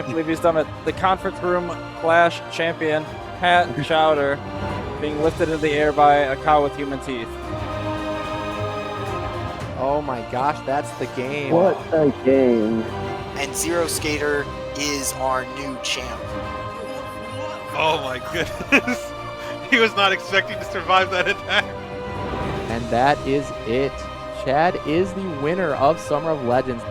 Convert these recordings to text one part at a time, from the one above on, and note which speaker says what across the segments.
Speaker 1: can't believe he's done it. The conference room Clash champion, Pat Chowder, being lifted into the air by a cow with human teeth.
Speaker 2: Oh my gosh, that's the game.
Speaker 3: What a game.
Speaker 4: And Zero Skater is our new champ.
Speaker 5: Oh my goodness. He was not expecting to survive that attack.
Speaker 2: And that is it. Chad is the winner of Summer of Legends.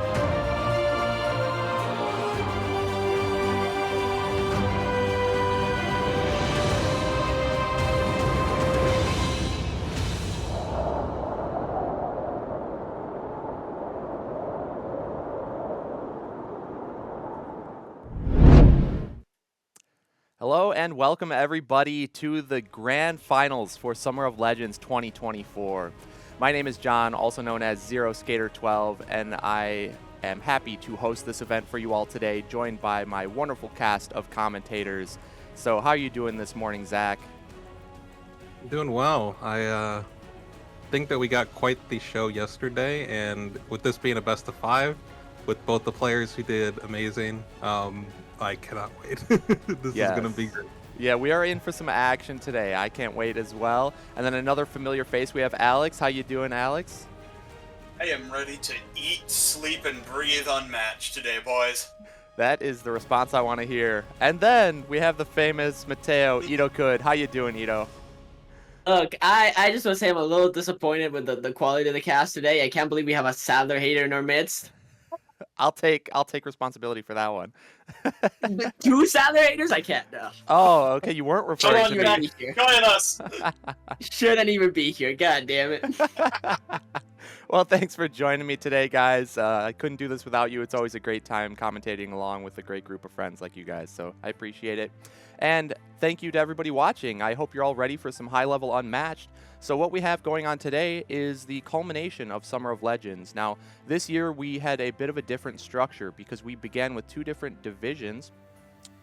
Speaker 2: Hello and welcome everybody to the grand finals for Summer of Legends 2024. My name is John, also known as Zero Skater 12, and I am happy to host this event for you all today, joined by my wonderful cast of commentators. So how are you doing this morning, Zach?
Speaker 5: I'm doing well. I think that we got quite the show yesterday, and with this being a best of 5, with both the players who did amazing, I cannot wait. This is going to be great.
Speaker 2: Yeah, we are in for some action today. I can't wait as well. And then another familiar face, we have Alex. How you doing, Alex?
Speaker 6: I am ready to eat, sleep, and breathe Unmatched today, boys.
Speaker 2: That is the response I want to hear. And then we have the famous Mateo, Ito Could. How you doing, Ito?
Speaker 7: Look, I just want to say I'm a little disappointed with the quality of the cast today. I can't believe we have a Sadler hater in our midst.
Speaker 2: I'll take responsibility for that one.
Speaker 7: Two Sadler haters? I can't know.
Speaker 2: Oh, okay. You weren't referring to me.
Speaker 6: Join us.
Speaker 7: Shouldn't even be here. God damn it.
Speaker 2: Well, thanks for joining me today, guys. I couldn't do this without you. It's always a great time commentating along with a great group of friends like you guys, so I appreciate it. And thank you to everybody watching. I hope you're all ready for some high-level Unmatched. So what we have going on today is the culmination of Summer of Legends. Now, this year we had a bit of a different structure because we began with two different divisions.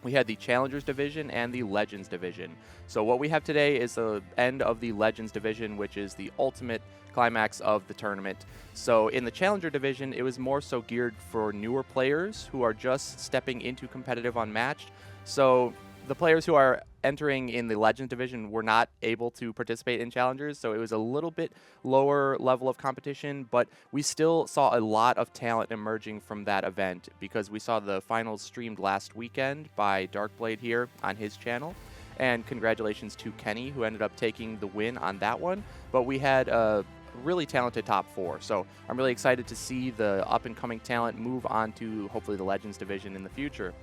Speaker 2: We had the Challengers Division and the Legends Division. So what we have today is the end of the Legends Division, which is the ultimate climax of the tournament. So in the Challenger Division, it was more so geared for newer players who are just stepping into competitive Unmatched. So the players who are entering in the Legends Division were not able to participate in Challengers, so it was a little bit lower level of competition, but we still saw a lot of talent emerging from that event because we saw the finals streamed last weekend by Darkblade here on his channel. And congratulations to Kenny, who ended up taking the win on that one. But we had a really talented top 4, so I'm really excited to see the up-and-coming talent move on to hopefully the Legends Division in the future.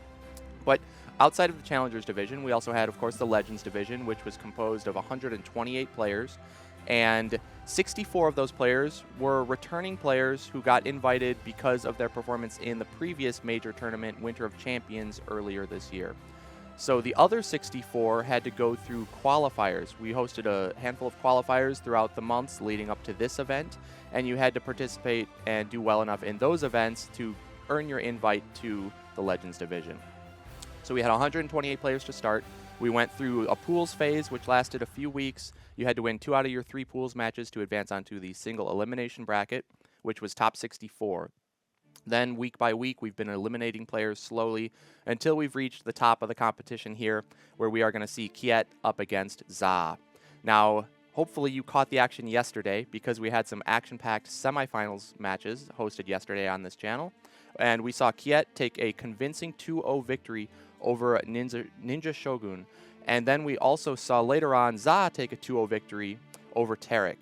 Speaker 2: But outside of the Challengers Division, we also had, of course, the Legends Division, which was composed of 128 players, and 64 of those players were returning players who got invited because of their performance in the previous major tournament, Winter of Champions, earlier this year. So the other 64 had to go through qualifiers. We hosted a handful of qualifiers throughout the months leading up to this event, and you had to participate and do well enough in those events to earn your invite to the Legends Division. So we had 128 players to start. We went through a pools phase, which lasted a few weeks. You had to win 2 out of your 3 pools matches to advance onto the single elimination bracket, which was top 64. Then week by week, we've been eliminating players slowly until we've reached the top of the competition here, where we are going to see Kjet up against zzzzaa1. Now, hopefully you caught the action yesterday because we had some action-packed semifinals matches hosted yesterday on this channel. And we saw Kjet take a convincing 2-0 victory over Ninja Shogun. And then we also saw later on zzzzaa1 take a 2-0 victory over Tarek.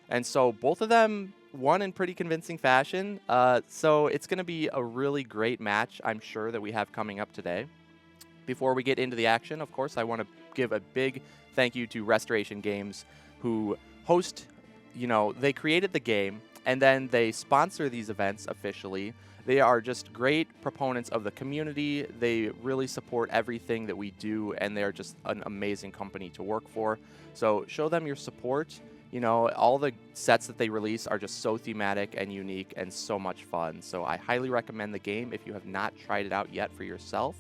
Speaker 2: And so both of them won in pretty convincing fashion. So it's going to be a really great match, I'm sure, that we have coming up today. Before we get into the action, of course, I want to give a big thank you to Restoration Games, who host, they created the game, and then they sponsor these events officially. They are just great proponents of the community. They really support everything that we do, and they're just an amazing company to work for. So show them your support. All the sets that they release are just so thematic and unique and so much fun. So I highly recommend the game if you have not tried it out yet for yourself.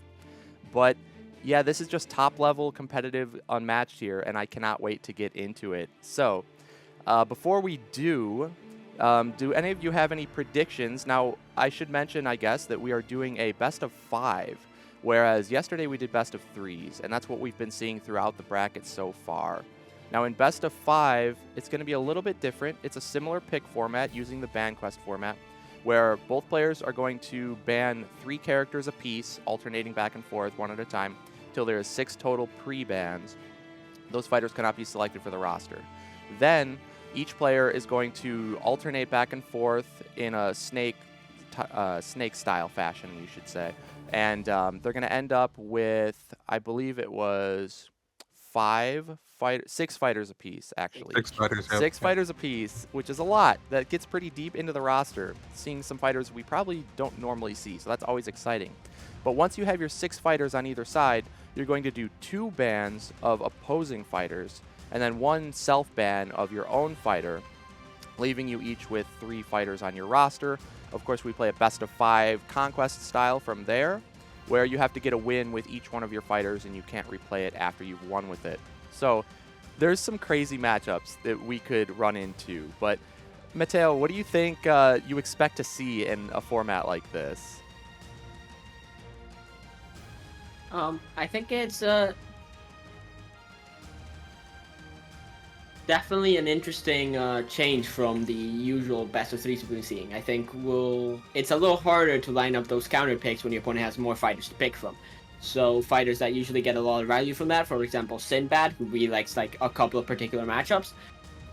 Speaker 2: But yeah, this is just top-level competitive Unmatched here, and I cannot wait to get into it. So before we do any of you have any predictions? Now, I should mention, I guess, that we are doing a best of 5, whereas yesterday we did best of 3s, and that's what we've been seeing throughout the bracket so far. Now in best of 5, it's going to be a little bit different. It's a similar pick format using the ban quest format, where both players are going to ban 3 characters apiece, alternating back and forth one at a time, till there is 6 total pre-bans. Those fighters cannot be selected for the roster. Then each player is going to alternate back and forth in a snake style fashion, you should say. And they're going to end up with, I believe it was 6 fighters apiece, actually.
Speaker 5: 6 fighters. Yep.
Speaker 2: 6 fighters apiece, which is a lot. That gets pretty deep into the roster, seeing some fighters we probably don't normally see, so that's always exciting. But once you have your 6 fighters on either side, you're going to do 2 bans of opposing fighters, and then 1 self-ban of your own fighter, leaving you each with 3 fighters on your roster. Of course, we play a best of 5 conquest style from there, where you have to get a win with each one of your fighters, and you can't replay it after you've won with it. So there's some crazy matchups that we could run into. But Mateo, what do you think you expect to see in a format like this?
Speaker 7: I think it's definitely an interesting change from the usual best of 3s we've been seeing. I think it's a little harder to line up those counter picks when your opponent has more fighters to pick from. So fighters that usually get a lot of value from that, for example, Sinbad, who really likes like a couple of particular matchups,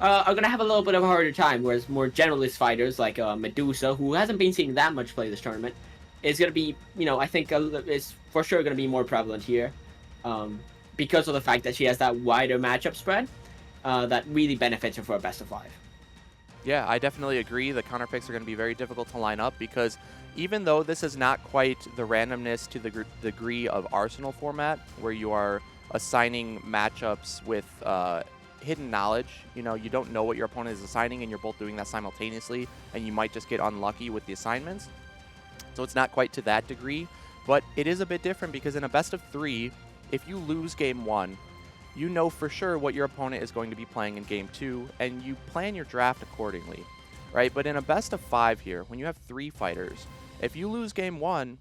Speaker 7: are going to have a little bit of a harder time, whereas more generalist fighters like Medusa, who hasn't been seeing that much play this tournament, is going to be, I think is for sure going to be more prevalent here because of the fact that she has that wider matchup spread that really benefits her for a best of 5.
Speaker 2: Yeah, I definitely agree. The counter picks are going to be very difficult to line up because even though this is not quite the randomness to the degree of Arsenal format, where you are assigning matchups with hidden knowledge, you don't know what your opponent is assigning, and you're both doing that simultaneously, and you might just get unlucky with the assignments. So it's not quite to that degree, but it is a bit different because in a best of 3, if you lose game 1, you know for sure what your opponent is going to be playing in game 2, and you plan your draft accordingly, right? But in a best of 5 here, when you have 3 fighters, if you lose game 1,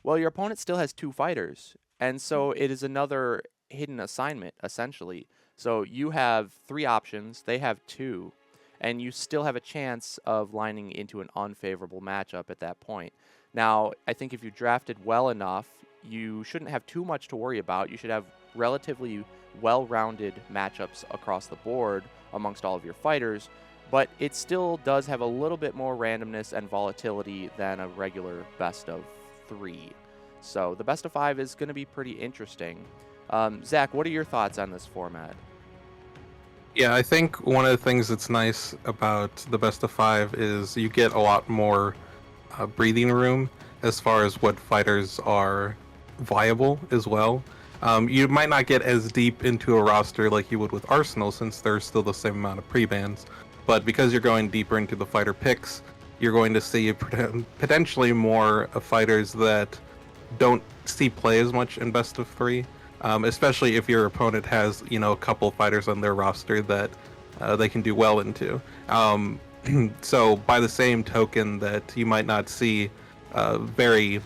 Speaker 2: well, your opponent still has 2 fighters, and so it is another hidden assignment, essentially. So you have 3 options, they have 2, and you still have a chance of lining into an unfavorable matchup at that point. Now, I think if you drafted well enough, you shouldn't have too much to worry about. You should have relatively well-rounded matchups across the board amongst all of your fighters, but it still does have a little bit more randomness and volatility than a regular best of 3. So the best of 5 is going to be pretty interesting. Zach, what are your thoughts on this format?
Speaker 5: Yeah, I think one of the things that's nice about the best of 5 is you get a lot more breathing room as far as what fighters are viable as well. You might not get as deep into a roster like you would with Arsenal, since there's still the same amount of pre-bans, but because you're going deeper into the fighter picks, you're going to see potentially more fighters that don't see play as much in best of 3, especially if your opponent has a couple fighters on their roster that they can do well into. So by the same token that you might not see very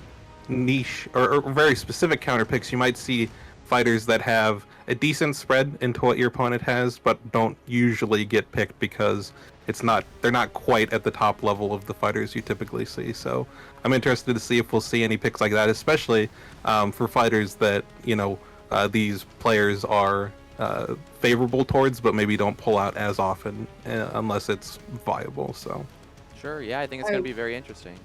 Speaker 5: niche or very specific counter picks, you might see fighters that have a decent spread into what your opponent has, but don't usually get picked because they're not quite at the top level of the fighters you typically see. So I'm interested to see if we'll see any picks like that, especially for fighters that these players are favorable towards, but maybe don't pull out as often unless it's viable. So
Speaker 2: Sure, yeah, I think it's going to be very interesting.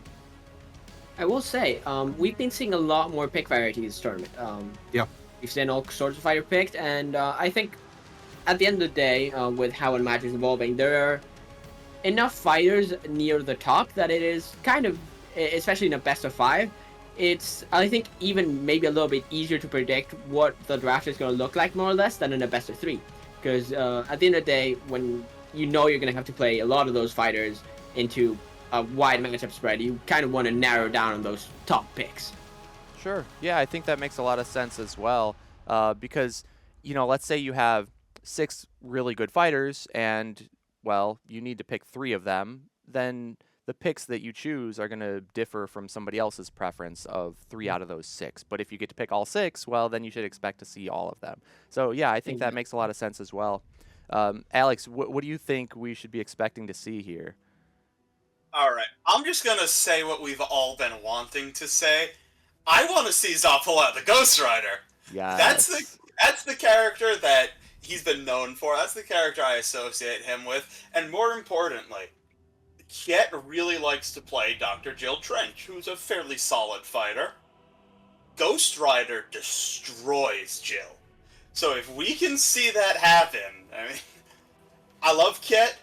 Speaker 7: I will say, we've been seeing a lot more pick variety this tournament.
Speaker 5: Yeah.
Speaker 7: We've seen all sorts of fighter picked, and I think at the end of the day, with how Unmatchad is evolving, there are enough fighters near the top that it is kind of, especially in a best of 5, it's, I think, even maybe a little bit easier to predict what the draft is going to look like, more or less, than in a best of 3. Because at the end of the day, when you're going to have to play a lot of those fighters into a wide matchup spread, you kind of want to narrow down on those top picks.
Speaker 2: Sure. Yeah, I think that makes a lot of sense as well. Because, let's say you have 6 really good fighters and, well, you need to pick 3 of them. Then the picks that you choose are going to differ from somebody else's preference of 3 out of those 6. But if you get to pick all 6, well, then you should expect to see all of them. So yeah, I think that makes a lot of sense as well. Alex, what do you think we should be expecting to see here?
Speaker 6: All right, I'm just gonna say what we've all been wanting to say. I want to see Zzaa pull out the Ghost Rider.
Speaker 2: Yeah,
Speaker 6: That's the character that he's been known for. That's the character I associate him with. And more importantly, Kjet really likes to play Dr. Jill Trench, who's a fairly solid fighter. Ghost Rider destroys Jill. So if we can see that happen, I mean, I love Kjet,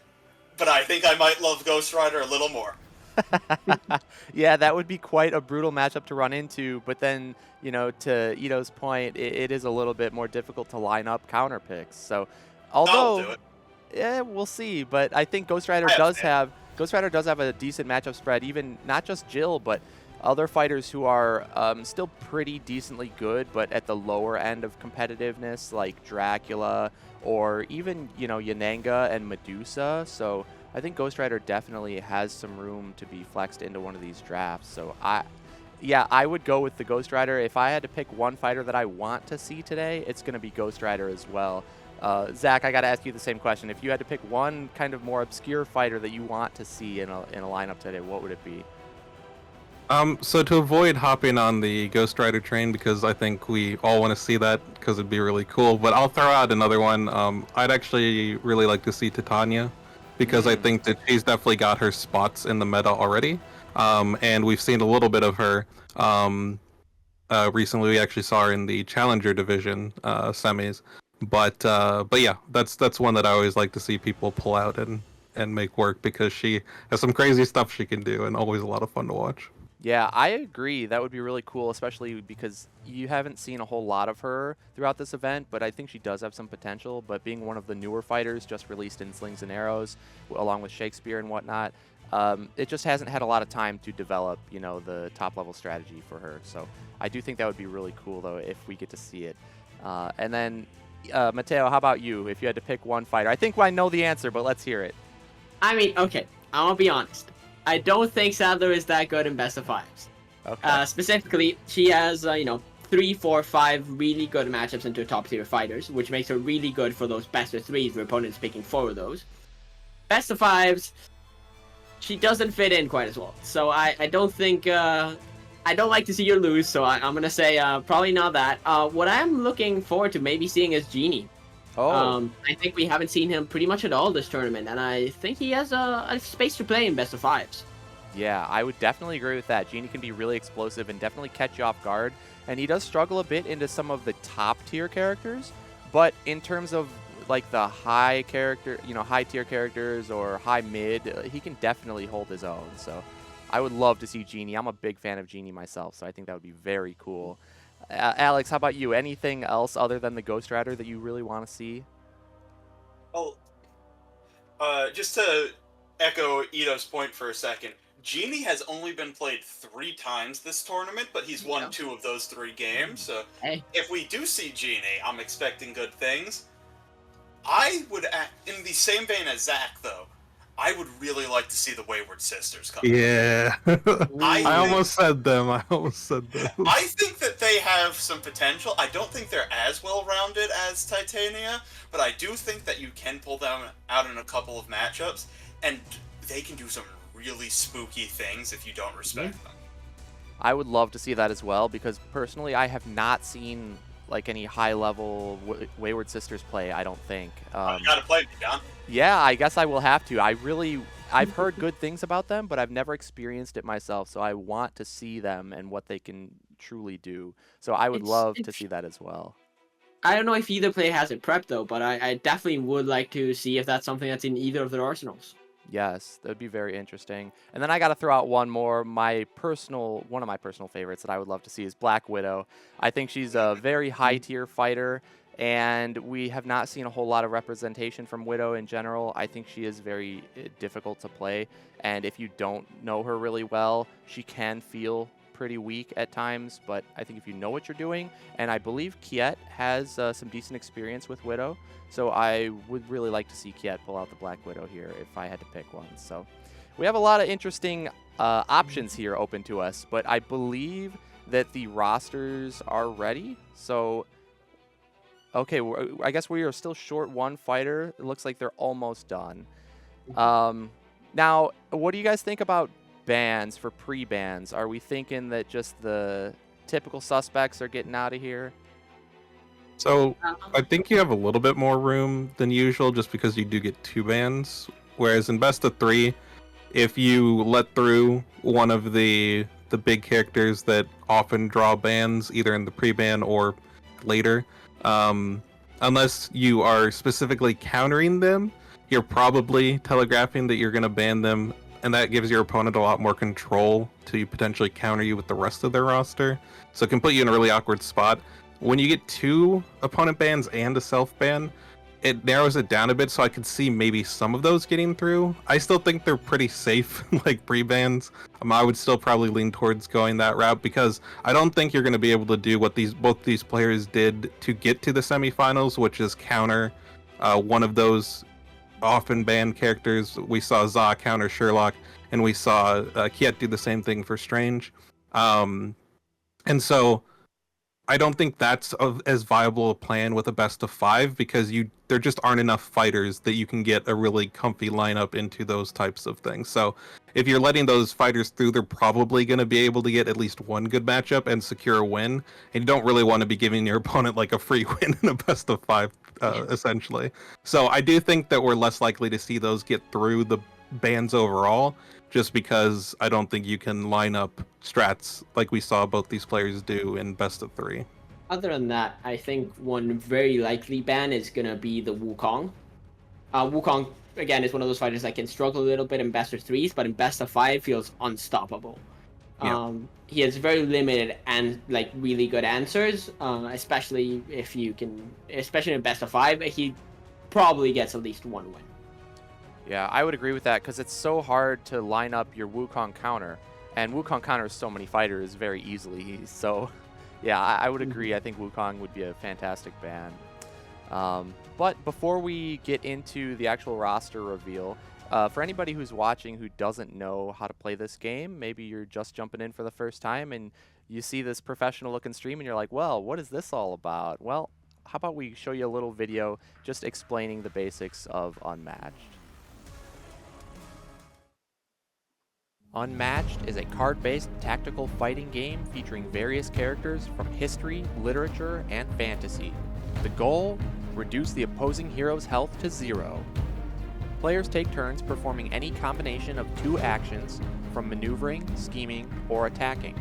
Speaker 6: but I think I might love Ghost Rider a little more.
Speaker 2: Yeah, that would be quite a brutal matchup to run into. But then, you know, to Ito's point, it is a little bit more difficult to line up counter picks. So,
Speaker 6: I'll do
Speaker 2: although,
Speaker 6: it.
Speaker 2: yeah, we'll see. But I think Ghost Rider does have a decent matchup spread. Even not just Jill, but other fighters who are still pretty decently good, but at the lower end of competitiveness, like Dracula or even Yananga and Medusa. So I think Ghost Rider definitely has some room to be flexed into one of these drafts. So I would go with the Ghost Rider. If I had to pick one fighter that I want to see today, it's going to be Ghost Rider as well. Zach, I got to ask you the same question. If you had to pick one kind of more obscure fighter that you want to see in a lineup today, what would it be?
Speaker 5: So to avoid hopping on the Ghost Rider train, because I think we all want to see that because it'd be really cool, but I'll throw out another one. I'd actually really like to see Titania, because I think that she's definitely got her spots in the meta already. And we've seen a little bit of her. Recently, we actually saw her in the Challenger division semis. But yeah, that's one that I always like to see people pull out and make work, because she has some crazy stuff she can do and always a lot of fun to watch.
Speaker 2: Yeah, I agree. That would be really cool, especially because you haven't seen a whole lot of her throughout this event, but I think she does have some potential. But being one of the newer fighters just released in Slings and Arrows, along with Shakespeare and whatnot, it just hasn't had a lot of time to develop, the top-level strategy for her. So I do think that would be really cool, though, if we get to see it. And then, Mateo, how about you? If you had to pick one fighter. I think I know the answer, but let's hear it.
Speaker 7: I mean, okay, I'm gonna be honest. I don't think Sadler is that good in best of fives.
Speaker 2: Okay.
Speaker 7: Specifically, she has 3, 4, 5 really good matchups into top tier fighters, which makes her really good for those best of threes where opponents picking 4 of those. Best of fives, she doesn't fit in quite as well. So I don't think I don't like to see her lose. So I'm gonna say probably not that. What I'm looking forward to maybe seeing is Genie.
Speaker 2: Oh.
Speaker 7: I think we haven't seen him pretty much at all this tournament, and I think he has a space to play in best of fives.
Speaker 2: Yeah, I would definitely agree with that. Genie can be really explosive and definitely catch you off guard. And he does struggle a bit into some of the top tier characters, but in terms of like the high tier characters or high mid, he can definitely hold his own. So I would love to see Genie. I'm a big fan of Genie myself, so I think that would be very cool. Alex, how about you? Anything else other than the Ghost Rider that you really want to see?
Speaker 6: Well, just to echo Ito's point for a second, Genie has only been played 3 times this tournament, but he's won 2 of those 3 games. So if we do see Genie, I'm expecting good things. I would, in the same vein as Zach, though, I would really like to see the Wayward Sisters come.
Speaker 5: Yeah. I almost said them. I
Speaker 6: think that they have some potential. I don't think they're as well-rounded as Titania, but I do think that you can pull them out in a couple of matchups, and they can do some really spooky things if you don't respect them.
Speaker 2: I would love to see that as well, because personally I have not seen like any high-level Wayward Sisters play, I don't think.
Speaker 6: You gotta play me, John.
Speaker 2: Yeah, I guess I will have to. I've heard good things about them, but I've never experienced it myself, so I want to see them and what they can truly do. So I would love to see that as well.
Speaker 7: I don't know if either player has it prepped, though, but I definitely would like to see if that's something that's in either of their arsenals.
Speaker 2: Yes, that would be very interesting. And then I got to throw out one more. One of my personal favorites that I would love to see is Black Widow. I think she's a very high-tier fighter, and we have not seen a whole lot of representation from Widow in general. I think she is very difficult to play, and if you don't know her really well, she can feel pretty weak at times, but I think if you know what you're doing, and I believe Kjet has some decent experience with Widow, so I would really like to see Kjet pull out the Black Widow here if I had to pick one. So we have a lot of interesting options here open to us, but I believe that the rosters are ready. So, okay, I guess we are still short one fighter. It looks like they're almost done. Now, what do you guys think about bans for pre-bans? Are we thinking that just the typical suspects are getting out of here?
Speaker 5: So I think you have a little bit more room than usual just because you do get 2 bans. Whereas in best of 3, if you let through one of the big characters that often draw bans either in the pre-ban or later, unless you are specifically countering them, you're probably telegraphing that you're going to ban them, and that gives your opponent a lot more control to potentially counter you with the rest of their roster. So it can put you in a really awkward spot. When you get 2 opponent bans and a self-ban, it narrows it down a bit, so I could see maybe some of those getting through. I still think they're pretty safe, like pre-bans. I would still probably lean towards going that route because I don't think you're going to be able to do what both these players did to get to the semifinals, which is counter one of those often banned characters. We saw zzzzaa counter Sherlock, and we saw Kjet do the same thing for Strange. And so I don't think that's as viable a plan with a best of 5 because there just aren't enough fighters that you can get a really comfy lineup into those types of things. So if you're letting those fighters through, they're probably going to be able to get at least one good matchup and secure a win. And you don't really want to be giving your opponent like a free win in a best of 5, essentially. So I do think that we're less likely to see those get through the bans overall, just because I don't think you can line up strats like we saw both these players do in best of 3.
Speaker 7: Other than that, I think one very likely ban is going to be the Wukong. Wukong, again, is one of those fighters that can struggle a little bit in best of 3s, but in best of 5 feels unstoppable.
Speaker 5: Yeah.
Speaker 7: He has very limited and like really good answers, especially if you can, especially in best of 5, he probably gets at least one win.
Speaker 2: Yeah, I would agree with that because it's so hard to line up your Wukong counter, and Wukong counters so many fighters very easily. So, yeah, I would agree. I think Wukong would be a fantastic ban. But before we get into the actual roster reveal, for anybody who's watching who doesn't know how to play this game, maybe you're just jumping in for the first time and you see this professional-looking stream and you're like, well, what is this all about? Well, how about we show you a little video just explaining the basics of Unmatched. Unmatched is a card-based tactical fighting game featuring various characters from history, literature, and fantasy. The goal? Reduce the opposing hero's health to 0. Players take turns performing any combination of 2 actions, from maneuvering, scheming, or attacking.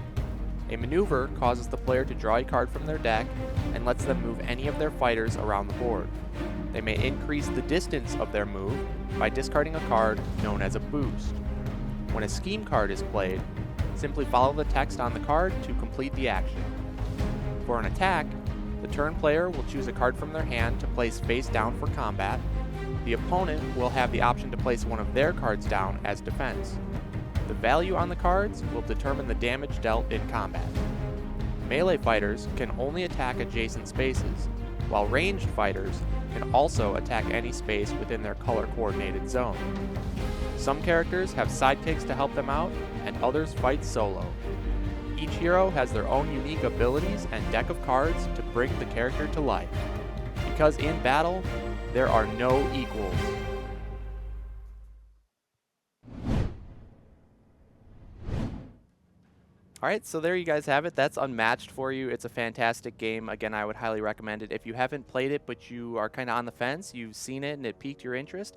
Speaker 2: A maneuver causes the player to draw a card from their deck and lets them move any of their fighters around the board. They may increase the distance of their move by discarding a card known as a boost. When a scheme card is played, simply follow the text on the card to complete the action. For an attack, the turn player will choose a card from their hand to place face down for combat. The opponent will have the option to place one of their cards down as defense. The value on the cards will determine the damage dealt in combat. Melee fighters can only attack adjacent spaces, while ranged fighters can also attack any space within their color-coordinated zone. Some characters have sidekicks to help them out, and others fight solo. Each hero has their own unique abilities and deck of cards to bring the character to life. Because in battle, there are no equals. Alright, so there you guys have it. That's Unmatched for you. It's a fantastic game. Again, I would highly recommend it. If you haven't played it, but you are kind of on the fence, you've seen it and it piqued your interest,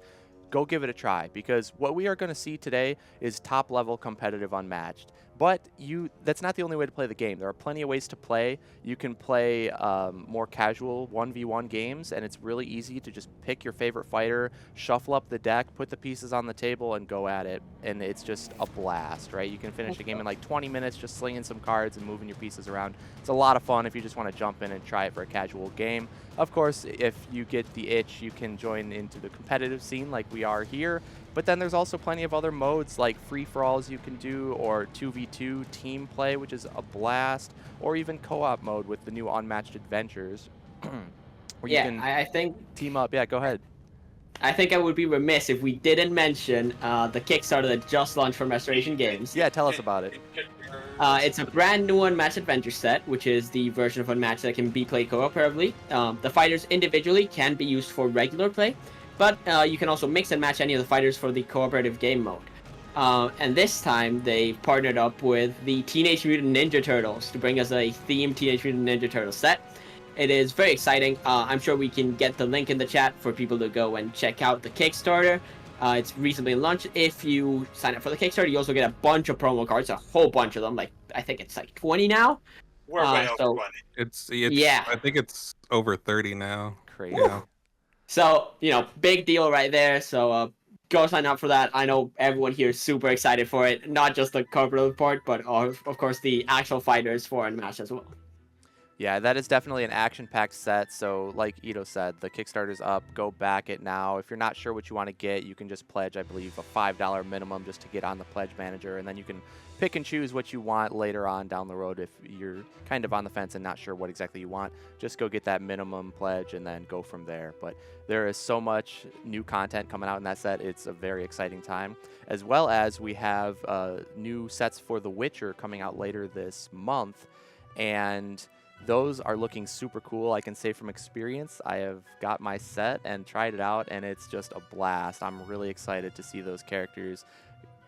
Speaker 2: go give it a try, because what we are going to see today is top-level competitive Unmatched. But that's not the only way to play the game. There are plenty of ways to play. You can play more casual 1v1 games, and it's really easy to just pick your favorite fighter, shuffle up the deck, put the pieces on the table, and go at it. And it's just a blast, right? You can finish a game in like 20 minutes just slinging some cards and moving your pieces around. It's a lot of fun if you just want to jump in and try it for a casual game. Of course, if you get the itch, you can join into the competitive scene like we are here. But then there's also plenty of other modes like free-for-alls you can do, or 2v2 team play, which is a blast, or even co-op mode with the new Unmatched Adventures, where you can
Speaker 7: I think
Speaker 2: team up. Yeah, go ahead.
Speaker 7: I think I would be remiss if we didn't mention the Kickstarter that just launched from Restoration Games.
Speaker 2: Yeah, tell us about it.
Speaker 7: It's a brand new Unmatched Adventure set, which is the version of Unmatched that can be played cooperatively. The fighters individually can be used for regular play, but you can also mix and match any of the fighters for the cooperative game mode. And this time, they partnered up with the Teenage Mutant Ninja Turtles to bring us a themed Teenage Mutant Ninja Turtles set. It is very exciting. I'm sure we can get the link in the chat for people to go and check out the Kickstarter. It's recently launched. If you sign up for the Kickstarter, you also get a bunch of promo cards, a whole bunch of them. Like, I think it's like 20 now.
Speaker 6: We're way over
Speaker 7: so
Speaker 6: 20.
Speaker 5: It's
Speaker 7: Yeah.
Speaker 5: I think it's over 30 now.
Speaker 2: Crazy.
Speaker 5: Yeah.
Speaker 7: So, big deal right there. So, go sign up for that. I know everyone here is super excited for it. Not just the cooperative part, but of course the actual fighters for Unmatched as well.
Speaker 2: Yeah, that is definitely an action-packed set. So like Ito said, the Kickstarter's up. Go back it now. If you're not sure what you want to get, you can just pledge, I believe, a $5 minimum just to get on the pledge manager. And then you can pick and choose what you want later on down the road if you're kind of on the fence and not sure what exactly you want. Just go get that minimum pledge and then go from there. But there is so much new content coming out in that set. It's a very exciting time. As well as we have new sets for The Witcher coming out later this month. And those are looking super cool. I can say from experience, I have got my set and tried it out, and it's just a blast. I'm really excited to see those characters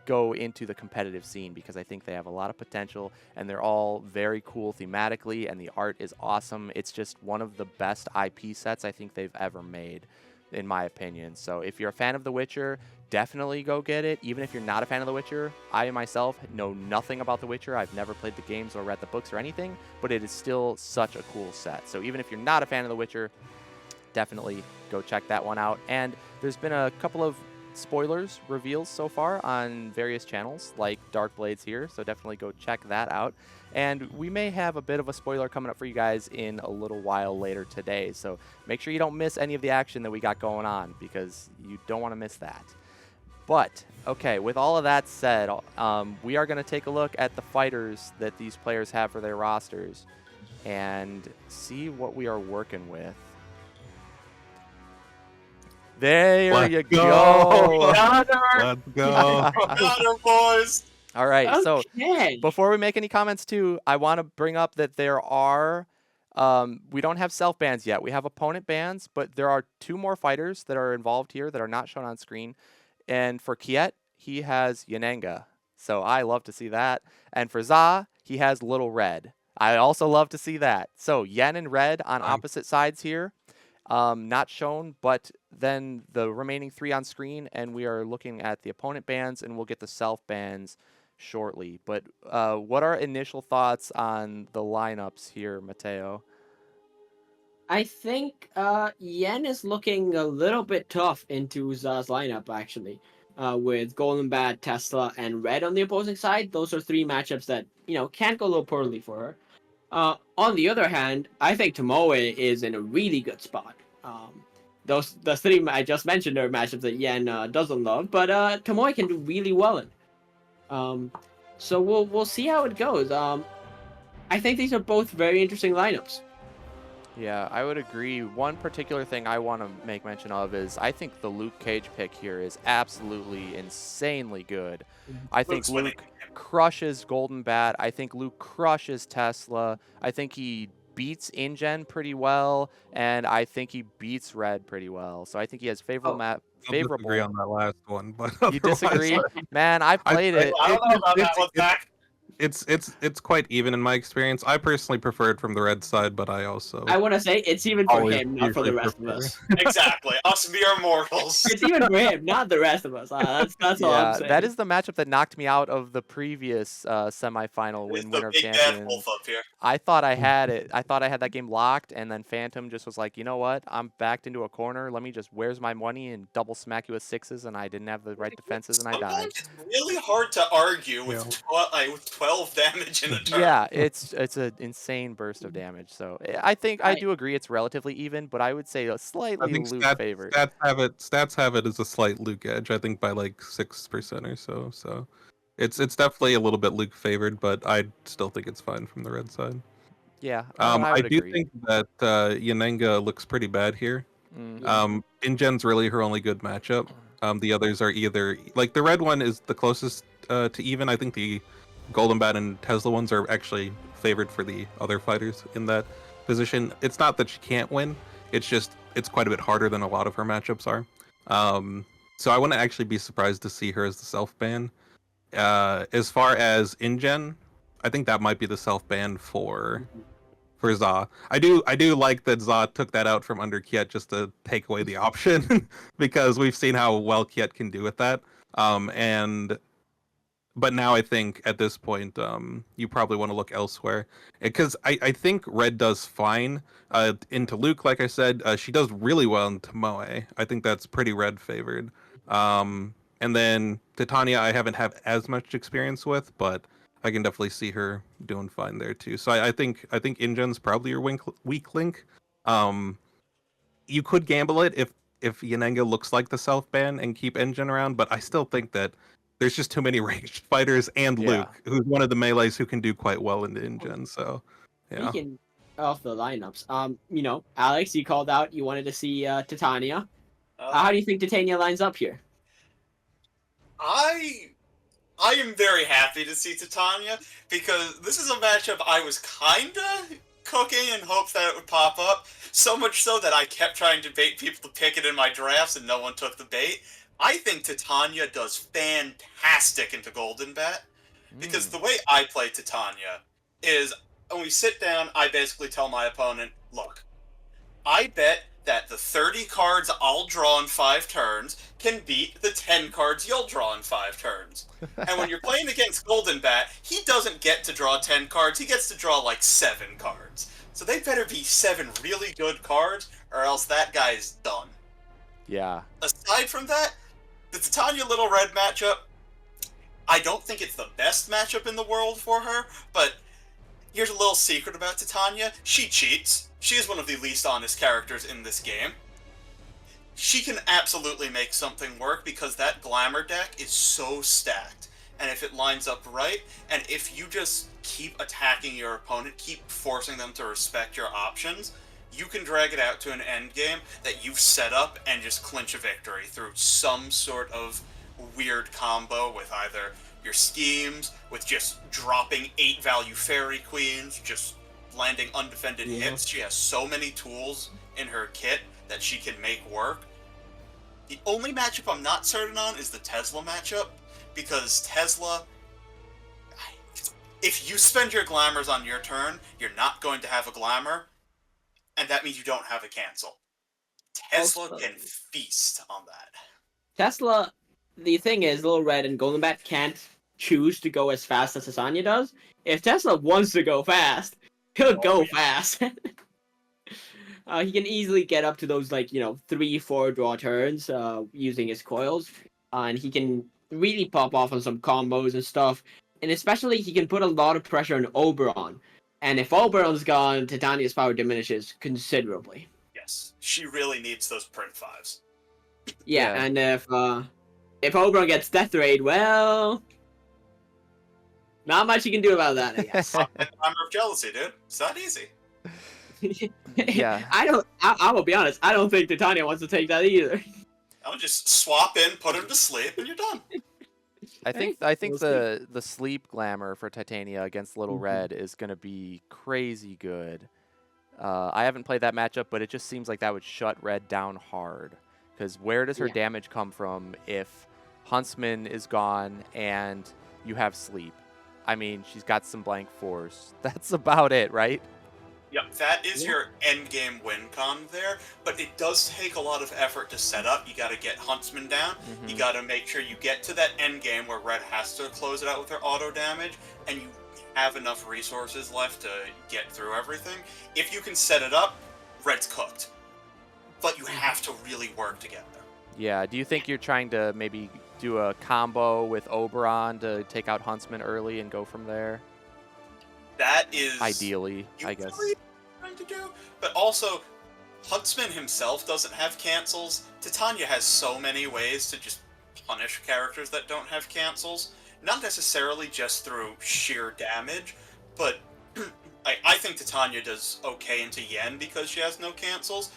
Speaker 2: go into the competitive scene because I think they have a lot of potential, and they're all very cool thematically, and the art is awesome. It's just one of the best IP sets I think they've ever made, in my opinion. So if you're a fan of The Witcher, definitely go get it. Even if you're not a fan of The Witcher, I myself know nothing about The Witcher. I've never played the games or read the books or anything, but it is still such a cool set. So even if you're not a fan of The Witcher, definitely go check that one out. And there's been a couple of spoilers reveals so far on various channels like Dark Blades here, so definitely go check that out. And we may have a bit of a spoiler coming up for you guys in a little while later today, so make sure you don't miss any of the action that we got going on because you don't want to miss that. But, okay, with all of that said, we are going to take a look at the fighters that these players have for their rosters and see what we are working with. There you go.
Speaker 5: Let's go.
Speaker 6: Got her, boys.
Speaker 2: All right, so
Speaker 7: Okay.
Speaker 2: before we make any comments too, I want to bring up that there are, we don't have self bans yet. We have opponent bans, but there are 2 more fighters that are involved here that are not shown on screen. And for Kjet, he has Yanenga. So I love to see that. And for Za, he has Little Red. I also love to see that. So Yen and Red on opposite sides here. Not shown, but then the remaining 3 on screen, and we are looking at the opponent bans, and we'll get the self bans shortly. But what are initial thoughts on the lineups here, Mateo?
Speaker 7: I think Yen is looking a little bit tough into Za's lineup, actually. With Golden Bat, Tesla, and Red on the opposing side, those are 3 matchups that, can't go a little poorly for her. On the other hand, I think Tomoe is in a really good spot. The 3 I just mentioned are matchups that Yen doesn't love, but Tomoe can do really well in. So we'll see how it goes. I think these are both very interesting lineups.
Speaker 2: Yeah, I would agree. One particular thing I want to make mention of is I think the Luke Cage pick here is absolutely insanely good. I think
Speaker 6: Luke's winning.
Speaker 2: Luke crushes Golden Bat. I think Luke crushes Tesla. I think he beats InGen pretty well, and I think he beats Red pretty well. So I think he has favorable
Speaker 5: I disagree on that last one, but
Speaker 2: You disagree? Man, I played it.
Speaker 6: I don't know about that one, Zach.
Speaker 5: It's quite even in my experience. I personally prefer it from the Red side, but I also
Speaker 7: I want to say it's even for
Speaker 5: always
Speaker 7: him, not for the
Speaker 5: usually
Speaker 7: rest of
Speaker 5: prefer-
Speaker 7: us.
Speaker 6: Exactly. Us mere mortals.
Speaker 7: It's even for him, not the rest of us. That's all I'm
Speaker 2: Yeah,
Speaker 7: saying.
Speaker 2: that is the matchup that knocked me out of the previous semifinal
Speaker 6: It's
Speaker 2: win
Speaker 6: the
Speaker 2: winner of
Speaker 6: big bad
Speaker 2: champions.
Speaker 6: wolf up here.
Speaker 2: I thought I had it. I thought I had that game locked, and then Phantom just was like, you know what? I'm backed into a corner. Let me just, where's my money, and double smack you with 6s, and I didn't have the right defenses, and I died.
Speaker 6: Sometimes it's really hard to argue with
Speaker 5: Yeah.
Speaker 6: 12 12 damage in a turn.
Speaker 2: Yeah, it's an insane burst of damage. So I think I do agree it's relatively even, but I would say a
Speaker 5: I
Speaker 2: slightly
Speaker 5: think
Speaker 2: Luke favored.
Speaker 5: stats have it as a slight Luke edge. I think by like 6% or so. So it's definitely a little bit Luke favored, but I still think it's fine from the red side.
Speaker 2: Yeah, I
Speaker 5: I
Speaker 2: would
Speaker 5: do
Speaker 2: agree.
Speaker 5: think that Yanenga looks pretty bad here.
Speaker 2: Mm.
Speaker 5: Ingen's really her only good matchup. The others are either like the red one is the closest to even. I think the Golden Bat and Tesla ones are actually favored for the other fighters in that position. It's not that she can't win. It's just it's quite a bit harder than a lot of her matchups are. So I wouldn't actually be surprised to see her as the self ban. As far as Ingen, I think that might be the self ban for zzaa. I do like that zzaa took that out from under Kjet just to take away the option because we've seen how well Kjet can do with that. But now I think at this point, you probably want to look elsewhere because I think Red does fine into Luke. Like I said, she does really well into Moe. I think that's pretty Red favored. And then Titania, I haven't had as much experience with, but I can definitely see her doing fine there too. So I think Ingen's probably your weak link. You could gamble it if Yanenga looks like the self ban and keep Ingen around, but I still think that there's just too many ranged fighters and
Speaker 2: Yeah.
Speaker 5: Luke, who's one of the melees who can do quite well into Ingen. So yeah.
Speaker 7: Speaking of the lineups, Alex, you called out you wanted to see Titania. How do you think Titania lines up here?
Speaker 6: I am very happy to see Titania because this is a matchup I was kinda cooking in hopes that it would pop up. So much so that I kept trying to bait people to pick it in my drafts and no one took the bait. I think Titania does fantastic into Golden Bat because the way I play Titania is when we sit down, I basically tell my opponent, look, I bet that the 30 cards I'll draw in 5 turns can beat the 10 cards you'll draw in 5 turns. And when you're playing against Golden Bat, he doesn't get to draw 10 cards, he gets to draw like 7 cards. So they better be 7 really good cards, or else that guy's done.
Speaker 2: Yeah.
Speaker 6: Aside from that, the Titania Little Red matchup, I don't think it's the best matchup in the world for her, but here's a little secret about Titania. She cheats. She is one of the least honest characters in this game. She can absolutely make something work because that Glamour deck is so stacked. And if it lines up right, and if you just keep attacking your opponent, keep forcing them to respect your options, you can drag it out to an end game that you've set up and just clinch a victory through some sort of weird combo with either your schemes, with just dropping 8 value Fairy Queens, just landing undefended hits. She has so many tools in her kit that she can make work. The only matchup I'm not certain on is the Tesla matchup, because Tesla, if you spend your glamours on your turn, you're not going to have a glamour, and that means you don't have a cancel. Tesla can feast on that.
Speaker 7: Tesla, the thing is, Little Red and Golden Bat can't choose to go as fast as Titania does. If Tesla wants to go fast, he'll go fast. He can easily get up to those 3-4 draw turns using his coils, and he can really pop off on some combos and stuff. And especially, he can put a lot of pressure on Oberon. And if Oberon's gone, Titania's power diminishes considerably.
Speaker 6: Yes, she really needs those print 5s.
Speaker 7: Yeah, and if Oberon gets Death Raid, well, not much you can do about that, I guess.
Speaker 6: Glamour of Jealousy, dude. It's not easy.
Speaker 2: Yeah.
Speaker 7: I will be honest, I don't think Titania wants to take that either.
Speaker 6: I'll just swap in, put him to sleep, and you're done.
Speaker 2: I think the sleep glamour for Titania against Little Red is going to be crazy good. I haven't played that matchup, but it just seems like that would shut Red down hard. Because where does her damage come from if Huntsman is gone and you have sleep? I mean, she's got some blank force. That's about it, right?
Speaker 6: Yep, that is your endgame win con there, but it does take a lot of effort to set up. You gotta get Huntsman down, you gotta make sure you get to that endgame where Red has to close it out with her auto damage, and you have enough resources left to get through everything. If you can set it up, Red's cooked. But you have to really work to get there.
Speaker 2: Yeah, do you think you're trying to maybe do a combo with Oberon to take out Huntsman early and go from there.
Speaker 6: That is
Speaker 2: Ideally, I guess.
Speaker 6: usually trying to do, but also Huntsman himself doesn't have cancels. Titania has so many ways to just punish characters that don't have cancels. Not necessarily just through sheer damage, but I think Titania does okay into Yen because she has no cancels.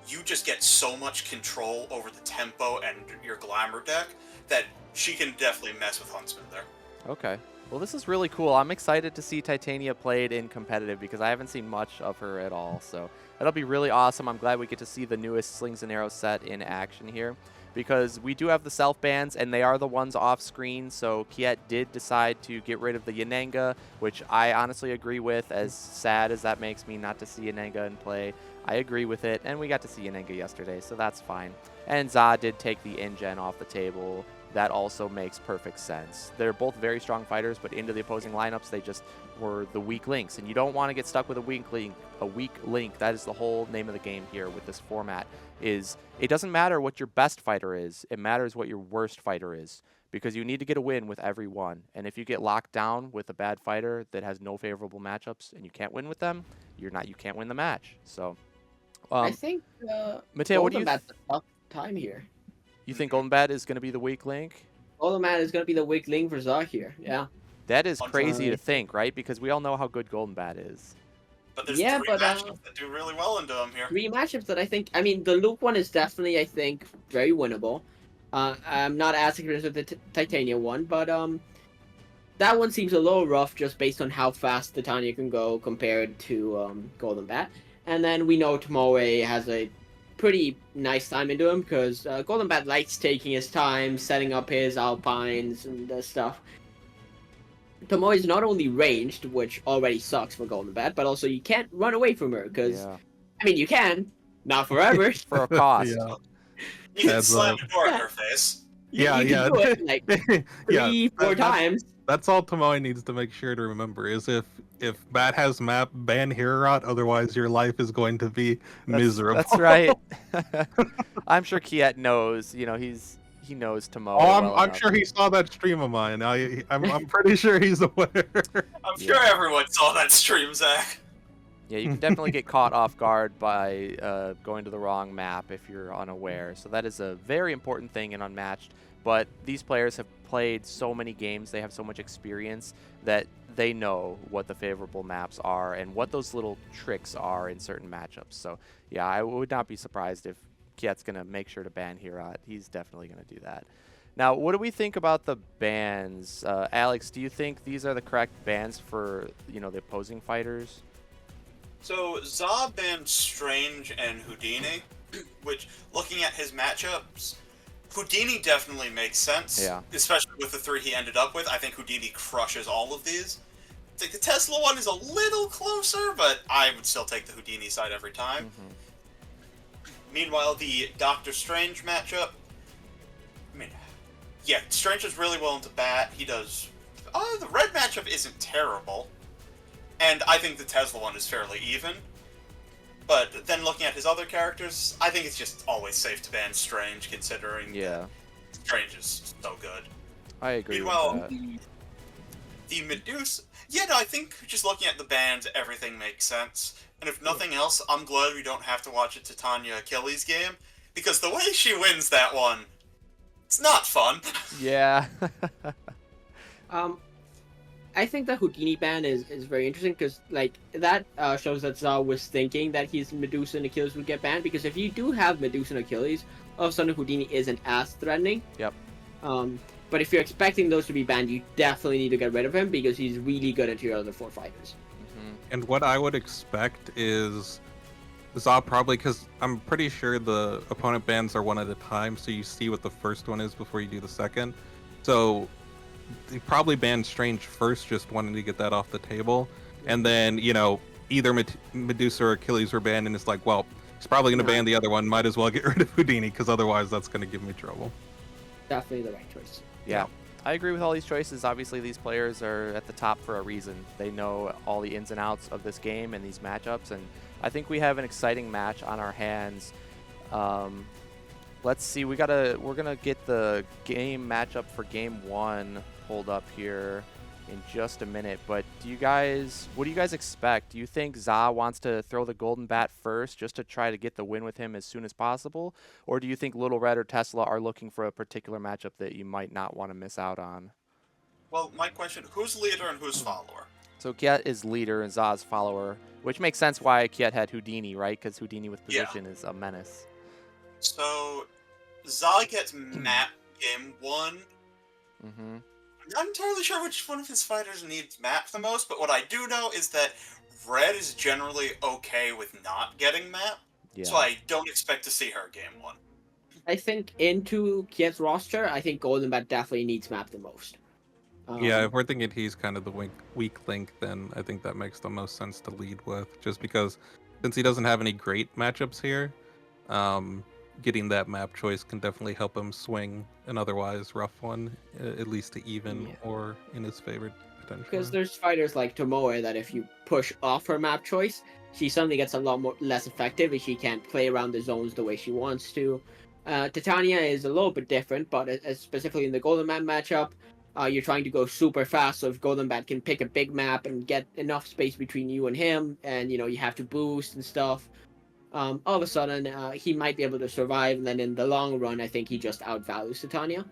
Speaker 6: You just get so much control over the tempo and your glamour deck that she can definitely mess with Huntsman there.
Speaker 2: Okay. Well, this is really cool. I'm excited to see Titania played in competitive because I haven't seen much of her at all. So that'll be really awesome. I'm glad we get to see the newest Slings and Arrows set in action here because we do have the self bans and they are the ones off screen. So Kjet did decide to get rid of the Yanenga, which I honestly agree with, as sad as that makes me not to see Yanenga in play. I agree with it, and we got to see Yanenga yesterday, so that's fine. And zzaa did take the InGen off the table. That also makes perfect sense. They're both very strong fighters, but into the opposing lineups, they just were the weak links. And you don't want to get stuck with a weak link. A weak link. That is the whole name of the game here with this format. Is it doesn't matter what your best fighter is. It matters what your worst fighter is, because you need to get a win with every one. And if you get locked down with a bad fighter that has no favorable matchups and you can't win with them, you can't win the match. So,
Speaker 7: I think
Speaker 2: Mateo, what do you?
Speaker 7: Golden Bat's a tough time here.
Speaker 2: You think Golden Bat is going to be the weak link?
Speaker 7: Golden Bat is going to be the weak link for zzaa here. Yeah.
Speaker 2: That is crazy to
Speaker 7: Unfortunately.
Speaker 2: think, right? Because we all know how good Golden Bat is.
Speaker 6: But there's
Speaker 7: Yeah,
Speaker 6: three
Speaker 7: but,
Speaker 6: matchups that do really well into him here.
Speaker 7: 3 matchups that I mean, the Luke one is definitely, I think, very winnable. I'm not as experienced with the Titania one, but that one seems a little rough just based on how fast Titania can go compared to Golden Bat. And then we know Tomoe has a pretty nice time into him because Golden Bat likes taking his time, setting up his Alpines and stuff. Tomoe is not only ranged, which already sucks for Golden Bat, but also you can't run away from her because,
Speaker 2: Yeah.
Speaker 7: I mean, you can, not forever.
Speaker 2: For a cost.
Speaker 5: Yeah.
Speaker 6: You can
Speaker 5: That's,
Speaker 6: slam
Speaker 5: uh,
Speaker 6: the door in
Speaker 7: Yeah.
Speaker 6: her face.
Speaker 5: Yeah,
Speaker 7: you
Speaker 5: yeah.
Speaker 7: can do it like
Speaker 5: Yeah,
Speaker 7: 3-4 times.
Speaker 5: That's all Tomoe needs to make sure to remember is if Bat has map, ban Hirarot, otherwise your life is going to be miserable.
Speaker 2: That's right. I'm sure Kjet knows. You know, he knows Tomoe.
Speaker 5: Oh,
Speaker 2: well
Speaker 5: I'm
Speaker 2: enough.
Speaker 5: sure he saw that stream of mine. I'm pretty sure he's aware.
Speaker 6: I'm sure everyone saw that stream, Zach.
Speaker 2: Yeah, you can definitely get caught off guard by going to the wrong map if you're unaware. So that is a very important thing in Unmatched. But these players have played so many games, they have so much experience that they know what the favorable maps are and what those little tricks are in certain matchups. So yeah, I would not be surprised if Kjet's going to make sure to ban Hirot. He's definitely going to do that. Now, what do we think about the bans? Alex, do you think these are the correct bans for, the opposing fighters?
Speaker 6: So zzaa banned Strange and Houdini, which, looking at his matchups, Houdini definitely makes sense.
Speaker 2: Yeah.
Speaker 6: Especially with the 3 he ended up with. I think Houdini crushes all of these. I think the Tesla one is a little closer, but I would still take the Houdini side every time. Meanwhile, the Doctor Strange matchup, I mean, yeah, Strange is really willing to bat. He does. The red matchup isn't terrible. And I think the Tesla one is fairly even. But then looking at his other characters, I think it's just always safe to ban Strange, considering
Speaker 2: Yeah,
Speaker 6: Strange is so good.
Speaker 2: I agree
Speaker 6: Meanwhile,
Speaker 2: with that.
Speaker 6: the Medusa... Yeah, no, I think just looking at the bans, everything makes sense. And if nothing else, I'm glad we don't have to watch a Titania Achilles game, because the way she wins that one, it's not fun.
Speaker 2: Yeah.
Speaker 7: I think the Houdini ban is very interesting because like that shows that zzaa was thinking that his Medusa and Achilles would get banned, because if you do have Medusa and Achilles, all of a sudden Houdini isn't as threatening.
Speaker 2: Yep.
Speaker 7: But if you're expecting those to be banned, you definitely need to get rid of him because he's really good at your other 4 fighters.
Speaker 5: And what I would expect is zzaa probably, because I'm pretty sure the opponent bans are one at a time, so you see what the first one is before you do the second. So they probably banned Strange first, just wanting to get that off the table. And then, either Medusa or Achilles were banned, and it's like, well, he's probably going to ban the other one. Might as well get rid of Houdini, because otherwise that's going to give me trouble.
Speaker 7: Definitely the right choice.
Speaker 2: Yeah, I agree with all these choices. Obviously, these players are at the top for a reason. They know all the ins and outs of this game and these matchups, and I think we have an exciting match on our hands. let's see. We're gonna get the game matchup for game 1 pulled up here in just a minute. But what do you guys expect? Do you think zzaa wants to throw the golden bat first just to try to get the win with him as soon as possible, or do you think Little Red or Tesla are looking for a particular matchup that you might not want to miss out on?
Speaker 6: Well, my question: who's leader and who's follower?
Speaker 2: So Kjet is leader and Zaa's follower, which makes sense why Kjet had Houdini, right? Because Houdini with position is a menace.
Speaker 6: So, zzaa gets map game 1.
Speaker 2: Mm-hmm.
Speaker 6: I'm not entirely sure which one of his fighters needs map the most, but what I do know is that Red is generally okay with not getting map,
Speaker 2: Yeah.
Speaker 6: so I don't expect to see her game 1.
Speaker 7: I think into Kiet's roster, I think Golden Bat definitely needs map the most.
Speaker 5: Yeah, if we're thinking he's kind of the weak link, then I think that makes the most sense to lead with. Just because, since he doesn't have any great matchups here, getting that map choice can definitely help him swing an otherwise rough one, at least to even or in his favor potentially.
Speaker 7: Because there's fighters like Tomoe that if you push off her map choice, she suddenly gets a lot less effective and she can't play around the zones the way she wants to. Titania is a little bit different, but specifically in the Golden Bat matchup, you're trying to go super fast, so if Golden Bat can pick a big map and get enough space between you and him, and you have to boost and stuff, all of a sudden he might be able to survive, and then in the long run, I think he just outvalues Titania.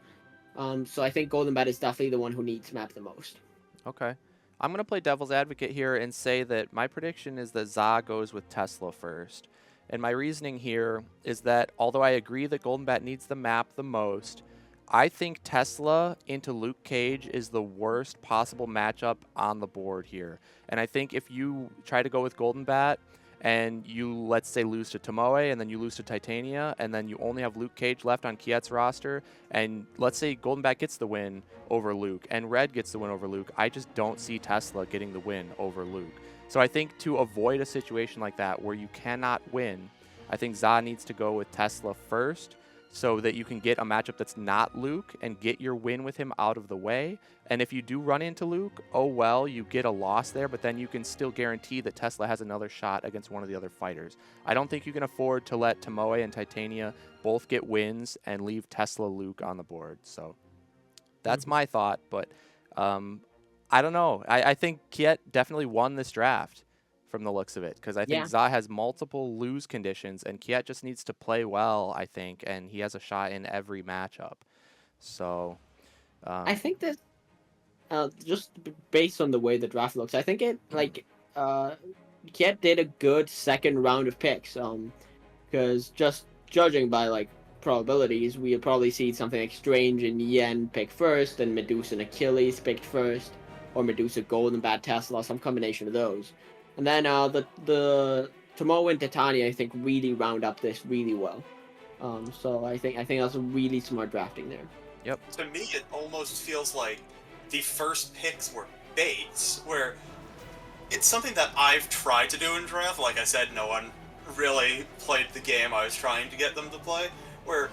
Speaker 7: So I think Golden Bat is definitely the one who needs map the most.
Speaker 2: Okay. I'm going to play devil's advocate here and say that my prediction is that zzaa goes with Tesla first. And my reasoning here is that although I agree that Golden Bat needs the map the most, I think Tesla into Luke Cage is the worst possible matchup on the board here. And I think if you try to go with Golden Bat and you, let's say, lose to Tomoe and then you lose to Titania and then you only have Luke Cage left on Kiet's roster, and let's say Golden Bat gets the win over Luke and Red gets the win over Luke, I just don't see Tesla getting the win over Luke. So I think to avoid a situation like that where you cannot win, I think zzaa needs to go with Tesla first, so that you can get a matchup that's not Luke and get your win with him out of the way. And if you do run into Luke, oh well, you get a loss there, but then you can still guarantee that Tesla has another shot against one of the other fighters. I don't think you can afford to let Tomoe and Titania both get wins and leave Tesla Luke on the board. So that's my thought, but I don't know. I think Kjet definitely won this draft from the looks of it, because I think zzaa has multiple lose conditions, and Kjet just needs to play well, I think, and he has a shot in every matchup. So
Speaker 7: I think that just based on the way the draft looks, I think it Kjet did a good second round of picks. Because just judging by probabilities, we'll probably see something like Strange and Yen pick first, and Medusa and Achilles picked first, or Medusa Golden Bat Tesla, some combination of those. And then the Tomoe and Titania, I think, really round up this really well. So I think that's a really smart drafting there.
Speaker 2: Yep.
Speaker 6: To me, it almost feels like the first picks were baits, where it's something that I've tried to do in draft. Like I said, no one really played the game I was trying to get them to play, where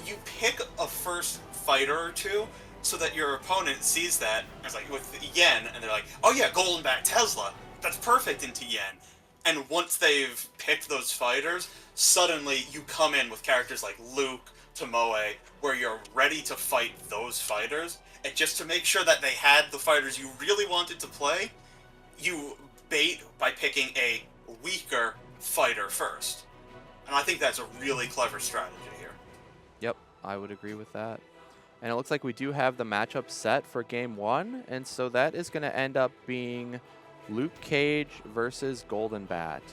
Speaker 6: you pick a first fighter or two so that your opponent sees that. It's like with Yen, and they're like, oh yeah, Golden Bat Tesla. That's perfect into Yen. And once they've picked those fighters, suddenly you come in with characters like Luke, Tomoe, where you're ready to fight those fighters. And just to make sure that they had the fighters you really wanted to play, you bait by picking a weaker fighter first. And I think that's a really clever strategy here.
Speaker 2: Yep, I would agree with that. And it looks like we do have the matchup set for game 1, and so that is going to end up being Luke Cage versus Golden Bat.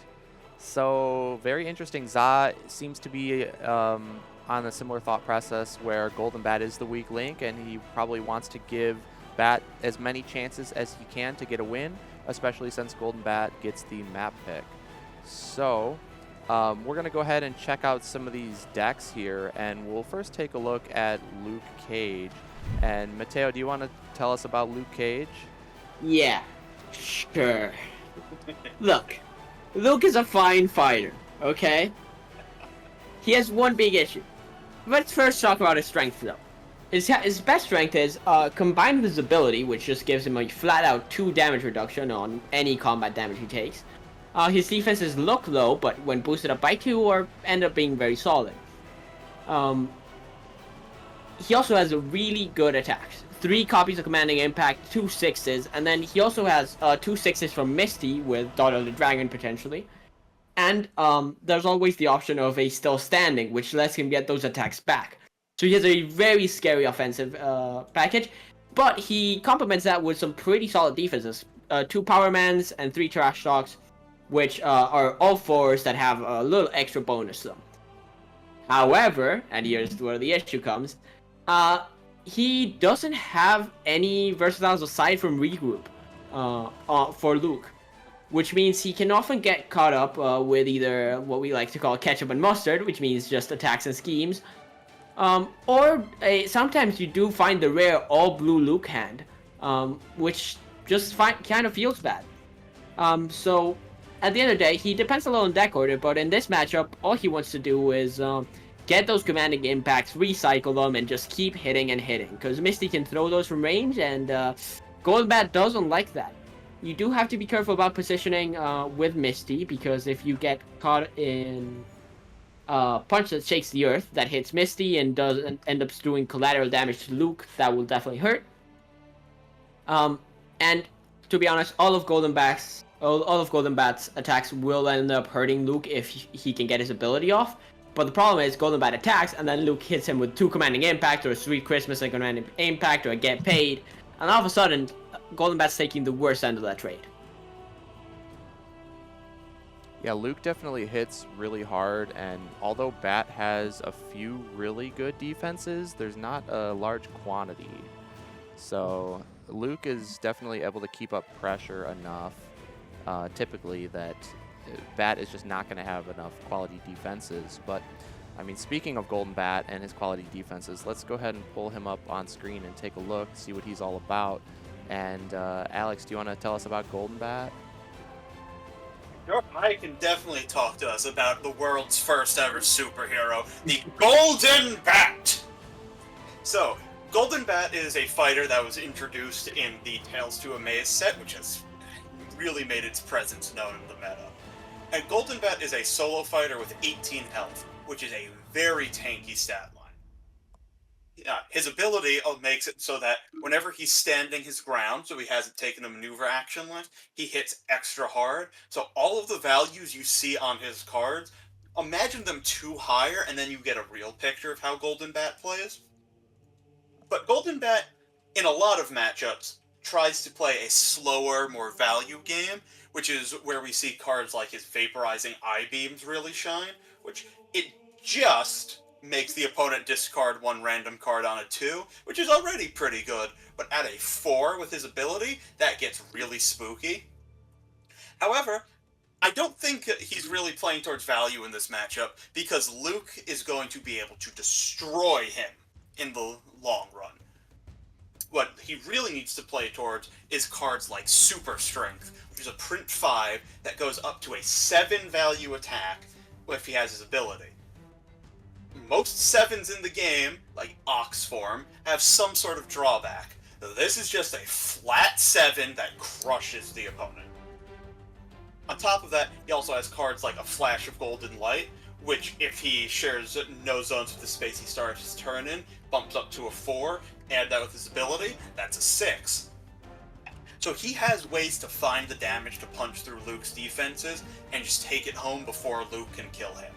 Speaker 2: So very interesting. zzaa seems to be on a similar thought process where Golden Bat is the weak link, and he probably wants to give Bat as many chances as he can to get a win, especially since Golden Bat gets the map pick. So we're going to go ahead and check out some of these decks here, and we'll first take a look at Luke Cage. And Mateo, do you want to tell us about Luke Cage?
Speaker 7: Yeah. Sure. Look, Luke is a fine fighter, okay? He has one big issue. Let's first talk about his strength, though. His best strength is, combined with his ability, which just gives him a flat-out 2 damage reduction on any combat damage he takes. His defenses look low, but when boosted up by 2, end up being very solid. He also has a really good attacks. 3 copies of Commanding Impact, 2 6s, and then he also has 2 6s from Misty with Daughter of the Dragon potentially. And there's always the option of a Still Standing, which lets him get those attacks back. So he has a very scary offensive package, but he complements that with some pretty solid defenses. 2 Powermans and 3 Trash Talks, which are all 4s that have a little extra bonus to them. However, and here's where the issue comes, he doesn't have any versatiles aside from Regroup for Luke, which means he can often get caught up with either what we like to call ketchup and mustard, which means just attacks and schemes, or sometimes you do find the rare all-blue Luke hand, which just kind of feels bad. So at the end of the day, he depends a little on deck order, but in this matchup, all he wants to do is get those commanding impacts, recycle them, and just keep hitting and hitting. Because Misty can throw those from range, and Golden Bat doesn't like that. You do have to be careful about positioning with Misty, because if you get caught in Punch that shakes the earth, that hits Misty and doesn't end up doing collateral damage to Luke, that will definitely hurt. And to be honest, all of Golden Bat's attacks will end up hurting Luke if he can get his ability off. But the problem is Golden Bat attacks, and then Luke hits him with 2 Commanding Impact, or a Sweet Christmas and Commanding Impact, or a Get Paid, and all of a sudden, Golden Bat's taking the worst end of that trade.
Speaker 2: Yeah, Luke definitely hits really hard, and although Bat has a few really good defenses, there's not a large quantity. So Luke is definitely able to keep up pressure enough, typically, that Bat is just not going to have enough quality defenses. But, I mean, speaking of Golden Bat and his quality defenses, let's go ahead and pull him up on screen and take a look, see what he's all about. And, Alex, do you want to tell us about Golden Bat?
Speaker 6: Sure, I can definitely talk to us about the world's first ever superhero, the Golden Bat! So, Golden Bat is a fighter that was introduced in the Tales to Amaze set, which has really made its presence known in the meta. And Golden Bat is a solo fighter with 18 health, which is a very tanky stat line. His ability makes it so that whenever he's standing his ground, so he hasn't taken a maneuver action left, he hits extra hard. So all of the values you see on his cards, imagine them 2 higher, and then you get a real picture of how Golden Bat plays. But Golden Bat, in a lot of matchups, tries to play a slower, more value game, which is where we see cards like his Vaporizing Eye Beams really shine, which it just makes the opponent discard 1 random card on a 2, which is already pretty good, but at a 4 with his ability, that gets really spooky. However, I don't think he's really playing towards value in this matchup, because Luke is going to be able to destroy him in the long run. What he really needs to play towards is cards like Super Strength, which is a print 5 that goes up to a 7 value attack if he has his ability. Most 7s in the game, like Ox Form, have some sort of drawback. This is just a flat 7 that crushes the opponent. On top of that, he also has cards like a Flash of Golden Light, which, if he shares no zones with the space he starts his turn in, bumps up to a 4. Add that with his ability, that's a 6. So he has ways to find the damage to punch through Luke's defenses and just take it home before Luke can kill him.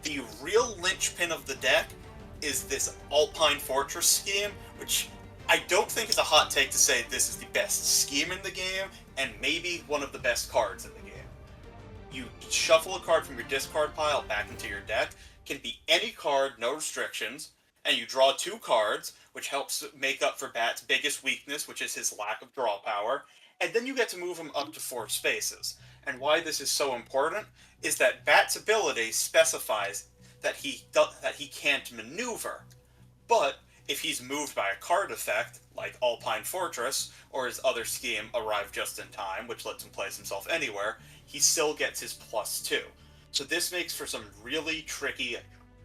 Speaker 6: The real linchpin of the deck is this Alpine Fortress scheme, which I don't think is a hot take to say this is the best scheme in the game, and maybe one of the best cards in the game. You shuffle a card from your discard pile back into your deck, can be any card, no restrictions, and you draw 2 cards, which helps make up for Bat's biggest weakness, which is his lack of draw power, and then you get to move him up to 4 spaces. And why this is so important is that Bat's ability specifies that he can't maneuver, but if he's moved by a card effect, like Alpine Fortress, or his other scheme, Arrive Just in Time, which lets him place himself anywhere, he still gets his +2. So this makes for some really tricky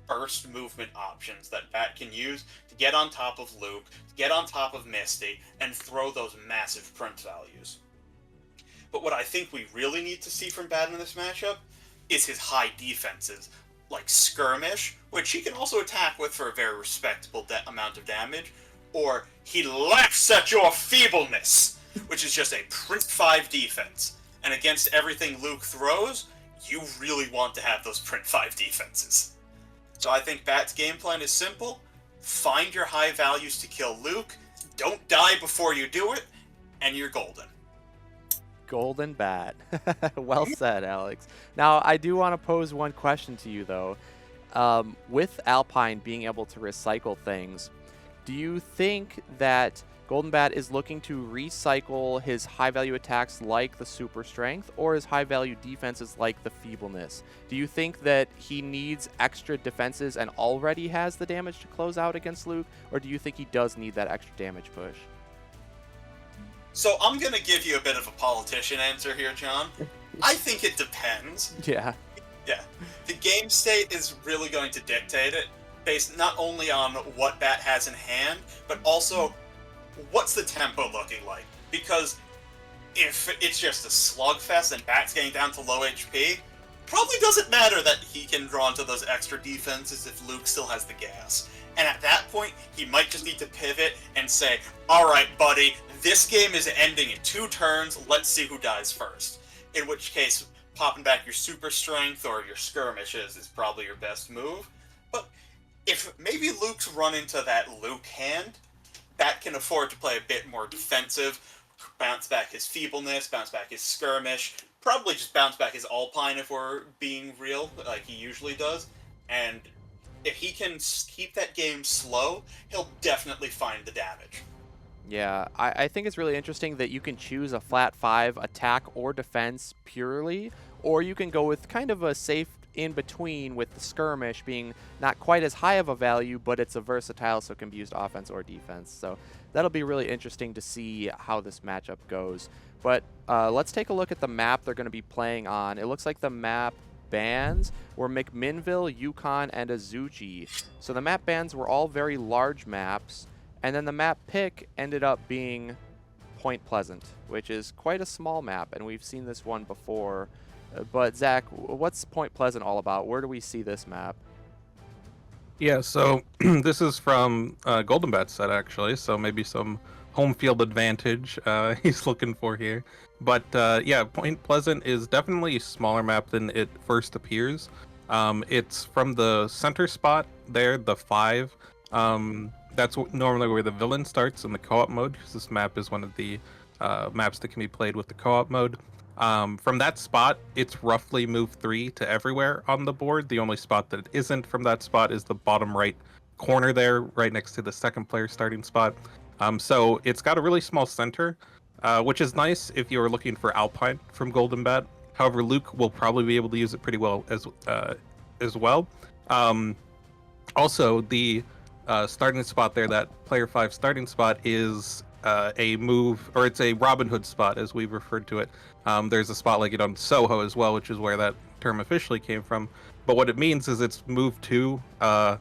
Speaker 6: burst movement options that Bat can use to get on top of Luke, to get on top of Misty, and throw those massive print values. But what I think we really need to see from Bat in this matchup is his high defenses. like Skirmish, which he can also attack with for a very respectable amount of damage, or he laughs at your feebleness, which is just a print 5 defense. And against everything Luke throws, you really want to have those print 5 defenses. So I think Bat's game plan is simple. Find your high values to kill Luke, don't die before you do it, and you're golden.
Speaker 2: Golden Bat. Well said, Alex. Now, I do want to pose one question to you, though. With Alpine being able to recycle things, do you think that Golden Bat is looking to recycle his high-value attacks like the Super Strength, or his high-value defenses like the Feebleness? Do you think that he needs extra defenses and already has the damage to close out against Luke, or do you think he does need that extra damage push?
Speaker 6: So I'm going to give you a bit of a politician answer here, John. I think it depends.
Speaker 2: Yeah.
Speaker 6: Yeah. The game state is really going to dictate it, based not only on what Bat has in hand, but also what's the tempo looking like. Because if it's just a slugfest and Bat's getting down to low HP, probably doesn't matter that he can draw into those extra defenses if Luke still has the gas. And at that point, he might just need to pivot and say, alright buddy, this game is ending in 2 turns, let's see who dies first. In which case, popping back your Super Strength or your Skirmishes is probably your best move. But if maybe Luke's run into that Luke hand, Bat can afford to play a bit more defensive, bounce back his Feebleness, bounce back his Skirmish, probably just bounce back his Alpine if we're being real, like he usually does. And if he can keep that game slow, he'll definitely find the damage.
Speaker 2: Yeah, I think it's really interesting that you can choose a flat 5 attack or defense purely, or you can go with kind of a safe in between with the Skirmish being not quite as high of a value, but it's a versatile, so it can be used offense or defense. So that'll be really interesting to see how this matchup goes. But let's take a look at the map they're going to be playing on. It looks like the map bans were McMinnville, Yukon, and Azuchi. So the map bans were all very large maps. And then the map pick ended up being Point Pleasant, which is quite a small map, and we've seen this one before. But Zach, what's Point Pleasant all about? Where do we see this map?
Speaker 5: Yeah, so this is from Golden Bat's set, actually, so maybe some home field advantage he's looking for here. But yeah, Point Pleasant is definitely a smaller map than it first appears. It's from the center spot there, the 5. That's normally where the villain starts in the co-op mode, because this map is one of the maps that can be played with the co-op mode. From that spot, it's roughly move 3 to everywhere on the board. The only spot that it isn't from that spot is the bottom right corner there, right next to the second player starting spot. So it's got a really small center, which is nice if you're looking for Alpine from Golden Bat. However, Luke will probably be able to use it pretty well as well. Also, the starting spot there, that player 5 starting spot, is a move, or it's a Robin Hood spot as we've referred to it. There's a spot like it on Soho as well, which is where that term officially came from. But what it means is it's move 2 to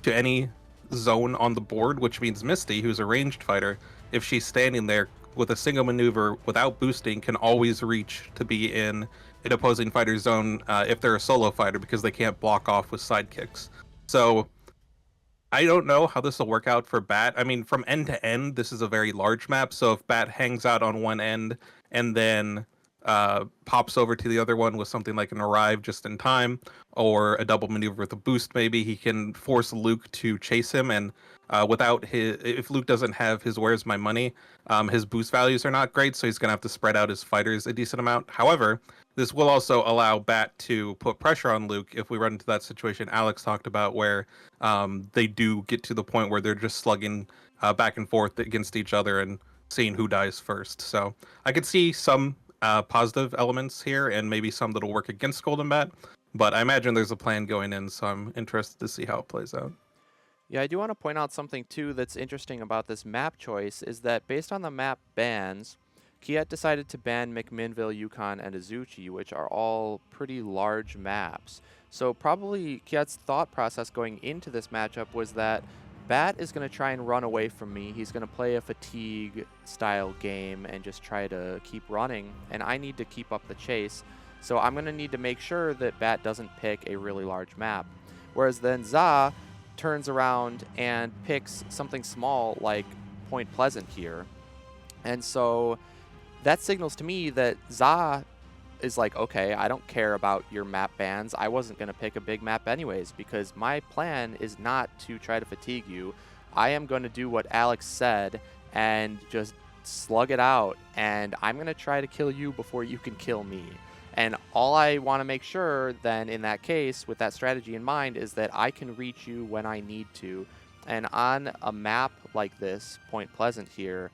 Speaker 5: any zone on the board, which means Misty, who's a ranged fighter, if she's standing there with a single maneuver without boosting, can always reach to be in an opposing fighter's zone if they're a solo fighter, because they can't block off with sidekicks. So I don't know how this will work out for Bat. I mean, from end to end, this is a very large map, so if Bat hangs out on one end and then pops over to the other one with something like an arrive just in time, or a double maneuver with a boost, maybe he can force Luke to chase him, and if Luke doesn't have his Where's My Money, his boost values are not great, so he's going to have to spread out his fighters a decent amount. However, this will also allow Bat to put pressure on Luke if we run into that situation Alex talked about, where they do get to the point where they're just slugging back and forth against each other and seeing who dies first. So I could see some positive elements here, and maybe some that'll work against Golden Bat, but I imagine there's a plan going in, so I'm interested to see how it plays out.
Speaker 2: Yeah, I do want to point out something too that's interesting about this map choice, is that based on the map bans, Kjet decided to ban McMinnville, Yukon, and Azuchi, which are all pretty large maps. So probably Kjet's thought process going into this matchup was that Bat is going to try and run away from me. He's going to play a fatigue style game and just try to keep running, and I need to keep up the chase. So I'm going to need to make sure that Bat doesn't pick a really large map. Whereas then Za turns around and picks something small like Point Pleasant here. And so that signals to me that Za is like, okay, I don't care about your map bans. I wasn't going to pick a big map anyways, because my plan is not to try to fatigue you. I am going to do what Alex said and just slug it out, and I'm going to try to kill you before you can kill me. And all I want to make sure then in that case, with that strategy in mind, is that I can reach you when I need to. And on a map like this, Point Pleasant here,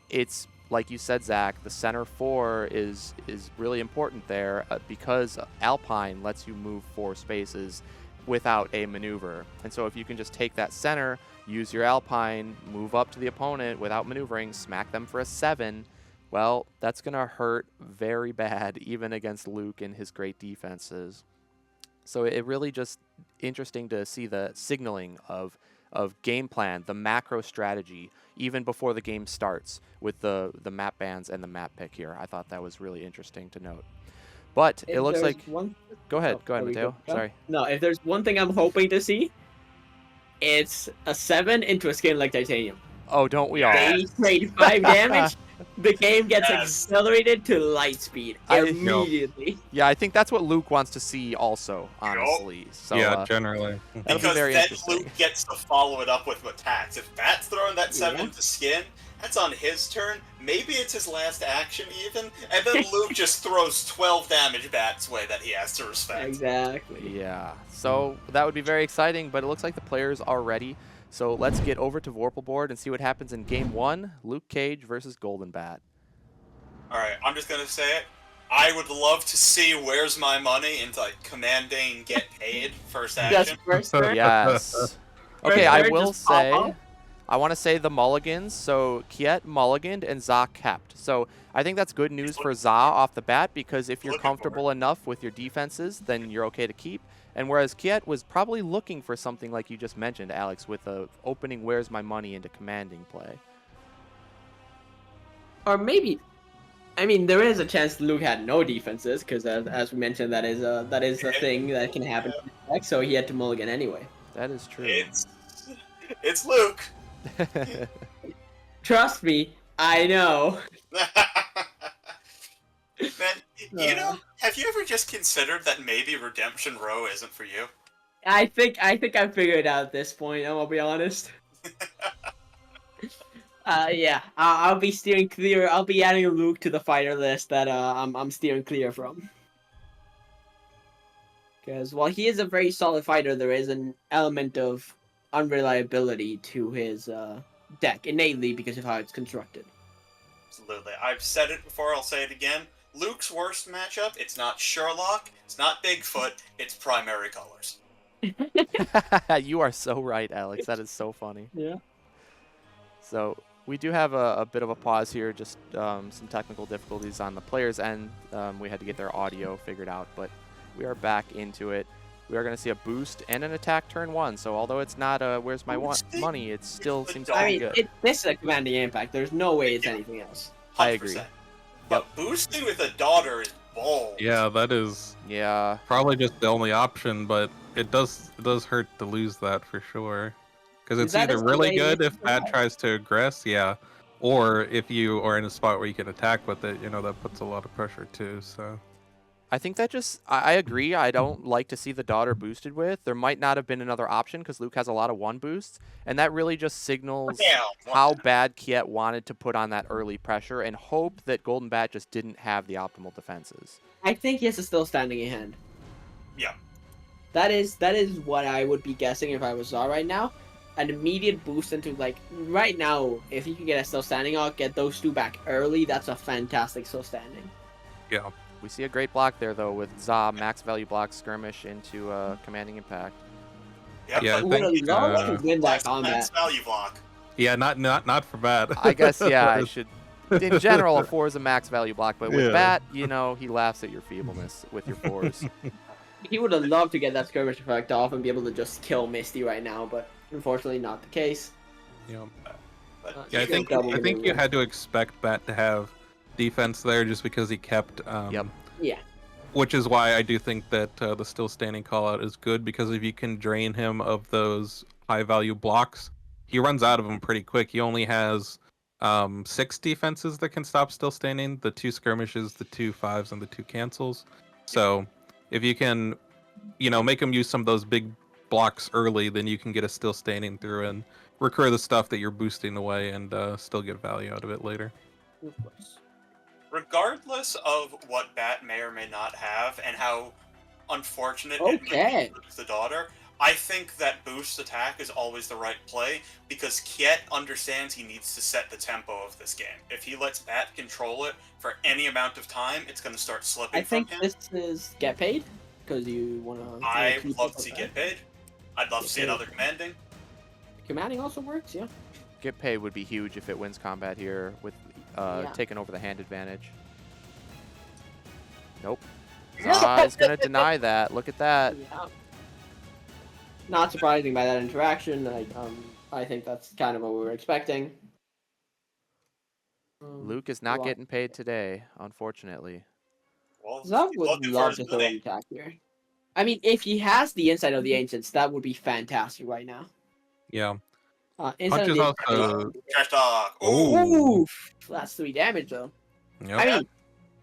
Speaker 2: it's like you said, Zach, the center 4 is really important there because Alpine lets you move 4 spaces without a maneuver. And so if you can just take that center, use your Alpine, move up to the opponent without maneuvering, smack them for a 7, well, that's going to hurt very bad, even against Luke and his great defenses. So it really just interesting to see the signaling of game plan, the macro strategy, even before the game starts with the map bans and the map pick here. I thought that was really interesting to note. But it looks like... Go ahead, Mateo. Sorry.
Speaker 7: No, if there's one thing I'm hoping to see, it's a 7 into a skin like Titanium.
Speaker 2: Oh, don't we all?
Speaker 7: They trade 5 damage, the game gets accelerated to light speed immediately.
Speaker 2: Yeah, I think that's what Luke wants to see also, honestly. So,
Speaker 5: yeah, generally.
Speaker 2: That'll be
Speaker 6: Because
Speaker 2: very
Speaker 6: then
Speaker 2: interesting.
Speaker 6: Luke gets to follow it up with attacks. If Bat's throwing that 7 to skin, that's on his turn. Maybe it's his last action even. And then Luke just throws 12 damage Bat's way that he has to respect.
Speaker 7: Exactly.
Speaker 2: Yeah, so that would be very exciting, but it looks like the players are ready. So let's get over to Vorpal board and see what happens in Game 1, Luke Cage versus Golden Bat.
Speaker 6: Alright, I'm just gonna say it. I would love to see Where's My Money into like commanding Get Paid first action.
Speaker 7: First turn?
Speaker 2: Yes. Okay, I
Speaker 7: First
Speaker 2: will
Speaker 7: just pop
Speaker 2: say,
Speaker 7: up.
Speaker 2: I want to say the mulligans. So Kjet mulliganed and Za kept. So I think that's good news for Za off the bat, because if you're
Speaker 6: Looking for
Speaker 2: comfortable enough with your defenses, then you're okay to keep. And whereas Kjet was probably looking for something like you just mentioned, Alex, with the opening Where's My Money into commanding play.
Speaker 7: Or maybe, I mean, there is a chance Luke had no defenses, because as we mentioned, that is a thing that can happen in the deck, so he had to mulligan anyway.
Speaker 2: That is true.
Speaker 6: It's Luke.
Speaker 7: Trust me, I know.
Speaker 6: Man, you know, have you ever just considered that maybe Redemption Row isn't for you?
Speaker 7: I think I figured it out at this point. I'll be honest. Yeah, I'll be steering clear. I'll be adding Luke to the fighter list that I'm steering clear from. Because while he is a very solid fighter, there is an element of unreliability to his deck innately because of how it's constructed.
Speaker 6: Absolutely. I've said it before, I'll say it again. Luke's worst matchup, it's not Sherlock, it's not Bigfoot, it's Primary Colors.
Speaker 2: You are so right, Alex. That is so funny.
Speaker 7: Yeah.
Speaker 2: So we do have a bit of a pause here, just some technical difficulties on the players' end. We had to get their audio figured out, but we are back into it. We are going to see a boost and an attack turn 1. So although it's not Where's My Money, it still seems to be good.
Speaker 7: This is a commanding impact. There's no way it's anything else.
Speaker 6: 100%.
Speaker 2: I agree.
Speaker 6: But boosting with a daughter is bold.
Speaker 5: Yeah, that is probably just the only option, but it does hurt to lose that for sure. Because it's either really good if Bat tries to aggress, or if you are in a spot where you can attack with it, that puts a lot of pressure too. So
Speaker 2: I think that I agree. I don't like to see the daughter boosted with. There might not have been another option because Luke has a lot of 1 boosts, and that really just signals how bad Kjet wanted to put on that early pressure and hope that Golden Bat just didn't have the optimal defenses.
Speaker 7: I think he has a still standing in hand.
Speaker 6: Yeah.
Speaker 7: That is what I would be guessing if I was Zar right now. An immediate boost into, like, right now, if you can get a still standing, I'll get those 2 back early. That's a fantastic still standing.
Speaker 5: Yeah.
Speaker 2: We see a great block there, though, with Za max value block skirmish into commanding impact.
Speaker 6: Yep,
Speaker 5: Yeah, I
Speaker 6: but
Speaker 5: think,
Speaker 7: to win that combat.
Speaker 6: that's value block.
Speaker 5: Yeah, not for Bat.
Speaker 2: I guess, I should. In general, a 4 is a max value block, but with
Speaker 5: Yeah.
Speaker 2: Bat, he laughs at your feebleness with your 4s.
Speaker 7: He would have loved to get that skirmish effect off and be able to just kill Misty right now, but unfortunately not the case.
Speaker 5: Yeah.
Speaker 6: But
Speaker 5: Yeah, I think you had to expect Bat to have defense there just because he kept
Speaker 2: Yep.
Speaker 7: Yeah.
Speaker 5: Which is why I do think that the still standing call out is good, because if you can drain him of those high value blocks, he runs out of them pretty quick. He only has 6 defenses that can stop still standing: the 2 skirmishes, the 2 5s, and the 2 cancels. So if you can, make him use some of those big blocks early, then you can get a still standing through and recur the stuff that you're boosting away and still get value out of it later.
Speaker 7: Of course.
Speaker 6: Regardless of what Bat may or may not have, and how unfortunate it might
Speaker 7: Okay.
Speaker 6: be with the daughter, I think that boost attack is always the right play, because Kjet understands he needs to set the tempo of this game. If he lets Bat control it for any amount of time, it's going to start slipping
Speaker 7: I
Speaker 6: from
Speaker 7: think
Speaker 6: him.
Speaker 7: this is get paid because you want to.
Speaker 6: I would love to see Get Paid. I'd love to see
Speaker 7: Get paid.
Speaker 6: another commanding.
Speaker 7: Commanding also works, yeah.
Speaker 2: Get paid would be huge if it wins combat here with taking over the hand advantage. Nope. Is going to deny that. Look at that.
Speaker 7: Yeah. Not surprising by that interaction. I think that's kind of what we were expecting.
Speaker 2: Luke is not getting paid today, unfortunately.
Speaker 6: Well,
Speaker 7: Zub
Speaker 6: he's
Speaker 7: would
Speaker 6: looking for
Speaker 7: love
Speaker 6: his
Speaker 7: to throw an
Speaker 6: money.
Speaker 7: attack here. I mean, if he has the Insight of the Ancients, that would be fantastic right now.
Speaker 5: Yeah.
Speaker 7: Insight of
Speaker 5: Punch is
Speaker 7: the
Speaker 5: also.
Speaker 6: Trash talk.
Speaker 5: Ooh.
Speaker 7: Oof, that's 3 damage though.
Speaker 5: Yep.
Speaker 7: I mean,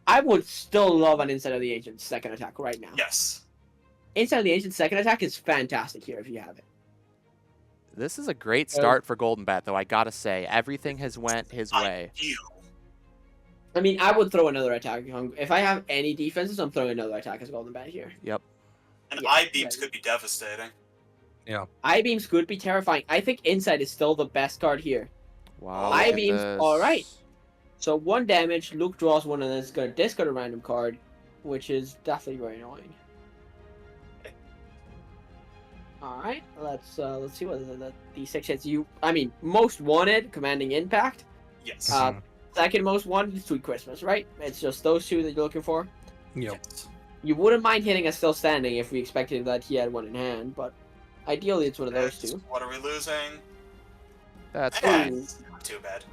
Speaker 7: I would still love an Insight of the Ancients second attack right now.
Speaker 6: Yes.
Speaker 7: Insight of the Ancients second attack is fantastic here if you have it.
Speaker 2: This is a great start for Golden Bat, though, I gotta say. Everything has went his way.
Speaker 6: Ideal.
Speaker 7: I mean, I would throw another attack. If I have any defenses, I'm throwing another attack as Golden Bat here.
Speaker 2: Yep.
Speaker 6: And
Speaker 7: Yeah,
Speaker 6: I-beams
Speaker 7: right.
Speaker 6: could be devastating.
Speaker 7: I-beams could be terrifying. I think Insight is still the best card here.
Speaker 2: Wow.
Speaker 6: I
Speaker 2: look at
Speaker 7: beams,
Speaker 2: this.
Speaker 7: alright. So 1 damage, Luke draws 1 and then it's going to discard a random card, which is definitely very annoying. Alright, let's see what the D6 hits you. I mean, most wanted, Commanding Impact.
Speaker 6: Yes.
Speaker 7: Second most wanted is Sweet Christmas, right? It's just those 2 that you're looking for.
Speaker 5: Yep.
Speaker 6: Yes.
Speaker 7: You wouldn't mind hitting a Still Standing if we expected that he had 1 in hand, but ideally it's one of those 2.
Speaker 6: What are we losing?
Speaker 2: That's
Speaker 6: Eh,
Speaker 2: fine.
Speaker 6: it's not too bad.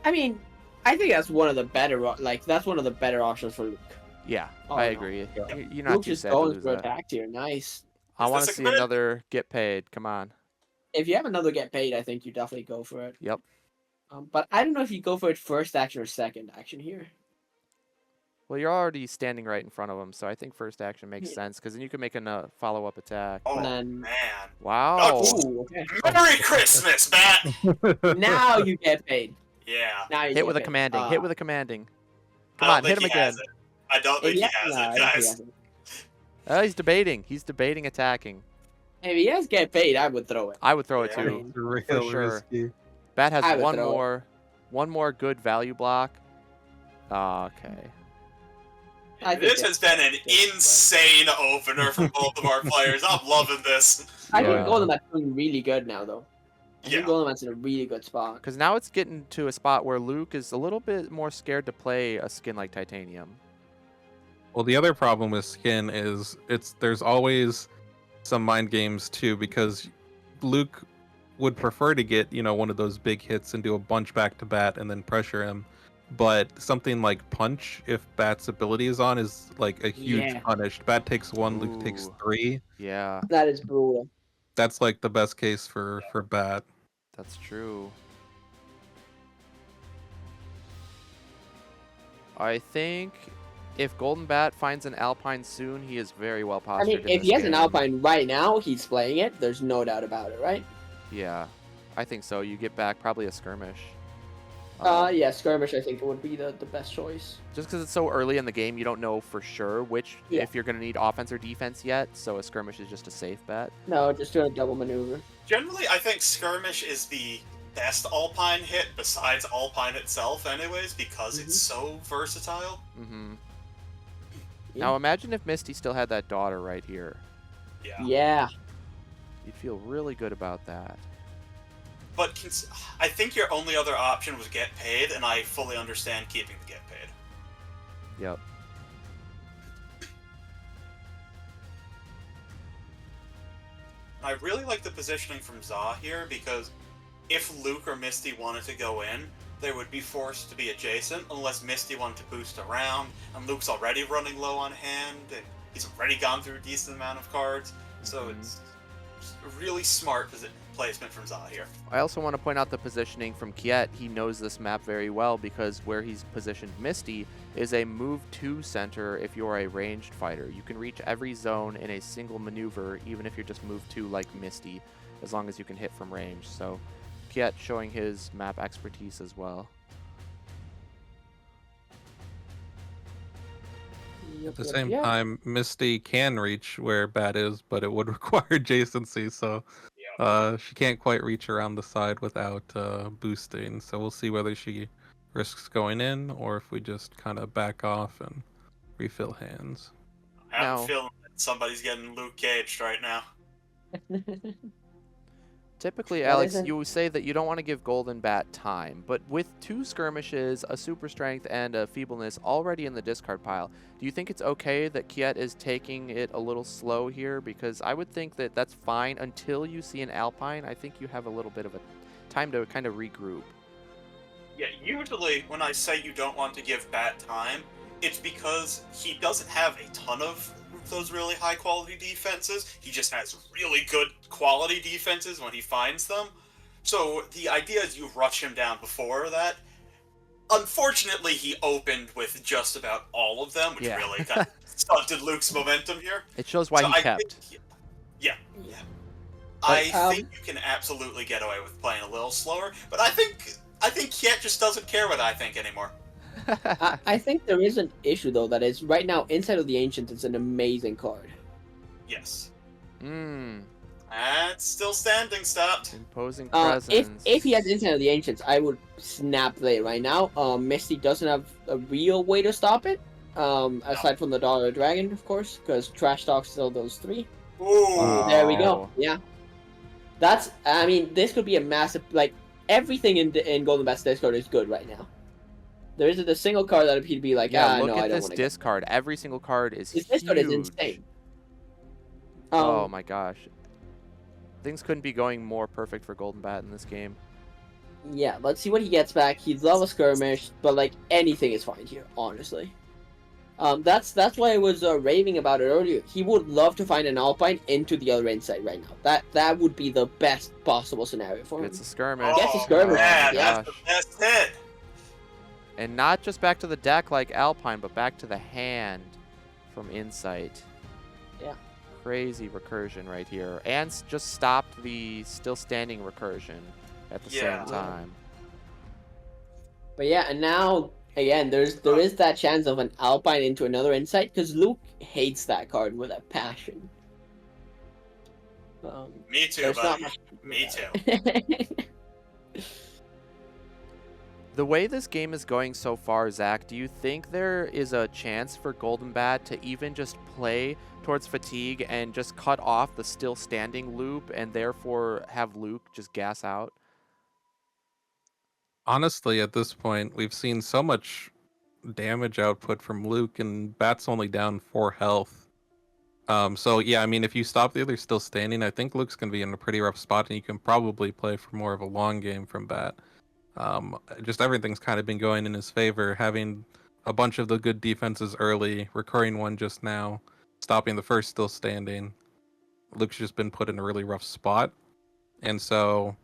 Speaker 7: I mean, I think that's one of the better, that's one of the better options for Luke.
Speaker 2: Yeah,
Speaker 7: Oh,
Speaker 2: I
Speaker 7: no.
Speaker 2: agree.
Speaker 5: Yeah.
Speaker 2: You're not
Speaker 7: Luke
Speaker 2: too
Speaker 7: just
Speaker 2: sad to
Speaker 7: going
Speaker 2: lose
Speaker 7: for
Speaker 2: that.
Speaker 7: attack here. Nice.
Speaker 2: I
Speaker 6: Is
Speaker 2: want to
Speaker 6: this a
Speaker 2: see
Speaker 6: crit?
Speaker 2: another get paid. Come on.
Speaker 7: If you have another get paid, I think you definitely go for it.
Speaker 2: Yep.
Speaker 7: But I don't know if you go for it first action or second action here.
Speaker 2: Well, you're already standing right in front of him, so I think first action makes
Speaker 7: Yeah.
Speaker 2: sense, because then you can make a follow-up attack.
Speaker 6: Oh,
Speaker 7: And then-
Speaker 6: man.
Speaker 2: Wow.
Speaker 6: Oh,
Speaker 7: Ooh, okay.
Speaker 6: Merry Christmas, Bat!
Speaker 7: Now you get paid.
Speaker 6: Yeah.
Speaker 7: Now you
Speaker 2: Hit
Speaker 7: get
Speaker 2: with a
Speaker 7: paid.
Speaker 2: commanding. Hit with a commanding.
Speaker 6: I
Speaker 2: Come
Speaker 6: don't
Speaker 2: on, hit
Speaker 6: think
Speaker 2: him
Speaker 6: he has
Speaker 2: again.
Speaker 6: it. I don't think he has it, guys.
Speaker 2: Oh, he's debating. He's debating attacking.
Speaker 7: If he has get paid, I would throw it.
Speaker 2: I would throw it
Speaker 6: Yeah.
Speaker 2: too.
Speaker 5: Real
Speaker 2: For sure.
Speaker 5: risky.
Speaker 2: Bat has
Speaker 7: I would
Speaker 2: one
Speaker 7: throw it.
Speaker 2: more good value block. Okay.
Speaker 7: I think
Speaker 6: This
Speaker 7: it-
Speaker 6: has been an insane opener from both of our players. I'm loving this.
Speaker 7: I
Speaker 2: Yeah.
Speaker 7: think Golden Bat's doing really good now, though. I
Speaker 6: Yeah.
Speaker 7: think Golden Bat's in a really good spot.
Speaker 2: Because now it's getting to a spot where Luke is a little bit more scared to play a skin like Titanium.
Speaker 5: Well, the other problem with skin is there's always some mind games too, because Luke would prefer to get one of those big hits and do a bunch back to Bat and then pressure him. But something like Punch, if Bat's ability is on, is like a huge
Speaker 7: Yeah.
Speaker 5: punish. Bat takes 1, Luke takes
Speaker 2: Ooh.
Speaker 5: 3.
Speaker 2: Yeah,
Speaker 7: That is brutal.
Speaker 5: That's like the best case for Bat.
Speaker 2: that's true. I think if Golden Bat finds an Alpine soon, he is very well
Speaker 7: I
Speaker 2: postured.
Speaker 7: mean,
Speaker 2: in
Speaker 7: if
Speaker 2: this
Speaker 7: he has an
Speaker 2: game.
Speaker 7: Alpine right now, he's playing it. There's no doubt about it, right?
Speaker 2: Yeah, I think so. You get back probably a skirmish.
Speaker 7: Yeah, skirmish I think would be the best choice.
Speaker 2: Just because it's so early in the game, you don't know for sure if you're going to need offense or defense yet. So a skirmish is just a safe bet.
Speaker 7: No, just doing a double maneuver.
Speaker 6: Generally, I think Skirmish is the best Alpine hit besides Alpine itself anyways, because it's so versatile.
Speaker 2: Mm-hmm.
Speaker 7: Yeah.
Speaker 2: Now imagine if Misty still had that daughter right here.
Speaker 6: Yeah.
Speaker 7: Yeah.
Speaker 2: You'd feel really good about that.
Speaker 6: But I think your only other option was Get Paid, and I fully understand keeping the Get Paid.
Speaker 2: Yep.
Speaker 6: I really like the positioning from Za here, because if Luke or Misty wanted to go in, they would be forced to be adjacent unless Misty wanted to boost around, and Luke's already running low on hand, and he's already gone through a decent amount of cards, so it's really smart placement from Za here.
Speaker 2: I also want to point out the positioning from Kjet. He knows this map very well because where he's positioned Misty is a move to center if you're a ranged fighter. You can reach every zone in a single maneuver, even if you're just move to like Misty, as long as you can hit from range. So Kjet showing his map expertise as well.
Speaker 5: At the same time, Misty can reach where Bat is, but it would require adjacency, so she can't quite reach around the side without boosting. So we'll see whether she risks going in or if we just kind of back off and refill hands.
Speaker 6: I have a feeling that somebody's getting Luke caged right now.
Speaker 2: Typically, Alex, you say that you don't want to give Golden Bat time, but with 2 skirmishes, a super strength, and a feebleness already in the discard pile, do you think it's okay that Kjet is taking it a little slow here? Because I would think that that's fine until you see an Alpine. I think you have a little bit of a time to kind of regroup.
Speaker 6: Yeah, usually when I say you don't want to give Bat time, it's because he doesn't have a ton of those really high quality defenses. He just has really good quality defenses when he finds them. So the idea is you rush him down before that. Unfortunately, he opened with just about all of them, which really kind of stunted Luke's momentum here.
Speaker 2: It shows why he kept.
Speaker 6: I think you can absolutely get away with playing a little slower, but I think Kjet just doesn't care what I think anymore.
Speaker 3: I think there is an issue though that is right now Inside of the Ancients is an amazing card.
Speaker 6: Yes. It's still standing, stopped.
Speaker 2: Imposing presence.
Speaker 3: If he has Inside of the Ancients, I would snap play right now. Misty doesn't have a real way to stop it. Aside from the Daughter of Dragon, of course, because Trash Talk still those 3.
Speaker 6: Ooh.
Speaker 3: There we go. Yeah. I mean, this could be a massive, like, everything in Golden Bat's discard is good right now. There isn't a single card that he'd be like,
Speaker 2: look
Speaker 3: no,
Speaker 2: at
Speaker 3: I don't
Speaker 2: this
Speaker 3: want to
Speaker 2: discard. Every single card is
Speaker 3: His
Speaker 2: huge.
Speaker 3: discard is insane.
Speaker 2: Oh my gosh. Things couldn't be going more perfect for Golden Bat in this game.
Speaker 3: Yeah, let's see what he gets back. He'd love a skirmish, but like anything is fine here, honestly. That's why I was raving about it earlier. He would love to find an Alpine into the other inside right now. That would be the best possible scenario for him.
Speaker 2: It's a skirmish.
Speaker 3: Gets a skirmish.
Speaker 6: Man,
Speaker 3: Yeah.
Speaker 6: that's the best hit.
Speaker 2: And not just back to the deck like Alpine, but back to the hand from Insight.
Speaker 3: Yeah.
Speaker 2: Crazy recursion right here. And just stopped the still standing recursion at the same time.
Speaker 3: But yeah, and now, again, there is that chance of an Alpine into another Insight, because Luke hates that card with a passion.
Speaker 6: Me too, buddy. Me too.
Speaker 2: The way this game is going so far, Zach, do you think there is a chance for Golden Bat to even just play towards fatigue and just cut off the still standing loop and therefore have Luke just gas out?
Speaker 5: Honestly, at this point, we've seen so much damage output from Luke, and Bat's only down 4 health. So yeah, I mean, if you stop the other still standing, I think Luke's going to be in a pretty rough spot, and you can probably play for more of a long game from Bat. Just everything's kind of been going in his favor, having a bunch of the good defenses early, recurring one just now, stopping the first still standing. Luke's just been put in a really rough spot, and so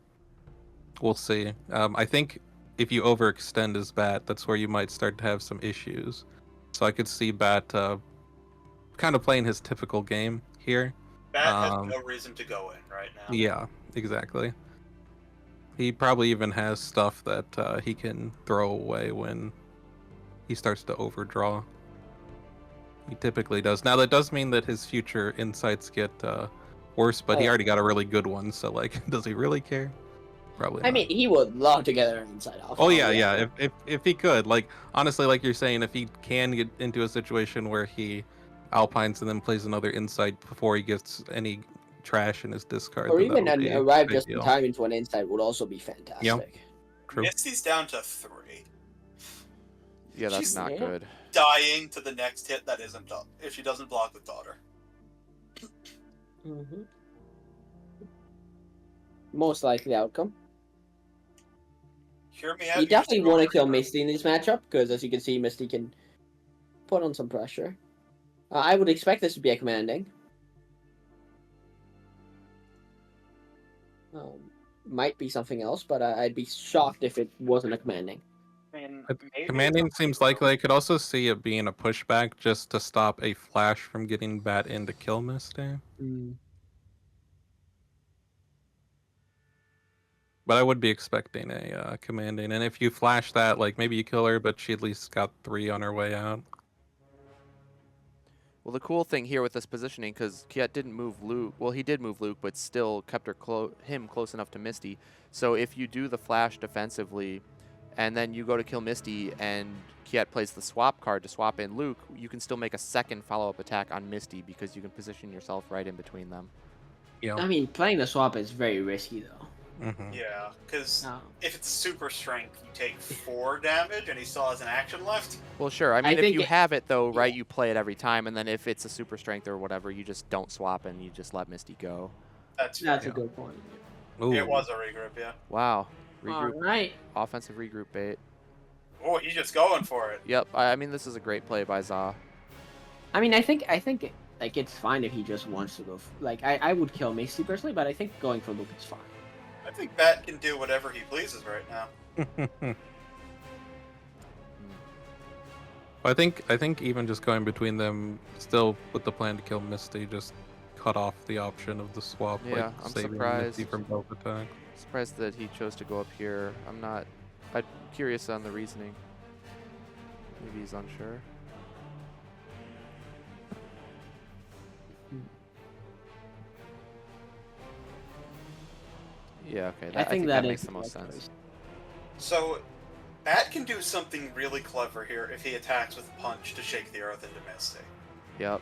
Speaker 5: we'll see. I think if you overextend as Bat, that's where you might start to have some issues. So I could see Bat kind of playing his typical game here.
Speaker 6: Bat has no reason to go in right now.
Speaker 5: Yeah, exactly. He probably even has stuff that he can throw away when he starts to overdraw. He typically does. Now, that does mean that his future insights get worse, but he already got a really good one, so, like, does he really care? Probably not.
Speaker 3: I mean, he would love to get an Inside off.
Speaker 5: Oh, yeah. If he could. Like, honestly, like you're saying, if he can get into a situation where he Alpines and then plays another Insight before he gets any trash in his discard.
Speaker 3: Or even arrive just in time into an Insight would also be fantastic.
Speaker 5: Yeah, true.
Speaker 6: Misty's down to 3.
Speaker 2: Yeah, that's
Speaker 6: She's
Speaker 2: not good.
Speaker 6: Dying to the next hit that isn't done if she doesn't block with Daughter.
Speaker 3: Mm-hmm. Most likely outcome.
Speaker 6: Hear me out.
Speaker 3: You
Speaker 6: just
Speaker 3: definitely
Speaker 6: go
Speaker 3: want to
Speaker 6: for
Speaker 3: kill
Speaker 6: it.
Speaker 3: Misty in this matchup, because as you can see, Misty can put on some pressure. I would expect this to be a commanding. Might be something else, but I'd be shocked if it wasn't a commanding.
Speaker 6: I mean,
Speaker 5: It-
Speaker 6: maybe
Speaker 5: Commanding
Speaker 6: it's a
Speaker 5: seems
Speaker 6: zero.
Speaker 5: likely. I could also see it being a pushback just to stop a flash from getting Bat in to kill Misty. But I would be expecting a commanding. And if you flash that, like maybe you kill her, but she at least got 3 on her way out.
Speaker 2: Well, the cool thing here with this positioning, because Kjet didn't move Luke. Well, he did move Luke, but still kept her him close enough to Misty. So if you do the flash defensively, and then you go to kill Misty, and Kjet plays the swap card to swap in Luke, you can still make a second follow-up attack on Misty because you can position yourself right in between them.
Speaker 5: Yeah.
Speaker 7: I mean, playing the swap is very risky though.
Speaker 6: Yeah, because
Speaker 7: No.
Speaker 6: if it's super strength, you take 4 damage, and he still has an action left.
Speaker 2: Well, sure. I mean, if
Speaker 7: think
Speaker 2: you
Speaker 7: it-
Speaker 2: have it though, right,
Speaker 7: yeah.
Speaker 2: you play it every time, and then if it's a super strength or whatever, you just don't swap and you just let Misty go.
Speaker 6: That's
Speaker 7: That's
Speaker 6: fair.
Speaker 7: a good point.
Speaker 5: Ooh.
Speaker 6: It was a regroup, yeah.
Speaker 2: Wow. Regroup,
Speaker 7: All right.
Speaker 2: offensive regroup bait.
Speaker 6: Oh, he's just going for it.
Speaker 2: Yep. I mean, this is a great play by Za.
Speaker 7: I mean, I think like it's fine if he just wants to go. Like I would kill Misty personally, but I think going for Luke is fine.
Speaker 6: I think Bat can do whatever he pleases right now.
Speaker 5: I think even just going between them, still with the plan to kill Misty, just cut off the option of the swap.
Speaker 2: Yeah,
Speaker 5: like,
Speaker 2: I'm
Speaker 5: saving
Speaker 2: surprised.
Speaker 5: Misty from both attacks.
Speaker 2: Surprised that he chose to go up here. I'm curious on the reasoning. Maybe he's unsure. Yeah, okay.
Speaker 7: I think that
Speaker 2: makes
Speaker 7: is
Speaker 2: the most
Speaker 7: correct
Speaker 2: sense.
Speaker 7: choice.
Speaker 6: So, Bat can do something really clever here if he attacks with Punch to shake the earth into Misty.
Speaker 2: Yep.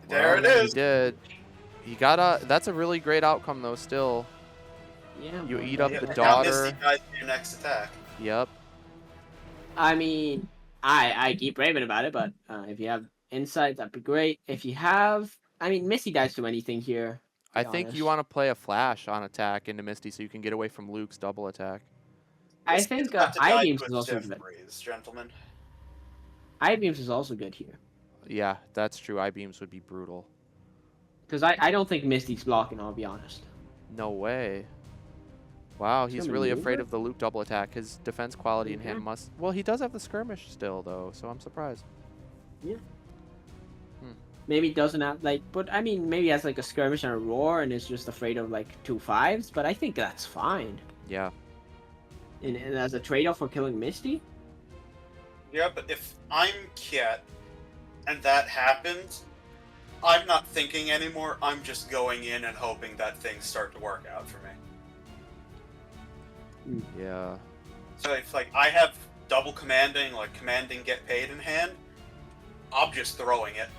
Speaker 6: There it
Speaker 2: Well,
Speaker 6: is.
Speaker 2: He did. He got a. That's a really great outcome, though. Still.
Speaker 7: Yeah.
Speaker 2: You
Speaker 7: but-
Speaker 2: eat up
Speaker 6: Yeah,
Speaker 2: the
Speaker 6: now
Speaker 2: daughter.
Speaker 6: Misty dies to your next attack.
Speaker 2: Yep.
Speaker 7: I mean, I keep raving about it, but if you have insight, that'd be great. If you have, I mean, Misty dies to anything here. to
Speaker 2: I
Speaker 7: be
Speaker 2: think you
Speaker 7: honest.
Speaker 2: want to play a flash on attack into Misty so you can get away from Luke's double attack.
Speaker 7: I
Speaker 6: Misty
Speaker 7: think
Speaker 6: is about to die
Speaker 7: I-beams
Speaker 6: to
Speaker 7: is
Speaker 6: a
Speaker 7: also
Speaker 6: stiff
Speaker 7: good.
Speaker 6: breeze, gentlemen.
Speaker 7: I-beams is also good here
Speaker 2: Yeah, that's true. I-beams would be brutal.
Speaker 7: because I don't think Misty's blocking. I'll be honest.
Speaker 2: No way. Wow, he's
Speaker 7: gonna
Speaker 2: really
Speaker 7: maneuver?
Speaker 2: afraid of the Luke double attack. His defense quality in him
Speaker 7: Okay.
Speaker 2: must. Well, he does have the skirmish still, though, so I'm surprised.
Speaker 7: Maybe doesn't have like, but I mean, maybe he has like a skirmish and a roar, and is just afraid of like 2 5s. But I think that's fine.
Speaker 2: Yeah.
Speaker 7: And as a trade-off for killing Misty,
Speaker 6: Yeah, but if I'm Kjet and that happens, I'm not thinking anymore. I'm just going in and hoping that things start to work out for me.
Speaker 2: Yeah.
Speaker 6: So if like I have double commanding, like commanding get paid in hand, I'm just throwing it.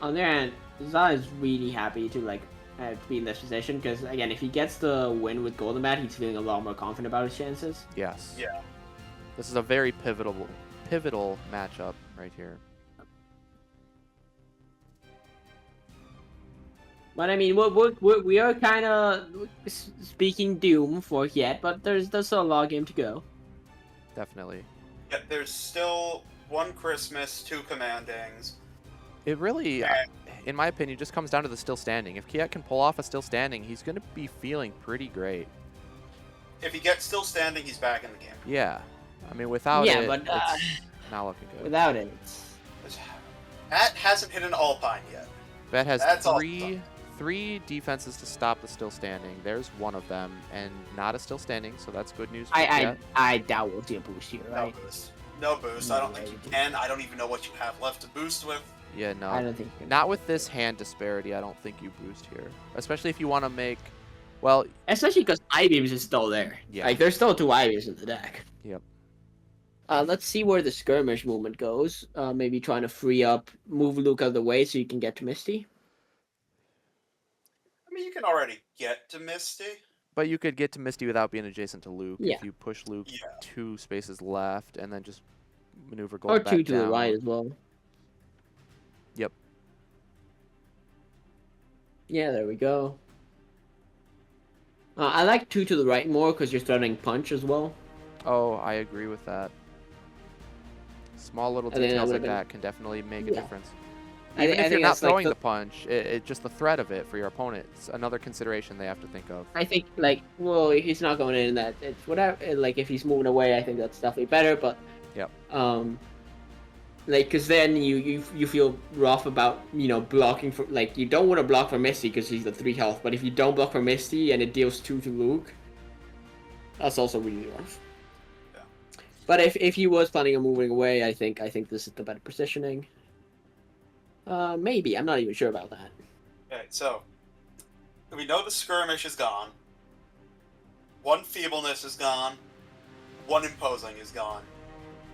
Speaker 7: on their end, Za is really happy to like be in this position because again, if he gets the win with Golden Bat, he's feeling a lot more confident about his chances.
Speaker 2: Yes.
Speaker 6: Yeah.
Speaker 2: This is a very pivotal matchup right here.
Speaker 7: But I mean, we are kind of speaking doom for Kjet, but there's still a lot of game to go.
Speaker 2: Definitely.
Speaker 6: Yet there's still 1 Christmas, 2 commandings.
Speaker 2: It really,
Speaker 6: Yeah.
Speaker 2: in my opinion, just comes down to the still standing. If Kjet can pull off a still standing, he's going to be feeling pretty great.
Speaker 6: If he gets still standing, he's back in the game.
Speaker 2: Yeah. I mean, without
Speaker 7: Yeah,
Speaker 2: it,
Speaker 7: but,
Speaker 2: it's not looking good.
Speaker 7: Without it, it's...
Speaker 6: Bat hasn't hit an Alpine yet.
Speaker 2: Bet has
Speaker 6: That's all
Speaker 2: three defenses to stop the still standing. There's one of them, and not a still standing, so that's good news for Kjet.
Speaker 7: I doubt we'll see a boost here, right?
Speaker 6: No boost. No boost. I don't think you can. I don't even know what you have left to boost with.
Speaker 2: Yeah, no.
Speaker 7: I don't think.
Speaker 2: Not with this hand disparity, I don't think you boost here. Especially if you want to make, well,
Speaker 7: Especially because I-beams is still there.
Speaker 2: Yeah.
Speaker 7: Like there's still 2 I-beams in the deck.
Speaker 2: Yep.
Speaker 3: Let's see where the skirmish movement goes. Maybe trying to free up, move Luke out of the way so you can get to Misty.
Speaker 6: I mean, you can already get to Misty.
Speaker 2: but you could get to Misty without being adjacent to Luke
Speaker 3: Yeah.
Speaker 2: if you push Luke
Speaker 6: Yeah.
Speaker 2: 2 spaces left and then just maneuver
Speaker 3: Or
Speaker 2: Gold back
Speaker 3: 2 to the
Speaker 2: down.
Speaker 3: right as well.
Speaker 2: Yep.
Speaker 3: Yeah, there we go.
Speaker 7: I like 2 to the right more because you're throwing punch as well.
Speaker 2: Oh, I agree with that. Small little
Speaker 7: I think that
Speaker 2: details like
Speaker 7: would've been-
Speaker 2: that can definitely make a
Speaker 7: Yeah.
Speaker 2: difference.
Speaker 7: I
Speaker 2: Even if
Speaker 7: think
Speaker 2: you're not
Speaker 7: that's, like,
Speaker 2: throwing
Speaker 7: the-
Speaker 2: the punch, it's just the threat of it for your opponent. It's another consideration they have to think of.
Speaker 7: I think, like, well, if he's not going in, that it's whatever. Like, if he's moving away, I think that's definitely better. But
Speaker 2: Yep.
Speaker 7: like, because then you feel rough about blocking for, like, you don't want to block for Misty because he's the 3 health. But if you don't block for Misty and it deals 2 to Luke, that's also really rough.
Speaker 6: Yeah.
Speaker 7: But if he was planning on moving away, I think this is the better positioning. Maybe I'm not even sure about that.
Speaker 6: Okay, so we know the skirmish is gone. 1 feebleness is gone. 1 imposing is gone.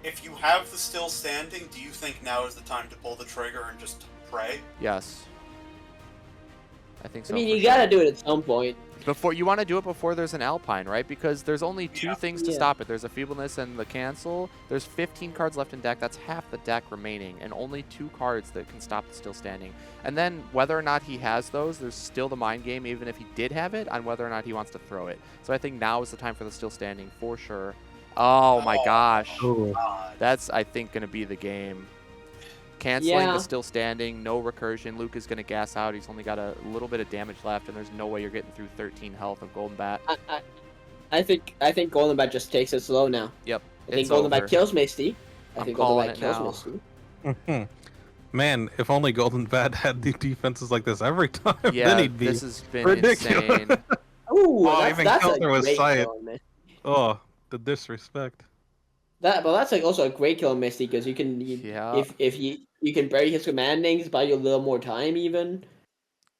Speaker 6: If you have the still standing, do you think now is the time to pull the trigger and just pray?
Speaker 2: Yes. I think so.
Speaker 7: I mean,
Speaker 2: for
Speaker 7: you
Speaker 2: sure.
Speaker 7: gotta do it at some point.
Speaker 2: Before you want to do it before there's an Alpine, right? Because there's only 2 things to
Speaker 7: Yeah.
Speaker 2: stop it. There's a feebleness and the cancel. There's 15 cards left in deck. That's half the deck remaining, and only 2 cards that can stop the still standing. And then whether or not he has those, there's still the mind game, even if he did have it, on whether or not he wants to throw it. So I think now is the time for the still standing for sure. Oh my gosh,
Speaker 6: God.
Speaker 2: that's I think gonna be the game. Canceling
Speaker 7: Yeah.
Speaker 2: the still standing, no recursion. Luke is going to gas out. He's only got a little bit of damage left, and there's no way you're getting through 13 health of Golden Bat.
Speaker 3: I think Golden Bat just takes it slow now.
Speaker 2: Yep,
Speaker 3: I think
Speaker 2: it's
Speaker 3: Golden
Speaker 2: over.
Speaker 3: Bat kills Misty. I
Speaker 2: I'm
Speaker 3: think Golden
Speaker 2: calling
Speaker 3: Bat
Speaker 2: it
Speaker 3: kills
Speaker 2: now.
Speaker 3: Misty.
Speaker 5: Man, if only Golden Bat had the defenses like this every time,
Speaker 2: Yeah,
Speaker 5: then he'd be.
Speaker 2: this has been
Speaker 5: ridiculous.
Speaker 2: insane.
Speaker 3: Ooh,
Speaker 5: Oh,
Speaker 3: that's,
Speaker 5: even
Speaker 3: that's a
Speaker 5: Kelter was
Speaker 3: great
Speaker 5: sight.
Speaker 3: kill on Misty.
Speaker 5: Oh, the disrespect.
Speaker 3: But that's like also a great kill on Misty because you can
Speaker 2: Yeah.
Speaker 3: if you can bury his commandings, buy you a little more time even.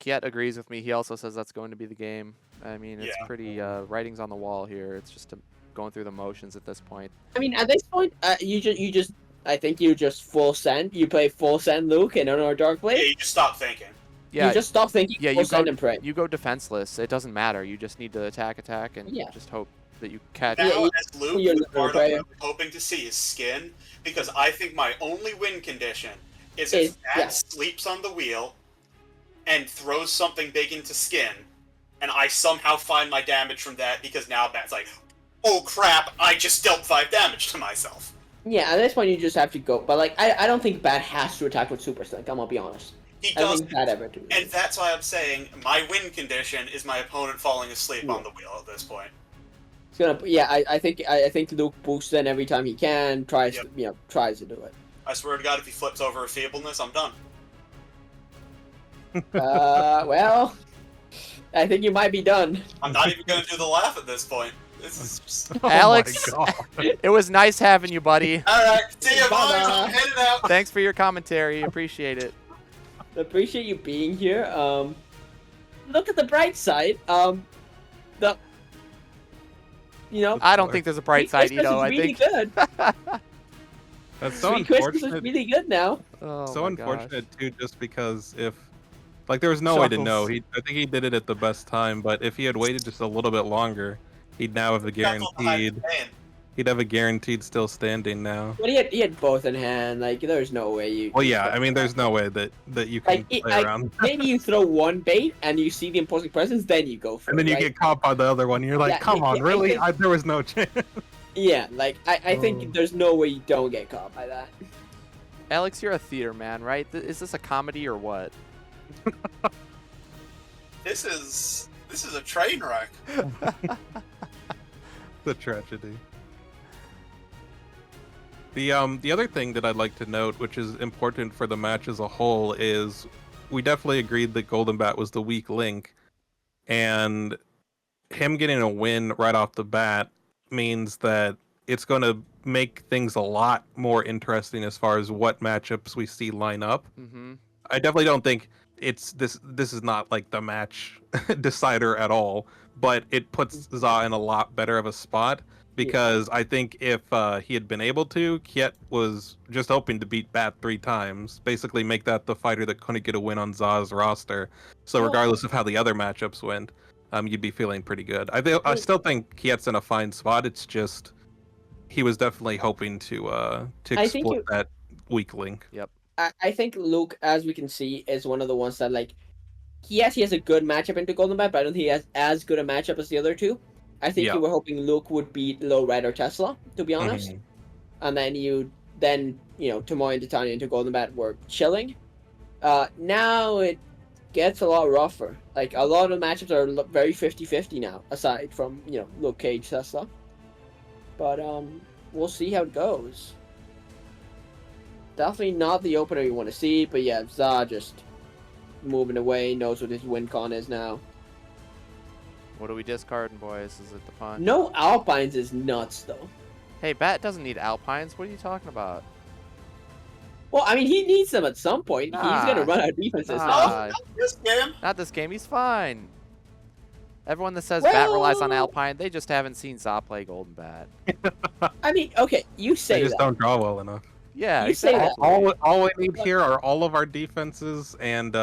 Speaker 2: Kjet agrees with me. He also says that's going to be the game. I mean, it's
Speaker 6: Yeah.
Speaker 2: pretty writing's on the wall here. It's just going through the motions at this point.
Speaker 3: I mean, at this point, you just I think you just full send. You play full send Luke and on our Dark
Speaker 6: Yeah,
Speaker 3: Blade.
Speaker 6: you just stop thinking.
Speaker 2: Yeah,
Speaker 3: You just stop thinking.
Speaker 2: yeah,
Speaker 3: full
Speaker 2: you go,
Speaker 3: send and pray.
Speaker 2: you go defenseless. It doesn't matter. You just need to attack, and
Speaker 3: Yeah.
Speaker 2: just hope that you catch.
Speaker 6: Now,
Speaker 3: Yeah,
Speaker 6: as Luke,
Speaker 3: you're
Speaker 6: the
Speaker 3: looking
Speaker 6: card
Speaker 3: for
Speaker 6: I'm
Speaker 3: prayer.
Speaker 6: really hoping to see is Skin, because I think my only win condition is if Bat
Speaker 3: yeah.
Speaker 6: sleeps on the wheel and throws something big into Skin, and I somehow find my damage from that because now Bat's like, oh crap, I just dealt 5 damage to myself.
Speaker 3: Yeah, at this point you just have to go. But like, I don't think Bat has to attack with Super Strength. I'm gonna be honest.
Speaker 6: He
Speaker 3: I don't
Speaker 6: does,
Speaker 3: think Bat ever do.
Speaker 6: and that's why I'm saying my win condition is my opponent falling asleep
Speaker 3: Yeah.
Speaker 6: on the wheel at this point.
Speaker 3: It's gonna. Yeah, I think Luke boosts in every time he can. Tries
Speaker 6: Yep.
Speaker 3: tries to do it.
Speaker 6: I swear to God, if he flips over a feebleness, I'm done.
Speaker 3: Well, I think you might be done.
Speaker 6: I'm not even going to do the laugh at this point. This is just...
Speaker 2: Alex,
Speaker 5: Oh my God.
Speaker 2: it was nice having you, buddy.
Speaker 6: Alright, see you, boys!
Speaker 3: Bye-bye.
Speaker 6: I'm heading out!
Speaker 2: Thanks for your commentary. Appreciate it.
Speaker 3: Appreciate you being here. Look at the bright side. The
Speaker 2: I don't think there's a bright side,
Speaker 3: Christmas
Speaker 2: Ito.
Speaker 3: is
Speaker 2: I
Speaker 3: really
Speaker 2: think.
Speaker 3: good.
Speaker 5: That's so
Speaker 3: Sweet Christmas is
Speaker 5: unfortunate.
Speaker 3: really good now.
Speaker 2: Oh
Speaker 5: So
Speaker 2: my
Speaker 5: unfortunate
Speaker 2: gosh.
Speaker 5: too, just because if, like, there was no way to know.
Speaker 2: Chuckles.
Speaker 5: I think he did it at the best time, but if he had waited just a little bit longer, he'd now have a
Speaker 6: Chuckle behind the
Speaker 5: guaranteed.
Speaker 6: fan.
Speaker 5: He'd have a guaranteed still standing now.
Speaker 3: But he had both in hand. Like there's no way you.
Speaker 5: Well, yeah, I mean, there's no way that you can
Speaker 3: Like,
Speaker 5: play around,
Speaker 3: maybe you throw one bait and you see the imposing presence, then you go for
Speaker 5: and then
Speaker 3: it.
Speaker 5: you
Speaker 3: right?
Speaker 5: get caught by the other one. And you're like,
Speaker 3: Yeah,
Speaker 5: come on,
Speaker 3: I
Speaker 5: really?
Speaker 3: think-
Speaker 5: There was no chance.
Speaker 3: Yeah, like I
Speaker 5: Oh.
Speaker 3: think there's no way you don't get caught by that.
Speaker 2: Alex, you're a theater man, right? Is this a comedy or what?
Speaker 6: This is a train wreck.
Speaker 5: The tragedy. The other thing that I'd like to note, which is important for the match as a whole, is we definitely agreed that Golden Bat was the weak link, and him getting a win right off the bat means that it's going to make things a lot more interesting as far as what matchups we see line up.
Speaker 2: Mm-hmm.
Speaker 5: I definitely don't think it's this is not like the match decider at all, but it puts zzaa in a lot better of a spot, because I think if he had been able to, Kjet was just hoping to beat Bat 3 times, basically make that the fighter that couldn't get a win on Zaa's roster. So regardless of how the other matchups went, you'd be feeling pretty good. I still think Kjet's in a fine spot. It's just he was definitely hoping to
Speaker 3: I think
Speaker 5: exploit that weak link.
Speaker 3: I think Luke, as we can see, is one of the ones that like yes, he has a good matchup into Golden Bat, but I don't think he has as good a matchup as the other two. I think
Speaker 5: Yeah.
Speaker 3: you were hoping Luke would beat Low Red or Tesla, to be honest.
Speaker 5: Mhm.
Speaker 3: And then Tomoe and Titania into Golden Bat were chilling. Now it gets a lot rougher. Like, a lot of matchups are very 50-50 now, aside from, Luke Cage, Tesla. But, we'll see how it goes. Definitely not the opener you want to see, but yeah, zzaa just moving away, knows what his win con is now.
Speaker 2: What are we discarding, boys? Is it the punch?
Speaker 3: No Alpines is nuts, though.
Speaker 2: Hey, Bat doesn't need Alpines. What are you talking about?
Speaker 3: Well, I mean, he needs them at some point. He's
Speaker 2: Nah.
Speaker 3: going to run out of defenses
Speaker 2: Nah.
Speaker 3: now.
Speaker 6: Not this game.
Speaker 2: Not this game. He's fine. Everyone that says Bat relies on
Speaker 3: Well-
Speaker 2: Alpine, they just haven't seen zzaa play Golden Bat.
Speaker 3: I mean, okay, you
Speaker 5: They
Speaker 3: say
Speaker 5: just
Speaker 3: that.
Speaker 5: don't draw well enough.
Speaker 2: Yeah,
Speaker 3: You say that.
Speaker 2: exactly.
Speaker 5: All we need here are all of our defenses and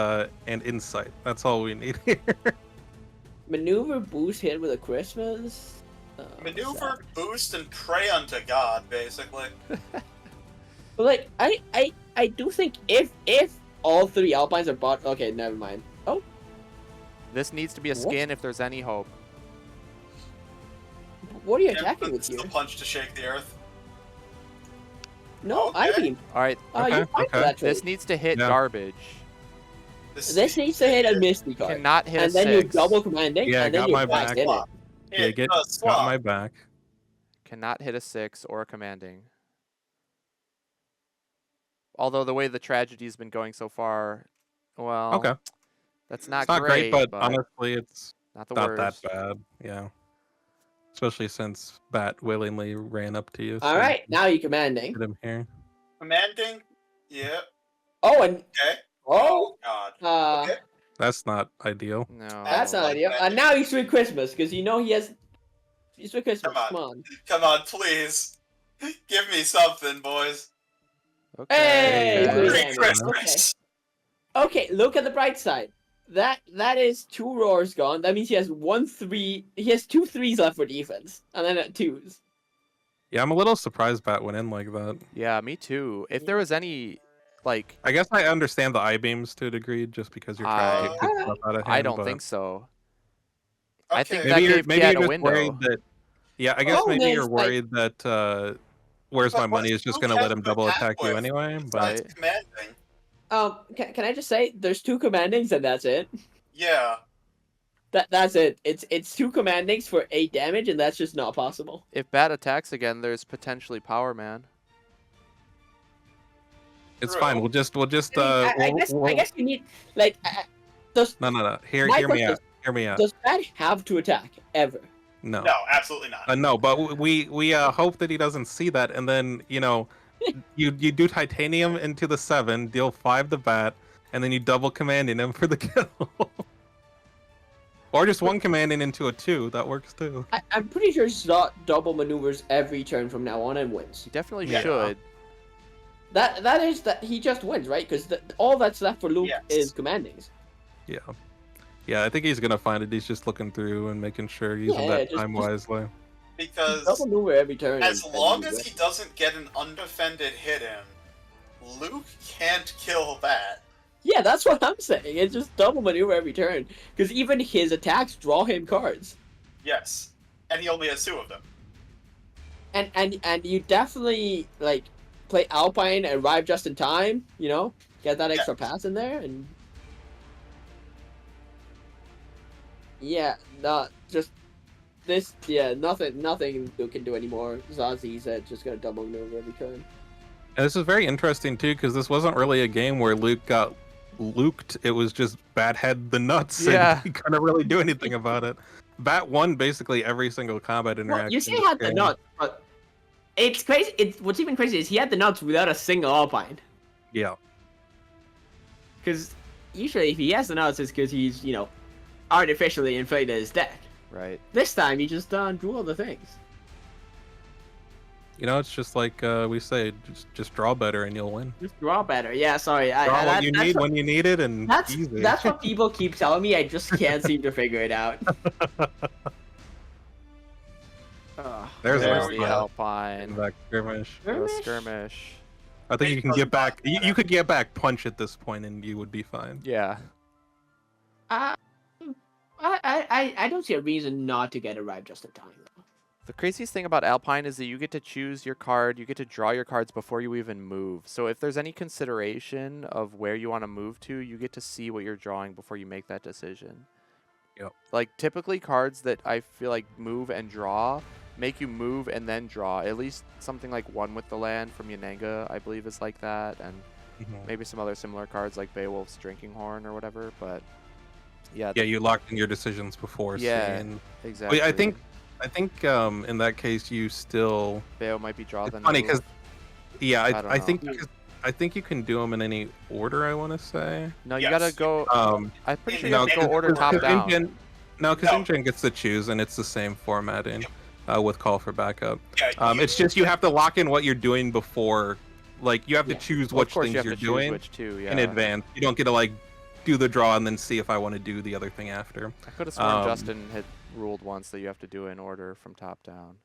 Speaker 5: insight. That's all we need here.
Speaker 3: Maneuver, boost, hit with a Christmas.
Speaker 6: Maneuver, boost, and pray unto God, basically.
Speaker 3: But like, I do think if all three Alpines are bought, okay, never mind. Oh,
Speaker 2: This needs to be a skin if there's any hope.
Speaker 3: what are you
Speaker 6: Yeah,
Speaker 3: attacking with
Speaker 6: it's
Speaker 3: here?
Speaker 6: the punch to shake the earth.
Speaker 3: No,
Speaker 6: Okay.
Speaker 3: I mean,
Speaker 2: All right,
Speaker 3: you're
Speaker 5: Okay,
Speaker 3: fine for
Speaker 5: okay.
Speaker 3: that trade.
Speaker 2: this needs to hit
Speaker 5: Yeah.
Speaker 2: garbage.
Speaker 3: This needs to hit a Misty card,
Speaker 2: Cannot hit
Speaker 3: and
Speaker 2: a
Speaker 3: then you're
Speaker 2: 6.
Speaker 5: Yeah,
Speaker 3: double commanding, and then
Speaker 5: got
Speaker 3: you're
Speaker 5: my
Speaker 3: back
Speaker 5: back.
Speaker 3: in it.
Speaker 5: Yeah,
Speaker 6: Hit
Speaker 5: got
Speaker 6: swap.
Speaker 5: my back.
Speaker 2: Cannot hit a 6 or a commanding. Although the way the tragedy's been going so far, well,
Speaker 5: Okay.
Speaker 2: that's not,
Speaker 5: It's not great, but
Speaker 2: but
Speaker 5: honestly, it's
Speaker 2: not the
Speaker 5: not
Speaker 2: worst.
Speaker 5: that bad. Yeah. Especially since Bat willingly ran up to you.
Speaker 3: All
Speaker 5: so
Speaker 3: right, now you're commanding.
Speaker 5: Hit him here.
Speaker 6: Commanding? Yeah.
Speaker 3: Oh, and
Speaker 6: Okay.
Speaker 3: oh,
Speaker 6: God. Okay.
Speaker 5: That's not ideal.
Speaker 2: No.
Speaker 3: that's not
Speaker 6: like
Speaker 3: ideal.
Speaker 6: that.
Speaker 3: And now he's Sweet Christmas because he has. He's Sweet Christmas.
Speaker 6: Come
Speaker 3: Come on.
Speaker 6: Come on, please. Give me something, boys.
Speaker 2: Okay.
Speaker 3: Hey,
Speaker 2: okay.
Speaker 3: good
Speaker 6: Merry
Speaker 3: damage.
Speaker 6: Christmas.
Speaker 3: Okay, look at the bright side. That is 2 roars gone. That means he has 1-3. He has 2 3s left for defense, and then at 2s.
Speaker 5: Yeah, I'm a little surprised Bat went in like that.
Speaker 2: Yeah, me too. If there was any, like,
Speaker 5: I guess I understand the I-beams to a degree, just because you're trying to get good stuff out of him.
Speaker 2: I don't
Speaker 5: but
Speaker 2: think so.
Speaker 6: Okay.
Speaker 2: I think
Speaker 5: maybe
Speaker 2: that
Speaker 5: you're,
Speaker 2: gave
Speaker 5: maybe
Speaker 2: Kjet
Speaker 5: you're
Speaker 2: a
Speaker 5: just
Speaker 2: window.
Speaker 5: worried that. Yeah, I guess
Speaker 3: Oh,
Speaker 5: maybe
Speaker 3: man,
Speaker 5: you're
Speaker 3: it's like-
Speaker 5: worried that. Where's
Speaker 6: But
Speaker 5: my
Speaker 6: what
Speaker 5: money
Speaker 6: does
Speaker 5: is just
Speaker 6: Luke
Speaker 5: gonna let
Speaker 6: have
Speaker 5: him
Speaker 6: to
Speaker 5: double
Speaker 6: attack
Speaker 5: attack you
Speaker 6: with?
Speaker 5: anyway. But
Speaker 2: Right.
Speaker 6: Besides commanding.
Speaker 3: Can I just say there's 2 commandings and that's it.
Speaker 6: Yeah.
Speaker 3: That's it. It's 2 commandings for 8 damage, and that's just not possible.
Speaker 2: If Bat attacks again, there's potentially Power Man.
Speaker 5: it's
Speaker 6: True.
Speaker 5: fine. We'll just.
Speaker 3: I guess you need like. Does
Speaker 5: No. Hear
Speaker 3: My
Speaker 5: me
Speaker 3: question
Speaker 5: out. Hear me out.
Speaker 3: does Bat have to attack ever?
Speaker 5: No.
Speaker 6: No, absolutely not.
Speaker 5: No, but we hope that he doesn't see that, and then you do titanium into the 7, deal 5 to Bat, and then you double commanding him for the kill. Or just one commanding into a 2, that works too.
Speaker 3: I'm pretty sure Zot double maneuvers every turn from now on and wins.
Speaker 2: He definitely
Speaker 6: Yeah.
Speaker 2: should.
Speaker 3: That is that he just wins, right? Because all that's left for Luke
Speaker 6: Yes.
Speaker 3: is commandings.
Speaker 5: Yeah, I think he's gonna find it. He's just looking through and making sure he's using
Speaker 3: Yeah,
Speaker 5: that
Speaker 3: just-
Speaker 5: time wisely.
Speaker 6: Because
Speaker 3: Double maneuver every turn.
Speaker 6: as
Speaker 3: and
Speaker 6: long
Speaker 3: you
Speaker 6: as
Speaker 3: win.
Speaker 6: he doesn't get an undefended hit in, Luke can't kill that.
Speaker 3: Yeah, that's what I'm saying. It's just double maneuver every turn. Because even his attacks draw him cards.
Speaker 6: Yes. And he only has 2 of them.
Speaker 3: And you definitely like play Alpine and arrive just in time, get that extra pass in there and nothing Luke can do anymore. Zazi's just gonna double maneuver every turn.
Speaker 5: And this is very interesting too, because this wasn't really a game where Luke got luked. It was just Bat had the nuts,
Speaker 2: Yeah.
Speaker 5: and he couldn't really do anything about it. Bat won basically every single combat interaction.
Speaker 3: Well, you say he had the
Speaker 5: game.
Speaker 3: nuts, but it's crazy. What's even crazy is he had the nuts without a single Alpine.
Speaker 5: Yeah.
Speaker 3: Because usually if he has the nuts, it's because he's, artificially inflated his deck.
Speaker 2: Right.
Speaker 3: This time he just drew all the things.
Speaker 5: It's just like we say, just draw better and you'll win.
Speaker 3: Just draw better. Yeah, sorry.
Speaker 5: Draw what you need when you need it, and easy.
Speaker 3: That's what people keep telling me. I just can't seem to figure it out.
Speaker 5: There's
Speaker 6: There
Speaker 5: our
Speaker 6: we
Speaker 2: the
Speaker 6: go.
Speaker 2: Alpine.
Speaker 5: back skirmish.
Speaker 2: No skirmish.
Speaker 5: I think you can get back. You could get back punch at this point, and you would be fine.
Speaker 2: Yeah.
Speaker 7: Uh, I don't see a reason not to get arrived just in time. Though.
Speaker 2: The craziest thing about Alpine is that you get to choose your card, you get to draw your cards before you even move. So if there's any consideration of where you want to move to, you get to see what you're drawing before you make that decision.
Speaker 5: Yep.
Speaker 2: Like typically cards that I feel like move and draw make you move and then draw. At least something like One with the Land from Yananga, I believe, is like that, and maybe some other similar cards like Beowulf's Drinking Horn or whatever. But yeah,
Speaker 5: Yeah, you locked in your decisions before.
Speaker 2: Yeah,
Speaker 5: seeing...
Speaker 2: exactly.
Speaker 5: I think in that case you still.
Speaker 2: Beo might be draw
Speaker 5: It's
Speaker 2: then
Speaker 5: funny
Speaker 2: move.
Speaker 5: because yeah,
Speaker 2: don't
Speaker 5: I
Speaker 2: know.
Speaker 5: think I think you can do them in any order. I want to say.
Speaker 2: No, you
Speaker 6: Yes.
Speaker 2: gotta go. I'm pretty sure you
Speaker 6: No,
Speaker 2: have to go order top down.
Speaker 5: Because
Speaker 6: No.
Speaker 5: InGen gets to choose, and it's the same formatting with call for backup.
Speaker 6: Yeah,
Speaker 5: It's just you have to lock in what you're doing before, like you have to choose
Speaker 2: Well, of
Speaker 5: which
Speaker 2: course
Speaker 5: things
Speaker 2: you have
Speaker 5: you're
Speaker 2: to choose
Speaker 5: doing
Speaker 2: which two, yeah.
Speaker 5: in advance. You don't get to like do the draw and then see if I want to do the other thing after.
Speaker 2: I could have sworn Justin had ruled once that you have to do it in order from top down.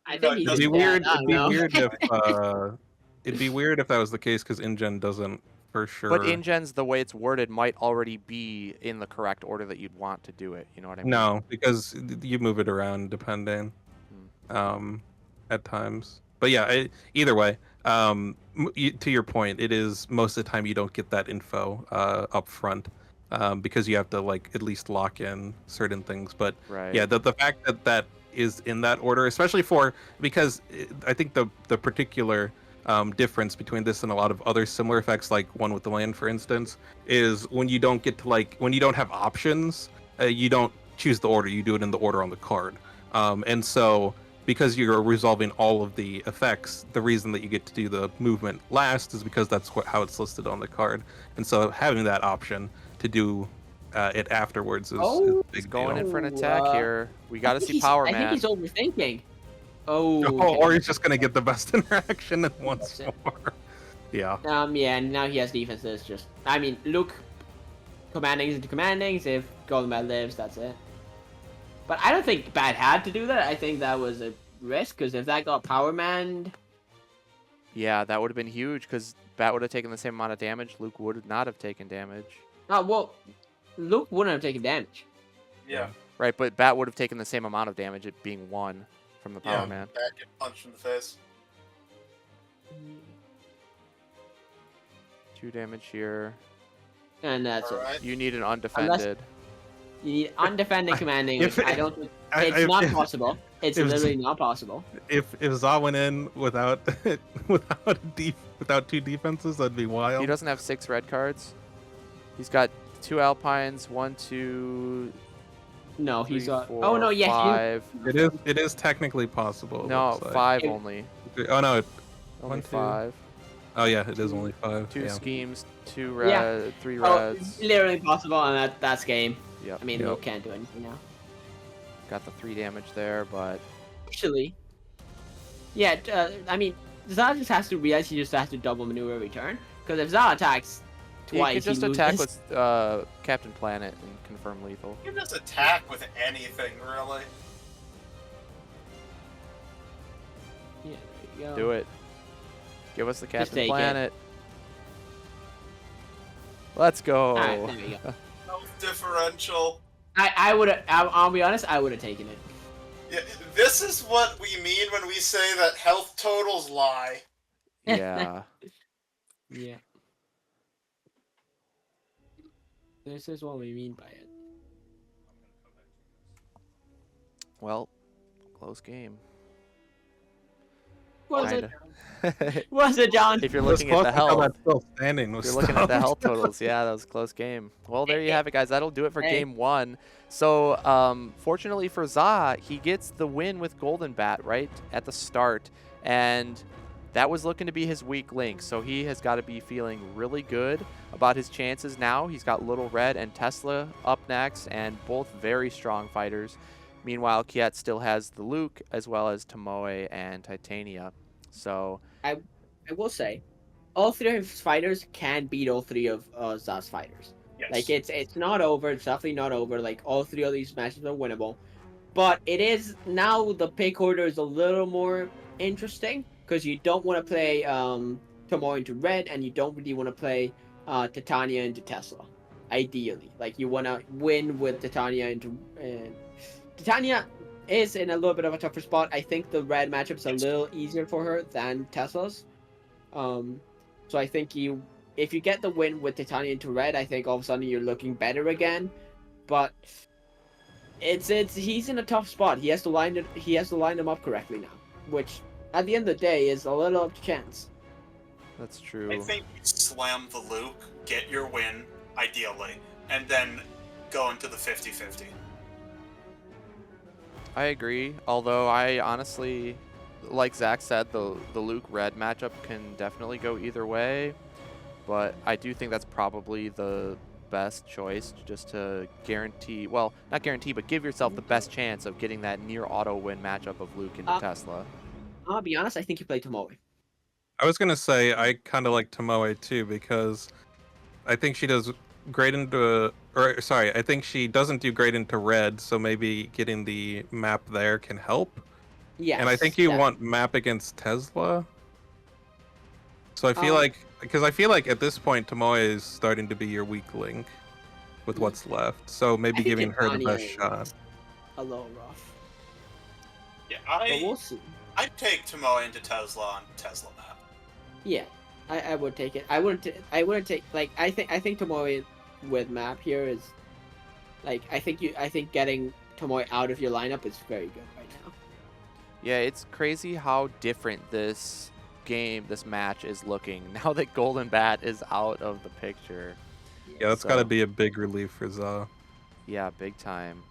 Speaker 7: I
Speaker 6: No,
Speaker 7: think
Speaker 6: it
Speaker 7: he's
Speaker 5: It'd be
Speaker 6: doesn't-
Speaker 5: weird.
Speaker 7: I
Speaker 5: It'd be
Speaker 7: don't know.
Speaker 5: weird if it'd be weird if that was the case because InGen doesn't for sure.
Speaker 2: But InGen's, the way it's worded, might already be in the correct order that you'd want to do it. You know what I mean?
Speaker 5: No, because you move it around depending, at times. But yeah, either way, to your point, it is most of the time you don't get that info up front because you have to like at least lock in certain things. But
Speaker 2: Right.
Speaker 5: yeah, the fact that that is in that order, especially because I think the particular difference between this and a lot of other similar effects, like One with the Land, for instance, is when you don't get to when you don't have options, you don't choose the order. You do it in the order on the card, and so because you're resolving all of the effects, the reason that you get to do the movement last is because that's how it's listed on the card, and so having that option to do it afterwards is a big
Speaker 2: He's going
Speaker 5: deal.
Speaker 2: in for an attack here. We got to see
Speaker 7: he's-
Speaker 2: Power
Speaker 7: I
Speaker 2: Man.
Speaker 7: think he's overthinking. Oh.
Speaker 5: Or he's just gonna get the best interaction and once more. Yeah.
Speaker 7: Yeah, and now he has defenses. Just, I mean, Luke commandings into commandings. If Golden Bat lives, that's it. But I don't think Bat had to do that. I think that was a risk because if that got Power Manned,
Speaker 2: Yeah, that would have been huge because Bat would have taken the same amount of damage. Luke would not have taken damage.
Speaker 7: well, Luke wouldn't have taken damage.
Speaker 6: Yeah.
Speaker 2: Right, but Bat would have taken the same amount of damage, it being 1 from the Power
Speaker 6: Yeah.
Speaker 2: Man.
Speaker 6: Bat get punched in the face.
Speaker 2: 2 damage here.
Speaker 7: And that's it.
Speaker 6: Alright.
Speaker 2: You need an undefended.
Speaker 7: You need undefended commanding.
Speaker 5: If
Speaker 7: Which I
Speaker 5: it-
Speaker 7: don't. Think,
Speaker 5: I-
Speaker 7: it's
Speaker 5: I-
Speaker 7: not
Speaker 5: if-
Speaker 7: possible. It's
Speaker 5: if-
Speaker 7: literally not possible.
Speaker 5: If Za went in without without 2 defenses, that'd be wild.
Speaker 2: He doesn't have 6 red cards. He's got 2 Alpines, 1, 2,
Speaker 7: No,
Speaker 2: 3,
Speaker 7: he's got.
Speaker 2: 4,
Speaker 7: Oh no, yes.
Speaker 2: 5.
Speaker 5: It is technically possible. it
Speaker 2: No,
Speaker 5: looks like.
Speaker 2: 5
Speaker 7: If-
Speaker 2: only.
Speaker 5: Oh no.
Speaker 2: Only
Speaker 5: 1, 2.
Speaker 2: 5.
Speaker 5: Oh yeah, it is only 5.
Speaker 2: 2
Speaker 5: yeah.
Speaker 2: schemes, 2
Speaker 7: Yeah.
Speaker 2: red, 3
Speaker 7: Oh,
Speaker 2: reds.
Speaker 7: literally possible, and that's game.
Speaker 2: Yep.
Speaker 7: I mean,
Speaker 5: Yep.
Speaker 7: Luke can't do anything now.
Speaker 2: Got the 3 damage there, but
Speaker 7: Actually, yeah. I mean, Za just has to realize he just has to double maneuver every turn. Because if Za attacks
Speaker 2: he
Speaker 7: twice,
Speaker 2: could just
Speaker 7: loses.
Speaker 2: attack with Captain Planet and confirm lethal.
Speaker 6: You can just attack with anything, really.
Speaker 7: Yeah, there you go.
Speaker 2: Do it. Give us the
Speaker 7: Just
Speaker 2: Captain
Speaker 7: take it.
Speaker 2: Planet. Let's go.
Speaker 7: Alright, there you go.
Speaker 6: Health differential.
Speaker 7: I would have. I'll be honest. I would have taken it.
Speaker 6: Yeah, this is what we mean when we say that health totals lie.
Speaker 2: Yeah.
Speaker 7: Yeah. This is what we mean by it.
Speaker 2: Well, close game.
Speaker 7: Was it?
Speaker 2: Kinda.
Speaker 7: Was it, John?
Speaker 2: If you're
Speaker 5: It was
Speaker 2: looking at
Speaker 5: close
Speaker 2: the
Speaker 5: until
Speaker 2: health.
Speaker 5: that's still standing.
Speaker 2: If you're looking at the health totals, yeah, that was a close game. Well, there you have it, guys. That'll do it for
Speaker 7: Hey.
Speaker 2: game 1. So, fortunately for Za, he gets the win with Golden Bat right at the start, and that was looking to be his weak link. So he has got to be feeling really good about his chances now. He's got Little Red and Tesla up next, and both very strong fighters. Meanwhile, Kjet still has the Luke as well as Tomoe and Titania. So
Speaker 7: I will say, all 3 of his fighters can beat all 3 of Za's fighters.
Speaker 6: Yes.
Speaker 7: Like it's not over. It's definitely not over. Like all 3 of these matches are winnable, but it is now the pick order is a little more interesting because you don't want to play Tomoe into red, and you don't really want to play Titania into Tesla.
Speaker 3: ideally. Like you want to win with Titania and Titania is in a little bit of a tougher spot. I think the red matchup's a little easier for her than Tesla's. So I think if you get the win with Titania into red, I think all of a sudden you're looking better again. But it's he's in a tough spot. He has to line them up correctly now, which at the end of the day is a little up to chance.
Speaker 2: That's true.
Speaker 6: I think you slam the Luke, get your win, ideally, and then go into the 50-50.
Speaker 2: I agree. Although I honestly, like Zach said, the Luke red matchup can definitely go either way. But I do think that's probably the best choice, just to guarantee, well, not guarantee, but give yourself the best chance of getting that near auto win matchup of Luke into Tesla.
Speaker 3: I'll be honest, I think you play Tomoe.
Speaker 5: I was gonna say I kind of like Tomoe too because I think she does great into, or sorry, I think she doesn't do great into red, so maybe getting the map there can help.
Speaker 3: Yeah.
Speaker 5: And I think you want map against Tesla. So I feel like, because I feel like at this point Tomoe is starting to be your weak link with what's left. So maybe giving her the best shot.
Speaker 3: A little rough.
Speaker 6: Yeah,
Speaker 3: But we'll see.
Speaker 6: I'd take Tomoe into Tesla on Tesla map.
Speaker 3: Yeah, I would take it. I wouldn't take, like, I think Tomoe with map here is, like, I think getting Tomoe out of your lineup is very good right now.
Speaker 2: Yeah, it's crazy how different this match is looking now that Golden Bat is out of the picture.
Speaker 5: Yeah, that's got to be a big relief for Za.
Speaker 2: Yeah, big time.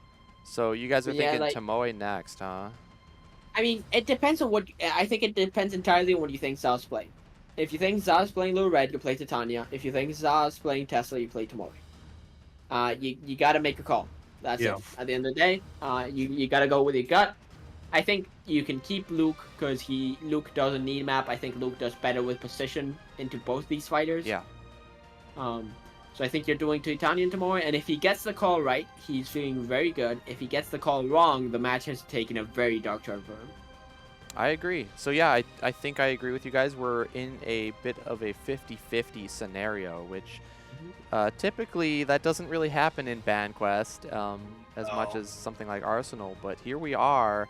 Speaker 2: So you guys are thinking
Speaker 3: like,
Speaker 2: Tomoe next, huh?
Speaker 3: I mean, it depends on what. I think it depends entirely on what you think Za's playing. If you think Za's playing Little Red, you play Titania. If you think Za's playing Tesla, you play Tomoe. You got to make a call. That's it. At the end of the day, you got to go with your gut. I think you can keep Luke because Luke doesn't need map. I think Luke does better with position into both these fighters.
Speaker 2: Yeah.
Speaker 3: So I think you're doing Titania and Tomoe, and if he gets the call right, he's feeling very good. If he gets the call wrong, the match has taken a very dark turn for him.
Speaker 2: I agree. So yeah, I think I agree with you guys. We're in a bit of a 50-50 scenario, which typically that doesn't really happen in BanQuest as much as something like Arsenal. But here we are,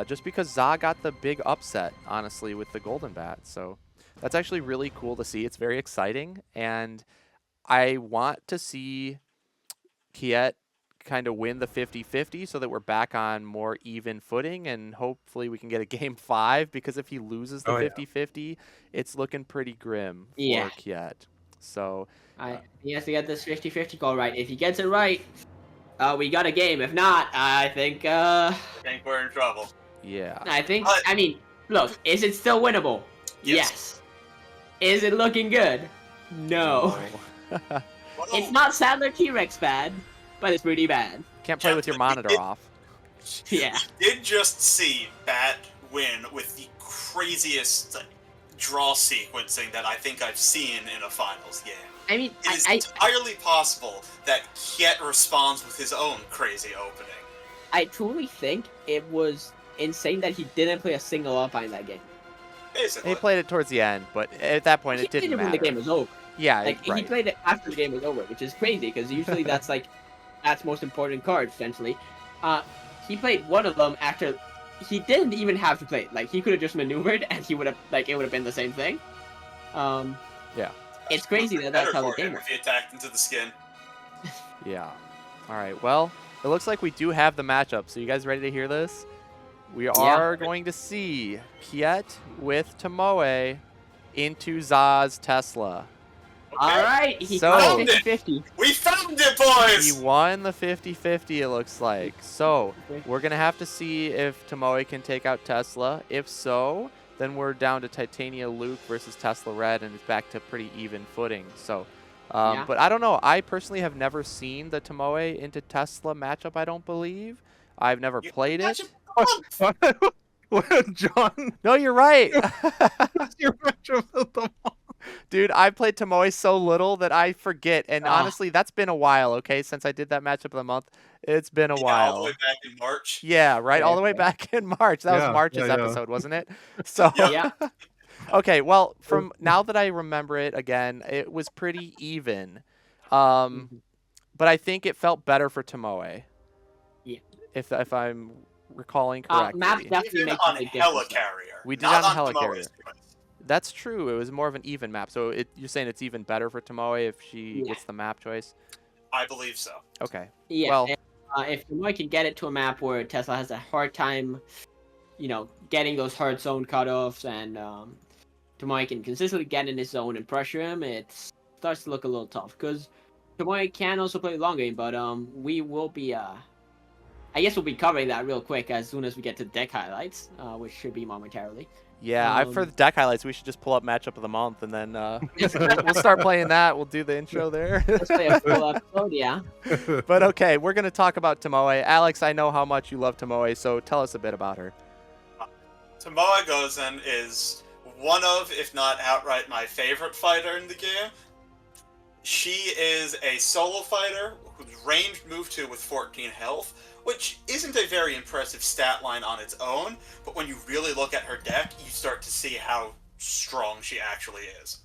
Speaker 2: just because Za got the big upset, honestly, with the Golden Bat. So that's actually really cool to see. It's very exciting, and I want to see Kjet kind of win the 50-50 so that we're back on more even footing, and hopefully we can get a game 5, because if he loses the 50-50, it's looking pretty grim for Kjet. So
Speaker 3: he has to get this 50-50 call right. If he gets it right, we got a game. If not, I think
Speaker 6: we're in trouble.
Speaker 2: Yeah.
Speaker 3: I mean, look, is it still winnable? Yes. Is it looking good? No. It's not Sadler T-Rex bad, but it's pretty bad.
Speaker 2: Can't play with your monitor off.
Speaker 3: Yeah.
Speaker 6: We did just see Bat win with the craziest draw sequencing that I think I've seen in a finals game.
Speaker 3: I mean,
Speaker 6: it is entirely possible that Kjet responds with his own crazy opening.
Speaker 3: I truly think it was insane that he didn't play a single Alpine that game.
Speaker 6: Basically.
Speaker 2: He played it towards the end, but at that point it didn't matter.
Speaker 3: When the game was over.
Speaker 2: Yeah,
Speaker 3: like, he played it after the game was over, which is crazy, because usually that's most important card, essentially. He played one of them after. He didn't even have to play it. Like, he could have just maneuvered, and he would have, like, it would have been the same thing.
Speaker 2: Yeah.
Speaker 3: It's crazy that's how the game
Speaker 6: works. If he attacked into the skin.
Speaker 2: Yeah. All right. Well, it looks like we do have the matchup. So you guys ready to hear this? We are going to see Kjet with Tomoe into Za's Tesla.
Speaker 3: Okay. All right, he
Speaker 2: got
Speaker 3: 50-50.
Speaker 6: We found it, boys!
Speaker 2: He won the 50-50, it looks like. So we're going to have to see if Tomoe can take out Tesla. If so, then we're down to Titania Luke versus Tesla Red, and it's back to pretty even footing. So, but I don't know. I personally have never seen the Tomoe into Tesla matchup, I don't believe. I've never played it.
Speaker 5: John?
Speaker 2: No, you're right.
Speaker 5: That's your matchup of the month.
Speaker 2: Dude, I played Tomoe so little that I forget. And honestly, that's been a while, okay? Since I did that matchup of the month. It's been a while.
Speaker 6: All the way back in March.
Speaker 2: Yeah, right? All the way back in March. That was March's episode, wasn't it? So, okay, well, from now that I remember it again, it was pretty even. but I think it felt better for Tomoe.
Speaker 7: Yeah.
Speaker 2: If I'm recalling correctly.
Speaker 7: Map definitely
Speaker 6: Even
Speaker 7: makes a
Speaker 6: on
Speaker 7: big difference.
Speaker 6: Helicarrier.
Speaker 2: We did
Speaker 6: not
Speaker 2: on Helicarrier.
Speaker 6: Tomoe's choice.
Speaker 2: That's true. It was more of an even map. So you're saying it's even better for Tomoe if she
Speaker 7: Yeah.
Speaker 2: gets the map choice?
Speaker 6: I believe so.
Speaker 2: Okay.
Speaker 7: Yeah.
Speaker 2: Well,
Speaker 7: and, if Tomoe can get it to a map where Tesla has a hard time, getting those hard zone cutoffs, and Tomoe can consistently get in his zone and pressure him, it starts to look a little tough. Because Tomoe can also play long game, but we will be I guess we'll be covering that real quick as soon as we get to deck highlights, which should be momentarily.
Speaker 2: yeah, for the deck highlights, we should just pull up matchup of the month, and then we'll start playing that. We'll do the intro there.
Speaker 7: Let's play a full episode, yeah.
Speaker 2: But okay, we're going to talk about Tomoe. Alex, I know how much you love Tomoe, so tell us a bit about her.
Speaker 6: Tomoe Gozen is one of, if not outright, my favorite fighter in the game. She is a solo fighter whose range moved to with 14 health, which isn't a very impressive stat line on its own, but when you really look at her deck, you start to see how strong she actually is.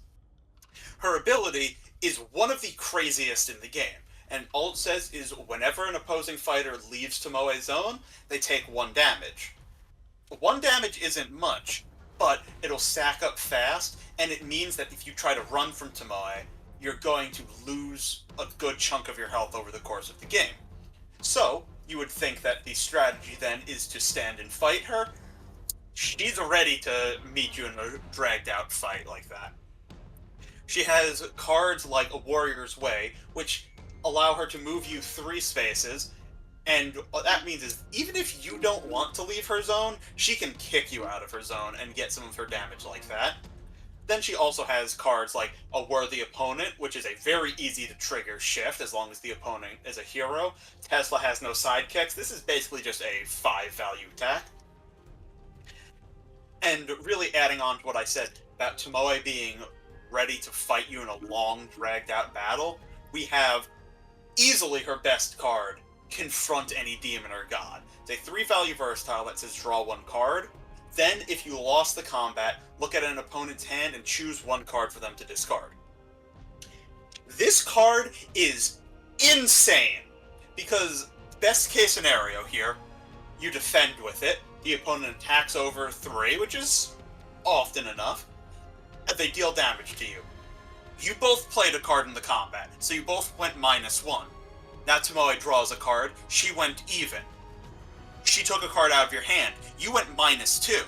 Speaker 6: Her ability is one of the craziest in the game, and all it says is whenever an opposing fighter leaves Tomoe's zone, they take 1 damage. 1 damage isn't much, but it'll stack up fast, and it means that if you try to run from Tomoe, you're going to lose a good chunk of your health over the course of the game. So, you would think that the strategy then is to stand and fight her. She's ready to meet you in a dragged out fight like that. She has cards like a Warrior's Way, which allow her to move you 3 spaces, and what that means is even if you don't want to leave her zone, she can kick you out of her zone and get some of her damage like that. Then she also has cards like a Worthy Opponent, which is a very easy to trigger shift as long as the opponent is a hero. Tesla has no sidekicks. This is basically just a 5 value attack. And really adding on to what I said about Tomoe being ready to fight you in a long, dragged out battle, we have easily her best card, Confront Any Demon or God. It's a 3 value versatile that says draw 1 card. Then, if you lost the combat, look at an opponent's hand and choose 1 card for them to discard. This card is insane, because best case scenario here, you defend with it, the opponent attacks over 3, which is often enough, and they deal damage to you. You both played a card in the combat, so you both went -1. Now Tomoe draws a card, she went even. She took a card out of your hand, you went -2.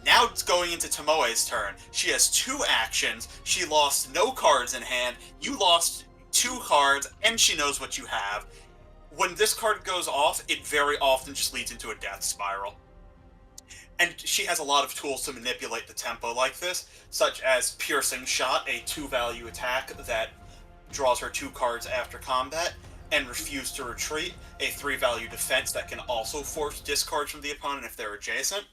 Speaker 6: Now it's going into Tomoe's turn. She has 2 actions, she lost no cards in hand, you lost 2 cards, and she knows what you have. When this card goes off, it very often just leads into a death spiral. And she has a lot of tools to manipulate the tempo like this, such as Piercing Shot, a 2 value attack that draws her 2 cards after combat, and Refuse to Retreat, a 3 value defense that can also force discards from the opponent if they're adjacent.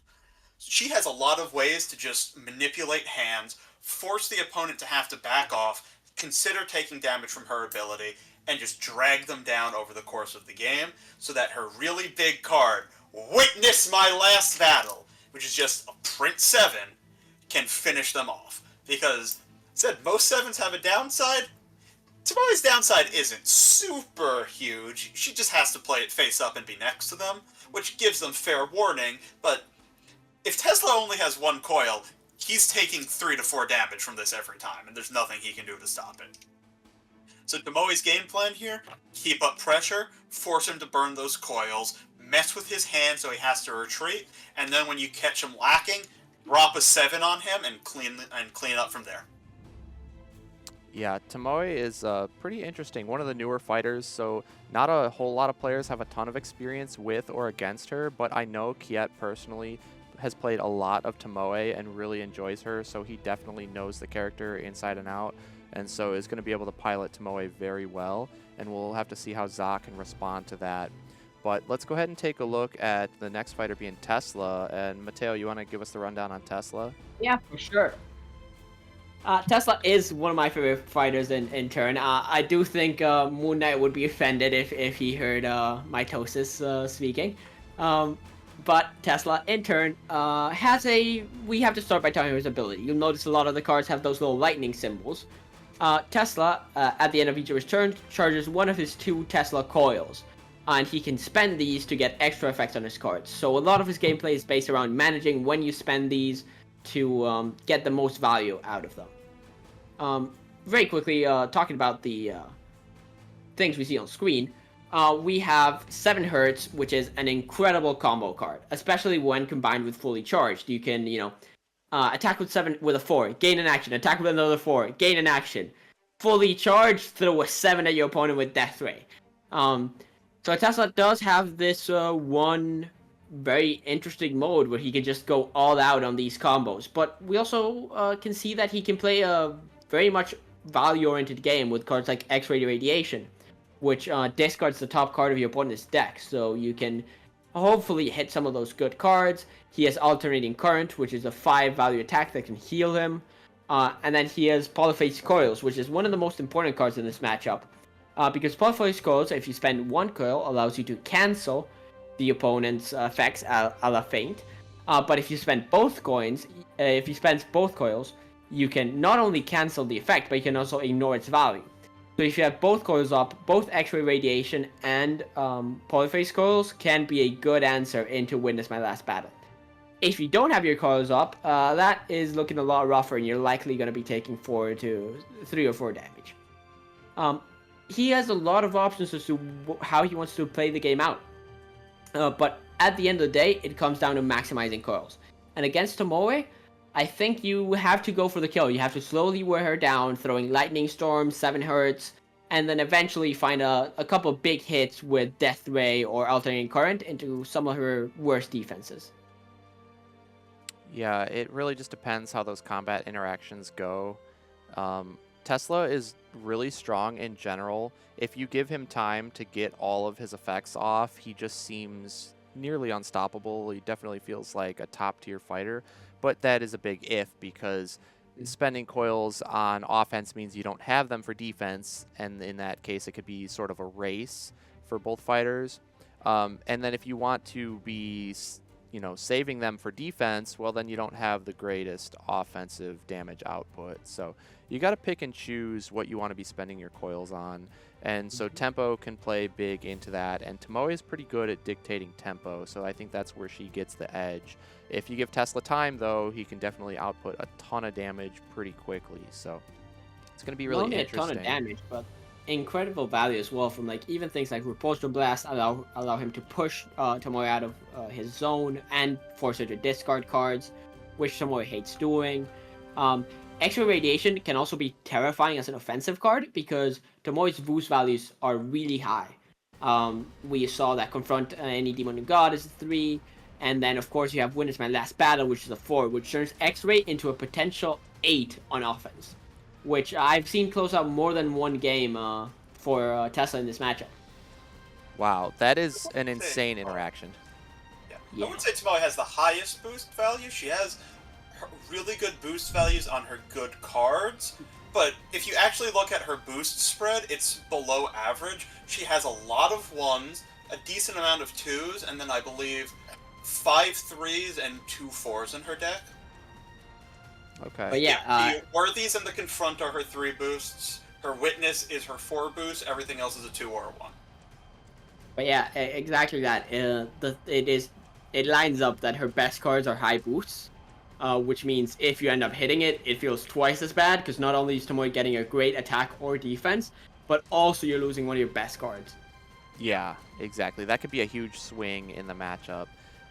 Speaker 6: She has a lot of ways to just manipulate hands, force the opponent to have to back off, consider taking damage from her ability, and just drag them down over the course of the game, so that her really big card, Witness My Last Battle, which is just a print 7, can finish them off. Because, said most 7s have a downside. Tomoe's downside isn't super huge, she just has to play it face up and be next to them, which gives them fair warning, but if Tesla only has 1 coil, he's taking 3 to 4 damage from this every time, and there's nothing he can do to stop it. So Tomoe's game plan here, keep up pressure, force him to burn those coils, mess with his hand so he has to retreat, and then when you catch him lacking, drop a 7 on him and clean up from there.
Speaker 2: Yeah, Tomoe is pretty interesting. One of the newer fighters, so not a whole lot of players have a ton of experience with or against her, but I know Kjet personally has played a lot of Tomoe and really enjoys her, so he definitely knows the character inside and out, and so is going to be able to pilot Tomoe very well, and we'll have to see how zzzzaa can respond to that. But let's go ahead and take a look at the next fighter being Tesla, and Mateo, you want to give us the rundown on Tesla?
Speaker 7: Yeah, for sure. Tesla is one of my favorite fighters in turn. I do think Moon Knight would be offended if he heard Mitosis speaking. But Tesla, in turn, we have to start by talking about his ability. You'll notice a lot of the cards have those little lightning symbols. Tesla, at the end of each of his turns, charges one of his 2 Tesla coils, and he can spend these to get extra effects on his cards. So a lot of his gameplay is based around managing when you spend these to get the most value out of them. Very quickly, talking about the things we see on screen, we have 7 Hertz, which is an incredible combo card, especially when combined with fully charged. You can, attack with 7 with a 4, gain an action, attack with another 4, gain an action. Fully charged, throw a 7 at your opponent with Death Ray. So Tesla does have this one very interesting mode where he can just go all out on these combos. But we also can see that he can play a very much value-oriented game with cards like X-Ray Radiation, which discards the top card of your opponent's deck. So you can hopefully hit some of those good cards. He has Alternating Current, which is a 5 value attack that can heal him. And then he has Polyphase Coils, which is one of the most important cards in this matchup. Because Polyphase Coils, if you spend 1 coil, allows you to cancel the opponent's effects a la Feint. But if you spend both coils, you can not only cancel the effect, but you can also ignore its value. So if you have both coils up, both X-Ray Radiation and Polyphase Coils can be a good answer into Witness My Last Battle. If you don't have your coils up, that is looking a lot rougher, and you're likely going to be taking 3 or 4 damage. He has a lot of options as to how he wants to play the game out. But at the end of the day, it comes down to maximizing coils. And against Tomoe, I think you have to go for the kill. You have to slowly wear her down, throwing Lightning Storm, 7 Hertz, and then eventually find a couple big hits with Death Ray or Alternating Current into some of her worst defenses.
Speaker 2: Yeah, it really just depends how those combat interactions go. Tesla is really strong in general. If you give him time to get all of his effects off, he just seems nearly unstoppable. He definitely feels like a top-tier fighter, but that is a big if, because spending coils on offense means you don't have them for defense, and in that case, it could be sort of a race for both fighters. And then if you want to be saving them for defense, well, then you don't have the greatest offensive damage output. So you got to pick and choose what you want to be spending your coils on. And so tempo can play big into that. And Tomoe is pretty good at dictating tempo, so I think that's where she gets the edge. If you give Tesla time, though, he can definitely output a ton of damage pretty quickly. So it's going to be really
Speaker 7: Not only
Speaker 2: interesting.
Speaker 7: a ton of damage, but incredible value as well, from even things like Repulsion Blast allow him to push Tomoe out of his zone and force her to discard cards, which Tomoe hates doing. X-Ray Radiation can also be terrifying as an offensive card because Tomoe's boost values are really high. We saw that Confront Any Demon and God is a 3, and then of course you have Witness My Last Battle, which is a 4, which turns X-Ray into a potential 8 on offense, which I've seen close out more than one game for Tesla in this matchup.
Speaker 2: Wow, that is an insane interaction.
Speaker 7: Yeah.
Speaker 6: I would say Tomoe has the highest boost value. She has really good boost values on her good cards, but if you actually look at her boost spread, it's below average. She has a lot of 1s, a decent amount of 2s, and then I believe 5 3s and 2 4s in her deck.
Speaker 2: Okay.
Speaker 7: But yeah,
Speaker 6: the Worthies and the Confront are her 3 boosts. Her Witness is her 4 boosts. Everything else is a 2 or a 1.
Speaker 7: But yeah, exactly that. It lines up that her best cards are high boosts, which means if you end up hitting it, it feels twice as bad, because not only is Tomoe getting a great attack or defense, but also you're losing one of your best cards.
Speaker 2: Yeah, exactly. That could be a huge swing in the matchup.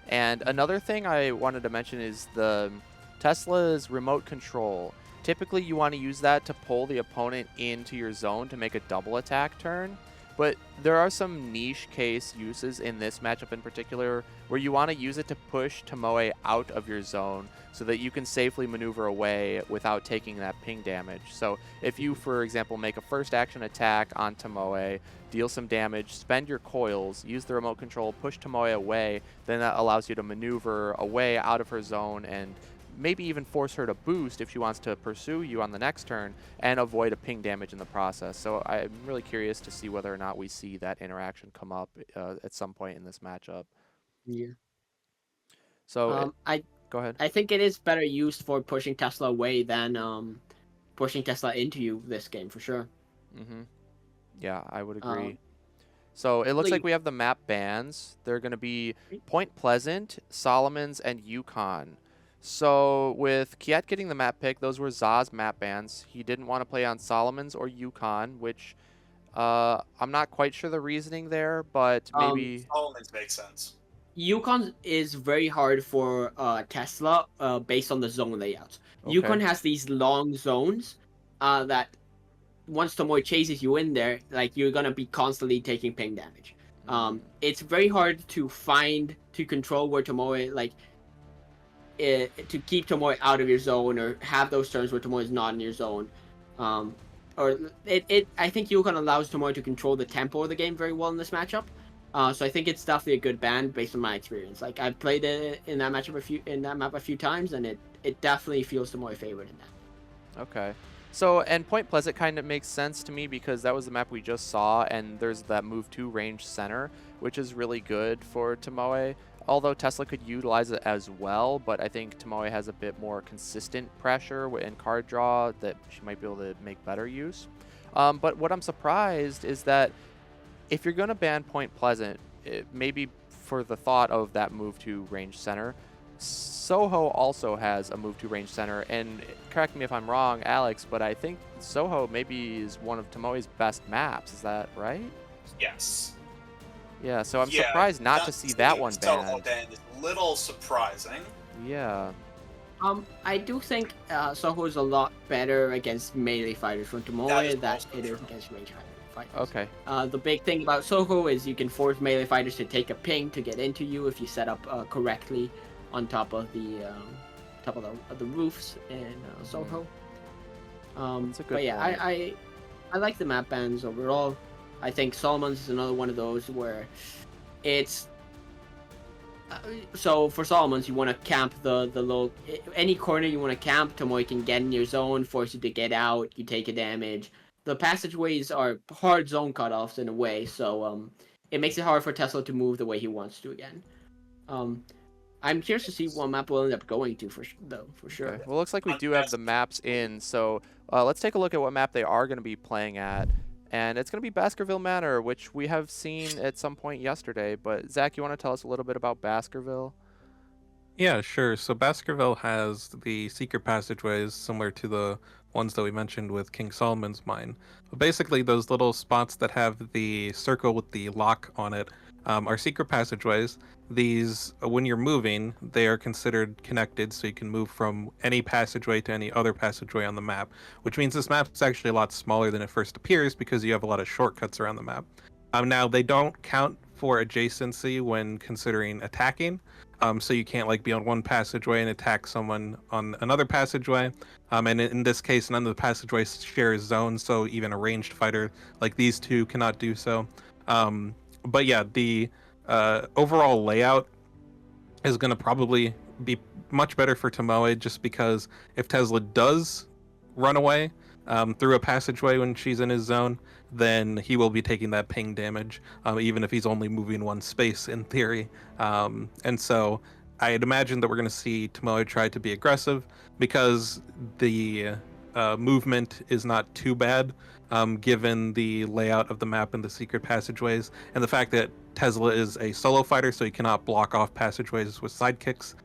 Speaker 2: And another thing I wanted to mention is the Tesla's remote control. Typically, you want to use that to pull the opponent into your zone to make a double attack turn. But there are some niche case uses in this matchup in particular where you want to use it to push Tomoe out of your zone so that you can safely maneuver away without taking that ping damage. So if you, for example, make a first action attack on Tomoe, deal some damage, spend your coils, use the remote control, push Tomoe away, then that allows you to maneuver away out of her zone and maybe even force her to boost if she wants to pursue you on the next turn and avoid a ping damage in the process. So I'm really curious to see whether or not we see that interaction come up at some point in this matchup.
Speaker 7: Yeah.
Speaker 2: So
Speaker 7: I
Speaker 2: go ahead.
Speaker 7: I think it is better used for pushing Tesla away than pushing Tesla into you this game for sure.
Speaker 2: Mm-hmm. Yeah, I would
Speaker 7: Um,
Speaker 2: agree. So it looks like
Speaker 7: Lee-
Speaker 2: we have the map bans. They're going to be Point Pleasant, Solomons, and Yukon. So with Kjet getting the map pick, those were zzzzaa1's map bans. He didn't want to play on Solomons or Yukon, which I'm not quite sure the reasoning there, but maybe...
Speaker 6: Solomon's makes sense.
Speaker 7: Yukon is very hard for Tesla based on the zone layouts. Yukon has these long zones that once Tomoe chases you in there, like you're gonna be constantly taking ping damage. It's very hard to control where Tomoe to keep Tomoe out of your zone or have those turns where Tomoe is not in your zone. I think Yukon allows Tomoe to control the tempo of the game very well in this matchup. So I think it's definitely a good ban based on my experience. Like I've played it in that matchup a few times, and it definitely feels Tomoe favored in that.
Speaker 2: Okay. So, and Point Pleasant kind of makes sense to me because that was the map we just saw, and there's that move to range center, which is really good for Tomoe. Although Tesla could utilize it as well, but I think Tomoe has a bit more consistent pressure in card draw that she might be able to make better use. But what I'm surprised is that if you're going to ban Point Pleasant, maybe for the thought of that move to range center, Soho also has a move to range center, and correct me if I'm wrong, Alex, but I think Soho maybe is one of Tomoe's best maps. Is that right?
Speaker 6: Yes.
Speaker 2: Yeah, so I'm surprised not to see that one
Speaker 6: Soho
Speaker 2: banned.
Speaker 6: banned is a little surprising.
Speaker 2: Yeah.
Speaker 7: I do think Soho is a lot better against melee fighters from Tomoe than it is against range fighters.
Speaker 2: Okay.
Speaker 7: The big thing about Soho is you can force melee fighters to take a ping to get into you if you set up correctly on top of the roofs in Soho.
Speaker 2: That's a good
Speaker 7: But yeah,
Speaker 2: point.
Speaker 7: I like the map bans overall. I think Solomon's is another one of those where it's so for Solomon's you want to camp the low any corner you want to camp. Tomoe can get in your zone, force you to get out. You take a damage. The passageways are hard zone cutoffs in a way, so it makes it hard for Tesla to move the way he wants to again. I'm curious to see what map we'll end up going to for sure.
Speaker 2: Okay. Well, looks like we do have the maps in, so let's take a look at what map they are going to be playing at. And it's going to be Baskerville Manor, which we have seen at some point yesterday. But Zach, you want to tell us a little bit about Baskerville?
Speaker 5: Yeah, sure. So Baskerville has the secret passageways similar to the ones that we mentioned with King Solomon's Mine. But basically, those little spots that have the circle with the lock on it are secret passageways. These, when you're moving, they are considered connected, so you can move from any passageway to any other passageway on the map, which means this map is actually a lot smaller than it first appears because you have a lot of shortcuts around the map. Now, they don't count for adjacency when considering attacking, so you can't like be on one passageway and attack someone on another passageway. And in this case, none of the passageways share zones, so even a ranged fighter like these two cannot do so. But yeah, the overall layout is going to probably be much better for Tomoe, just because if Tesla does run away through a passageway when she's in his zone, then he will be taking that ping damage, even if he's only moving one space in theory. And so I'd imagine that we're going to see Tomoe try to be aggressive, because the movement is not too bad, given the layout of the map and the secret passageways, and the fact that Tesla is a solo fighter, so he cannot block off passageways with sidekicks,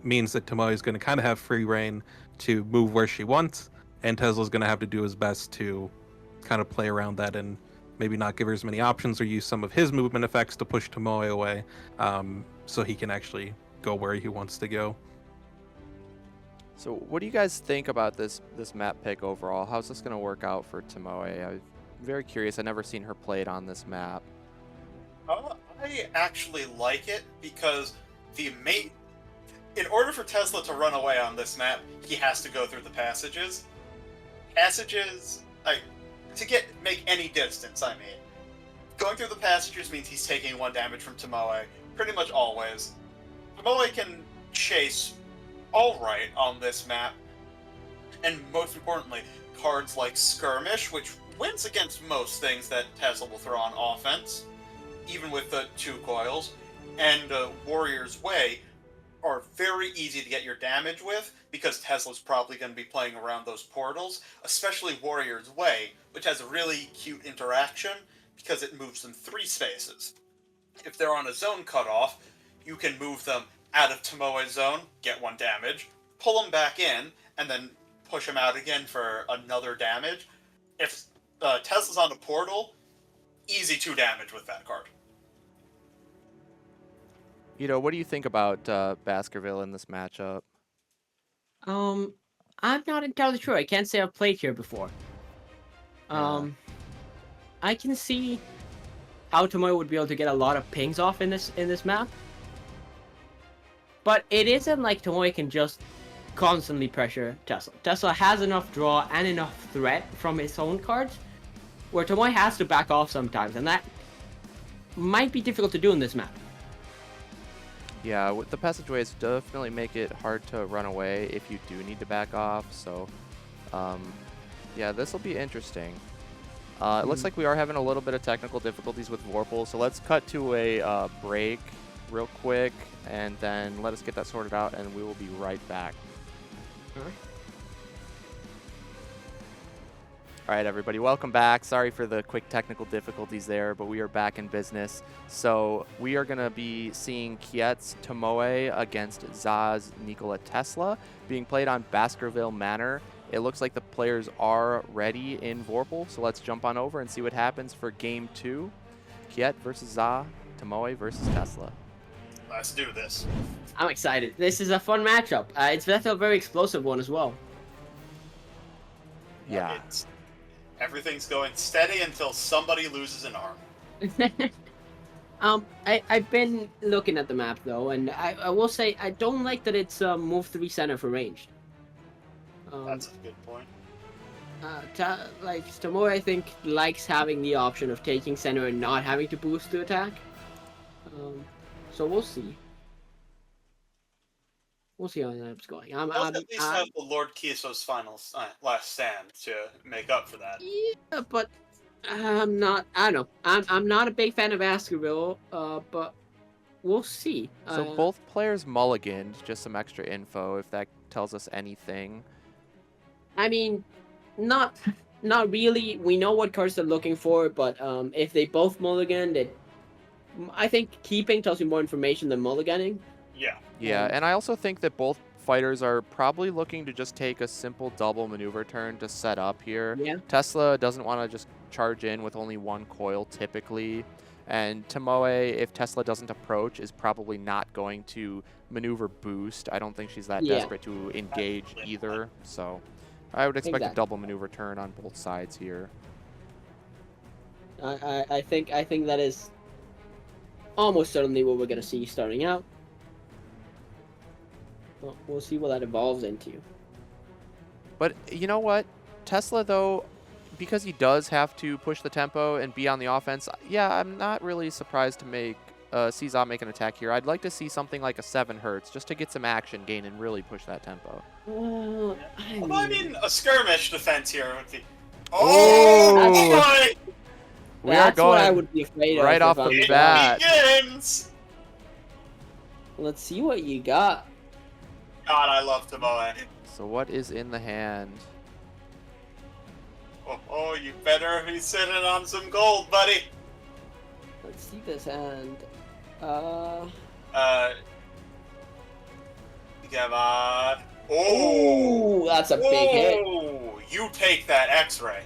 Speaker 5: means that Tomoe is going to kind of have free reign to move where she wants, and Tesla's going to have to do his best to kind of play around that and maybe not give her as many options, or use some of his movement effects to push Tomoe away, so he can actually go where he wants to go.
Speaker 2: So what do you guys think about this map pick overall? How's this going to work out for Tomoe? I'm very curious. I've never seen her play it on this map.
Speaker 6: I actually like it because in order for Tesla to run away on this map, he has to go through the passages. To make any distance, I mean. Going through the passages means he's taking 1 damage from Tomoe, pretty much always. Tomoe can chase alright on this map, and most importantly, cards like Skirmish, which wins against most things that Tesla will throw on offense, even with the 2 coils, and Warrior's Way are very easy to get your damage with, because Tesla's probably going to be playing around those portals, especially Warrior's Way, which has a really cute interaction, because it moves them 3 spaces. If they're on a zone cutoff, you can move them out of Tomoe's zone, get 1 damage, pull them back in, and then push them out again for another damage. If Tesla's on a portal, easy 2 damage with that card.
Speaker 2: What do you think about Baskerville in this matchup?
Speaker 7: I'm not entirely sure. I can't say I've played here before. I can see how Tomoe would be able to get a lot of pings off in this map. But it isn't like Tomoe can just constantly pressure Tesla. Tesla has enough draw and enough threat from his own cards, where Tomoe has to back off sometimes, and that might be difficult to do in this map.
Speaker 2: Yeah, with the passageways definitely make it hard to run away if you do need to back off. So, yeah, this will be interesting. It looks like we are having a little bit of technical difficulties with Vorpal, so let's cut to a break real quick, and then let us get that sorted out, and we will be right back. All right, everybody, welcome back. Sorry for the quick technical difficulties there, but we are back in business. So we are going to be seeing Kjet's Tomoe against zzzzaa1's Nikola Tesla being played on Baskerville Manor. It looks like the players are ready in Vorpal, so let's jump on over and see what happens for Game 2. Kjet versus zzzzaa1, Tomoe versus Tesla.
Speaker 6: Let's do this.
Speaker 7: I'm excited. This is a fun matchup. It's definitely a very explosive one as well.
Speaker 2: Yeah.
Speaker 6: Everything's going steady until somebody loses an arm.
Speaker 7: I've been looking at the map though, and I will say I don't like that it's move 3 center for ranged.
Speaker 6: That's a good point.
Speaker 7: Tomoe, I think, likes having the option of taking center and not having to boost to attack. So we'll see. We'll see how it ends up going.
Speaker 6: At least have the Lord Kiso's final last stand to make up for that.
Speaker 7: Yeah, but I'm not. I don't know. I'm not a big fan of Baskerville. But we'll see.
Speaker 2: So both players mulliganed. Just some extra info, if that tells us anything.
Speaker 7: I mean, not really. We know what cards they're looking for, but if they both mulliganed, I think keeping tells you more information than mulliganing.
Speaker 6: Yeah.
Speaker 2: Yeah, and I also think that both fighters are probably looking to just take a simple double maneuver turn to set up here.
Speaker 7: Yeah.
Speaker 2: Tesla doesn't want to just charge in with only 1 coil typically. And Tomoe, if Tesla doesn't approach, is probably not going to maneuver boost. I don't think she's that desperate to engage either. So I would expect a double maneuver turn on both sides here.
Speaker 7: I think that is almost certainly what we're going to see starting out. Well, we'll see what that evolves into.
Speaker 2: But you know what? Tesla, though, because he does have to push the tempo and be on the offense, yeah, I'm not really surprised to see zzzzaa1 make an attack here. I'd like to see something like a 7 Hertz just to get some action gain and really push that tempo.
Speaker 6: I mean, a skirmish defense here would be... Oh!
Speaker 2: We are going
Speaker 7: what I would be afraid
Speaker 2: right
Speaker 7: of
Speaker 2: off the
Speaker 6: It
Speaker 2: bat.
Speaker 6: begins!
Speaker 7: Let's see what you got.
Speaker 6: God, I love Tomoe.
Speaker 2: So what is in the hand?
Speaker 6: Oh, you better be sitting on some gold, buddy.
Speaker 7: Let's see this hand.
Speaker 6: Come on. Oh!
Speaker 7: That's a big hit.
Speaker 6: Oh, you take that X-ray.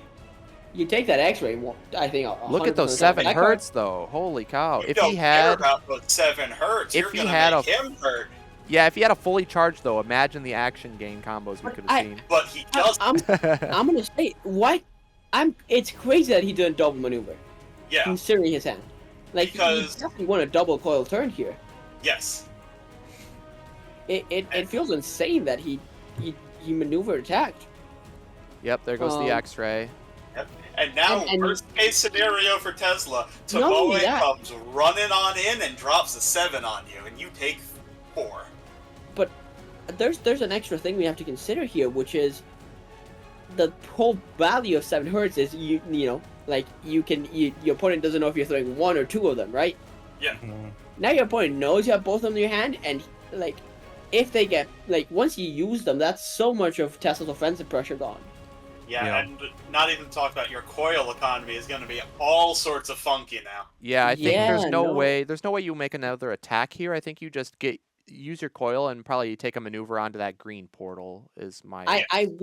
Speaker 7: You take that X-ray, I think.
Speaker 2: Look at those
Speaker 7: 100%
Speaker 2: 7
Speaker 7: that
Speaker 2: Hertz, though. Holy cow!
Speaker 6: You
Speaker 2: If
Speaker 6: don't
Speaker 2: he
Speaker 6: care
Speaker 2: had,
Speaker 6: about those 7 Hertz.
Speaker 2: if
Speaker 6: You're
Speaker 2: he
Speaker 6: gonna
Speaker 2: had
Speaker 6: make him hurt.
Speaker 2: yeah, if he had a fully charged though, imagine the action gain combos we could have seen.
Speaker 6: But he does.
Speaker 7: I'm gonna say why. It's crazy that he didn't double maneuver.
Speaker 6: Yeah.
Speaker 7: Considering his hand, like
Speaker 6: Because-
Speaker 7: he definitely want a double coil turn here.
Speaker 6: Yes.
Speaker 7: It feels insane that he maneuvered attacked.
Speaker 2: Yep, there goes the X-ray.
Speaker 6: Yep. And now,
Speaker 7: And-
Speaker 6: worst case scenario for Tesla,
Speaker 7: Not only
Speaker 6: Tomoe
Speaker 7: that-
Speaker 6: comes running on in and drops a 7 on you, and you take 4.
Speaker 7: But there's an extra thing we have to consider here, which is the whole value of 7 Hertz is you know like your opponent doesn't know if you're throwing 1 or 2 of them, right?
Speaker 6: Yeah.
Speaker 7: Now your opponent knows you have both of them in your hand, and like
Speaker 3: if they get like once you use them, that's so much of Tesla's offensive pressure gone.
Speaker 6: Yeah, and not even talk about your coil economy is going to be all sorts of funky now.
Speaker 2: Yeah, I think there's
Speaker 3: Yeah,
Speaker 2: no
Speaker 3: no.
Speaker 2: way. There's no way you make another attack here. I think you just use your coil and probably take a maneuver onto that green portal. Is my
Speaker 3: I'm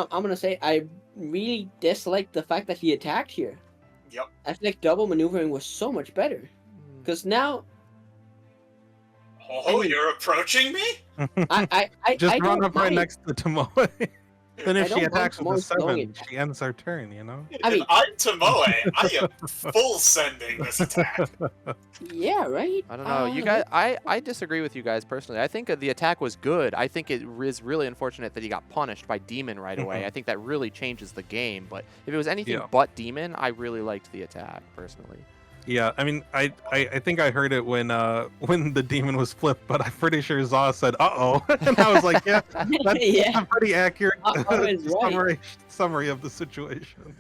Speaker 3: gonna say I really dislike the fact that he attacked here.
Speaker 6: Yep.
Speaker 3: I feel like double maneuvering was so much better. Because now
Speaker 6: Oh,
Speaker 3: I mean-
Speaker 6: you're approaching me?
Speaker 3: I
Speaker 5: Just
Speaker 3: I
Speaker 5: run
Speaker 3: don't
Speaker 5: up right
Speaker 3: mind.
Speaker 5: next to Tomoe. Then
Speaker 3: I
Speaker 5: if she
Speaker 3: don't mind
Speaker 5: attacks with a
Speaker 3: Tomoe throwing
Speaker 5: 7,
Speaker 3: it.
Speaker 5: she ends our turn, you know?
Speaker 3: I mean-
Speaker 6: if I'm Tomoe, I am full sending this attack.
Speaker 3: Yeah, right.
Speaker 2: I don't know. You guys, I disagree with you guys personally. I think the attack was good. I think it is really unfortunate that he got punished by Demon right away. I think that really changes the game. But if it was anything but Demon, I really liked the attack personally.
Speaker 5: Yeah, I mean, I think I heard it when the demon was flipped, but I'm pretty sure Zaw said, "Uh-oh," and I was like, "Yeah, that's
Speaker 3: Yeah.
Speaker 5: a pretty accurate
Speaker 3: Uh-oh is right.
Speaker 5: summary of the situation."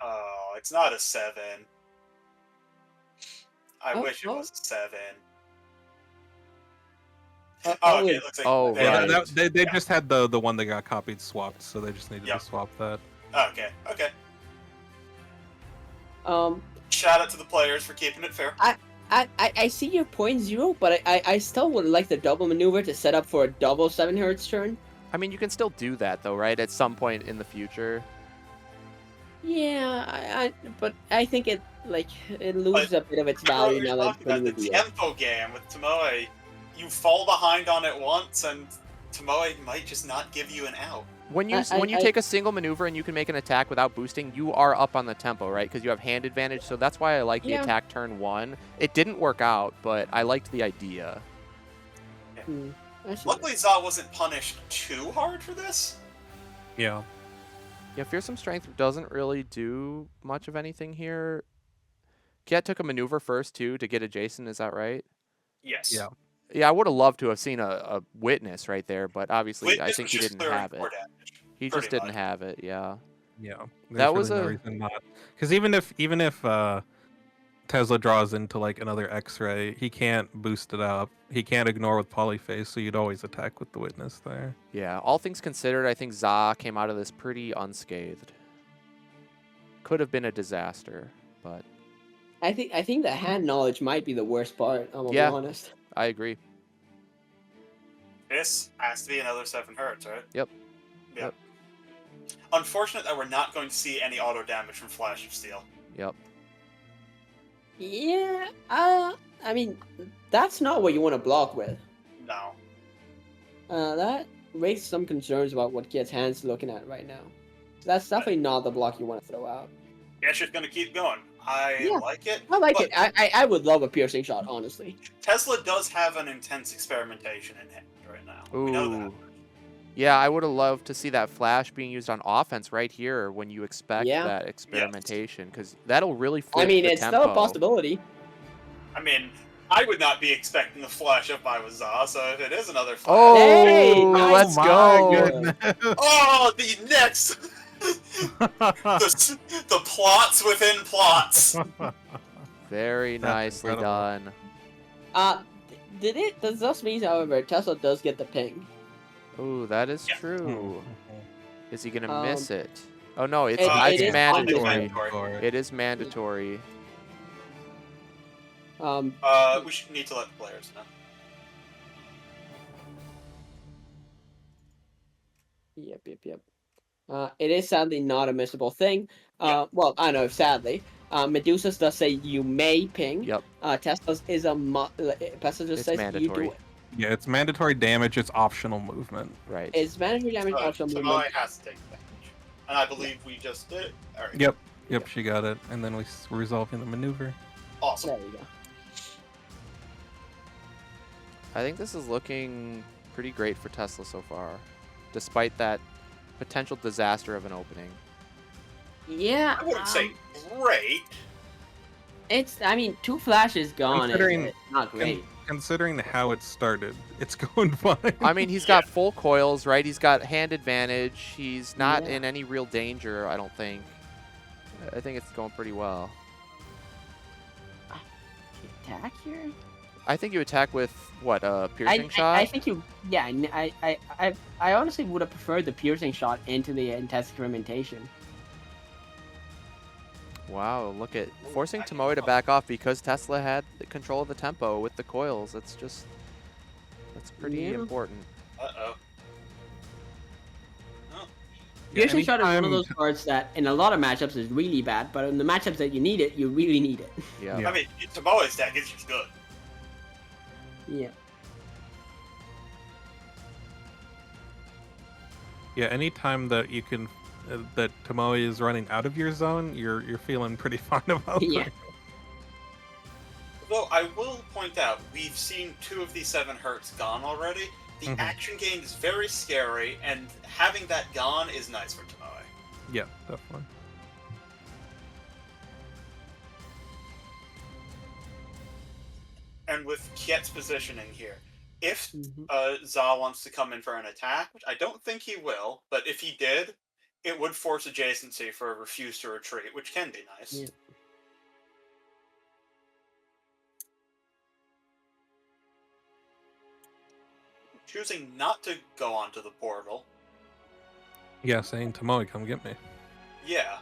Speaker 6: Oh, it's not a 7. I wish it
Speaker 3: oh.
Speaker 6: was a 7.
Speaker 3: Oh,
Speaker 6: Okay, it looks like
Speaker 2: oh,
Speaker 6: they-
Speaker 2: right.
Speaker 5: They just had the one that got copied swapped, so they just needed
Speaker 6: Yep.
Speaker 5: to swap that.
Speaker 6: Okay, okay.
Speaker 3: Um,
Speaker 6: Shout out to the players for keeping it fair.
Speaker 3: I see your point, Zero, but I still would like the double maneuver to set up for a double 7 hertz turn.
Speaker 2: I mean, you can still do that though, right? At some point in the future.
Speaker 3: Yeah, but I think it loses a bit of its value now that it's
Speaker 6: Talking about
Speaker 3: putting
Speaker 6: the
Speaker 3: the
Speaker 6: tempo game with Tomoe, you fall behind on it once, and Tomoe might just not give you an out.
Speaker 2: When you take a single maneuver and you can make an attack without boosting, you are up on the tempo, right? Because you have hand advantage. So that's why I like the attack turn 1. It didn't work out, but I liked the idea.
Speaker 6: Luckily, Za wasn't punished too hard for this.
Speaker 5: Yeah.
Speaker 2: Yeah, Fearsome Strength doesn't really do much of anything here. Kjet took a maneuver first, too, to get adjacent. Is that right?
Speaker 6: Yes.
Speaker 5: Yeah.
Speaker 2: Yeah, I would have loved to have seen a witness right there, but obviously
Speaker 6: Witness
Speaker 2: I think
Speaker 6: was
Speaker 2: he
Speaker 6: just
Speaker 2: didn't
Speaker 6: clearing
Speaker 2: have it.
Speaker 6: core damage,
Speaker 2: He
Speaker 6: pretty
Speaker 2: just didn't
Speaker 6: much.
Speaker 2: have it, yeah.
Speaker 5: Yeah.
Speaker 2: That was
Speaker 5: really no reason not. Because even if Tesla draws into like another X-ray, he can't boost it up. He can't ignore with Polyphase, so you'd always attack with the witness there.
Speaker 2: Yeah, all things considered, I think Za came out of this pretty unscathed. Could have been a disaster, but
Speaker 3: I think the hand knowledge might be the worst part. I'm gonna be
Speaker 2: Yeah.
Speaker 3: honest.
Speaker 2: I agree.
Speaker 6: This has to be another 7 hertz, right?
Speaker 2: Yep.
Speaker 6: Yep. Unfortunate that we're not going to see any auto damage from Flash of Steel.
Speaker 2: Yep.
Speaker 3: Yeah. I mean, that's not what you want to block with.
Speaker 6: No.
Speaker 3: That raises some concerns about what Kid's hand's looking at right now. That's definitely not the block you want to throw out.
Speaker 6: Gesher's going to keep going. I
Speaker 3: Yeah.
Speaker 6: like it.
Speaker 3: I like
Speaker 6: but
Speaker 3: it. I would love a piercing shot, honestly.
Speaker 6: Tesla does have an intense experimentation in him right now. We know that.
Speaker 2: Ooh. Yeah, I would have loved to see that flash being used on offense right here when you expect
Speaker 3: Yeah.
Speaker 2: that experimentation, because that'll really flip
Speaker 3: I mean,
Speaker 2: the
Speaker 3: it's
Speaker 2: tempo.
Speaker 3: still a possibility.
Speaker 6: I mean, I would not be expecting the flash up by Za, so if it is another flash...
Speaker 2: Oh,
Speaker 3: Hey,
Speaker 2: let's
Speaker 5: my
Speaker 2: go.
Speaker 5: goodness.
Speaker 6: Oh, the next... the plots within plots.
Speaker 2: Very
Speaker 5: That's
Speaker 2: nicely
Speaker 5: incredible.
Speaker 2: done.
Speaker 3: Does this mean, however, Tesla does get the ping?
Speaker 2: Ooh, that is
Speaker 6: Yeah.
Speaker 2: true. Is he gonna
Speaker 3: Um,
Speaker 2: miss it? Oh no, it's
Speaker 3: it is
Speaker 2: mandatory.
Speaker 6: mandatory.
Speaker 2: It is mandatory.
Speaker 6: We should need to let the players know.
Speaker 3: Yep. It is sadly not a missable thing. Well, I know, sadly. Medusa's does say you may ping.
Speaker 2: Yep.
Speaker 3: Tesla's is a Tesla just
Speaker 2: It's
Speaker 3: says
Speaker 2: mandatory.
Speaker 3: you do.
Speaker 5: Yeah, it's mandatory damage. It's optional movement.
Speaker 2: Right.
Speaker 3: It's mandatory damage optional
Speaker 6: So
Speaker 3: movement.
Speaker 6: I has to take damage. And I believe we just did it. All right.
Speaker 5: Yep, she got it. And then we're resolving the maneuver.
Speaker 6: Awesome.
Speaker 3: There we go.
Speaker 2: I think this is looking pretty great for Tesla so far, despite that potential disaster of an opening.
Speaker 3: Yeah.
Speaker 6: I wouldn't say great.
Speaker 3: I mean, 2 flashes gone.
Speaker 5: Considering-
Speaker 3: It's not great.
Speaker 5: Considering how it started, it's going fine.
Speaker 2: I mean, he's got full coils, right? He's got hand advantage. He's not
Speaker 3: Yeah.
Speaker 2: in any real danger, I don't think. I think it's going pretty well.
Speaker 3: Attack here?
Speaker 2: I think you attack with what, piercing shot?
Speaker 7: I think you. Yeah, I honestly would have preferred the piercing shot into the experimentation.
Speaker 2: Wow, look at forcing Tomoe to back off because Tesla had the control of the tempo with the coils. That's pretty important.
Speaker 6: Uh-oh. Oh,
Speaker 7: Piercing shot is one of
Speaker 5: anytime-
Speaker 7: those cards that in a lot of matchups is really bad, but in the matchups that you need it, you really need it.
Speaker 2: Yeah.
Speaker 5: Yeah.
Speaker 6: I mean, Tomoe's deck is just good.
Speaker 7: Yeah.
Speaker 5: Yeah, anytime that you can, that Tomoe is running out of your zone, you're feeling pretty fine about
Speaker 7: Yeah.
Speaker 5: it.
Speaker 6: Though I will point out, we've seen 2 of these 7 hurts gone already. The
Speaker 5: Mhm.
Speaker 6: action gain is very scary, and having that gone is nice for Tomoe.
Speaker 5: Yeah, definitely.
Speaker 6: And with Kjet's positioning here, if
Speaker 7: Mhm.
Speaker 6: Za wants to come in for an attack, which I don't think he will, but if he did, it would force adjacency for a refuse to retreat, which can be nice.
Speaker 7: Yeah.
Speaker 6: Choosing not to go onto the portal,
Speaker 5: Yeah, saying Tomoe, come get me.
Speaker 6: yeah.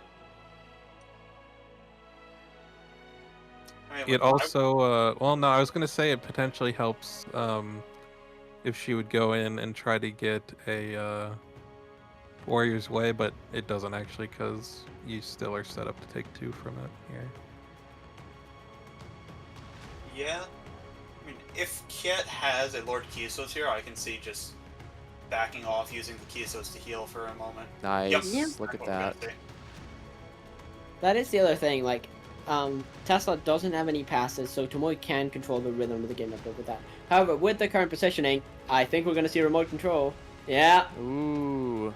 Speaker 6: I mean,
Speaker 5: It
Speaker 6: like,
Speaker 5: also, well, no, I was gonna say it potentially helps if she would go in and try to get a Warrior's Way, but it doesn't actually because you still are set up to take 2 from it here.
Speaker 6: yeah. I mean, if Kjet has a Lord Kisos here, I can see just backing off, using the Kisos to heal for a moment.
Speaker 2: Nice.
Speaker 6: Yep.
Speaker 7: Yeah.
Speaker 2: Look at
Speaker 6: What we're
Speaker 2: that.
Speaker 6: gonna see.
Speaker 7: That is the other thing. Like, Tesla doesn't have any passes, so Tomoe can control the rhythm of the game a bit with that. However, with the current positioning, I think we're gonna see remote control. Yeah.
Speaker 2: Ooh.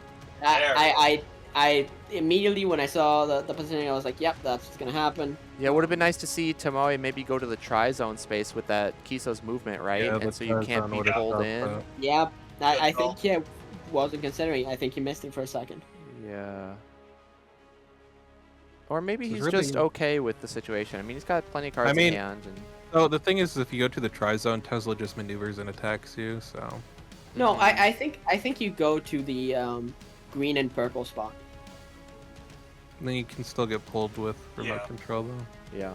Speaker 7: I immediately when I saw the positioning, I was like, yep, that's what's gonna happen.
Speaker 2: Yeah, it would have been nice to see Tomoe maybe go to the tri-zone space with that Kiso's movement, right?
Speaker 5: Yeah,
Speaker 2: and so you can't be pulled in.
Speaker 7: Yep. I
Speaker 6: Good call.
Speaker 7: think he wasn't considering. I think he missed it for a second.
Speaker 2: Yeah. Or maybe
Speaker 5: This
Speaker 2: he's
Speaker 5: is really-
Speaker 2: just okay with the situation. I mean, he's got plenty of cards
Speaker 5: mean-
Speaker 2: in hand. And...
Speaker 5: Oh, the thing is, if you go to the tri-zone, Tesla just maneuvers and attacks you, so...
Speaker 7: No,
Speaker 2: Mhm.
Speaker 7: I think you go to the green and purple spot.
Speaker 5: Then you can still get pulled with remote
Speaker 6: Yeah.
Speaker 5: control, though.
Speaker 2: Yeah.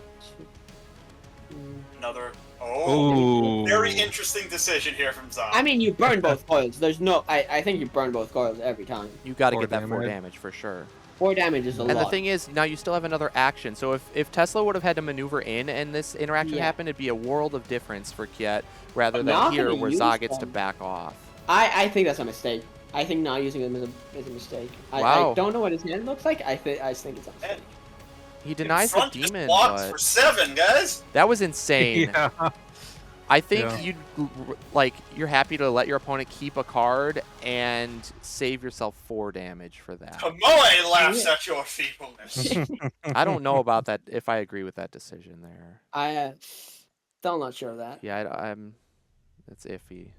Speaker 6: Another. Oh,
Speaker 5: Ooh.
Speaker 6: very interesting decision here from Za.
Speaker 7: I mean, you burn both coils. There's no. I think you burn both coils every time.
Speaker 2: You got to
Speaker 5: 4
Speaker 2: get that 4
Speaker 5: damage.
Speaker 2: damage for sure.
Speaker 7: 4 damage is a
Speaker 2: And
Speaker 7: lot.
Speaker 2: the thing is, now you still have another action. So if Tesla would have had to maneuver in and this interaction
Speaker 7: Yeah.
Speaker 2: happened, it'd be a world of difference for Kjet, rather
Speaker 7: I'm
Speaker 2: than
Speaker 7: not
Speaker 2: here
Speaker 7: gonna
Speaker 2: where
Speaker 7: use
Speaker 2: Za gets to
Speaker 7: them.
Speaker 2: back off.
Speaker 7: I think that's a mistake. I think not using them is a mistake.
Speaker 2: Wow.
Speaker 7: I don't know what his hand looks like. I think it's a mistake.
Speaker 6: And
Speaker 2: He denies the
Speaker 6: front just
Speaker 2: demon,
Speaker 6: blocks
Speaker 2: but
Speaker 6: for 7, guys.
Speaker 2: that was insane.
Speaker 5: Yeah.
Speaker 2: I think
Speaker 5: Yeah.
Speaker 2: you're happy to let your opponent keep a card and save yourself 4 damage for that.
Speaker 6: Tomoe laughs at your feebleness.
Speaker 2: I don't know about that, if I agree with that decision there.
Speaker 7: I still not sure of that.
Speaker 2: Yeah, I'm. It's iffy.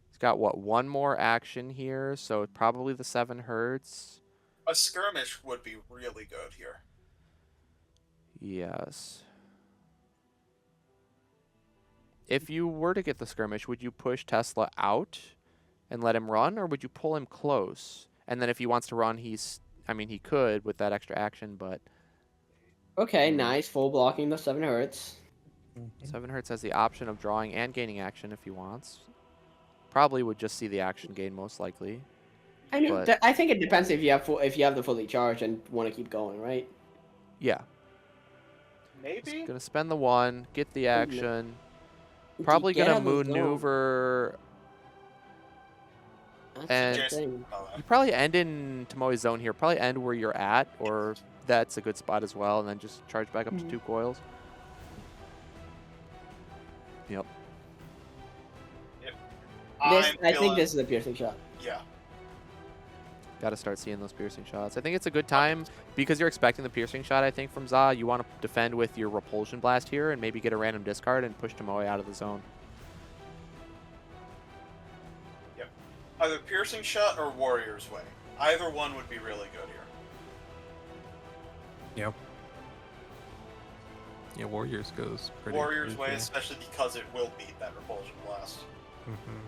Speaker 2: He's got what, 1 more action here, so probably the 7 hurts.
Speaker 6: A skirmish would be really good here.
Speaker 2: Yes. If you were to get the skirmish, would you push Tesla out and let him run, or would you pull him close? And then if he wants to run, he could with that extra action, but
Speaker 7: Okay, nice. Full blocking the 7 hurts.
Speaker 2: 7 hurts has the option of drawing and gaining action if he wants. Probably would just see the action gain most likely.
Speaker 7: I mean,
Speaker 2: But-
Speaker 7: I think it depends if you have the fully charged and want to keep going, right?
Speaker 2: Yeah.
Speaker 6: Maybe?
Speaker 2: Gonna spend the 1, get the
Speaker 7: no.
Speaker 2: action. Probably
Speaker 7: Get
Speaker 2: gonna
Speaker 7: out of the zone.
Speaker 2: maneuver.
Speaker 7: That's
Speaker 2: and-
Speaker 7: the
Speaker 6: Jason-
Speaker 7: thing.
Speaker 6: oh,
Speaker 2: You probably end in Tomoe's zone here. Probably end where you're at, or that's a good spot as well, and then just charge back up to 2 coils. Yep.
Speaker 6: I'm
Speaker 7: I think
Speaker 6: feeling-
Speaker 7: this is a piercing shot.
Speaker 6: Yeah.
Speaker 2: Got to start seeing those piercing shots. I think it's a good time because you're expecting the piercing shot, I think, from Za. You want to defend with your repulsion blast here and maybe get a random discard and push Tomoe out of the zone.
Speaker 6: Either piercing shot or warrior's way. Either one would be really good here.
Speaker 5: Yep. Yeah, Warriors goes pretty.
Speaker 6: Warrior's Way,
Speaker 5: easy.
Speaker 6: especially because it will beat that Repulsion Blast.
Speaker 5: Mhm.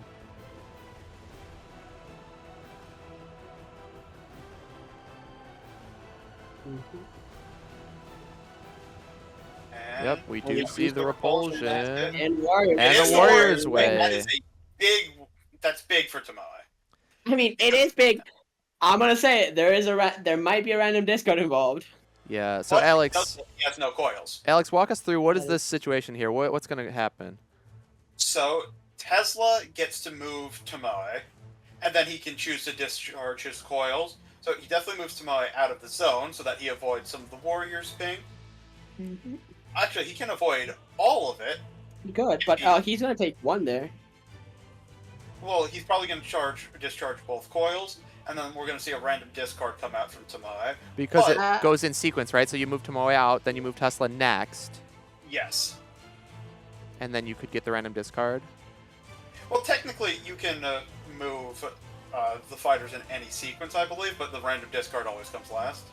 Speaker 6: And
Speaker 2: Yep, we do
Speaker 6: yeah,
Speaker 2: see
Speaker 6: use
Speaker 2: the repulsion.
Speaker 6: that's it.
Speaker 3: And Warriors.
Speaker 2: And
Speaker 6: It
Speaker 2: the
Speaker 6: is
Speaker 2: Warrior's
Speaker 6: Way. That
Speaker 2: Way.
Speaker 6: is a big. That's big for Tomoe.
Speaker 7: I mean, it is big. I'm gonna say it, there might be a random discard involved.
Speaker 2: Yeah. So
Speaker 6: But
Speaker 2: Alex,
Speaker 6: he has no coils.
Speaker 2: walk us through what is this situation here? What's gonna happen?
Speaker 6: So Tesla gets to move Tomoe, and then he can choose to discharge his coils. So he definitely moves Tomoe out of the zone so that he avoids some of the Warriors' ping. Actually, he can avoid all of it.
Speaker 7: Good, but he's gonna take one there.
Speaker 6: Well, he's probably going to discharge both coils, and then we're going to see a random discard come out from Tomoe.
Speaker 2: Because
Speaker 6: But-
Speaker 2: it goes in sequence, right? So you move Tomoe out, then you move Tesla next,
Speaker 6: Yes.
Speaker 2: and then you could get the random discard.
Speaker 6: Well, technically, you can move the fighters in any sequence, I believe, but the random discard always comes last.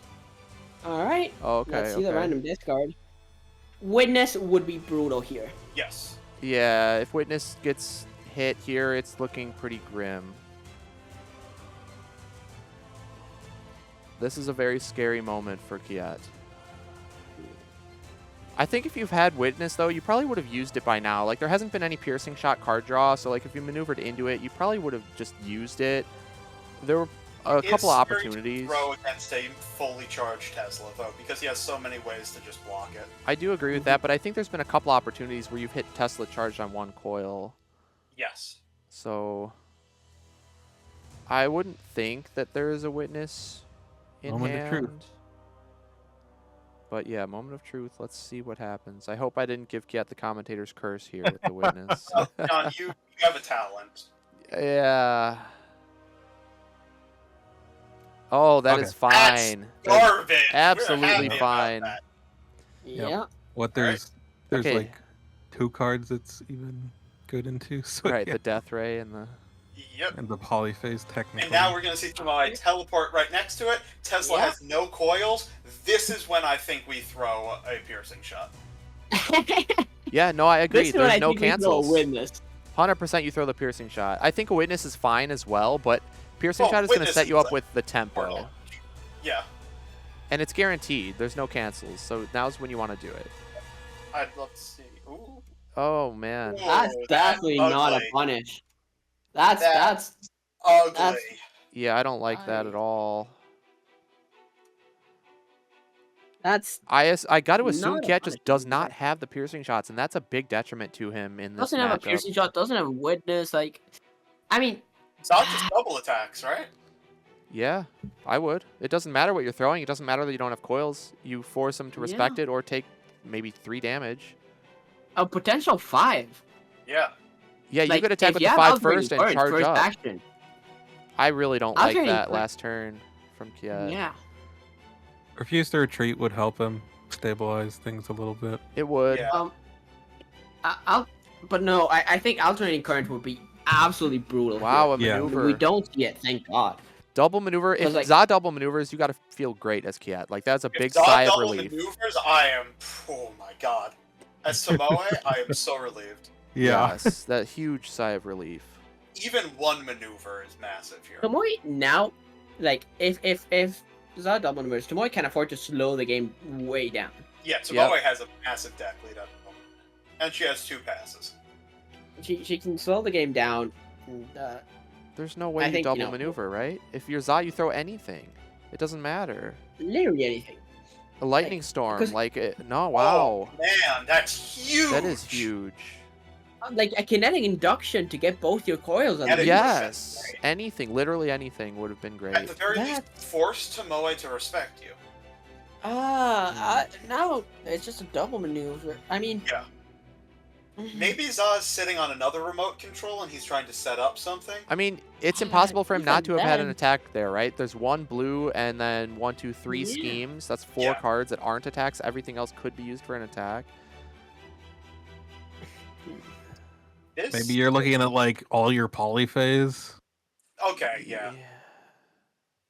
Speaker 7: All right.
Speaker 2: Oh, okay.
Speaker 7: Let's see the
Speaker 2: okay.
Speaker 7: random discard. Witness would be brutal here.
Speaker 6: Yes.
Speaker 2: Yeah, if Witness gets hit here, it's looking pretty grim. This is a very scary moment for Kjet. I think if you've had Witness, though, you probably would have used it by now. Like, there hasn't been any piercing shot card draw, so, like, if you maneuvered into it, you probably would have just used it. There were a couple of opportunities.
Speaker 6: Throw against a fully charged Tesla, though, because he has so many ways to just block it.
Speaker 2: I do agree with that, but I think there's been a couple opportunities where you've hit Tesla charged on one coil.
Speaker 6: Yes.
Speaker 2: So I wouldn't think that there is a Witness in
Speaker 5: Moment of
Speaker 2: hand.
Speaker 5: truth.
Speaker 2: But yeah, moment of truth. Let's see what happens. I hope I didn't give Kjet the commentator's curse here with the Witness.
Speaker 6: Oh, John, you have a talent.
Speaker 2: Yeah. Oh, that is
Speaker 5: Okay.
Speaker 2: fine. That's
Speaker 6: Garbage. We're
Speaker 2: absolutely
Speaker 6: happy about
Speaker 2: fine.
Speaker 6: that.
Speaker 5: Yep.
Speaker 7: Yeah.
Speaker 5: What there's
Speaker 2: Okay.
Speaker 5: like 2 cards it's even good into. So
Speaker 2: Right,
Speaker 5: yeah.
Speaker 2: the Death Ray and the...
Speaker 6: Yep.
Speaker 5: And the polyphase technically.
Speaker 6: And now we're going to see Tomoe teleport right next to it. Tesla
Speaker 7: Yeah.
Speaker 6: has no coils. This is when I think we throw a piercing shot.
Speaker 2: Yeah, no, I agree.
Speaker 7: This is what
Speaker 2: There's
Speaker 7: I
Speaker 2: no
Speaker 7: think we throw a
Speaker 2: cancels.
Speaker 7: Witness.
Speaker 2: 100% you throw the piercing shot. I think a Witness is fine as well, but piercing
Speaker 6: Oh,
Speaker 2: shot is going to
Speaker 6: Witness
Speaker 2: set you
Speaker 6: is
Speaker 2: up with the tempo.
Speaker 6: Portal. Yeah.
Speaker 2: And it's guaranteed. There's no cancels. So now's when you want to do it.
Speaker 6: I'd love to see. Ooh.
Speaker 2: Oh, man.
Speaker 6: Whoa,
Speaker 7: That's definitely not a
Speaker 6: ugly.
Speaker 7: punish. That's
Speaker 6: That's- Ugly.
Speaker 7: That's-
Speaker 2: Yeah, I don't like that at all. I got to assume
Speaker 7: Not a
Speaker 2: Kjet just does
Speaker 7: punishment,
Speaker 2: not
Speaker 7: but-
Speaker 2: have the piercing shots, and that's a big detriment to him in this
Speaker 7: doesn't have a
Speaker 2: matchup.
Speaker 7: piercing shot. Doesn't have a Witness. Like, I mean,
Speaker 6: It's not just double attacks, right?
Speaker 2: Yeah, I would. It doesn't matter what you're throwing. It doesn't matter that you don't have coils. You force him to respect it or take maybe 3 damage.
Speaker 7: a potential 5.
Speaker 6: Yeah.
Speaker 2: Yeah, you
Speaker 7: Like,
Speaker 2: could attack
Speaker 7: if
Speaker 2: with
Speaker 7: you
Speaker 2: the
Speaker 7: have
Speaker 2: 5
Speaker 7: Alternating
Speaker 2: first and
Speaker 7: Current,
Speaker 2: charge
Speaker 7: first
Speaker 2: up.
Speaker 7: action.
Speaker 2: I really don't like
Speaker 7: Alternating
Speaker 2: that
Speaker 7: Current.
Speaker 2: last turn from Kjet.
Speaker 7: Yeah.
Speaker 5: Refuse to retreat would help him stabilize things a little bit.
Speaker 2: It would.
Speaker 6: Yeah.
Speaker 7: But no, I think alternating current would be absolutely brutal.
Speaker 2: Wow, a
Speaker 5: Yeah.
Speaker 7: here.
Speaker 2: maneuver.
Speaker 7: We don't see it, thank God.
Speaker 2: Double maneuver. If
Speaker 7: 'Cause, like-
Speaker 2: Za double maneuvers, you got to feel great as Kjet. Like, that's a big
Speaker 6: If Zod
Speaker 2: sigh of
Speaker 6: double
Speaker 2: relief.
Speaker 6: maneuvers, I am. Oh my god. As Tomoe, I am so relieved.
Speaker 2: Yes, that huge sigh of relief.
Speaker 6: Even one maneuver is massive here.
Speaker 7: Tomoe now, like, if Zod double numbers, Tomoe can afford to slow the game way down.
Speaker 6: Yeah, Tomoe has a massive deck lead at the moment. And she has 2 passes.
Speaker 7: She can slow the game down. And,
Speaker 2: There's no way
Speaker 7: I
Speaker 2: you
Speaker 7: think, you
Speaker 2: double
Speaker 7: know-
Speaker 2: maneuver, right? If you're Za, you throw anything. It doesn't matter.
Speaker 7: literally anything.
Speaker 2: A lightning storm,
Speaker 7: 'cause-
Speaker 2: like no, wow,
Speaker 6: Oh, man, that's huge!
Speaker 2: that is huge.
Speaker 7: Like a kinetic induction to get both your coils on.
Speaker 6: At
Speaker 7: the
Speaker 6: a-
Speaker 2: Yes,
Speaker 6: right?
Speaker 2: anything, literally anything would have been
Speaker 6: At
Speaker 2: great.
Speaker 6: the very least,
Speaker 7: That-
Speaker 6: force Tomoe to respect you.
Speaker 7: No, it's just a double maneuver. I mean,
Speaker 6: Yeah.
Speaker 7: Mhm.
Speaker 6: Maybe Za's sitting on another remote control and he's trying to set up something.
Speaker 2: I mean, it's
Speaker 7: Yeah,
Speaker 2: impossible for him not to
Speaker 7: even
Speaker 2: have had an
Speaker 7: then-
Speaker 2: attack there, right? There's 1 blue and then 1, 2, 3
Speaker 7: Yeah.
Speaker 2: schemes. That's 4
Speaker 6: Yeah.
Speaker 2: cards that aren't attacks. Everything else could be used for an attack.
Speaker 5: Maybe you're looking at like all your polyphase.
Speaker 6: Okay, yeah.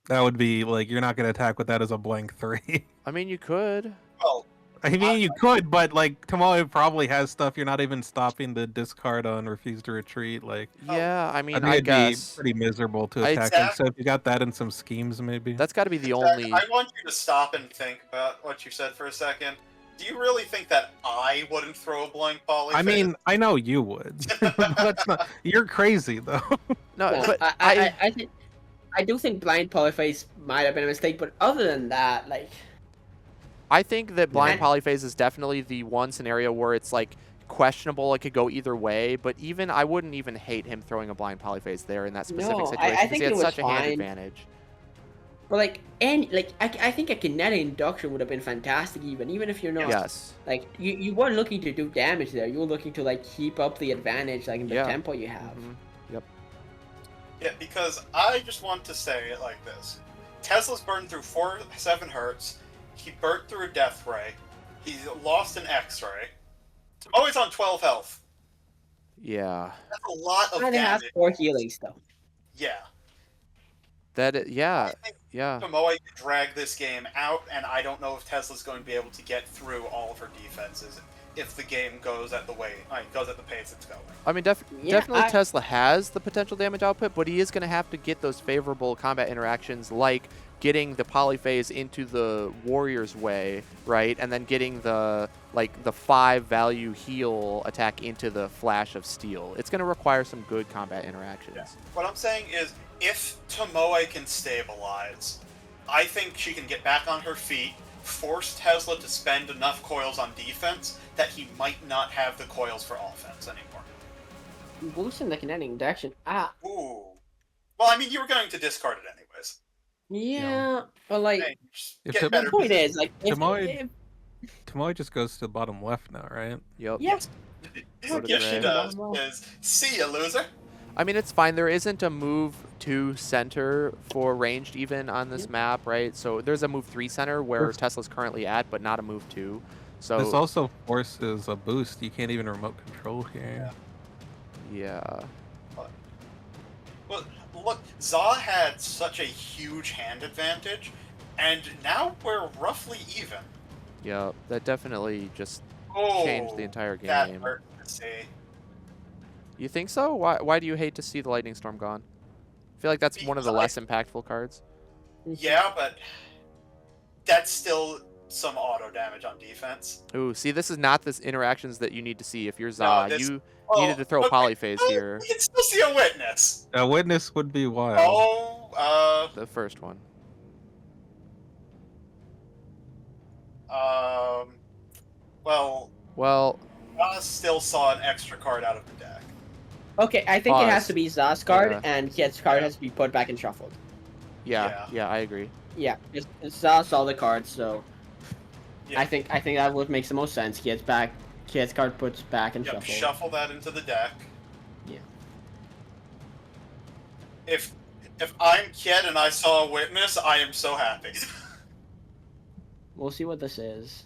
Speaker 5: That would be like you're not gonna attack with that as a blank 3.
Speaker 2: I mean, you could.
Speaker 6: Well,
Speaker 5: I mean, you could, but like Tomoe probably has stuff you're not even stopping to discard on Refuse to Retreat. Like,
Speaker 2: Yeah, I
Speaker 5: I
Speaker 2: mean,
Speaker 5: think
Speaker 2: I
Speaker 5: it'd be
Speaker 2: guess
Speaker 5: pretty miserable to
Speaker 2: I-
Speaker 5: attack him. So if you got that in some schemes, maybe.
Speaker 2: that's got to be the
Speaker 6: Zach,
Speaker 2: only.
Speaker 6: I want you to stop and think about what you said for a second. Do you really think that I wouldn't throw a blank polyphase?
Speaker 5: I mean, I know you would. That's not. You're crazy though.
Speaker 2: No,
Speaker 3: No,
Speaker 2: but
Speaker 7: I do think blind polyphase might have been a mistake, but other than that, like,
Speaker 2: I think that blind
Speaker 7: Yeah.
Speaker 2: polyphase is definitely the one scenario where it's like questionable. It could go either way, but even I wouldn't even hate him throwing a blind polyphase there in that specific
Speaker 7: No, I
Speaker 2: situation because
Speaker 7: think
Speaker 2: he had
Speaker 7: it was
Speaker 2: such a hand
Speaker 7: fine.
Speaker 2: advantage.
Speaker 7: but like, I think a kinetic induction would have been fantastic, even if you're not
Speaker 2: Yes.
Speaker 7: like you weren't looking to do damage there. You were looking to like keep up the advantage, like in the
Speaker 2: Yeah.
Speaker 7: tempo you have.
Speaker 2: Mhm.
Speaker 6: Yeah, because I just want to say it like this. Tesla's burned through 7 hertz. He burnt through a death ray. He lost an X-ray. Always on 12 health.
Speaker 2: Yeah.
Speaker 6: That's a lot of
Speaker 7: And it has
Speaker 6: damage.
Speaker 7: 4 healings though.
Speaker 6: Yeah.
Speaker 2: Yeah.
Speaker 6: I think
Speaker 2: Yeah.
Speaker 6: Tomoe could drag this game out, and I don't know if Tesla's going to be able to get through all of her defenses if the game goes at the pace it's going.
Speaker 2: I mean,
Speaker 7: Yeah,
Speaker 2: definitely Tesla has the potential damage output, but he is going to have to get those favorable combat interactions like getting the polyphase into the warrior's way, right? And then getting the 5 value heal attack into the flash of steel. It's going to require some good combat interactions.
Speaker 6: Yeah. What I'm saying is, if Tomoe can stabilize, I think she can get back on her feet, force Tesla to spend enough coils on defense that he might not have the coils for offense anymore.
Speaker 7: Boosting the kinetic induction.
Speaker 6: Ooh. Well, I mean, you were going to discard it anyways.
Speaker 7: Yeah, but like,
Speaker 6: Hey, just
Speaker 5: If
Speaker 6: get
Speaker 5: the
Speaker 6: better
Speaker 7: the point
Speaker 6: position.
Speaker 7: is, like, if,
Speaker 5: Tomoe- Tomoe just goes to the bottom left now, right?
Speaker 2: Yep.
Speaker 7: yes,
Speaker 2: Go to
Speaker 6: Yes,
Speaker 2: the
Speaker 6: she
Speaker 2: red.
Speaker 6: does. Because, see ya, loser.
Speaker 2: I mean, it's fine. There isn't a move 2 center for ranged even on this map, right? So there's a move 3 center where
Speaker 5: This-
Speaker 2: Tesla's currently at, but not a move 2. So
Speaker 5: This also forces a boost. You can't even remote control here.
Speaker 2: yeah.
Speaker 6: Well, look, Za had such a huge hand advantage, and now we're roughly even.
Speaker 2: Yeah, that definitely just
Speaker 6: Oh,
Speaker 2: changed the entire
Speaker 6: that
Speaker 2: game.
Speaker 6: hurt to see.
Speaker 2: You think so? Why do you hate to see the lightning storm gone? I feel like that's one of the less
Speaker 6: Because
Speaker 2: impactful cards.
Speaker 6: Yeah, but that's still some auto damage on defense.
Speaker 2: Ooh, see, this is not the interactions that you need to see if you're
Speaker 6: No,
Speaker 2: Za.
Speaker 6: this-
Speaker 2: You
Speaker 6: Oh,
Speaker 2: needed to throw a
Speaker 6: okay,
Speaker 2: polyphase
Speaker 6: well,
Speaker 2: here.
Speaker 6: We can still see a witness.
Speaker 5: A witness would be wild.
Speaker 6: Oh,
Speaker 2: The first one.
Speaker 6: well,
Speaker 2: Well,
Speaker 6: I still saw an extra card out of the deck.
Speaker 7: okay, I think it has
Speaker 2: Pause.
Speaker 7: to be Za's card,
Speaker 2: Yeah.
Speaker 7: and Kjet's card has to be put back and shuffled.
Speaker 2: yeah, I agree.
Speaker 7: Yeah, Za saw the card, so
Speaker 6: Yeah.
Speaker 7: I think that would make the most sense. Kjet's card puts back and
Speaker 6: Yep,
Speaker 7: shuffled.
Speaker 6: shuffle that into the deck.
Speaker 7: Yeah.
Speaker 6: If I'm Kjet and I saw a witness, I am so happy.
Speaker 7: We'll see what this is.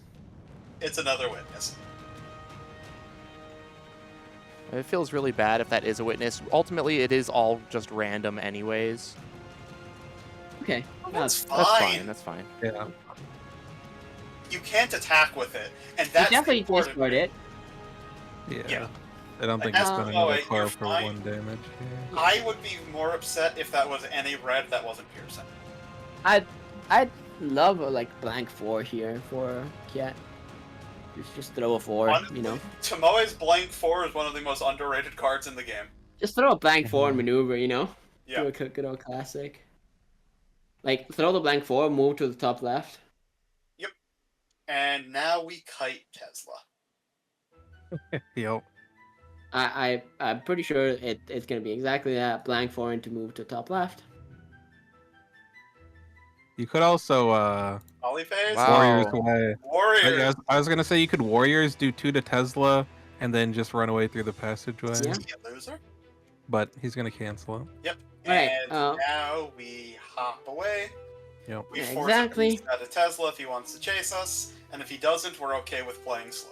Speaker 6: It's another witness.
Speaker 2: It feels really bad if that is a witness. Ultimately, it is all just random anyways.
Speaker 7: Okay.
Speaker 6: That's
Speaker 2: That's
Speaker 6: fine.
Speaker 2: fine. That's fine.
Speaker 5: Yeah.
Speaker 6: You can't attack with it, and
Speaker 7: You
Speaker 6: that's
Speaker 7: definitely
Speaker 6: important.
Speaker 7: discard it.
Speaker 5: Yeah.
Speaker 6: Yeah.
Speaker 5: I don't
Speaker 6: Like,
Speaker 5: think
Speaker 6: that's
Speaker 5: it's gonna
Speaker 6: no way,
Speaker 5: another coil
Speaker 6: you're
Speaker 5: for
Speaker 6: fine.
Speaker 5: 1 damage. Yeah.
Speaker 6: I would be more upset if that was any red that wasn't piercing.
Speaker 7: I'd love a blank 4 here for Kjet. Just throw a 4, you know.
Speaker 6: Tomoe's blank 4 is one of the most underrated cards in the game.
Speaker 7: Just throw a blank 4 and maneuver, you know.
Speaker 6: Yeah.
Speaker 7: Do a good old classic. Like throw the blank 4, move to the top left.
Speaker 6: And now we kite Tesla.
Speaker 5: Yep.
Speaker 7: I'm pretty sure it's gonna be exactly that. Blank 4 and to move to top left.
Speaker 5: You could also
Speaker 6: Polyphase?
Speaker 2: Wow.
Speaker 5: Warriors away.
Speaker 6: Warriors!
Speaker 5: I was gonna say you could Warriors do 2 to Tesla and then just run away through the passageway.
Speaker 7: Yeah.
Speaker 6: See a loser?
Speaker 5: But he's gonna cancel it.
Speaker 6: Yep.
Speaker 7: Alright,
Speaker 6: And now we hop away.
Speaker 5: Yep.
Speaker 6: We
Speaker 7: Yeah,
Speaker 6: force
Speaker 7: exactly.
Speaker 6: him out of Tesla if he wants to chase us, and if he doesn't, we're okay with playing slow.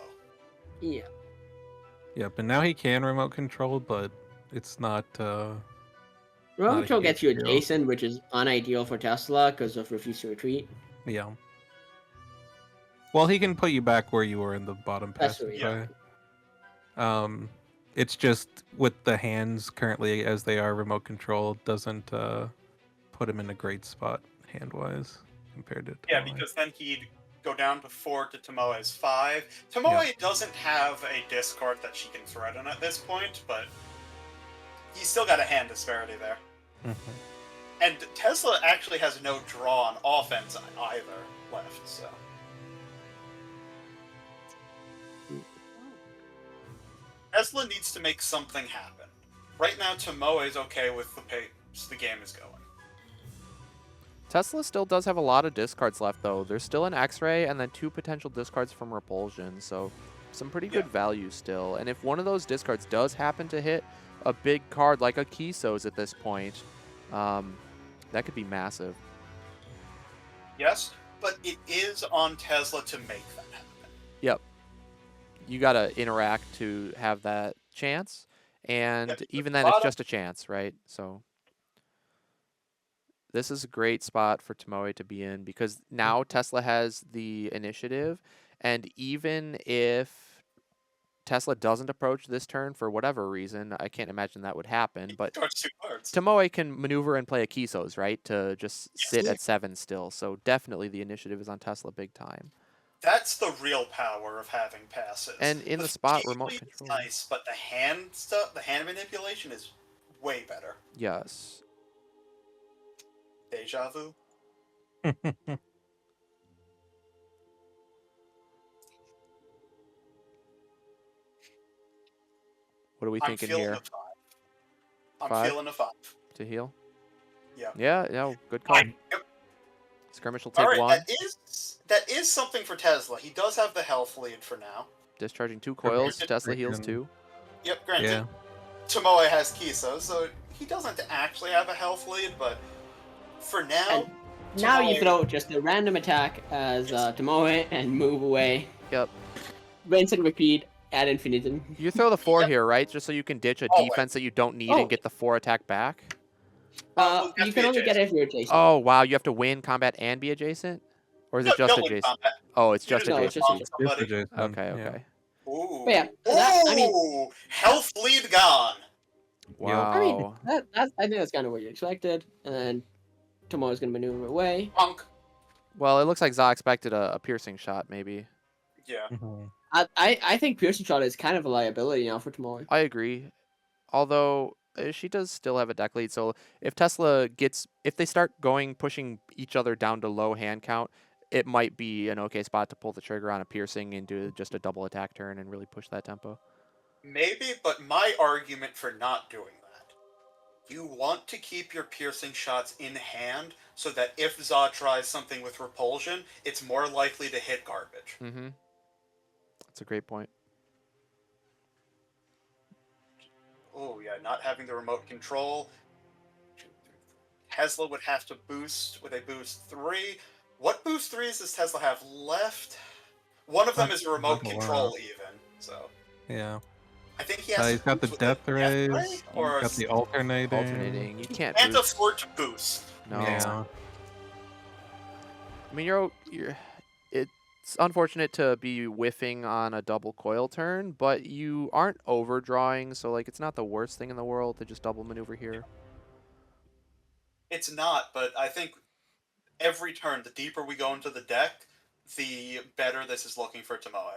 Speaker 7: Yeah.
Speaker 5: Yep. And now he can remote control, but it's not.
Speaker 7: Remote
Speaker 5: Not a
Speaker 7: control gets you
Speaker 5: huge deal.
Speaker 7: adjacent, which is unideal for Tesla because of refuse to retreat.
Speaker 5: Yeah. Well, he can put you back where you were in the bottom
Speaker 3: That's what we
Speaker 5: passageway. It's just with the hands currently as they are remote control doesn't put him in a great spot hand-wise compared to
Speaker 6: Yeah,
Speaker 5: Tomoe.
Speaker 6: because then he'd go down to 4 to Tomoe's 5. Tomoe doesn't have a discard that she can threaten at this point, but he's still got a hand disparity there.
Speaker 5: Mhm.
Speaker 6: And Tesla actually has no draw on offense either left, so. Tesla needs to make something happen. Right now, Tomoe is okay with the pace the game is going.
Speaker 2: Tesla still does have a lot of discards left, though. There's still an X-Ray and then 2 potential discards from Repulsion, so some pretty good value still. And if one of those discards does happen to hit a big card like a Kiso's at this point, that could be massive.
Speaker 6: Yes, but it is on Tesla to make that happen.
Speaker 2: Yep. You got to interact to have that chance, and even then, it's just a chance, right? So this is a great spot for Tomoe to be in because now Tesla has the initiative, and even if Tesla doesn't approach this turn for whatever reason, I can't imagine that would happen, but Tomoe can maneuver and play a Kiso's, right, to just sit at 7 still, so definitely the initiative is on Tesla big time.
Speaker 6: That's the real power of having passes.
Speaker 2: And in the spot remote
Speaker 6: speed
Speaker 2: control.
Speaker 6: is nice, but the hand stuff, the hand manipulation is way better.
Speaker 2: Yes.
Speaker 6: Deja vu.
Speaker 2: What are we thinking here?
Speaker 6: I'm
Speaker 2: 5?
Speaker 6: feeling a 5.
Speaker 2: To heal?
Speaker 6: Yeah.
Speaker 2: Yeah, no, good call.
Speaker 6: Yep.
Speaker 2: Skirmish will take
Speaker 6: All right,
Speaker 2: 1.
Speaker 6: that is something for Tesla. He does have the health lead for now.
Speaker 2: Discharging 2 coils. Tesla heals 2.
Speaker 6: Yep, granted.
Speaker 5: Yeah.
Speaker 6: Tomoe has Kiso, so he doesn't actually have a health lead, but for now...
Speaker 7: And now you
Speaker 6: Tomoe-
Speaker 7: throw just a random attack as Tomoe and move away.
Speaker 2: Yep.
Speaker 7: Rinse and repeat ad infinitum.
Speaker 2: You throw the 4
Speaker 6: Yep.
Speaker 2: here, right? Just so you can ditch a
Speaker 6: Always.
Speaker 2: defense that you don't need
Speaker 7: Oh.
Speaker 2: and get the 4 attack back?
Speaker 7: You can only get it if you're adjacent.
Speaker 2: Oh, wow. You have to win combat and be adjacent? Or is it just
Speaker 6: no
Speaker 2: adjacent?
Speaker 6: combat.
Speaker 2: Oh, it's
Speaker 6: You
Speaker 2: just
Speaker 7: No, it's
Speaker 2: adjacent.
Speaker 7: just
Speaker 5: Just
Speaker 6: somebody.
Speaker 5: adjacent,
Speaker 2: Okay,
Speaker 5: yeah.
Speaker 2: okay.
Speaker 6: Ooh.
Speaker 7: But yeah, that, I mean,
Speaker 6: Ooh, health lead gone.
Speaker 2: Wow.
Speaker 7: I mean, I think that's kind of what you expected. And then Tomoe's gonna maneuver away.
Speaker 6: Punk.
Speaker 2: Well, it looks like Za expected a piercing shot, maybe.
Speaker 6: Yeah.
Speaker 5: Mhm.
Speaker 7: I think piercing shot is kind of a liability now for Tomoe.
Speaker 2: I agree. Although she does still have a deck lead, so if they start pushing each other down to low hand count, it might be an okay spot to pull the trigger on a piercing and do just a double attack turn and really push that tempo.
Speaker 6: Maybe, but my argument for not doing that, you want to keep your piercing shots in hand so that if Za tries something with repulsion, it's more likely to hit garbage.
Speaker 2: Mm-hmm. That's a great point.
Speaker 6: Oh yeah, not having the remote control. Tesla would have to boost with a boost 3. What boost 3s does Tesla have left? One of them is a remote
Speaker 5: Not a lot.
Speaker 6: control even, so...
Speaker 5: Yeah.
Speaker 6: I think he has
Speaker 5: He's
Speaker 6: to
Speaker 5: got the
Speaker 6: boost with
Speaker 5: death
Speaker 6: a
Speaker 5: rays.
Speaker 6: ray,
Speaker 5: He's
Speaker 6: or
Speaker 5: got the alternating.
Speaker 2: Alternating. You can't
Speaker 6: can't
Speaker 2: boost.
Speaker 6: afford to boost.
Speaker 2: No.
Speaker 5: Yeah.
Speaker 2: I mean, it's unfortunate to be whiffing on a double coil turn, but you aren't overdrawing, so like it's not the worst thing in the world to just double maneuver here.
Speaker 6: It's not, but I think every turn, the deeper we go into the deck, the better this is looking for Tomoe.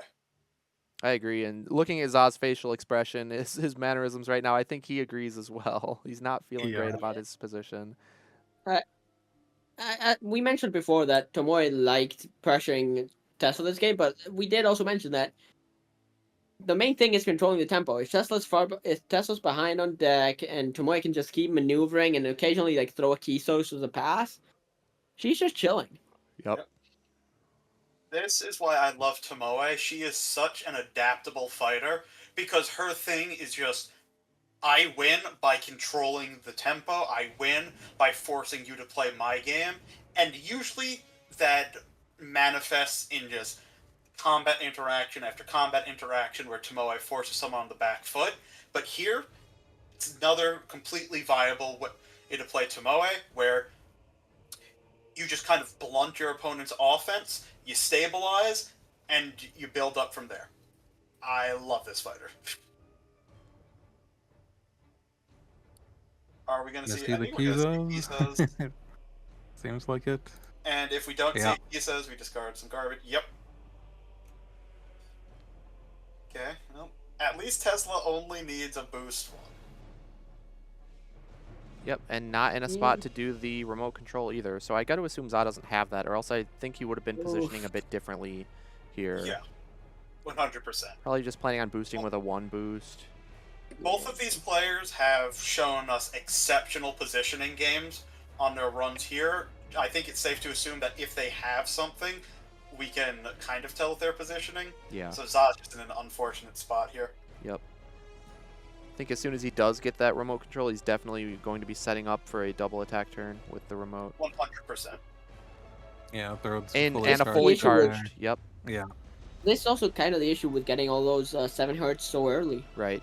Speaker 2: I agree, and looking at Za's facial expression, his mannerisms right now, I think he agrees as well. He's not feeling great
Speaker 5: Yeah.
Speaker 2: about his position.
Speaker 7: We mentioned before that Tomoe liked pressuring Tesla this game, but we did also mention that the main thing is controlling the tempo. If Tesla's behind on deck and Tomoe can just keep maneuvering and occasionally like throw a Kisos as a pass, she's just chilling.
Speaker 2: Yep.
Speaker 6: This is why I love Tomoe. She is such an adaptable fighter, because her thing is just, I win by controlling the tempo, I win by forcing you to play my game, and usually that manifests in just combat interaction after combat interaction where Tomoe forces someone on the back foot, but here, it's another completely viable way to play Tomoe, where you just kind of blunt your opponent's offense, you stabilize, and you build up from there. I love this fighter. Are we going to
Speaker 5: You
Speaker 6: see?
Speaker 5: see
Speaker 6: I
Speaker 5: the
Speaker 6: think we're going to see
Speaker 5: Kizos?
Speaker 6: Kizos.
Speaker 5: Seems like it.
Speaker 6: And if we don't
Speaker 5: Yeah.
Speaker 6: see Kizos, we discard some garbage. Yep. Okay. Well, at least Tesla only needs a boost one.
Speaker 2: Yep, and not in a spot to do the remote control either. So I got to assume ZA doesn't have that, or else I think he would have been positioning a bit differently here.
Speaker 6: Yeah. 100%.
Speaker 2: Probably just planning on boosting with a 1 boost.
Speaker 6: Both of these players have shown us exceptional positioning games on their runs here. I think it's safe to assume that if they have something, we can kind of tell their positioning.
Speaker 2: Yeah.
Speaker 6: So Za's just in an unfortunate spot here.
Speaker 2: Yep. I think as soon as he does get that remote control, he's definitely going to be setting up for a double attack turn with the remote.
Speaker 6: 100%.
Speaker 5: Yeah,
Speaker 2: And a fully charged. Yep.
Speaker 5: Yeah.
Speaker 3: This is also kind of the issue with getting all those 7 hearts so early.
Speaker 2: Right.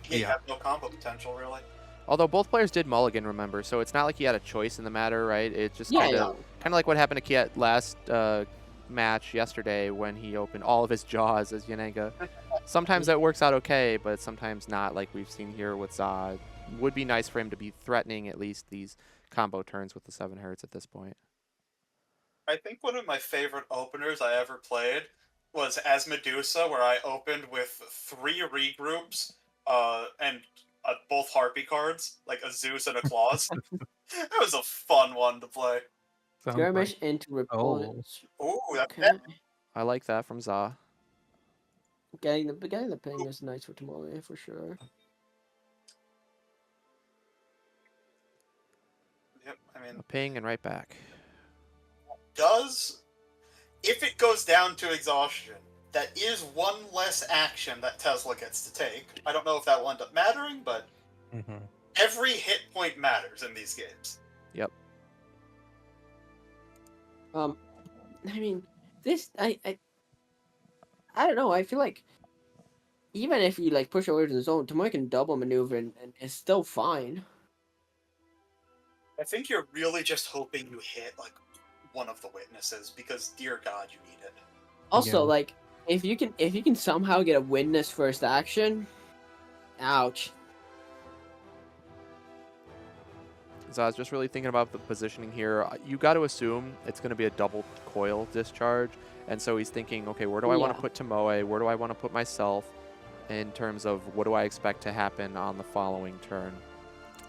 Speaker 6: He had no combo potential, really.
Speaker 2: Although both players did mulligan, remember, so it's not like he had a choice in the matter, right? It's just kind of like what happened to Kjet last match yesterday when he opened all of his jaws as Yanenga. Sometimes that works out okay, but sometimes not, like we've seen here with ZA. Would be nice for him to be threatening at least these combo turns with the 7 hertz at this point.
Speaker 6: I think one of my favorite openers I ever played was as Medusa, where I opened with 3 regroups and both Harpy cards, like a Zeus and a Claws. That was a fun one to play.
Speaker 3: Skirmish into opponents.
Speaker 6: Ooh, that's
Speaker 3: Okay.
Speaker 2: I like that from ZA.
Speaker 3: Getting the ping is nice for tomorrow for sure.
Speaker 6: Yep, I mean,
Speaker 2: A ping and right back.
Speaker 6: If it goes down to exhaustion, that is one less action that Tesla gets to take. I don't know if that will end up mattering, but every hit point matters in these games.
Speaker 2: Yep.
Speaker 3: I mean, this I don't know. I feel like even if you like push over to the zone, Tomoe can double maneuver and it's still fine.
Speaker 6: I think you're really just hoping you hit like one of the witnesses because, dear God, you need it.
Speaker 3: Also, like if you can somehow get a witness first action, ouch.
Speaker 2: So I was just really thinking about the positioning here. You got to assume it's going to be a double coil discharge. And so he's thinking, okay, where do I want to put Tomoe? Where do I want to put myself in terms of what do I expect to happen on the following turn?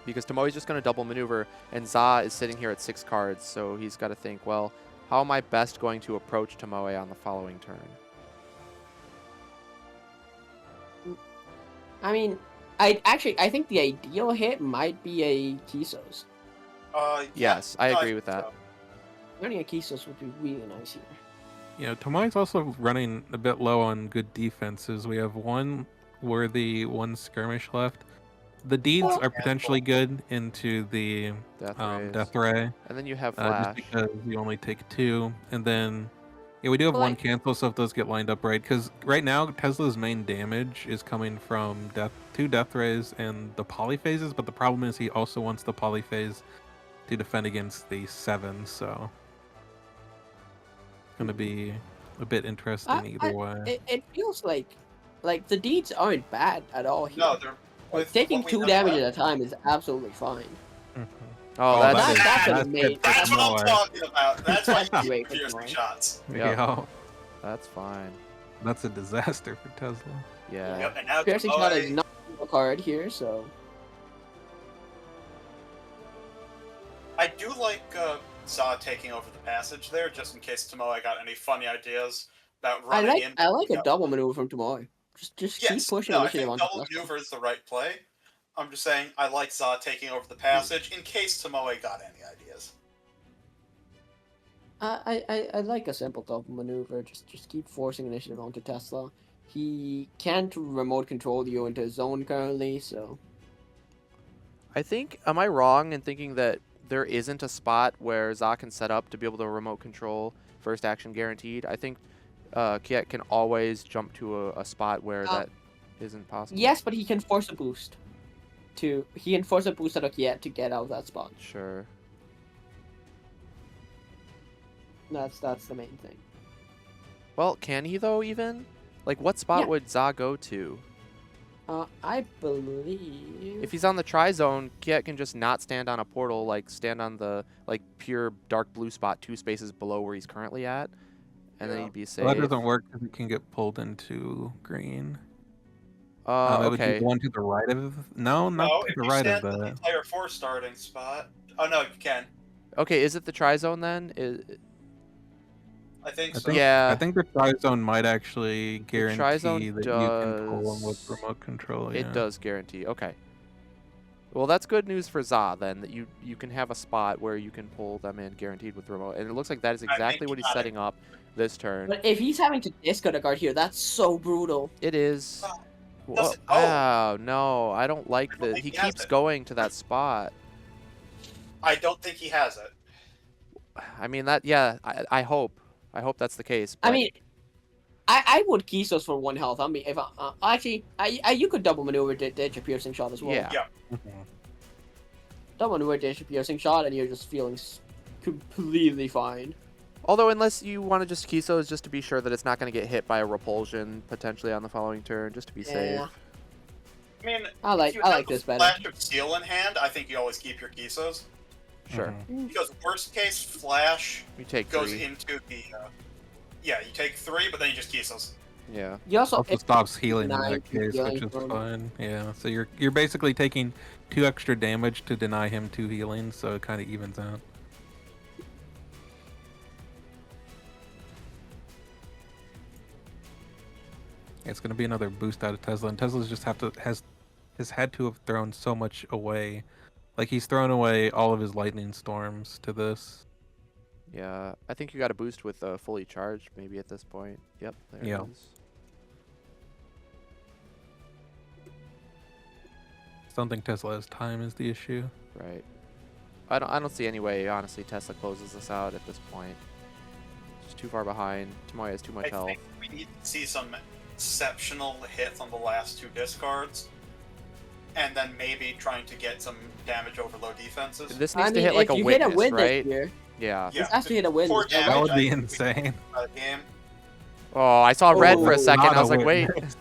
Speaker 2: Because Tomoe's just going to double maneuver, and ZA is sitting here at 6 cards. So he's got to think, well, how am I best going to approach Tomoe on the following turn?
Speaker 3: I mean, I think the ideal hit might be a Kisos.
Speaker 2: Yes, I agree with that.
Speaker 3: Running a Kisos would be really nice here.
Speaker 5: You know, Tomoe's also running a bit low on good defenses. We have one worthy, 1 skirmish left. The deeds are potentially good into the Death Ray.
Speaker 2: And then you have Flash.
Speaker 5: Just because you only take 2. And then, yeah, we do have 1 cancel, so if those get lined up right. Because right now, Tesla's main damage is coming from 2 Death Rays and the polyphases. But the problem is he also wants the polyphase to defend against the 7. So it's going to be a bit interesting either way.
Speaker 3: It feels like the deeds aren't bad at all here.
Speaker 6: No, they're
Speaker 3: taking 2 damage at a time is absolutely fine.
Speaker 2: Oh,
Speaker 3: that's amazing.
Speaker 6: That's what I'm talking about. That's why you
Speaker 3: Great
Speaker 6: keep piercing shots.
Speaker 5: Yeah.
Speaker 2: That's fine.
Speaker 5: That's a disaster for Tesla.
Speaker 2: Yeah.
Speaker 6: Yep, and now
Speaker 3: Piercing shot is not a card here, so.
Speaker 6: I do like ZA taking over the passage there, just in case Tomoe got any funny ideas about running in.
Speaker 3: I like a double maneuver from Tomoe. Just keep pushing initiative on.
Speaker 6: I think double maneuver is the right play. I'm just saying I like ZA taking over the passage in case Tomoe got any ideas.
Speaker 3: I like a simple double maneuver. Just keep forcing initiative onto Tesla. He can't remote control you into his zone currently, so.
Speaker 2: I think, am I wrong in thinking that there isn't a spot where ZA can set up to be able to remote control first action guaranteed? I think Kjet can always jump to a spot where that isn't possible.
Speaker 3: Yes, but he can force a boost. He can force a boost out of Kjet to get out of that spot.
Speaker 2: Sure.
Speaker 3: That's the main thing.
Speaker 2: Well, can he though even? Like, what spot
Speaker 3: Yeah.
Speaker 2: would Za go to?
Speaker 3: I believe.
Speaker 2: If he's on the tri-zone, Kjet can just not stand on a portal, like stand on the pure dark blue spot 2 spaces below where he's currently at, and then
Speaker 6: Yeah.
Speaker 2: he'd be safe.
Speaker 5: Well, that doesn't work because it can get pulled into green. It would be
Speaker 2: Okay.
Speaker 5: the one to the right of. No, not
Speaker 6: No,
Speaker 5: to
Speaker 6: if
Speaker 5: the
Speaker 6: you
Speaker 5: right of
Speaker 6: stand in the
Speaker 5: that.
Speaker 6: player 4 starting spot. Oh no, you can.
Speaker 2: Okay, is it the tri-zone then?
Speaker 6: I think
Speaker 5: I
Speaker 6: so.
Speaker 5: think,
Speaker 2: Yeah.
Speaker 5: I think the tri-zone might actually guarantee
Speaker 2: tri-zone
Speaker 5: that you can pull them with
Speaker 2: does-
Speaker 5: remote control.
Speaker 2: It
Speaker 5: yeah.
Speaker 2: does guarantee. Okay. Well, that's good news for Za then, that you can have a spot where you can pull them in guaranteed with remote, and it looks like that is
Speaker 6: think
Speaker 2: exactly
Speaker 6: you
Speaker 2: what he's
Speaker 6: got it.
Speaker 2: setting up this turn.
Speaker 3: But if he's having to discard a card here, that's so brutal.
Speaker 2: It is.
Speaker 6: Does it- oh.
Speaker 2: Wow, no, I don't like
Speaker 6: I don't
Speaker 2: that.
Speaker 6: think
Speaker 2: He
Speaker 6: he has
Speaker 2: keeps
Speaker 6: it.
Speaker 2: going to that spot.
Speaker 6: I don't think he has it.
Speaker 2: I mean that. Yeah, I hope. I hope that's the case.
Speaker 3: I
Speaker 2: but-
Speaker 3: mean, I would Kisos for 1 health. I mean, if actually, you could double maneuver Ditch a piercing shot as well.
Speaker 2: Yeah.
Speaker 6: Yeah.
Speaker 5: Mhm.
Speaker 3: Double maneuver Ditch a piercing shot, and you're just feeling completely fine.
Speaker 2: Although, unless you want to just Kisos just to be sure that it's not going to get hit by a repulsion potentially on the following turn, just to be safe.
Speaker 3: Yeah.
Speaker 6: I mean,
Speaker 3: I like
Speaker 6: if you
Speaker 3: I
Speaker 6: have
Speaker 3: like
Speaker 6: the
Speaker 3: this better.
Speaker 6: Flash of Steel in hand, I think you always keep your Kisos.
Speaker 2: Sure.
Speaker 5: Mhm.
Speaker 6: Because worst case, Flash
Speaker 2: You take
Speaker 6: goes
Speaker 2: 3.
Speaker 6: into the. Yeah, you take 3, but then you just Kisos.
Speaker 2: Yeah.
Speaker 3: You also
Speaker 5: Also stops healing in
Speaker 3: 9
Speaker 5: that case,
Speaker 3: healing
Speaker 5: which is
Speaker 3: from-
Speaker 5: fine. Yeah, so you're basically taking 2 extra damage to deny him 2 healing, so it kind of evens out. It's gonna be another boost out of Tesla, and Tesla's just has had to have thrown so much away. Like he's thrown away all of his lightning storms to this.
Speaker 2: Yeah. I think you got a boost with fully charged maybe at this point. Yep. There
Speaker 5: Yeah.
Speaker 2: it is.
Speaker 5: I don't think Tesla has time is the issue.
Speaker 2: Right. I don't see any way, honestly, Tesla closes this out at this point. Just too far behind. Tomoe has too much
Speaker 6: I
Speaker 2: health.
Speaker 6: think we need to see some exceptional hits on the last 2 discards. And then maybe trying to get some damage over low defenses.
Speaker 2: This
Speaker 3: I
Speaker 2: needs to
Speaker 3: mean,
Speaker 2: hit like
Speaker 3: if
Speaker 2: a
Speaker 3: you hit a
Speaker 2: witness,
Speaker 3: witness
Speaker 2: right?
Speaker 3: here,
Speaker 2: Yeah.
Speaker 6: Yeah,
Speaker 3: this has to hit a witness.
Speaker 6: 4
Speaker 3: That
Speaker 6: damage,
Speaker 5: That would
Speaker 6: I
Speaker 5: be
Speaker 6: think we
Speaker 5: insane.
Speaker 6: game.
Speaker 2: Oh, I saw red for a
Speaker 3: Oh,
Speaker 2: second.
Speaker 5: not
Speaker 2: I
Speaker 5: a
Speaker 2: was like, wait.
Speaker 5: witness.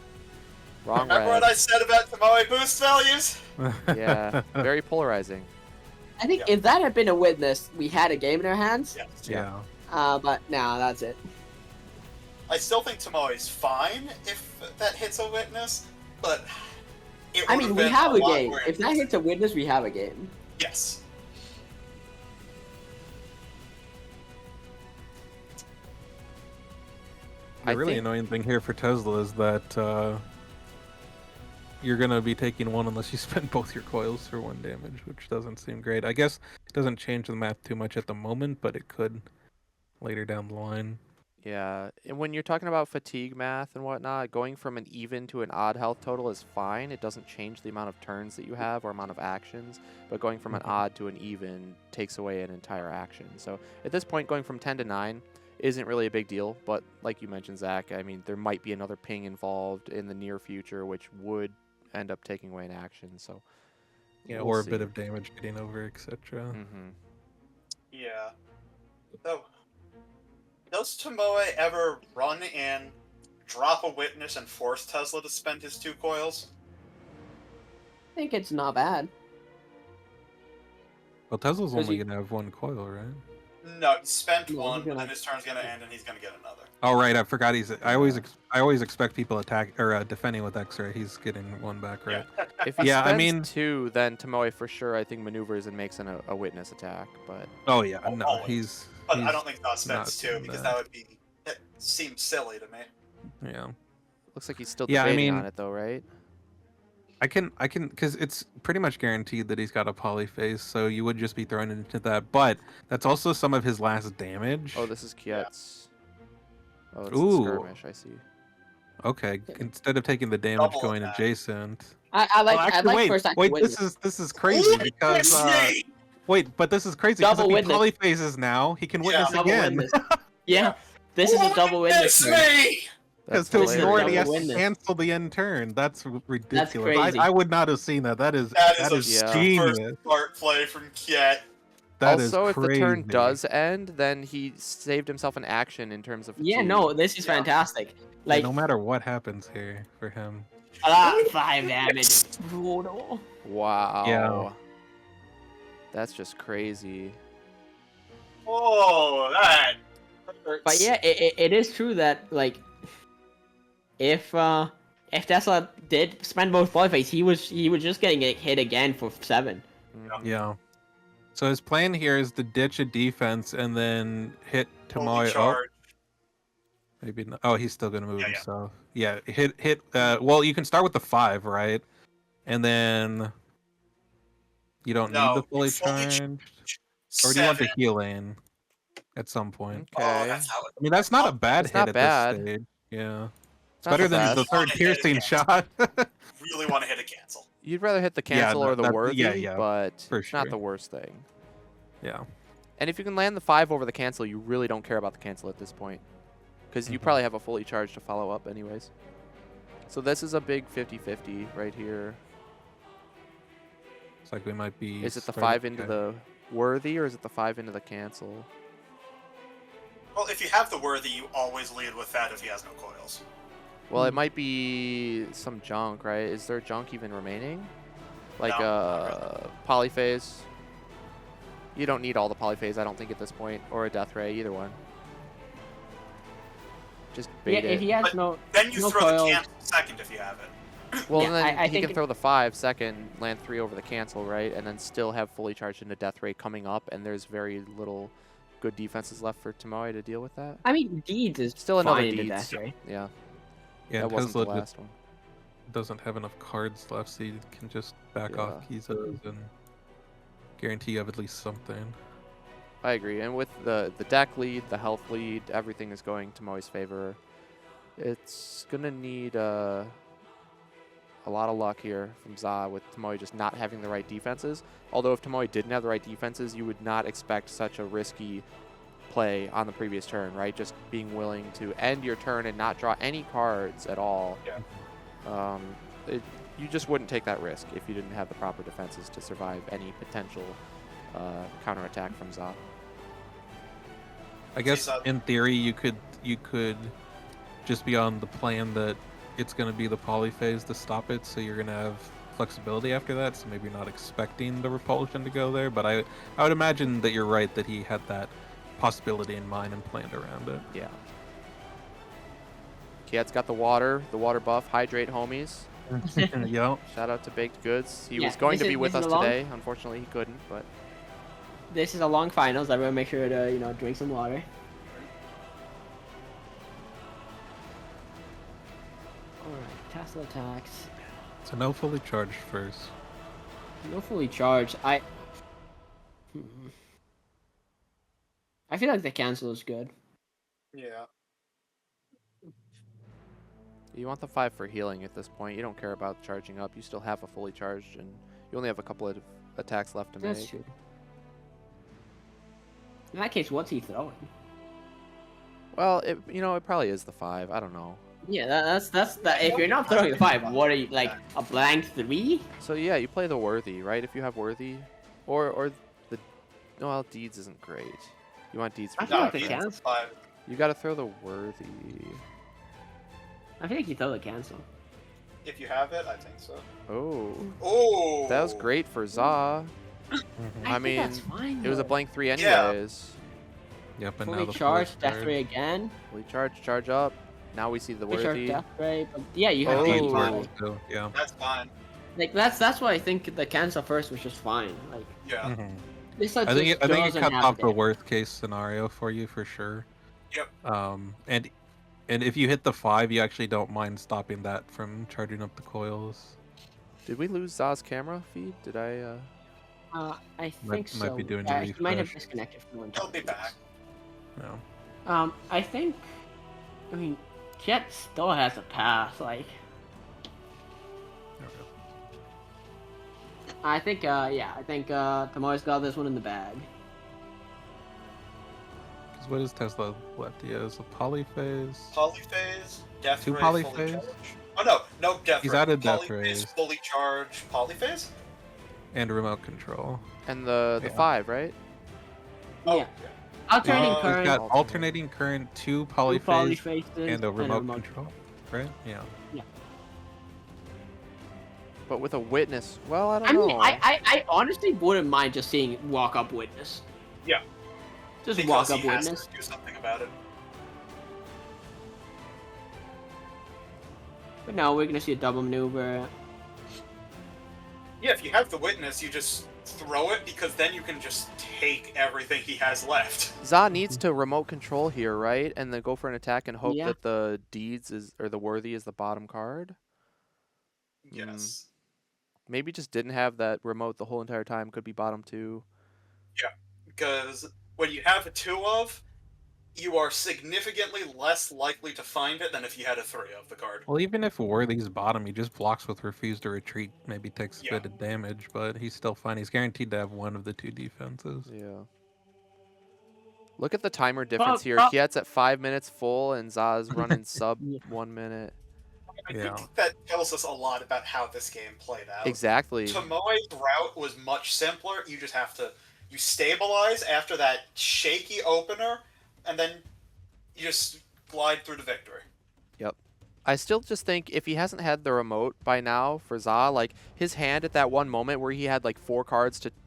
Speaker 2: Wrong
Speaker 6: Remember
Speaker 2: red.
Speaker 6: what I said about Tomoe boost values?
Speaker 2: Yeah. Very polarizing.
Speaker 3: I think
Speaker 6: Yeah.
Speaker 3: if that had been a witness, we had a game in our hands.
Speaker 6: Yes.
Speaker 5: Yeah.
Speaker 3: But no, that's it.
Speaker 6: I still think Tomoe is fine if that hits a witness, but it
Speaker 3: I
Speaker 6: would've
Speaker 3: mean, we
Speaker 6: been
Speaker 3: have a
Speaker 6: lot
Speaker 3: game.
Speaker 6: more
Speaker 3: If that
Speaker 6: interesting.
Speaker 3: hits a witness, we have a game.
Speaker 6: Yes.
Speaker 5: The
Speaker 2: I
Speaker 5: really
Speaker 2: think-
Speaker 5: annoying thing here for Tesla is that you're gonna be taking 1 unless you spend both your coils for 1 damage, which doesn't seem great. I guess it doesn't change the math too much at the moment, but it could later down the line.
Speaker 2: Yeah. And when you're talking about fatigue math and whatnot, going from an even to an odd health total is fine. It doesn't change the amount of turns that you have or amount of actions. But going from an
Speaker 5: Mhm.
Speaker 2: odd to an even takes away an entire action. So at this point, going from 10 to 9 isn't really a big deal. But like you mentioned, Zach, I mean, there might be another ping involved in the near future, which would end up taking away an action. So
Speaker 5: Yeah,
Speaker 2: we'll
Speaker 5: or a
Speaker 2: see.
Speaker 5: bit of damage getting over, etc.
Speaker 2: Mm-hmm.
Speaker 6: Yeah. So, does Tomoe ever run in, drop a witness, and force Tesla to spend his 2 coils?
Speaker 3: I think it's not bad.
Speaker 5: Well, Tesla's
Speaker 3: Does
Speaker 5: only
Speaker 3: he-
Speaker 5: gonna have 1 coil, right?
Speaker 6: No, he spent
Speaker 3: No,
Speaker 6: 1,
Speaker 3: he's
Speaker 6: but
Speaker 3: gonna-
Speaker 6: then his turn's gonna end and he's gonna get another.
Speaker 5: Oh right, I forgot he's. I always expect people attack or defending with X-ray. He's getting 1 back, right?
Speaker 2: If he
Speaker 5: Yeah, I
Speaker 2: spends
Speaker 5: mean-
Speaker 2: 2, then Tomoe for sure, I think, maneuvers and makes a witness attack. But
Speaker 5: Oh yeah,
Speaker 6: Oh,
Speaker 5: no,
Speaker 6: always.
Speaker 5: he's.
Speaker 6: But I
Speaker 5: he's-
Speaker 6: don't think Dot spends
Speaker 5: not
Speaker 6: 2
Speaker 5: doing
Speaker 6: because
Speaker 5: that.
Speaker 6: that would be. That seems silly to me.
Speaker 5: Yeah,
Speaker 2: looks like he's still
Speaker 5: Yeah, I
Speaker 2: debating
Speaker 5: mean-
Speaker 2: on it, though, right?
Speaker 5: I can, because it's pretty much guaranteed that he's got a polyphase, so you would just be thrown into that. But that's also some of his last damage.
Speaker 2: Oh, this is Kjet's. Oh, it's
Speaker 5: Ooh.
Speaker 2: a skirmish. I see.
Speaker 5: Okay, instead of taking the damage
Speaker 6: Double
Speaker 5: going
Speaker 6: attack.
Speaker 5: adjacent.
Speaker 3: I like
Speaker 5: Oh,
Speaker 3: I
Speaker 5: actually,
Speaker 3: like first act
Speaker 5: wait,
Speaker 3: witness.
Speaker 5: this is crazy because
Speaker 6: Witness me!
Speaker 5: wait, but this is crazy because if
Speaker 3: Double
Speaker 5: he
Speaker 3: witness.
Speaker 5: polyphases now, he can
Speaker 6: Yeah.
Speaker 5: witness
Speaker 3: Double
Speaker 5: again.
Speaker 3: witness. Yeah, this is a double witness.
Speaker 6: Witness
Speaker 3: turn.
Speaker 6: me!
Speaker 5: Because
Speaker 2: That's
Speaker 5: to
Speaker 3: hilarious.
Speaker 5: ignore it, he has
Speaker 3: Double
Speaker 5: to
Speaker 3: witness.
Speaker 5: cancel the end turn. That's ridiculous.
Speaker 3: crazy.
Speaker 5: I would not have seen that. That is
Speaker 6: That is a
Speaker 2: Yeah.
Speaker 6: super
Speaker 5: genius.
Speaker 6: smart play from Kjet.
Speaker 5: That is
Speaker 2: also, if the turn
Speaker 5: crazy.
Speaker 2: does end, then he saved himself an action in terms of
Speaker 7: Yeah,
Speaker 2: fatigue.
Speaker 7: no, this is fantastic.
Speaker 5: Yeah,
Speaker 7: Like,
Speaker 5: no matter what happens here for him.
Speaker 7: 5 damage is brutal.
Speaker 2: Wow. That's just crazy.
Speaker 6: Oh, that hurts.
Speaker 7: But yeah, it is true that like if Tesla did spend both qualifiers, he was just getting hit again for 7.
Speaker 5: Yeah. So his plan here is to ditch a defense and then hit
Speaker 6: Holy
Speaker 5: Tomoe. Oh,
Speaker 6: charge.
Speaker 5: maybe not. Oh, he's still gonna move
Speaker 6: Yeah, yeah.
Speaker 5: himself. Yeah, hit. Well, you can start with the 5, right? And then you don't need
Speaker 6: No,
Speaker 5: the fully
Speaker 6: you fully
Speaker 5: charged, or do you want the
Speaker 6: 7.
Speaker 5: healing at some point?
Speaker 6: Oh,
Speaker 2: Okay.
Speaker 6: that's how
Speaker 5: I mean, that's not a bad
Speaker 2: It's
Speaker 5: hit
Speaker 2: not
Speaker 5: at
Speaker 2: bad.
Speaker 5: this stage. Yeah, it's
Speaker 2: Not
Speaker 5: better
Speaker 2: the
Speaker 5: than the
Speaker 2: best.
Speaker 5: third piercing shot.
Speaker 6: Really want to hit a cancel.
Speaker 2: You'd rather hit the
Speaker 5: Yeah,
Speaker 2: cancel or the
Speaker 5: that-
Speaker 2: worthy,
Speaker 5: yeah,
Speaker 2: but
Speaker 5: for
Speaker 2: it's not
Speaker 5: sure.
Speaker 2: the worst thing.
Speaker 5: Yeah.
Speaker 2: And if you can land the 5 over the cancel, you really don't care about the cancel at this point. Because you
Speaker 5: Mhm.
Speaker 2: probably have a fully charged to follow up anyways. So this is a big 50-50 right here.
Speaker 5: It's like we might be.
Speaker 2: Is it the
Speaker 5: starting-
Speaker 2: 5 into
Speaker 5: okay.
Speaker 2: the worthy, or is it the 5 into the cancel?
Speaker 6: Well, if you have the worthy, you always lead with that if he has no coils.
Speaker 2: Well, it might be some junk, right? Is there junk even remaining? Like
Speaker 6: No,
Speaker 2: polyphase? You don't need all the polyphase, I don't think, at this point. Or a death ray, either one. Just
Speaker 7: Yeah,
Speaker 2: bait
Speaker 7: if
Speaker 2: it.
Speaker 7: he has
Speaker 6: But
Speaker 7: no
Speaker 6: Then you
Speaker 7: no
Speaker 6: throw
Speaker 7: coils.
Speaker 6: the cancel second if you have it.
Speaker 2: Well,
Speaker 7: Yeah,
Speaker 2: and then
Speaker 7: I
Speaker 2: he
Speaker 7: think
Speaker 2: can
Speaker 7: it-
Speaker 2: throw the 5 second, land 3 over the cancel, right? And then still have fully charged into death ray coming up, and there's very little good defenses left for Tomoe to deal with that.
Speaker 7: I mean, Deeds is
Speaker 2: Still another
Speaker 7: fine into
Speaker 2: Deeds.
Speaker 7: that, right?
Speaker 2: Yeah,
Speaker 5: Yeah,
Speaker 2: that wasn't the
Speaker 5: Tesla just
Speaker 2: last one.
Speaker 5: doesn't have enough cards left, so you can just back
Speaker 2: Yeah.
Speaker 5: off Kizos and guarantee you have at least something.
Speaker 2: I agree. And with the deck lead, the health lead, everything is going Tomoe's favor. It's going to need a lot of luck here from zzzzaa with Tomoe just not having the right defenses. Although if Tomoe didn't have the right defenses, you would not expect such a risky play on the previous turn, right? Just being willing to end your turn and not draw any cards at all.
Speaker 6: Yeah.
Speaker 2: You just wouldn't take that risk if you didn't have the proper defenses to survive any potential counterattack from zzzzaa.
Speaker 5: I guess
Speaker 6: Seems
Speaker 5: in theory you could just be on the plan that it's going to be the polyphase to stop it, so you're going to have flexibility after that. So maybe you're not expecting the repulsion to go there, but I would imagine that you're right that he had that possibility in mind and planned around it.
Speaker 2: Yeah. Kjet's got the water buff, hydrate homies.
Speaker 5: Yeah.
Speaker 2: Shout out to Baked Goods. He
Speaker 7: Yeah,
Speaker 2: was going
Speaker 7: this
Speaker 2: to be
Speaker 7: is-
Speaker 2: with
Speaker 7: this
Speaker 2: us
Speaker 7: is a long-
Speaker 2: today. Unfortunately, he couldn't, but
Speaker 7: This is a long finals. Everyone make sure to drink some water. Alright, Tesla attacks.
Speaker 5: So no fully charged first.
Speaker 7: No fully charged. I feel like the cancel is good.
Speaker 6: Yeah.
Speaker 2: you want the 5 for healing at this point. You don't care about charging up. You still have a fully charged, and you only have a couple of attacks left to
Speaker 7: That's
Speaker 2: make.
Speaker 7: true. In that case, what's he throwing?
Speaker 2: Well, it probably is the 5. I don't know.
Speaker 7: Yeah, that's that. If you're not throwing the 5, what are you, like a blank 3?
Speaker 2: So yeah, you play the worthy, right? If you have worthy, or the well, deeds isn't great. You want deeds
Speaker 7: I
Speaker 2: for
Speaker 7: feel like
Speaker 2: death,
Speaker 7: the
Speaker 2: right?
Speaker 7: cancel.
Speaker 6: 5.
Speaker 2: You got to throw the worthy.
Speaker 7: I feel like you throw the cancel.
Speaker 6: If you have it, I think so.
Speaker 2: Oh,
Speaker 6: Oh.
Speaker 2: that was great for zzzzaa. I
Speaker 7: think
Speaker 2: mean,
Speaker 7: that's fine,
Speaker 2: It was a
Speaker 7: though.
Speaker 2: blank 3
Speaker 6: Yeah.
Speaker 2: anyways.
Speaker 5: Yep, and now
Speaker 7: Fully
Speaker 5: the
Speaker 7: charged,
Speaker 5: fully
Speaker 7: death ray again.
Speaker 2: Fully charge up. Now we see the
Speaker 7: Fully charged,
Speaker 2: worthy.
Speaker 7: death ray. But yeah, you have
Speaker 2: Oh.
Speaker 7: deeds
Speaker 5: Deeds
Speaker 7: fine.
Speaker 5: works too, yeah.
Speaker 6: That's fine.
Speaker 7: Like that's why I think the cancel first was just fine. Like
Speaker 6: Yeah.
Speaker 5: Mhm.
Speaker 7: this
Speaker 5: I think it
Speaker 7: doesn't
Speaker 5: cuts
Speaker 7: have
Speaker 5: off the
Speaker 7: it.
Speaker 5: worst case scenario for you for sure.
Speaker 6: Yep.
Speaker 5: And if you hit the 5, you actually don't mind stopping that from charging up the coils.
Speaker 2: Did we lose Zaz's camera feed? Did I?
Speaker 7: I think
Speaker 5: Might
Speaker 7: so.
Speaker 5: be doing a
Speaker 7: He might have
Speaker 5: refresh.
Speaker 7: disconnected from one.
Speaker 6: He'll be back.
Speaker 5: No.
Speaker 7: I think. I mean, Jet still has a pass. Like I think. Yeah, I think Tomoe's got this one in the bag.
Speaker 5: Because what is Tesla left? He has a polyphase.
Speaker 6: Polyphase, death
Speaker 5: Two
Speaker 6: ray, fully
Speaker 5: polyphase?
Speaker 6: charged. Oh no death
Speaker 5: He's
Speaker 6: ray.
Speaker 5: added death
Speaker 6: Polyphase,
Speaker 5: rays.
Speaker 6: fully charged, polyphase.
Speaker 5: And remote control.
Speaker 2: And the
Speaker 5: Yeah.
Speaker 2: 5, right?
Speaker 6: Oh,
Speaker 7: Yeah. Alternating
Speaker 6: Uh,
Speaker 5: He's
Speaker 7: current,
Speaker 5: got
Speaker 2: Alternate.
Speaker 5: alternating current, 2
Speaker 7: two
Speaker 5: polyphase,
Speaker 7: polyphases,
Speaker 5: and a remote control, right? Yeah.
Speaker 2: But with a witness, well, I don't
Speaker 7: I
Speaker 2: know.
Speaker 7: mean, I honestly wouldn't mind just seeing walk up witness.
Speaker 6: Yeah.
Speaker 7: Just
Speaker 6: because
Speaker 7: walk up
Speaker 6: he has
Speaker 7: witness.
Speaker 6: to do something about it.
Speaker 7: But no, we're gonna see a double maneuver.
Speaker 6: Yeah, if you have the witness, you just throw it because then you can just take everything he has left.
Speaker 2: Za needs to remote control here, right? And then go for an attack and hope
Speaker 7: Yeah.
Speaker 2: that the deeds is or the worthy is the bottom card.
Speaker 6: Yes.
Speaker 2: Maybe just didn't have that remote the whole entire time. Could be bottom 2.
Speaker 6: Yeah, because when you have a 2 of, you are significantly less likely to find it than if you had a 3 of the card.
Speaker 5: Well, even if Worthy's bottom, he just blocks with Refuse to Retreat, maybe takes a
Speaker 6: Yeah.
Speaker 5: bit of damage, but he's still fine. He's guaranteed to have one of the 2 defenses.
Speaker 2: Yeah. Look at the timer difference here.
Speaker 7: Well-
Speaker 2: Kiet's at 5 minutes full, and Za's running sub
Speaker 7: Yeah.
Speaker 2: 1 minute.
Speaker 6: I
Speaker 5: Yeah.
Speaker 6: think that tells us a lot about how this game played out.
Speaker 2: Exactly.
Speaker 6: Tomoe's route was much simpler. You just have to you stabilize after that shaky opener, and then you just glide through to victory.
Speaker 2: Yep. I still just think if he hasn't had the remote by now for Za, like his hand at that one moment where he had like 4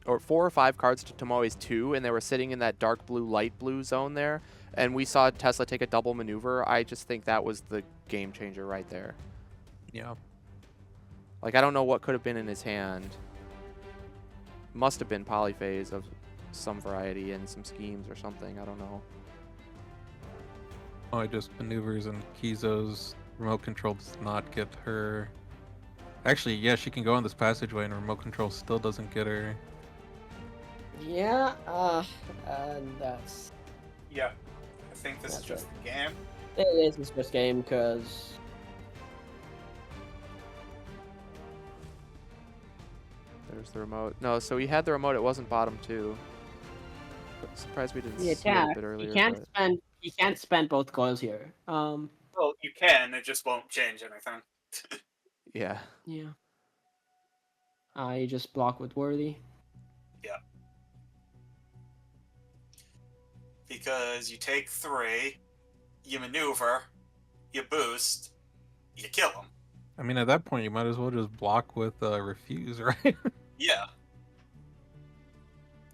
Speaker 2: or 5 cards to Tomoe's 2, and they were sitting in that dark blue, light blue zone there, and we saw Tesla take a double maneuver. I just think that was the game changer right there.
Speaker 5: Yeah.
Speaker 2: Like I don't know what could have been in his hand. Must have been polyphase of some variety and some schemes or something. I don't know.
Speaker 5: Oh, it just maneuvers and Kizo's remote control does not get her. Actually, yeah, she can go on this passageway and remote control still doesn't get her.
Speaker 3: Yeah, and that's
Speaker 6: Yeah, I think this is
Speaker 3: That's
Speaker 6: just the game.
Speaker 3: it is his first game because
Speaker 2: There's the remote. No, so he had the remote. It wasn't bottom 2. Surprised we didn't
Speaker 3: the
Speaker 2: see it a
Speaker 3: attack
Speaker 2: bit earlier.
Speaker 3: he can't spend both coils here.
Speaker 6: Well, you can, it just won't change anything.
Speaker 2: Yeah.
Speaker 3: Yeah. You just block with Worthy.
Speaker 6: Because you take 3, you maneuver, you boost, you kill him.
Speaker 5: I mean, at that point, you might as well just block with Refuse, right?
Speaker 6: Yeah.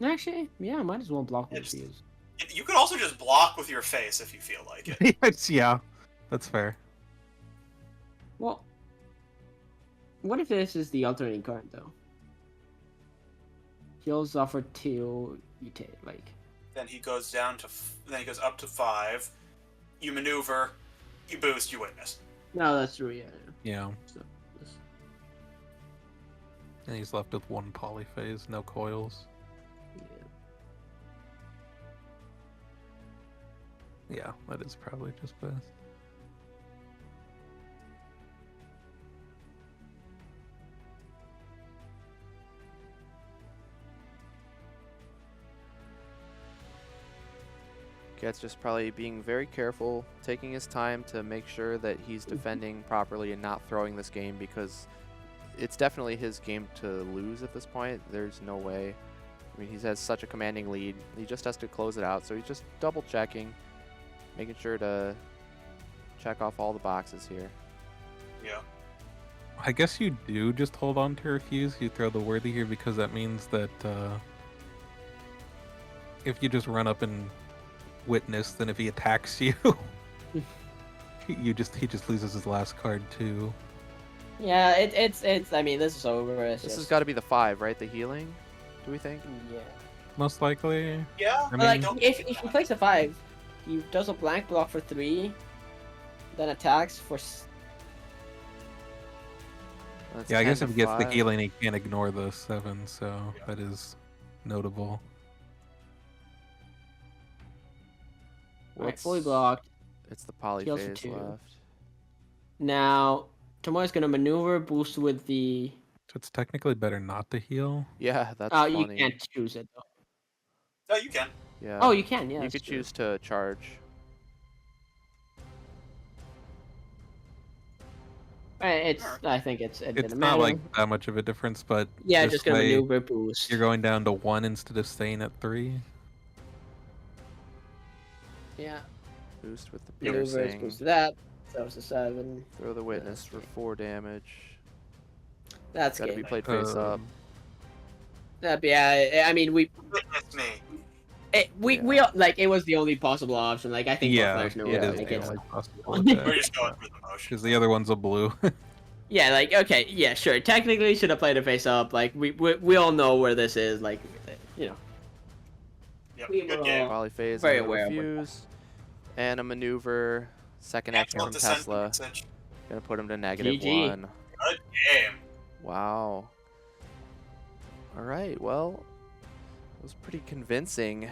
Speaker 3: Actually, yeah, might as well block with
Speaker 6: It's-
Speaker 3: Fuse.
Speaker 6: You could also just block with your face if you feel like it.
Speaker 5: Yes, yeah, that's fair.
Speaker 3: Well, what if this is the alternating current though? Heals offer 2, you take like.
Speaker 6: Then he goes down to. Then he goes up to 5. You maneuver, you boost, you witness.
Speaker 3: No, that's true. Yeah.
Speaker 5: Yeah,
Speaker 3: So, this-
Speaker 5: and he's left with 1 polyphase, no coils. Yeah, that is probably just best.
Speaker 2: Get's just probably being very careful, taking his time to make sure that he's defending properly and not throwing this game, because it's definitely his game to lose at this point. There's no way. I mean, he has such a commanding lead. He just has to close it out. So he's just double checking, making sure to check off all the boxes here.
Speaker 6: Yeah.
Speaker 5: I guess you do just hold on to Refuse. You throw the Worthy here because that means that if you just run up and witness, then if he attacks you, he just loses his last card too.
Speaker 3: Yeah, it's. I mean, this is over. It's
Speaker 2: This has
Speaker 3: just-
Speaker 2: got to be the 5, right? The healing, do we think?
Speaker 3: Yeah.
Speaker 5: Most likely.
Speaker 6: Yeah.
Speaker 5: I
Speaker 3: But like,
Speaker 5: mean,
Speaker 3: if he plays a 5, he does a blank block for 3, then attacks for.
Speaker 2: That's
Speaker 5: yeah, I
Speaker 2: 10
Speaker 5: guess
Speaker 2: to
Speaker 5: if he gets the
Speaker 2: 5.
Speaker 5: healing, he can't ignore the 7, so that is notable.
Speaker 3: Alright, fully
Speaker 2: What's-
Speaker 3: blocked.
Speaker 2: It's the
Speaker 3: Heals for
Speaker 2: polyphase
Speaker 3: 2.
Speaker 2: left.
Speaker 3: Now, Tomoe's gonna maneuver, boost with the.
Speaker 5: So it's technically better not to heal.
Speaker 2: Yeah, that's
Speaker 3: Oh, you
Speaker 2: funny.
Speaker 3: can't choose it though.
Speaker 6: No, you can.
Speaker 2: Yeah.
Speaker 3: Oh, you can. Yeah.
Speaker 2: you
Speaker 3: that's
Speaker 2: could
Speaker 3: true.
Speaker 2: choose to charge.
Speaker 3: It's. I think it's. It
Speaker 5: It's
Speaker 3: didn't
Speaker 5: not
Speaker 3: matter.
Speaker 5: like that much of a difference, but
Speaker 3: Yeah,
Speaker 5: this
Speaker 3: just gonna
Speaker 5: way
Speaker 3: maneuver boost.
Speaker 5: you're going down to 1 instead of staying at 3.
Speaker 3: Yeah.
Speaker 2: Boost with the
Speaker 3: Maneuvers
Speaker 2: piercing.
Speaker 3: goes to that. That was a 7.
Speaker 2: Throw the witness for 4 damage.
Speaker 3: That's
Speaker 2: Gotta
Speaker 3: good.
Speaker 2: be played face up.
Speaker 3: Yeah, I mean,
Speaker 6: Witness me.
Speaker 3: we like it was the only possible option. Like I think both
Speaker 5: Yeah,
Speaker 3: players know
Speaker 2: yeah,
Speaker 3: what
Speaker 5: it
Speaker 3: to
Speaker 5: is
Speaker 3: make
Speaker 5: the
Speaker 3: it.
Speaker 5: only possible
Speaker 6: We're just going through the motions.
Speaker 5: because the other one's a blue.
Speaker 3: Yeah, like okay, yeah, sure. Technically, should have played it face up. Like we all know where this is. Like, you know.
Speaker 6: Yep,
Speaker 3: We
Speaker 6: good
Speaker 3: were
Speaker 6: game.
Speaker 3: all-
Speaker 2: Polyphase,
Speaker 3: very
Speaker 2: and a
Speaker 3: aware of what
Speaker 2: refuse. And a maneuver. Second action from
Speaker 6: Excellent descent
Speaker 2: Tesla.
Speaker 6: message.
Speaker 2: Gonna put him to -1.
Speaker 6: Good game.
Speaker 2: Wow. Alright, well, it was pretty convincing.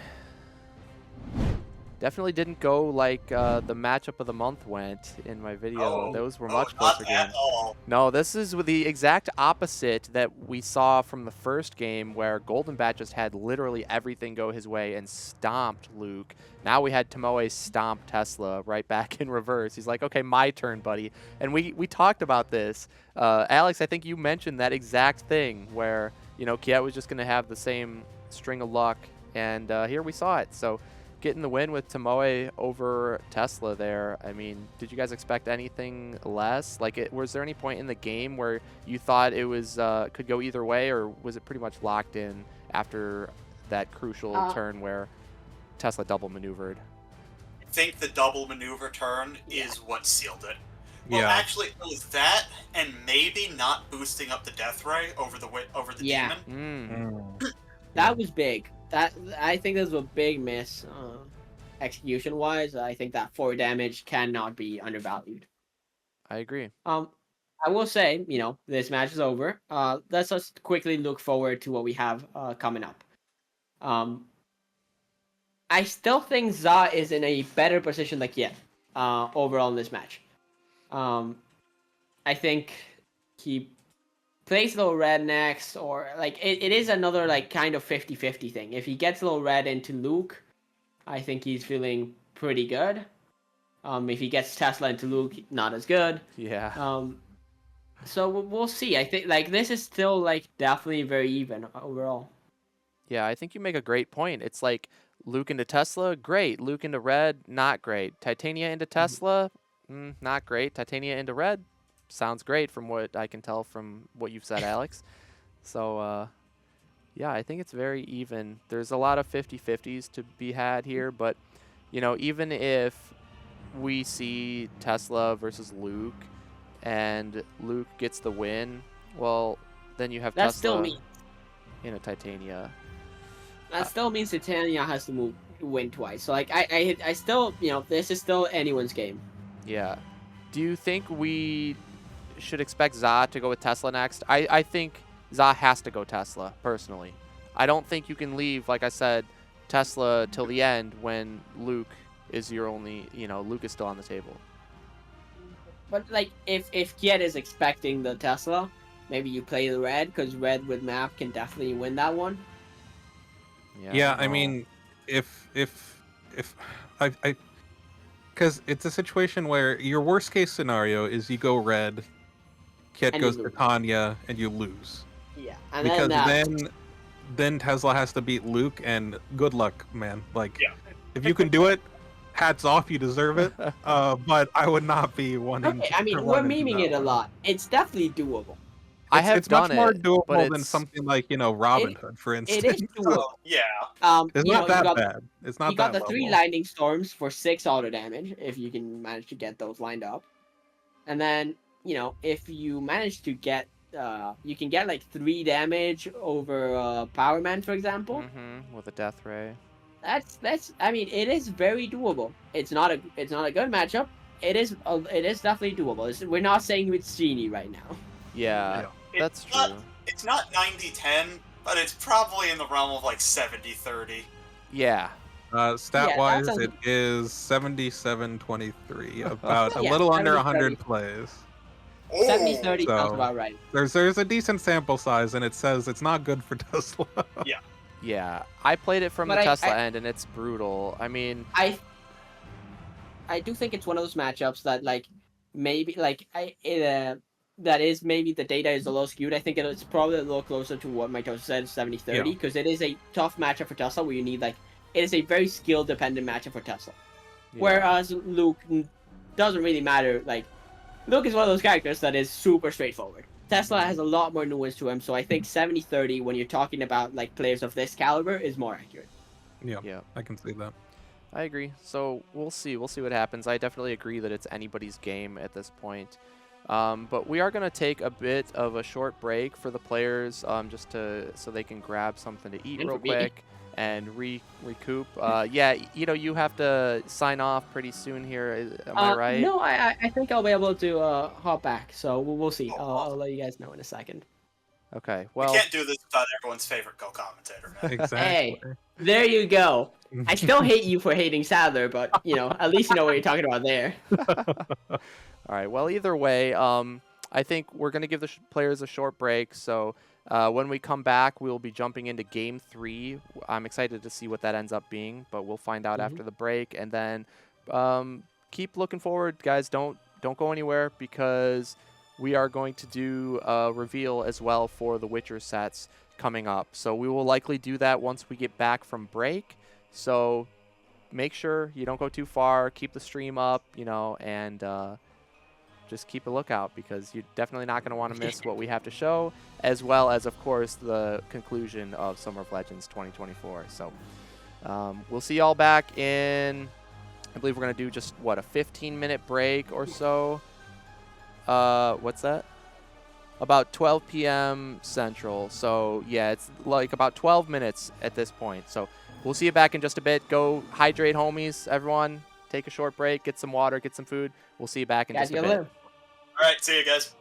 Speaker 2: Definitely didn't go like the matchup of the month went in my video.
Speaker 6: Oh,
Speaker 2: Those were
Speaker 6: oh,
Speaker 2: much
Speaker 6: not
Speaker 2: closer
Speaker 6: at
Speaker 2: games.
Speaker 6: all.
Speaker 2: No, this is the exact opposite that we saw from the first game where Golden Bat just had literally everything go his way and stomped Luke. Now we had Tomoe stomp Tesla right back in reverse. He's like, okay, my turn, buddy. And we talked about this. Alex, I think you mentioned that exact thing where, you know, Kjet was just going to have the same string of luck. And here we saw it. So getting the win with Tomoe over Tesla there. I mean, did you guys expect anything less? Like, was there any point in the game where you thought it was could go either way, or was it pretty much locked in after that crucial turn where Tesla double maneuvered?
Speaker 6: I think the double maneuver turn is what sealed it. Well,
Speaker 5: Yeah.
Speaker 6: actually, it was that, and maybe not boosting up the death ray over the
Speaker 3: Yeah.
Speaker 6: demon.
Speaker 3: That was big. That I think that was a big miss, execution wise. I think that 4 damage cannot be undervalued.
Speaker 2: I agree.
Speaker 3: I will say, you know, this match is over. Let's just quickly look forward to what we have coming up. I still think zzaa is in a better position than Kjet overall in this match. I think he plays little red next, or like it is another like kind of 50-50 thing. If he gets little red into Luke, I think he's feeling pretty good. If he gets Tesla into Luke, not as good.
Speaker 2: Yeah.
Speaker 3: So we'll see. I think like this is still like definitely very even overall.
Speaker 2: Yeah, I think you make a great point. It's like Luke into Tesla, great. Luke into red, not great. Titania into Tesla, not great. Titania into red, sounds great from what I can tell from what you've said, Alex. So, yeah, I think it's very even. There's a lot of 50-50s to be had here, but, you know, even if we see Tesla versus Luke and Luke gets the win, well, then you have
Speaker 3: That
Speaker 2: Tesla
Speaker 3: still means
Speaker 2: in a Titania.
Speaker 3: that still means Titania has to win twice. So like I still, you know, this is still anyone's game.
Speaker 2: Yeah. Do you think we should expect zzaa to go with Tesla next? I think zzaa has to go Tesla, personally. I don't think you can leave, like I said, Tesla till the end when Luke is your only, you know, Luke is still on the table.
Speaker 3: But like if Kjet is expecting the Tesla, maybe you play the red, because red with map can definitely win that one.
Speaker 5: Yeah,
Speaker 2: don't
Speaker 5: I
Speaker 2: know.
Speaker 5: mean, if I because it's a situation where your worst case scenario is you go red, Kit
Speaker 3: And
Speaker 5: goes
Speaker 3: you
Speaker 5: to
Speaker 3: lose.
Speaker 5: Tanya, and you lose.
Speaker 3: Yeah, and
Speaker 5: Because
Speaker 3: then
Speaker 5: then Tesla has to beat Luke, and good luck, man. Like,
Speaker 6: Yeah.
Speaker 5: if you can do it, hats off, you deserve it. But I would not be wanting.
Speaker 3: okay,
Speaker 5: to,
Speaker 3: I mean we're
Speaker 5: wanting to
Speaker 3: memeing
Speaker 5: that
Speaker 3: it a
Speaker 5: one.
Speaker 3: lot. It's definitely doable.
Speaker 2: I have
Speaker 5: it's
Speaker 2: done
Speaker 5: much more
Speaker 2: it,
Speaker 5: doable
Speaker 2: but
Speaker 5: than
Speaker 2: it's
Speaker 5: something like, you know, Robin Hood, for instance.
Speaker 3: It is doable.
Speaker 6: Oh, yeah.
Speaker 5: It's
Speaker 3: You
Speaker 5: not
Speaker 3: know,
Speaker 5: that
Speaker 3: you got,
Speaker 5: bad. It's not
Speaker 3: you got
Speaker 5: that
Speaker 3: the 3
Speaker 5: level.
Speaker 3: lightning storms for 6 auto damage if you can manage to get those lined up, and then you know if you manage to get you can get like 3 damage over Power Man, for example.
Speaker 2: with a death ray.
Speaker 3: That's I mean it is very doable. It's not a good matchup. It is definitely doable. We're not saying it's Genie right now.
Speaker 2: Yeah, that's
Speaker 6: It's not-
Speaker 2: true.
Speaker 6: It's not 90-10, but it's probably in the realm of like 70-30.
Speaker 2: Yeah.
Speaker 5: Stat wise,
Speaker 3: sounds-
Speaker 5: it is 77-23, about a
Speaker 3: Yeah,
Speaker 5: little under
Speaker 3: 70-30.
Speaker 5: 100 plays.
Speaker 6: Oh,
Speaker 3: 70-30 sounds
Speaker 5: So-
Speaker 3: about right.
Speaker 5: There's a decent sample size, and it says it's not good for Tesla.
Speaker 2: Yeah, I played it from
Speaker 3: But
Speaker 2: the
Speaker 3: I-
Speaker 2: Tesla end, and it's brutal. I mean,
Speaker 3: I do think it's one of those matchups that like maybe like that is maybe the data is a little skewed. I think it's probably a little closer to what Mike said, 70-30, because it is a tough matchup for Tesla where you need like it is a very skill dependent matchup for Tesla. Whereas Luke doesn't really matter. Like, Luke is one of those characters that is super straightforward. Tesla has a lot more nuance to him, so I think 70-30 when you're talking about like players of this caliber is more accurate.
Speaker 5: Yeah, I can see that.
Speaker 2: I agree. So we'll see. We'll see what happens. I definitely agree that it's anybody's game at this point. But we are going to take a bit of a short break for the players, so they can grab something to eat
Speaker 3: And
Speaker 2: real
Speaker 3: for me.
Speaker 2: quick and recoup. Yeah, you have to sign off pretty soon here. Am I right?
Speaker 3: No, I think I'll be able to hop back, so we'll see.
Speaker 6: Oh,
Speaker 3: I'll let you guys know in a second.
Speaker 2: Okay.
Speaker 6: We
Speaker 2: Well,
Speaker 6: can't do this without everyone's favorite co-commentator, man.
Speaker 5: Exactly.
Speaker 3: Hey, there you go. I still hate you for hating Sadler, but at least you know what you're talking about there.
Speaker 2: all right. Well, either way, I think we're going to give the players a short break. So when we come back, we'll be jumping into Game 3. I'm excited to see what that ends up being, but we'll find out after the break. And then keep looking forward, guys. Don't go anywhere because we are going to do a reveal as well for the Witcher sets coming up. So we will likely do that once we get back from break. So make sure you don't go too far. Keep the stream up, and just keep a lookout because you're definitely not going to want to miss what we have to show, as well as, of course, the conclusion of Summer of Legends 2024. So we'll see y'all back in, I believe we're going to do just, a 15-minute break or so. What's that? About 12 p.m. Central. So, yeah, it's like about 12 minutes at this point. So we'll see you back in just a bit. Go hydrate, homies, everyone. Take a short break, get some water, get some food. We'll see you back in just a bit.
Speaker 3: Later.
Speaker 6: All right, see you guys.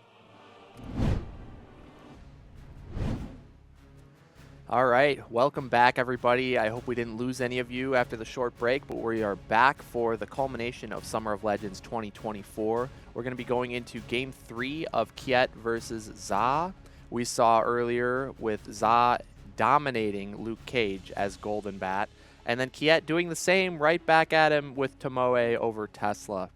Speaker 2: All right, welcome back, everybody. I hope we didn't lose any of you after the short break, but we are back for the culmination of Summer of Legends 2024. We're going to be going into Game 3 of Kjet versus zzzzaa. We saw earlier with zzzzaa dominating Luke Cage as Golden Bat, and then Kjet doing the same right back at him with Tomoe over Tesla.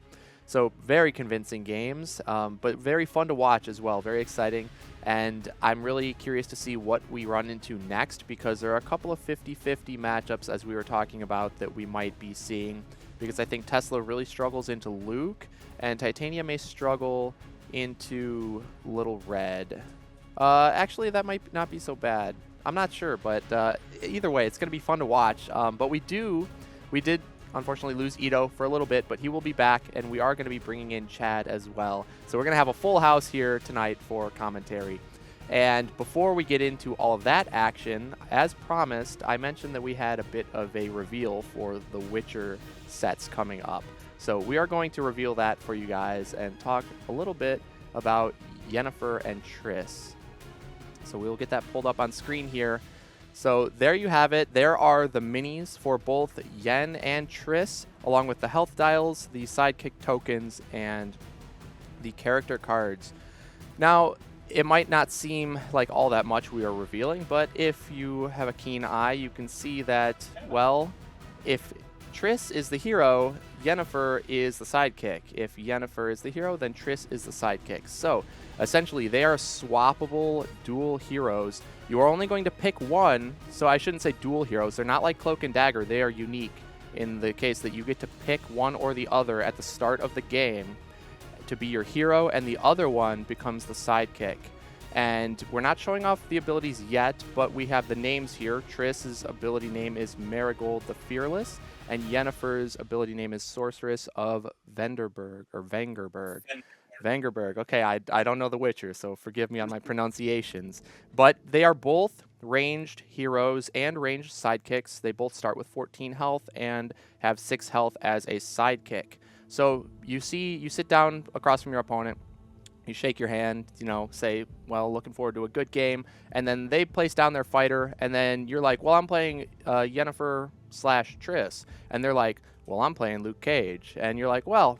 Speaker 2: So very convincing games, but very fun to watch as well. Very exciting. And I'm really curious to see what we run into next because there are a couple of 50-50 matchups, as we were talking about, that we might be seeing. Because I think Tesla really struggles into Luke, and Titania may struggle into Little Red. Actually, that might not be so bad. I'm not sure, but either way, it's going to be fun to watch. But we did unfortunately lose Ito for a little bit, but he will be back, and we are going to be bringing in Chad as well. So we're going to have a full house here tonight for commentary. And before we get into all of that action, as promised, I mentioned that we had a bit of a reveal for the Witcher sets coming up. So we are going to reveal that for you guys and talk a little bit about Yennefer and Triss. So we'll get that pulled up on screen here. So there you have it. There are the minis for both Yen and Triss, along with the health dials, the sidekick tokens, and the character cards. Now, it might not seem like all that much we are revealing, but if you have a keen eye, you can see that, well, if Triss is the hero, Yennefer is the sidekick. If Yennefer is the hero, then Triss is the sidekick. So, essentially, they are swappable dual heroes. You are only going to pick one, so I shouldn't say dual heroes. They're not like Cloak and Dagger. They are unique in the case that you get to pick one or the other at the start of the game to be your hero, and the other one becomes the sidekick. And we're not showing off the abilities yet, but we have the names here. Triss's ability name is Marigold the Fearless, and Yennefer's ability name is Sorceress of Vengerberg. Vengerberg. Okay, I don't know The Witcher, so forgive me on my pronunciations. But they are both ranged heroes and ranged sidekicks. They both start with 14 health and have 6 health as a sidekick. So you sit down across from your opponent, you shake your hand, say, well, looking forward to a good game, and then they place down their fighter, and then you're like, well, I'm playing Yennefer/Triss, and they're like, well, I'm playing Luke Cage, and you're like, well,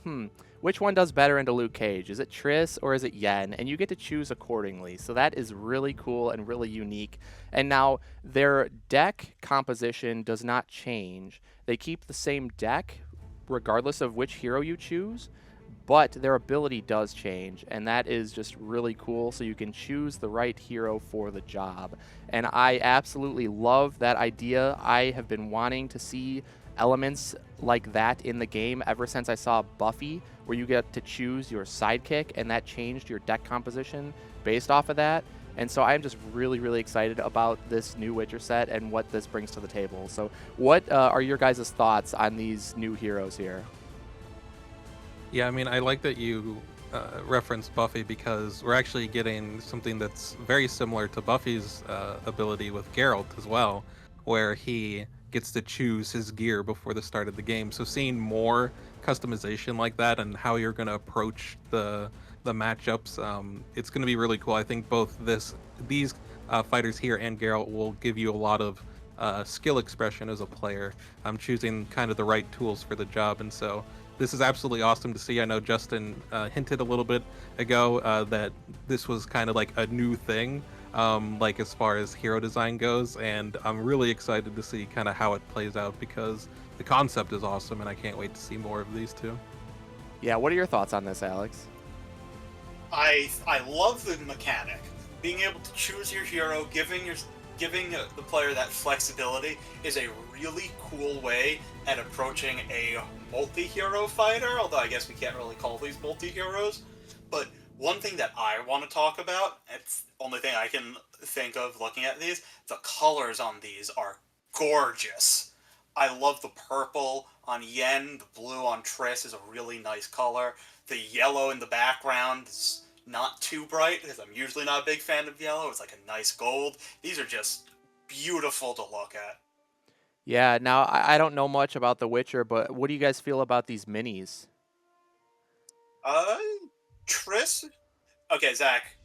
Speaker 2: which one does better into Luke Cage? Is it Triss or is it Yen? And you get to choose accordingly. So that is really cool and really unique. And now their deck composition does not change. They keep the same deck regardless of which hero you choose, but their ability does change, and that is just really cool, so you can choose the right hero for the job. And I absolutely love that idea. I have been wanting to see elements like that in the game ever since I saw Buffy, where you get to choose your sidekick, and that changed your deck composition based off of that. And so I'm just really, really excited about this new Witcher set and what this brings to the table. So what are your guys' thoughts on these new heroes here?
Speaker 5: Yeah, I mean, I like that you referenced Buffy because we're actually getting something that's very similar to Buffy's ability with Geralt as well, where he gets to choose his gear before the start of the game. So seeing more customization like that and how you're going to approach the matchups, it's going to be really cool. I think both these fighters here and Geralt will give you a lot of skill expression as a player. I'm choosing kind of the right tools for the job, and so this is absolutely awesome to see. I know Justin hinted a little bit ago that this was kind of like a new thing, like as far as hero design goes, and I'm really excited to see kind of how it plays out because the concept is awesome, and I can't wait to see more of these two.
Speaker 2: Yeah, what are your thoughts on this, Alex?
Speaker 6: I love the mechanic. Being able to choose your hero, giving the player that flexibility is a really cool way at approaching a multi-hero fighter, although I guess we can't really call these multi-heroes. But one thing that I want to talk about, it's the only thing I can think of looking at these, the colors on these are gorgeous. I love the purple on Yen, the blue on Triss is a really nice color. The yellow in the background is not too bright, because I'm usually not a big fan of yellow. It's like a nice gold. These are just beautiful to look at.
Speaker 2: Yeah, now I don't know much about The Witcher, but what do you guys feel about these minis?
Speaker 6: Triss? Okay, Zach,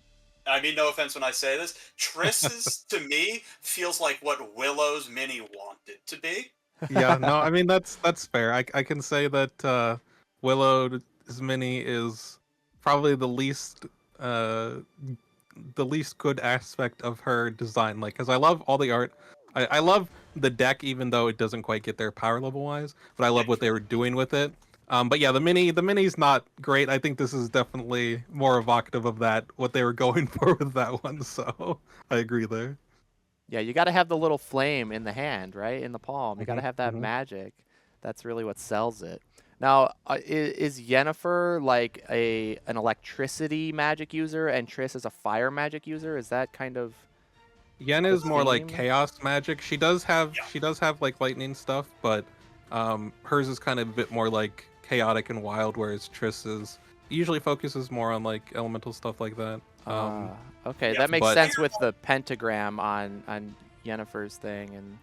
Speaker 6: I mean no offense when I say this. Triss's, to me, feels like what Willow's mini wanted to be.
Speaker 5: Yeah, no, I mean that's fair. I can say that Willow's mini is probably the least good aspect of her design. Like, because I love all the art. I love the deck, even though it doesn't quite get there power level wise. But I love what they were doing with it. But yeah, the mini's not great. I think this is definitely more evocative of that what they were going for with that one. So I agree there.
Speaker 2: Yeah, you got to have the little flame in the hand, right? In the palm. You got to
Speaker 5: Mhm,
Speaker 2: have that
Speaker 5: mhm.
Speaker 2: magic. That's really what sells it. Now, is Yennefer like an electricity magic user and Triss is a fire magic user? Is that kind of
Speaker 5: Yen
Speaker 2: the
Speaker 5: is more like
Speaker 2: theme?
Speaker 5: chaos magic.
Speaker 6: Yeah.
Speaker 5: She does have like lightning stuff, but hers is kind of a bit more like chaotic and wild, whereas Triss's usually focuses more on like elemental stuff like that.
Speaker 2: Ah, okay,
Speaker 6: Yeah,
Speaker 2: that makes
Speaker 5: but
Speaker 2: sense with the pentagram on Yennefer's thing, and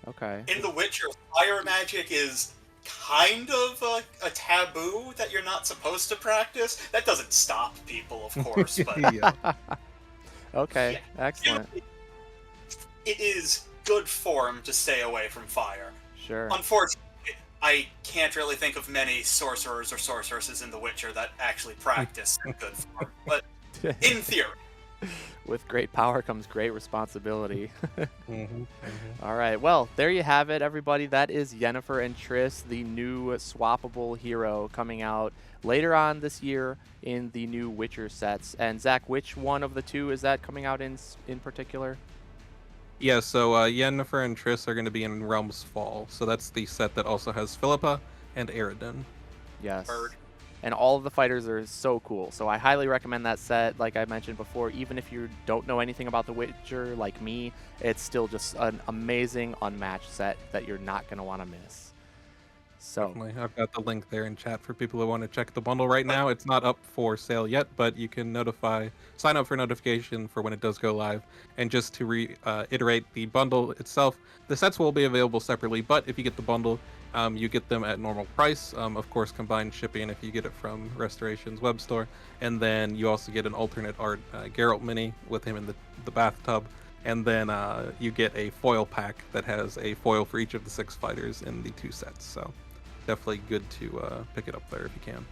Speaker 2: okay.
Speaker 6: In The Witcher, fire magic is kind of a taboo that you're not supposed to practice. That doesn't stop people, of course, but
Speaker 5: yeah,
Speaker 2: Okay,
Speaker 6: yeah.
Speaker 2: excellent.
Speaker 6: It is good form to stay away from fire.
Speaker 2: Sure.
Speaker 6: Unfortunately, I can't really think of many sorcerers or sorceresses in The Witcher that actually practice good form, but in theory.
Speaker 2: With great power comes great responsibility.
Speaker 5: mhm.
Speaker 2: All right, well, there you have it, everybody. That is Yennefer and Triss, the new swappable hero coming out later on this year in the new Witcher sets. And Zach, which one of the two is that coming out in particular?
Speaker 5: Yeah. So Yennefer and Triss are going to be in Realms Fall. So that's the set that also has Philippa and Aerodin.
Speaker 2: Yes.
Speaker 6: Bird.
Speaker 2: And all of the fighters are so cool. So I highly recommend that set. Like I mentioned before, even if you don't know anything about The Witcher like me, it's still just an amazing Unmatched set that you're not going to want to miss. So
Speaker 5: Definitely. I've got the link there in chat for people who want to check the bundle right now. It's not up for sale yet, but you can sign up for notification for when it does go live. And just to reiterate the bundle itself, the sets will be available separately, but if you get the bundle, you get them at normal price. Of course, combined shipping if you get it from Restoration's web store. And then you also get an alternate art Geralt mini with him in the bathtub. And then you get a foil pack that has a foil for each of the 6 fighters in the 2 sets. So definitely good to pick it up there if you can.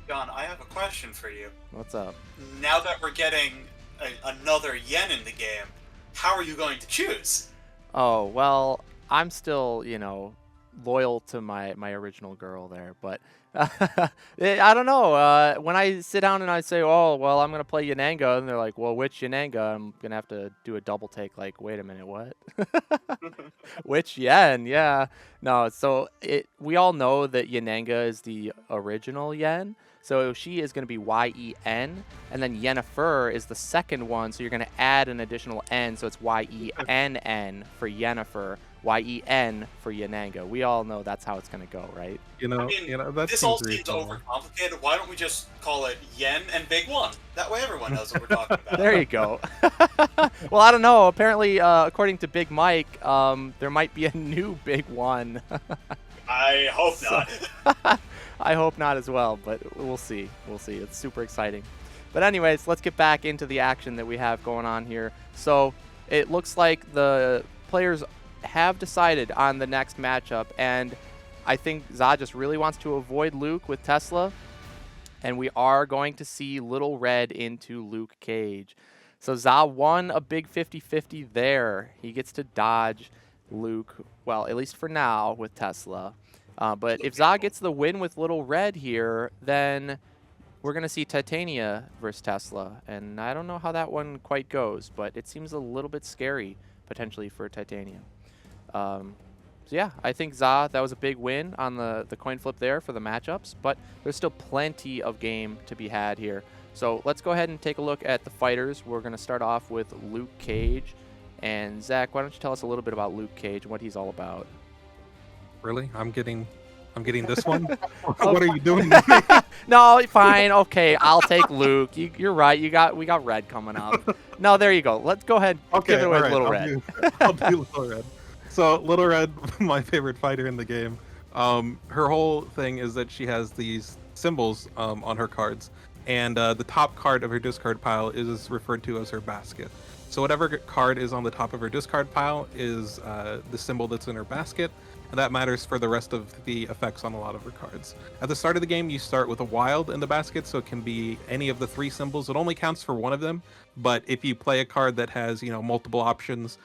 Speaker 6: John, I have a question for you.
Speaker 2: what's up?
Speaker 6: Now that we're getting another yen in the game, how are you going to choose?
Speaker 2: Oh, well, I'm still, loyal to my original girl there, but I don't know. When I sit down and I say, "Oh, well, I'm gonna play Yananga," and they're like, "Well, which Yananga?" I'm gonna have to do a double take. Like, wait a minute, what? Which Yen? Yeah, no. So we all know that Yananga is the original Yen. So she is going to be Y-E-N, and then Yennefer is the second one, so you're going to add an additional N, so it's Y-E-N-N for Yennefer, Y-E-N for Yananga. We all know that's how it's going to go, right?
Speaker 5: You know,
Speaker 6: I mean,
Speaker 5: that
Speaker 6: this all
Speaker 5: seems
Speaker 6: seems
Speaker 5: reasonable.
Speaker 6: overcomplicated. Why don't we just call it Yen and Big One? That way everyone knows what we're talking about.
Speaker 2: There you go. Well, I don't know. Apparently, according to Big Mike, there might be a new Big One.
Speaker 6: I hope not.
Speaker 2: I hope not as well, but we'll see. We'll see. It's super exciting. But anyways, let's get back into the action that we have going on here. So it looks like the players have decided on the next matchup, and I think zzaa just really wants to avoid Luke with Tesla, and we are going to see Little Red into Luke Cage. So zzaa won a big 50-50 there. He gets to dodge Luke, well, at least for now, with Tesla. But if zzaa gets the win with Little Red here, then we're going to see Titania versus Tesla. And I don't know how that one quite goes, but it seems a little bit scary, potentially, for Titania. So yeah, I think zzaa, that was a big win on the coin flip there for the matchups, but there's still plenty of game to be had here. So let's go ahead and take a look at the fighters. We're going to start off with Luke Cage. And Zach, why don't you tell us a little bit about Luke Cage and what he's all about?
Speaker 5: Really? I'm getting this one? What are you doing?
Speaker 2: No, fine. Okay, I'll take Luke. You're right. We got Red coming up. No, there you go. Let's go ahead.
Speaker 5: Okay,
Speaker 2: give it away
Speaker 5: all
Speaker 2: with
Speaker 5: right,
Speaker 2: Little Red.
Speaker 5: I'll do Little Red. So Little Red, my favorite fighter in the game. Her whole thing is that she has these symbols on her cards, and the top card of her discard pile is referred to as her basket. So whatever card is on the top of her discard pile is the symbol that's in her basket, and that matters for the rest of the effects on a lot of her cards. At the start of the game, you start with a wild in the basket, so it can be any of the three symbols. It only counts for one of them, but if you play a card that has, multiple options,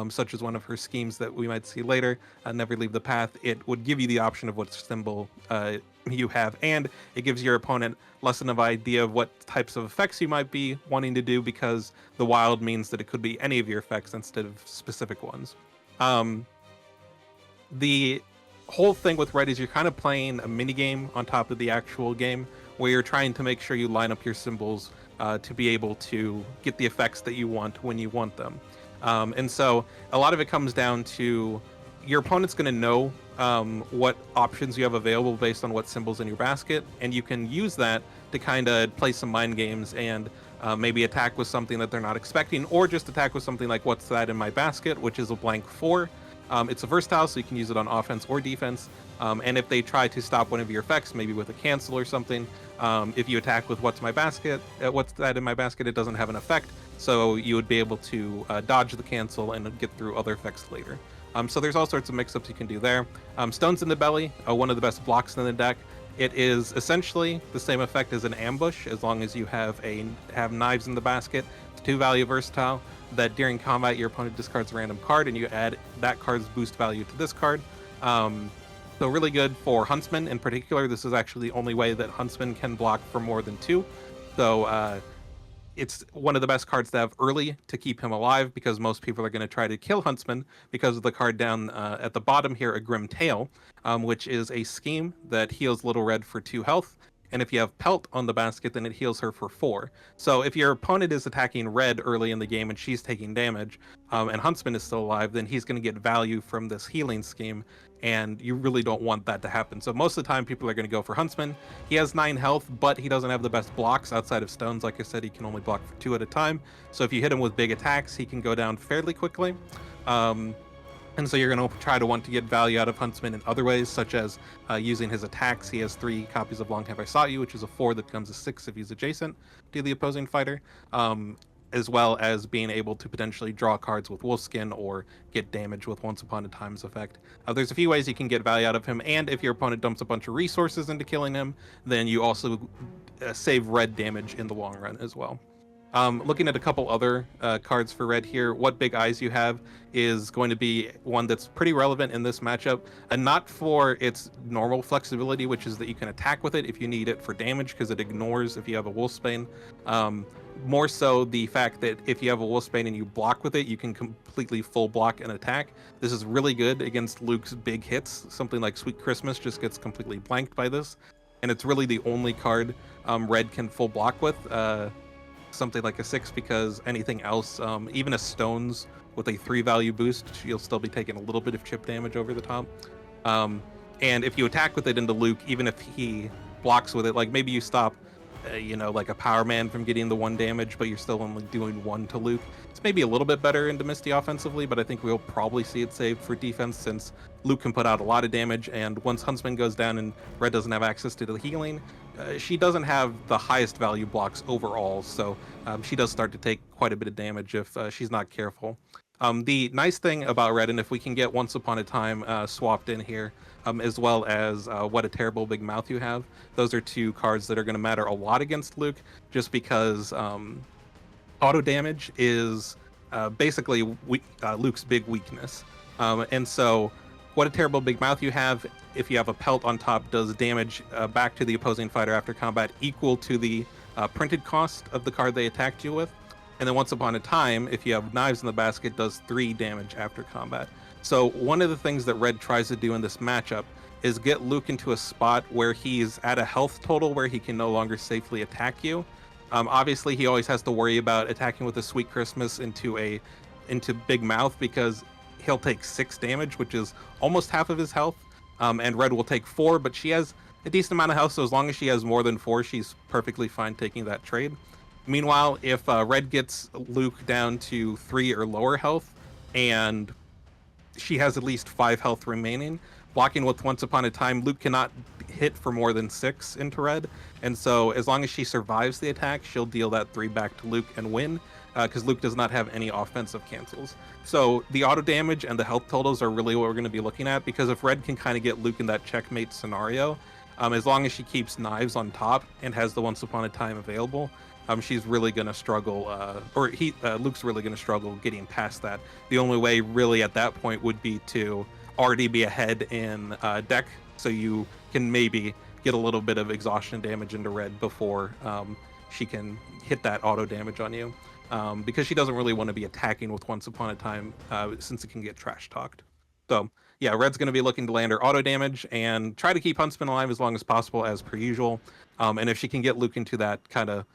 Speaker 5: such as one of her schemes that we might see later, Never Leave the Path, it would give you the option of what symbol you have, and it gives your opponent less of an idea of what types of effects you might be wanting to do, because the wild means that it could be any of your effects instead of specific ones. The whole thing with Red is you're kind of playing a mini game on top of the actual game, where you're trying to make sure you line up your symbols to be able to get the effects that you want when you want them. And so a lot of it comes down to your opponent's going to know what options you have available based on what symbols in your basket, and you can use that to kind of play some mind games and maybe attack with something that they're not expecting, or just attack with something like, what's that in my basket, which is a blank 4. It's a versatile, so you can use it on offense or defense. And if they try to stop one of your effects, maybe with a cancel or something, if you attack with what's that in my basket, it doesn't have an effect. So you would be able to dodge the cancel and get through other effects later. So there's all sorts of mix-ups you can do there. Stones in the Belly, one of the best blocks in the deck. It is essentially the same effect as an ambush, as long as you have knives in the basket. It's 2-value versatile, that during combat your opponent discards a random card and you add that card's boost value to this card. So really good for Huntsman in particular. This is actually the only way that Huntsman can block for more than 2. So it's one of the best cards to have early to keep him alive, because most people are going to try to kill Huntsman because of the card down at the bottom here, a Grim Tail, which is a scheme that heals Little Red for 2 health. And if you have Pelt on the basket, then it heals her for 4. So if your opponent is attacking Red early in the game and she's taking damage, and Huntsman is still alive, then he's going to get value from this healing scheme, and you really don't want that to happen. So most of the time, people are going to go for Huntsman. He has 9 health, but he doesn't have the best blocks outside of Stones. Like I said, he can only block for 2 at a time. So if you hit him with big attacks, he can go down fairly quickly. And so you're going to try to want to get value out of Huntsman in other ways, such as using his attacks. He has 3 copies of Long Have I Sought You, which is a 4 that becomes a 6 if he's adjacent to the opposing fighter, as well as being able to potentially draw cards with Wolfskin or get damage with Once Upon a Time's effect. There's a few ways you can get value out of him, and if your opponent dumps a bunch of resources into killing him, then you also save red damage in the long run as well. Looking at a couple other cards for red here, What Big Eyes You Have is going to be one that's pretty relevant in this matchup, and not for its normal flexibility, which is that you can attack with it if you need it for damage, because it ignores if you have a Wolfsbane. More so the fact that if you have a Wolfsbane and you block with it, you can completely full block and attack. This is really good against Luke's big hits. Something like Sweet Christmas just gets completely blanked by this, and it's really the only card red can full block with. Something like a 6, because anything else, even a Stones with a 3 value boost, you'll still be taking a little bit of chip damage over the top. And if you attack with it into Luke, even if he blocks with it, like maybe you stop like a Power Man from getting the 1 damage, but you're still only doing 1 to Luke. It's maybe a little bit better into Misty offensively, but I think we'll probably see it saved for defense, since Luke can put out a lot of damage, and once Huntsman goes down and Red doesn't have access to the healing, she doesn't have the highest value blocks overall, so she does start to take quite a bit of damage if she's not careful. The nice thing about Red, and if we can get Once Upon a Time swapped in here, as well as What a Terrible Big Mouth You Have, those are 2 cards that are going to matter a lot against Luke, just because auto damage is basically Luke's big weakness. And so What a Terrible Big Mouth You Have, if you have a pelt on top, does damage back to the opposing fighter after combat equal to the printed cost of the card they attacked you with. And then Once Upon a Time, if you have knives in the basket, does 3 damage after combat. So one of the things that Red tries to do in this matchup is get Luke into a spot where he's at a health total where he can no longer safely attack you. Obviously, he always has to worry about attacking with a Sweet Christmas into Big Mouth, because he'll take 6 damage, which is almost half of his health. And Red will take 4, but she has a decent amount of health, so as long as she has more than 4, she's perfectly fine taking that trade. Meanwhile, if Red gets Luke down to 3 or lower health, and she has at least 5 health remaining, blocking with Once Upon a Time, Luke cannot hit for more than 6 into Red, and so as long as she survives the attack, she'll deal that 3 back to Luke and win, because Luke does not have any offensive cancels. So the auto damage and the health totals are really what we're going to be looking at, because if Red can kind of get Luke in that checkmate scenario, as long as she keeps knives on top and has the Once Upon a Time available, she's really going to struggle, Luke's really going to struggle getting past that. The only way really at that point would be to already be ahead in deck, so you can maybe get a little bit of exhaustion damage into Red before she can hit that auto damage on you, because she doesn't really want to be attacking with Once Upon a Time, since it can get trash talked. So yeah, Red's going to be looking to land her auto damage and try to keep Huntsman alive as long as possible, as per usual. And if she can get Luke into that kind of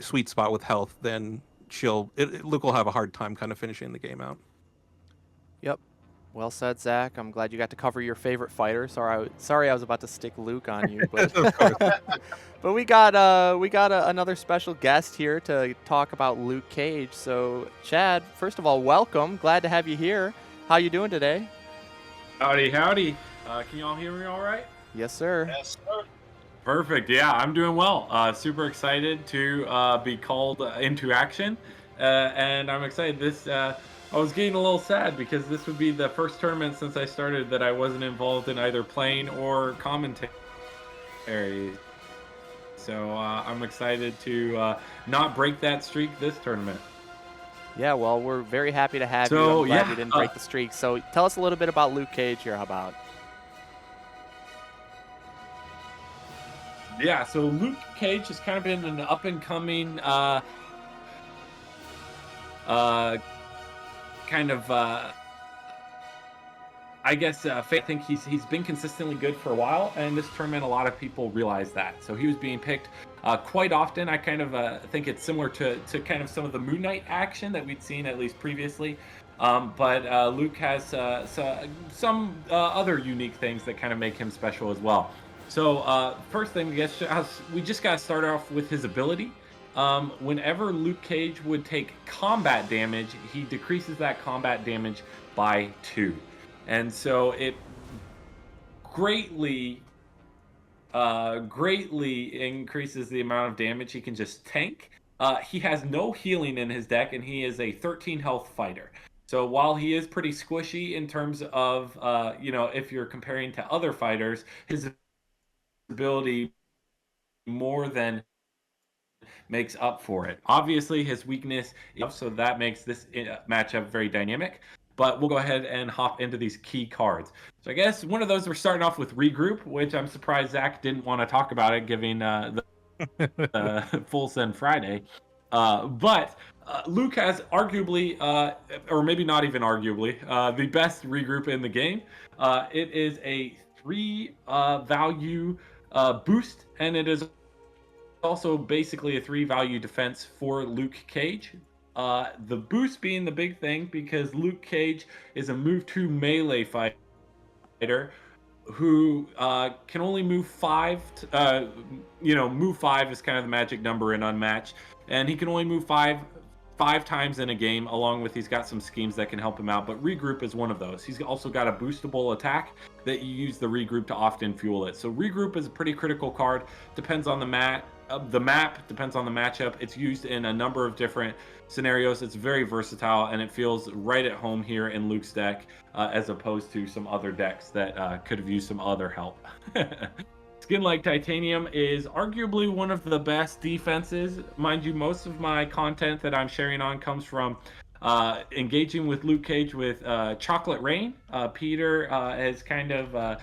Speaker 5: sweet spot with health, then Luke will have a hard time kind of finishing the game out.
Speaker 2: Yep. Well said, Zach. I'm glad you got to cover your favorite fighter. Sorry I was about to stick Luke on you, but but we got another special guest here to talk about Luke Cage. So Chad, first of all, welcome. Glad to have you here. How you doing today?
Speaker 8: Howdy, howdy. Can y'all hear me all right?
Speaker 2: Yes, sir.
Speaker 6: Yes, sir.
Speaker 8: Perfect. Yeah, I'm doing well. Super excited to be called into action, and I'm excited. I was getting a little sad because this would be the first tournament since I started that I wasn't involved in either playing or commentary. So I'm excited to not break that streak this tournament.
Speaker 2: Yeah, well, we're very happy to have you. I'm glad you didn't break the streak. So tell us a little bit about Luke Cage here. How about?
Speaker 8: Yeah, so Luke Cage has kind of been an up-and-coming I think he's been consistently good for a while, and this tournament, a lot of people realize that. So he was being picked quite often. I kind of think it's similar to kind of some of the Moon Knight action that we'd seen at least previously. But Luke has some other unique things that kind of make him special as well. So first thing, we just got to start off with his ability. Whenever Luke Cage would take combat damage, he decreases that combat damage by 2. And so it greatly increases the amount of damage he can just tank. He has no healing in his deck, and he is a 13 health fighter. So while he is pretty squishy in terms of, if you're comparing to other fighters, his ability more than makes up for it. Obviously, his weakness is so that makes this matchup very dynamic. But we'll go ahead and hop into these key cards. So I guess one of those, we're starting off with Regroup, which I'm surprised Zach didn't want to talk about it, giving the Full Send Friday. But Luke has arguably, or maybe not even arguably, the best regroup in the game. It is a 3 value boost, and it is also basically a 3 value defense for Luke Cage. The boost being the big thing because Luke Cage is a move 2 melee fighter who can only move 5. Move 5 is kind of the magic number in Unmatched, and he can only move 5 times in a game. Along with, he's got some schemes that can help him out, but Regroup is one of those. He's also got a boostable attack that you use the Regroup to often fuel it. So Regroup is a pretty critical card. Depends on the map, depends on the matchup. It's used in a number of different scenarios. It's very versatile, and it feels right at home here in Luke's deck, as opposed to some other decks that could have used some other help. Skin Like Titanium is arguably one of the best defenses. Mind you, most of my content that I'm sharing on comes from engaging with Luke Cage with Chocolate Rain. Peter has kind of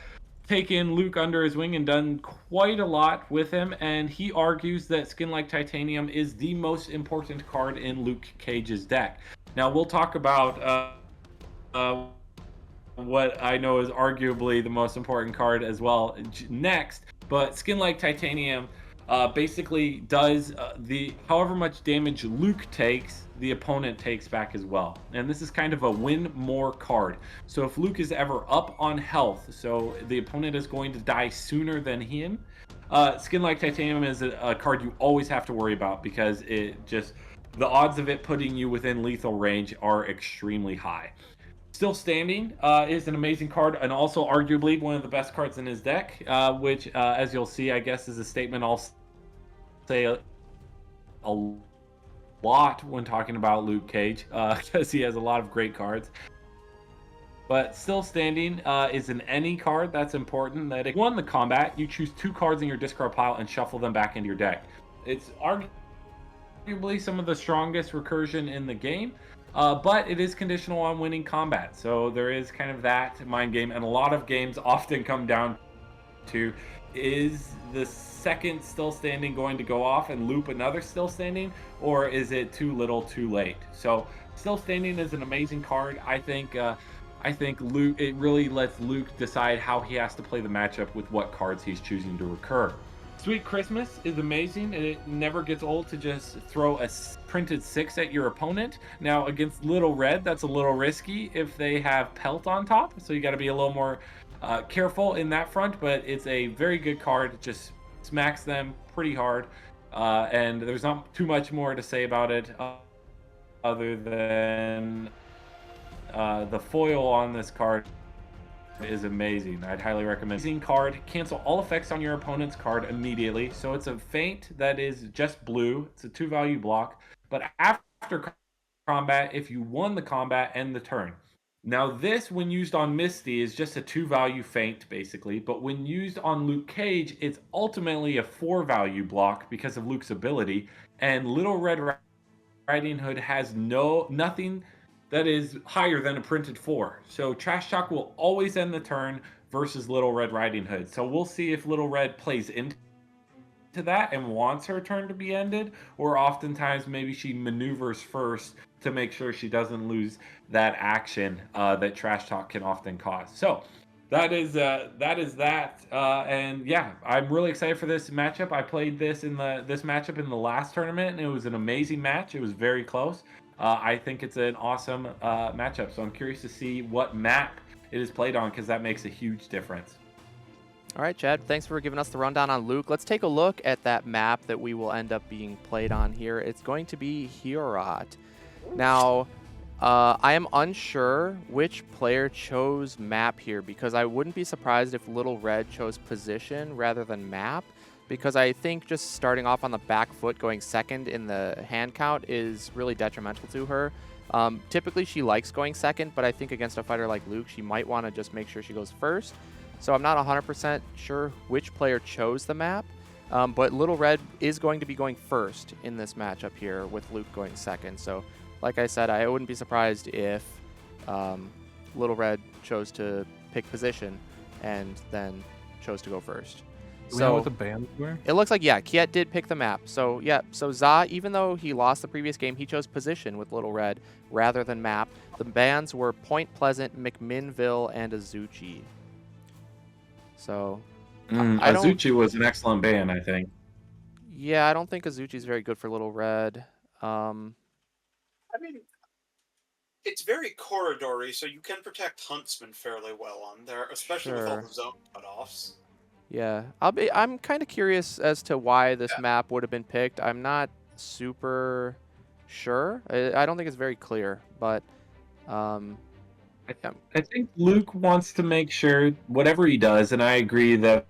Speaker 8: taken Luke under his wing and done quite a lot with him, and he argues that Skin Like Titanium is the most important card in Luke Cage's deck. Now we'll talk about what I know is arguably the most important card as well next, but Skin Like Titanium basically does however much damage Luke takes, the opponent takes back as well. And this is kind of a win more card. So if Luke is ever up on health, so the opponent is going to die sooner than him, Skin Like Titanium is a card you always have to worry about, because the odds of it putting you within lethal range are extremely high. Still Standing is an amazing card, and also arguably one of the best cards in his deck, which, as you'll see, I guess is a statement I'll say a lot when talking about Luke Cage, because he has a lot of great cards. But Still Standing is an any card that's important. That if you won the combat, you choose 2 cards in your discard pile and shuffle them back into your deck. It's arguably some of the strongest recursion in the game. But it is conditional on winning combat, so there is kind of that mind game, and a lot of games often come down to, is the second Still Standing going to go off and loop another Still Standing, or is it too little too late? So Still Standing is an amazing card. I think Luke, it really lets Luke decide how he has to play the matchup with what cards he's choosing to recur. Sweet Christmas is amazing, and it never gets old to just throw a printed 6 at your opponent. Now, against Little Red, that's a little risky if they have Pelt on top, so you got to be a little more careful in that front, but it's a very good card. It just smacks them pretty hard, and there's not too much more to say about it other than the foil on this card is amazing. I'd highly recommend. Amazing card. Cancel all effects on your opponent's card immediately. So it's a feint that is just blue. It's a 2 value block. But after combat, if you won the combat, end the turn. Now this, when used on Misty, is just a 2 value feint basically. But when used on Luke Cage, it's ultimately a 4 value block because of Luke's ability. And Little Red Riding Hood has nothing that is higher than a printed 4. So Trash Talk will always end the turn versus Little Red Riding Hood. So we'll see if Little Red plays into that and wants her turn to be ended, or oftentimes maybe she maneuvers first to make sure she doesn't lose that action that Trash Talk can often cause. So that is that. And yeah, I'm really excited for this matchup. I played this matchup in the last tournament, and it was an amazing match. It was very close. I think it's an awesome matchup, so I'm curious to see what map it is played on, because that makes a huge difference.
Speaker 2: All right, Chad, thanks for giving us the rundown on Luke. Let's take a look at that map that we will end up being played on here. It's going to be Hiorat. Now, I am unsure which player chose map here, because I wouldn't be surprised if Little Red chose position rather than map, because I think just starting off on the back foot, going second in the hand count, is really detrimental to her. Typically, she likes going second, but I think against a fighter like Luke, she might want to just make sure she goes first. So I'm not 100% sure which player chose the map. But Little Red is going to be going first in this matchup here, with Luke going second. So, like I said, I wouldn't be surprised if Little Red chose to pick position and then chose to go first.
Speaker 5: Do we know what the bands were?
Speaker 2: It looks like, yeah, Kjet did pick the map. So, yeah, so zzaa, even though he lost the previous game, he chose position with Little Red rather than map. The bands were Point Pleasant, McMinnville, and Azuchi. So, I don't...
Speaker 8: Azuchi was an excellent ban, I think.
Speaker 2: Yeah, I don't think Azuchi's very good for Little Red.
Speaker 6: I mean, it's very corridory, so you can protect Huntsman fairly well on there, especially with all the zone cutoffs.
Speaker 2: Yeah, I'm kind of curious as to why this map would have been picked. I'm not super sure. I don't think it's very clear, but
Speaker 8: I think Luke wants to make sure whatever he does, and I agree that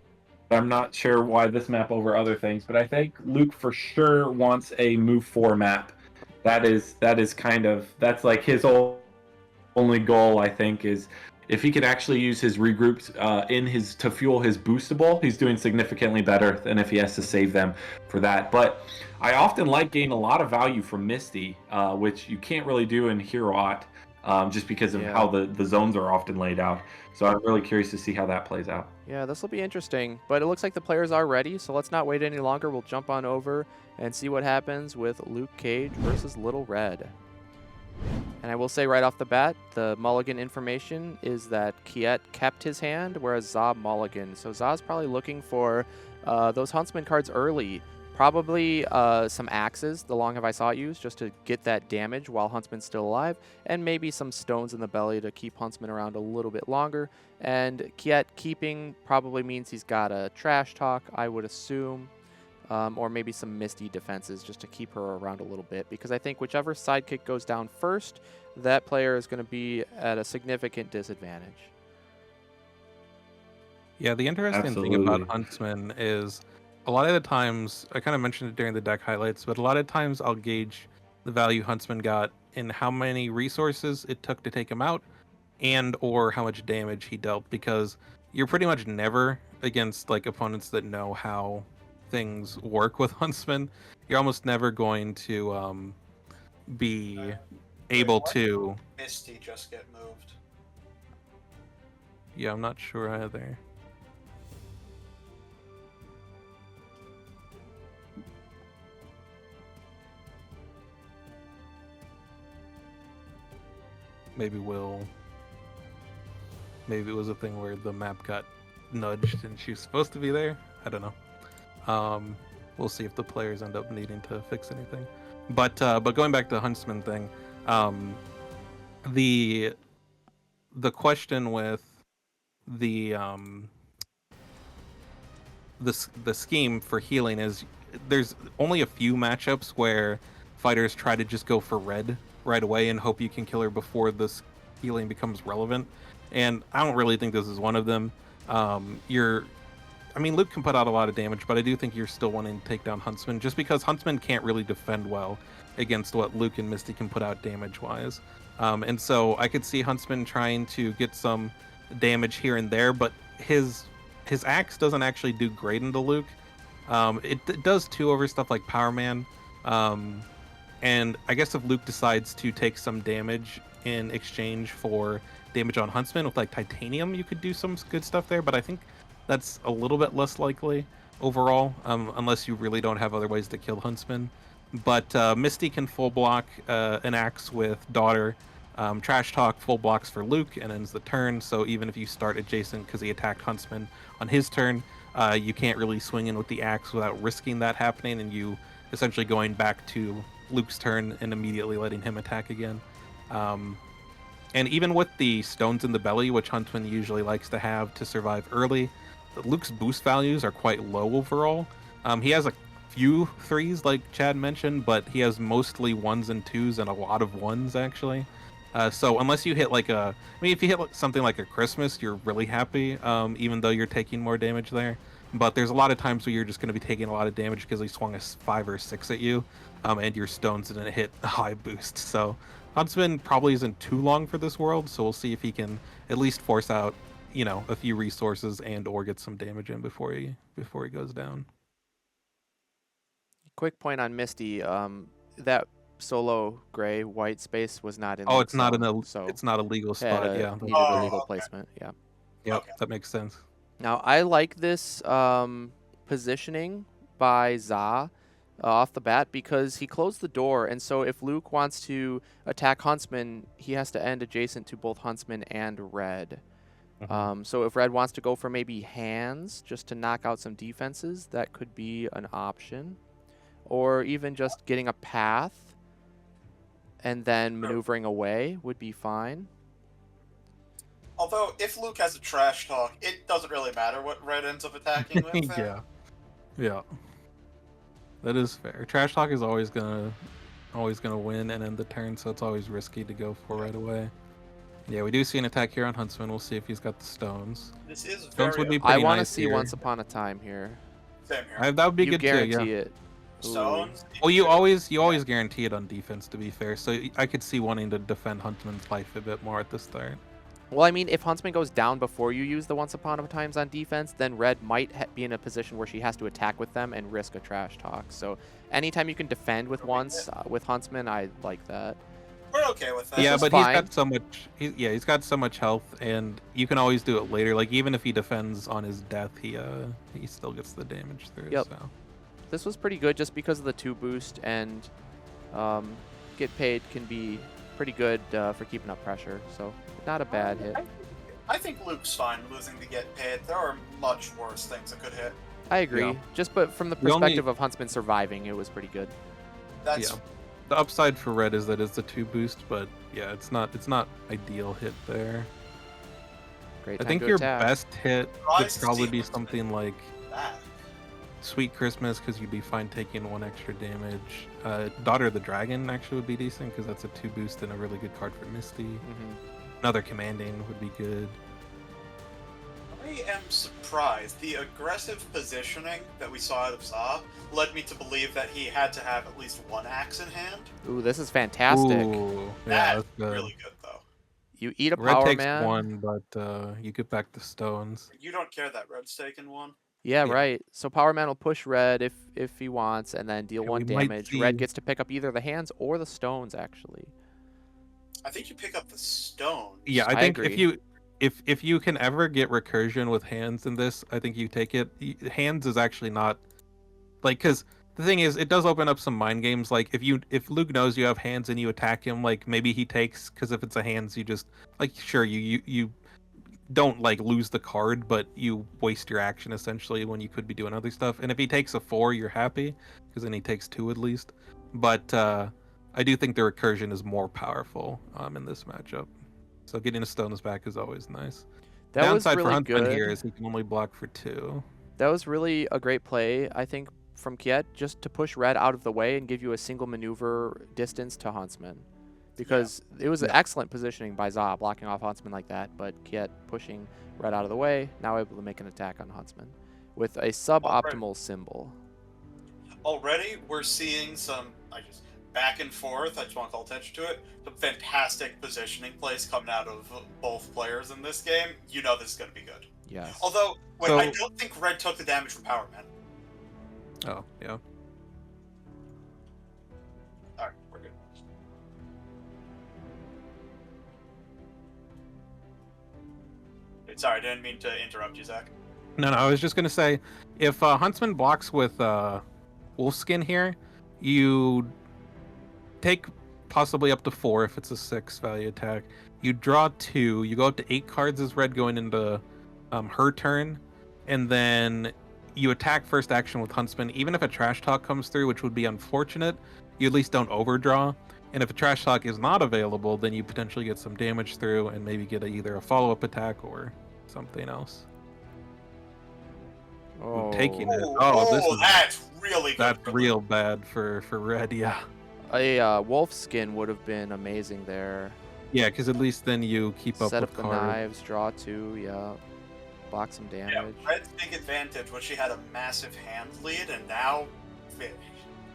Speaker 8: I'm not sure why this map over other things, but I think Luke for sure wants a move 4 map. That is kind of, that's like his only goal, I think, is if he could actually use his regroups to fuel his boostable, he's doing significantly better than if he has to save them for that. But I often like getting a lot of value from Misty, which you can't really do in Heroat, just because of how the zones are often laid out. So I'm really curious to see how that plays out.
Speaker 2: Yeah, this will be interesting. But it looks like the players are ready, so let's not wait any longer. We'll jump on over and see what happens with Luke Cage versus Little Red. And I will say right off the bat, the mulligan information is that Kjet kept his hand, whereas zzaa mulligan. So zzaa's probably looking for those Huntsman cards early. Probably some axes, the Long Have I Saw It used, just to get that damage while Huntsman's still alive. And maybe some stones in the belly to keep Huntsman around a little bit longer. And Kjet keeping probably means he's got a Trash Talk, I would assume. Or maybe some Misty defenses just to keep her around a little bit. Because I think whichever sidekick goes down first, that player is going to be at a significant disadvantage.
Speaker 5: Yeah, the interesting thing about Huntsman is a lot of the times, I kind of mentioned it during the deck highlights, but a lot of times I'll gauge the value Huntsman got in how many resources it took to take him out and or how much damage he dealt, because you're pretty much never against like opponents that know how things work with Huntsman. You're almost never going to be able to...
Speaker 6: Misty just get moved.
Speaker 5: Yeah, I'm not sure either. Maybe it was a thing where the map got nudged and she was supposed to be there. I don't know. We'll see if the players end up needing to fix anything. But going back to the Huntsman thing, the question with the scheme for healing is there's only a few matchups where fighters try to just go for red right away and hope you can kill her before this healing becomes relevant. And I don't really think this is one of them. Luke can put out a lot of damage, but I do think you're still wanting to take down Huntsman, just because Huntsman can't really defend well against what Luke and Misty can put out damage-wise. And so I could see Huntsman trying to get some damage here and there, but his axe doesn't actually do great into Luke. It does too over stuff like Power Man. And I guess if Luke decides to take some damage in exchange for damage on Huntsman with like Titanium, you could do some good stuff there, but I think that's a little bit less likely overall, unless you really don't have other ways to kill Huntsman. But Misty can full block an axe with Daughter. Trash Talk full blocks for Luke and ends the turn, so even if you start adjacent because he attacked Huntsman on his turn, you can't really swing in with the axe without risking that happening, and you essentially going back to Luke's turn and immediately letting him attack again. And even with the stones in the belly, which Huntsman usually likes to have to survive early, Luke's boost values are quite low overall. He has a few threes, like Chad mentioned, but he has mostly ones and twos and a lot of ones, actually. So unless you hit if you hit something like a Christmas, you're really happy, even though you're taking more damage there. But there's a lot of times where you're just going to be taking a lot of damage because he swung a 5 or 6 at you, and your stones didn't hit a high boost. So Huntsman probably isn't too long for this world, so we'll see if he can at least force out, a few resources and or get some damage in before he goes down.
Speaker 2: Quick point on Misty. That solo gray white space was not in.
Speaker 5: Oh,
Speaker 2: that
Speaker 5: it's not
Speaker 2: zone, so
Speaker 5: it's not a legal
Speaker 2: had
Speaker 5: spot.
Speaker 2: a,
Speaker 5: Yeah.
Speaker 2: needed
Speaker 6: Oh,
Speaker 2: a legal
Speaker 6: okay.
Speaker 2: placement. Yeah.
Speaker 5: Yep.
Speaker 6: Okay.
Speaker 5: That makes sense.
Speaker 2: Now I like this positioning by zzaa off the bat because he closed the door, and so if Luke wants to attack Huntsman, he has to end adjacent to both Huntsman and Red. So if Red wants to go for maybe hands just to knock out some defenses, that could be an option. Or even just getting a path and then maneuvering away would be fine.
Speaker 6: Although, if Luke has a trash talk, it doesn't really matter what Red ends up attacking with.
Speaker 5: Yeah. Yeah. That is fair. Trash talk is always gonna win and end the turn, so it's always risky to go for right away. Yeah, we do see an attack here on Huntsman. We'll see if he's got the stones.
Speaker 6: This is
Speaker 5: Stones
Speaker 6: very
Speaker 5: would be
Speaker 2: I
Speaker 5: pretty
Speaker 2: want to
Speaker 5: nice
Speaker 2: see
Speaker 5: here.
Speaker 2: Once Upon a Time here.
Speaker 6: same here.
Speaker 5: That would be
Speaker 2: You
Speaker 5: good
Speaker 2: guarantee
Speaker 5: too. Yeah.
Speaker 2: it. Ooh.
Speaker 6: Stones.
Speaker 5: Well, you always guarantee it on defense. To be fair, so I could see wanting to defend Huntsman's life a bit more at the start.
Speaker 2: Well, I mean, if Huntsman goes down before you use the Once Upon a Times on defense, then Red might be in a position where she has to attack with them and risk a trash talk. So anytime you can defend with once with Huntsman, I like that.
Speaker 6: We're okay with that.
Speaker 5: Yeah,
Speaker 2: is
Speaker 5: but
Speaker 2: fine.
Speaker 5: he's got so much. He's got so much health, and you can always do it later. Like even if he defends on his death, he still gets the damage through.
Speaker 2: Yep.
Speaker 5: So.
Speaker 2: This was pretty good just because of the 2 boost, and get paid can be pretty good for keeping up pressure. So not a bad hit.
Speaker 6: I think Luke's fine losing to get paid. There are much worse things that could hit.
Speaker 2: I agree.
Speaker 5: Yeah.
Speaker 2: But from the
Speaker 5: The only-
Speaker 2: perspective of Huntsman surviving, it was pretty good.
Speaker 6: That's
Speaker 5: Yeah. The upside for Red is that it's a 2 boost, but yeah, it's not ideal hit there.
Speaker 2: Great
Speaker 5: I
Speaker 2: time
Speaker 5: think
Speaker 2: to
Speaker 5: your
Speaker 2: attack.
Speaker 5: best hit would
Speaker 6: Rise to
Speaker 5: probably
Speaker 6: see
Speaker 5: be
Speaker 6: what's
Speaker 5: something like
Speaker 6: bad.
Speaker 5: Sweet Christmas, because you'd be fine taking 1 extra damage. Daughter of the Dragon actually would be decent because that's a 2 boost and a really good card for Misty. Another commanding would be good.
Speaker 6: I am surprised. The aggressive positioning that we saw out of zzaa led me to believe that he had to have at least 1 axe in hand.
Speaker 2: Ooh, this is fantastic.
Speaker 5: Ooh, yeah,
Speaker 6: That's
Speaker 5: that's good.
Speaker 6: really good, though.
Speaker 2: You eat a
Speaker 5: Red
Speaker 2: power
Speaker 5: takes
Speaker 2: man.
Speaker 5: 1, but you get back the stones.
Speaker 6: You don't care that Red's taken 1.
Speaker 2: Yeah,
Speaker 5: Yeah.
Speaker 2: right. So Power Man will push Red if he wants, and then deal
Speaker 5: Yeah,
Speaker 2: 1
Speaker 5: we might
Speaker 2: damage.
Speaker 5: see-
Speaker 2: Red gets to pick up either the hands or the stones, actually.
Speaker 6: I think you pick up the stones.
Speaker 5: Yeah,
Speaker 2: I
Speaker 5: I think
Speaker 2: agree.
Speaker 5: if you can ever get recursion with hands in this, I think you take it. Hands is actually not like, because the thing is, it does open up some mind games. Like if Luke knows you have hands and you attack him, like maybe he takes, because if it's a hands, you just like sure you don't like lose the card, but you waste your action essentially when you could be doing other stuff. And if he takes a 4, you're happy because then he takes 2 at least. But I do think the recursion is more powerful in this matchup. So getting a stones back is always nice.
Speaker 2: That
Speaker 5: Downside
Speaker 2: was
Speaker 5: for
Speaker 2: really
Speaker 5: Huntsman
Speaker 2: good.
Speaker 5: here is he can only block for 2.
Speaker 2: That was really a great play, I think, from Kjet, just to push Red out of the way and give you a single maneuver distance to Huntsman. Because it was excellent positioning by zzaa, blocking off Huntsman like that, but Kjet pushing Red out of the way, now able to make an attack on Huntsman with a suboptimal symbol.
Speaker 6: Already, we're seeing some back and forth. I just want to call attention to it. Some fantastic positioning plays coming out of both players in this game. You know this is going to be good.
Speaker 2: Yes.
Speaker 6: Although, wait,
Speaker 5: So-
Speaker 6: I don't think Red took the damage from Power Man.
Speaker 5: Oh, yeah.
Speaker 6: Alright, we're good. Sorry, I didn't mean to interrupt you, Zach.
Speaker 5: No, I was just gonna say, if Huntsman blocks with Wolfskin here, you take possibly up to 4 if it's a 6 value attack. You draw 2. You go up to 8 cards as Red going into her turn, and then you attack first action with Huntsman. Even if a Trash Talk comes through, which would be unfortunate, you at least don't overdraw. And if a Trash Talk is not available, then you potentially get some damage through and maybe get either a follow-up attack or something else.
Speaker 2: Oh.
Speaker 5: Taking it.
Speaker 6: Oh,
Speaker 5: Oh, this is
Speaker 6: that's really good.
Speaker 5: that's
Speaker 6: for
Speaker 5: real bad for Red. Yeah.
Speaker 2: A wolf skin would have been amazing there.
Speaker 5: Yeah, because at least then you keep up
Speaker 2: Set
Speaker 5: with
Speaker 2: up the
Speaker 5: cards.
Speaker 2: knives, draw 2, yeah. Block some
Speaker 6: Yeah,
Speaker 2: damage.
Speaker 6: Red's big advantage was she had a massive hand lead, and now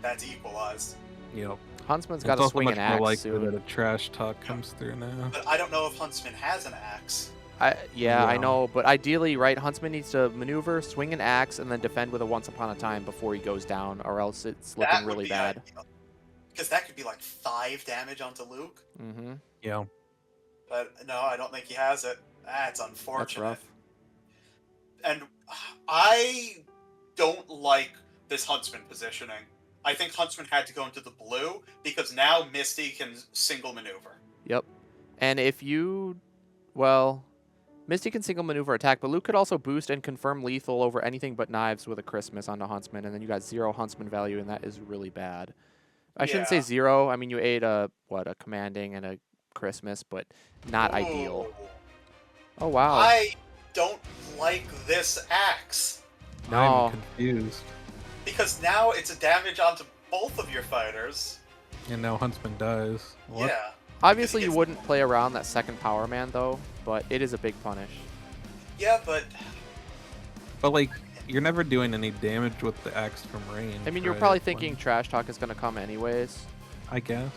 Speaker 6: that's equalized.
Speaker 5: you know,
Speaker 2: Huntsman's
Speaker 5: it's
Speaker 2: got to
Speaker 5: also
Speaker 2: swing
Speaker 5: much
Speaker 2: an
Speaker 5: more
Speaker 2: axe
Speaker 5: likely
Speaker 2: soon.
Speaker 5: that a trash talk comes through now.
Speaker 6: But I don't know if Huntsman has an axe.
Speaker 2: I
Speaker 5: Yeah.
Speaker 2: know, but ideally, right, Huntsman needs to maneuver, swing an axe, and then defend with a Once Upon a Time before he goes down, or else it's looking
Speaker 6: That would
Speaker 2: really
Speaker 6: be
Speaker 2: bad.
Speaker 6: ideal. Because that could be like 5 damage onto Luke.
Speaker 2: Mm-hmm.
Speaker 5: Yeah.
Speaker 6: But no, I don't think he has it. That's unfortunate.
Speaker 2: That's rough.
Speaker 6: And I don't like this Huntsman positioning. I think Huntsman had to go into the blue because now Misty can single maneuver.
Speaker 2: Yep. And if you, well, Misty can single maneuver attack, but Luke could also boost and confirm lethal over anything but knives with a Christmas onto Huntsman, and then you got 0 Huntsman value, and that is really bad. I shouldn't say
Speaker 6: Yeah.
Speaker 2: 0. I mean, you ate a commanding and a Christmas, but not ideal.
Speaker 6: Ooh.
Speaker 2: Oh, wow.
Speaker 6: I don't like this axe.
Speaker 2: No.
Speaker 5: I'm confused.
Speaker 6: Because now it's a damage onto both of your fighters.
Speaker 5: And now Huntsman dies. What?
Speaker 6: Yeah.
Speaker 2: Obviously, you
Speaker 6: It's-
Speaker 2: wouldn't play around that second Power Man, though, but it is a big punish.
Speaker 6: Yeah, but
Speaker 5: But like, you're never doing any damage with the axe from range.
Speaker 2: I mean, you're
Speaker 5: right?
Speaker 2: probably
Speaker 5: Like,
Speaker 2: thinking Trash Talk is going to come anyways.
Speaker 5: I guess.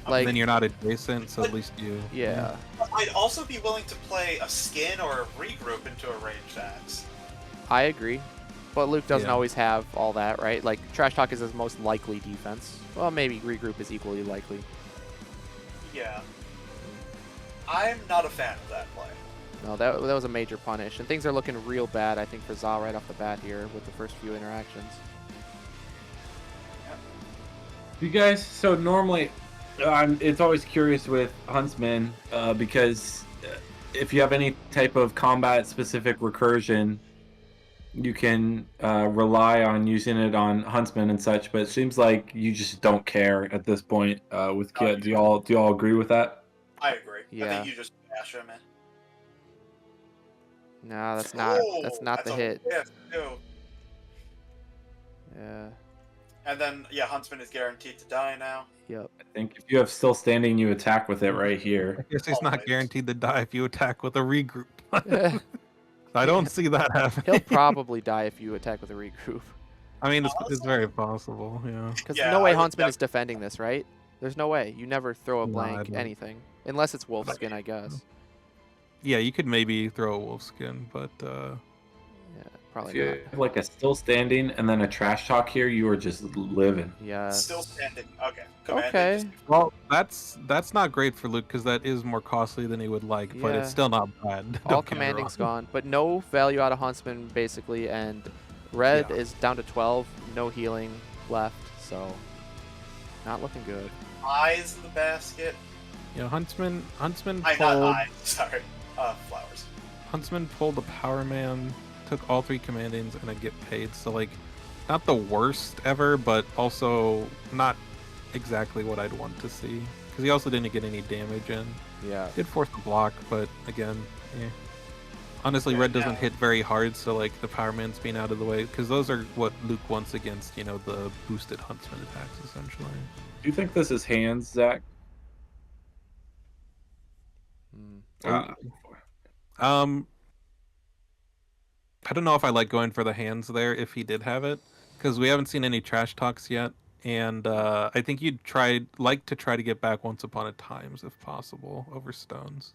Speaker 2: Like,
Speaker 5: And then you're not adjacent, so at least you.
Speaker 2: yeah.
Speaker 6: I'd also be willing to play a skin or a regroup into a ranged axe.
Speaker 2: I agree. But Luke doesn't
Speaker 5: Yeah.
Speaker 2: always have all that, right? Like, Trash Talk is his most likely defense. Well, maybe Regroup is equally likely.
Speaker 6: Yeah. I'm not a fan of that play.
Speaker 2: No, that was a major punish. And things are looking real bad, I think, for zzaa right off the bat here with the first few interactions.
Speaker 8: You guys, so normally, it's always curious with Huntsman because if you have any type of combat-specific recursion, you can rely on using it on Huntsman and such. But it seems like you just don't care at this point with Kjet. Do y'all agree with that?
Speaker 6: I agree. I
Speaker 2: Yeah.
Speaker 6: think you just bash him in.
Speaker 2: No, that's not the
Speaker 6: a
Speaker 2: hit.
Speaker 6: whiff, too.
Speaker 2: Yeah.
Speaker 6: And then, yeah, Huntsman is guaranteed to die now.
Speaker 2: Yep.
Speaker 8: I think if you have still standing, you attack with it right
Speaker 5: I
Speaker 8: here.
Speaker 5: guess he's not
Speaker 6: Always.
Speaker 5: guaranteed to die if you attack with a regroup. I don't see that happening.
Speaker 2: He'll probably die if you attack with a Regroup.
Speaker 5: I mean, it's very possible, yeah.
Speaker 2: Because
Speaker 6: Yeah,
Speaker 2: no
Speaker 6: I
Speaker 2: way
Speaker 6: would
Speaker 2: Huntsman
Speaker 6: def-
Speaker 2: is defending this, right? There's no way. You never throw a
Speaker 5: No, I
Speaker 2: blank
Speaker 5: don't.
Speaker 2: anything. Unless it's Wolfskin, I guess.
Speaker 5: Yeah, you could maybe throw a wolfskin, but
Speaker 2: Yeah,
Speaker 8: If
Speaker 2: probably
Speaker 8: you
Speaker 2: not.
Speaker 8: have like a still standing and then a trash talk here, you are just living.
Speaker 2: Yeah.
Speaker 6: Still standing. Okay. Commanding
Speaker 2: Okay.
Speaker 6: just-
Speaker 5: well, that's not great for Luke because that is more costly than he would like, but
Speaker 2: Yeah.
Speaker 5: it's still not bad.
Speaker 2: All
Speaker 5: Don't get me wrong.
Speaker 2: commanding's gone, but no value out of Huntsman basically, and red
Speaker 5: Yeah.
Speaker 2: is down to 12, no healing left, so not looking good.
Speaker 6: Eyes in the basket.
Speaker 5: You know, Huntsman
Speaker 6: Not
Speaker 5: pulled
Speaker 6: eyes. Sorry. Flowers.
Speaker 5: Huntsman pulled a Power Man, took all 3 commandings, and I get paid. So like, not the worst ever, but also not exactly what I'd want to see. Because he also didn't get any damage in.
Speaker 2: Yeah.
Speaker 5: Did force the block, but again, yeah. Honestly,
Speaker 6: Yeah,
Speaker 5: red doesn't
Speaker 6: yeah.
Speaker 5: hit very hard, so like the Power Man's being out of the way, because those are what Luke wants against, you know, the boosted Huntsman attacks essentially.
Speaker 8: Do you think this is hands, Zach?
Speaker 2: Hmm.
Speaker 5: I don't know if I like going for the hands there if he did have it, because we haven't seen any trash talks yet, and I think you'd like to try to get back Once Upon a Times if possible over stones.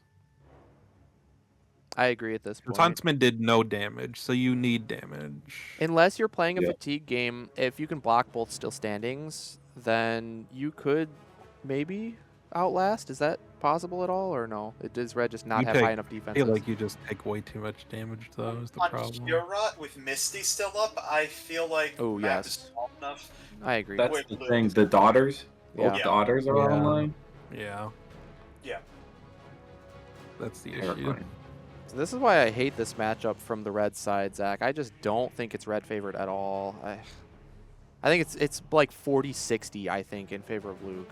Speaker 2: I agree at this
Speaker 5: Because
Speaker 2: point.
Speaker 5: Huntsman did no damage, so you need damage.
Speaker 2: Unless you're playing a
Speaker 8: Yeah.
Speaker 2: fatigue game, if you can block both still standings, then you could maybe outlast. Is that possible at all, or no? Does red just not
Speaker 5: You
Speaker 2: have
Speaker 5: take-
Speaker 2: high enough
Speaker 5: I
Speaker 2: defense?
Speaker 5: feel like you just take way too much damage, though, is the
Speaker 6: On
Speaker 5: problem.
Speaker 6: Kira, with Misty still up, I feel like
Speaker 2: Oh,
Speaker 6: map
Speaker 2: yes.
Speaker 6: is small enough.
Speaker 2: I agree.
Speaker 8: That's
Speaker 6: Wait,
Speaker 8: the
Speaker 6: Luke.
Speaker 8: thing. The daughters, both
Speaker 2: Yeah.
Speaker 8: daughters are
Speaker 5: Yeah.
Speaker 8: online.
Speaker 5: Yeah,
Speaker 6: Yeah.
Speaker 5: that's the issue.
Speaker 8: Terrifying.
Speaker 2: So this is why I hate this matchup from the red side, Zach. I just don't think it's red favored at all. I think it's like 40-60, I think, in favor of Luke.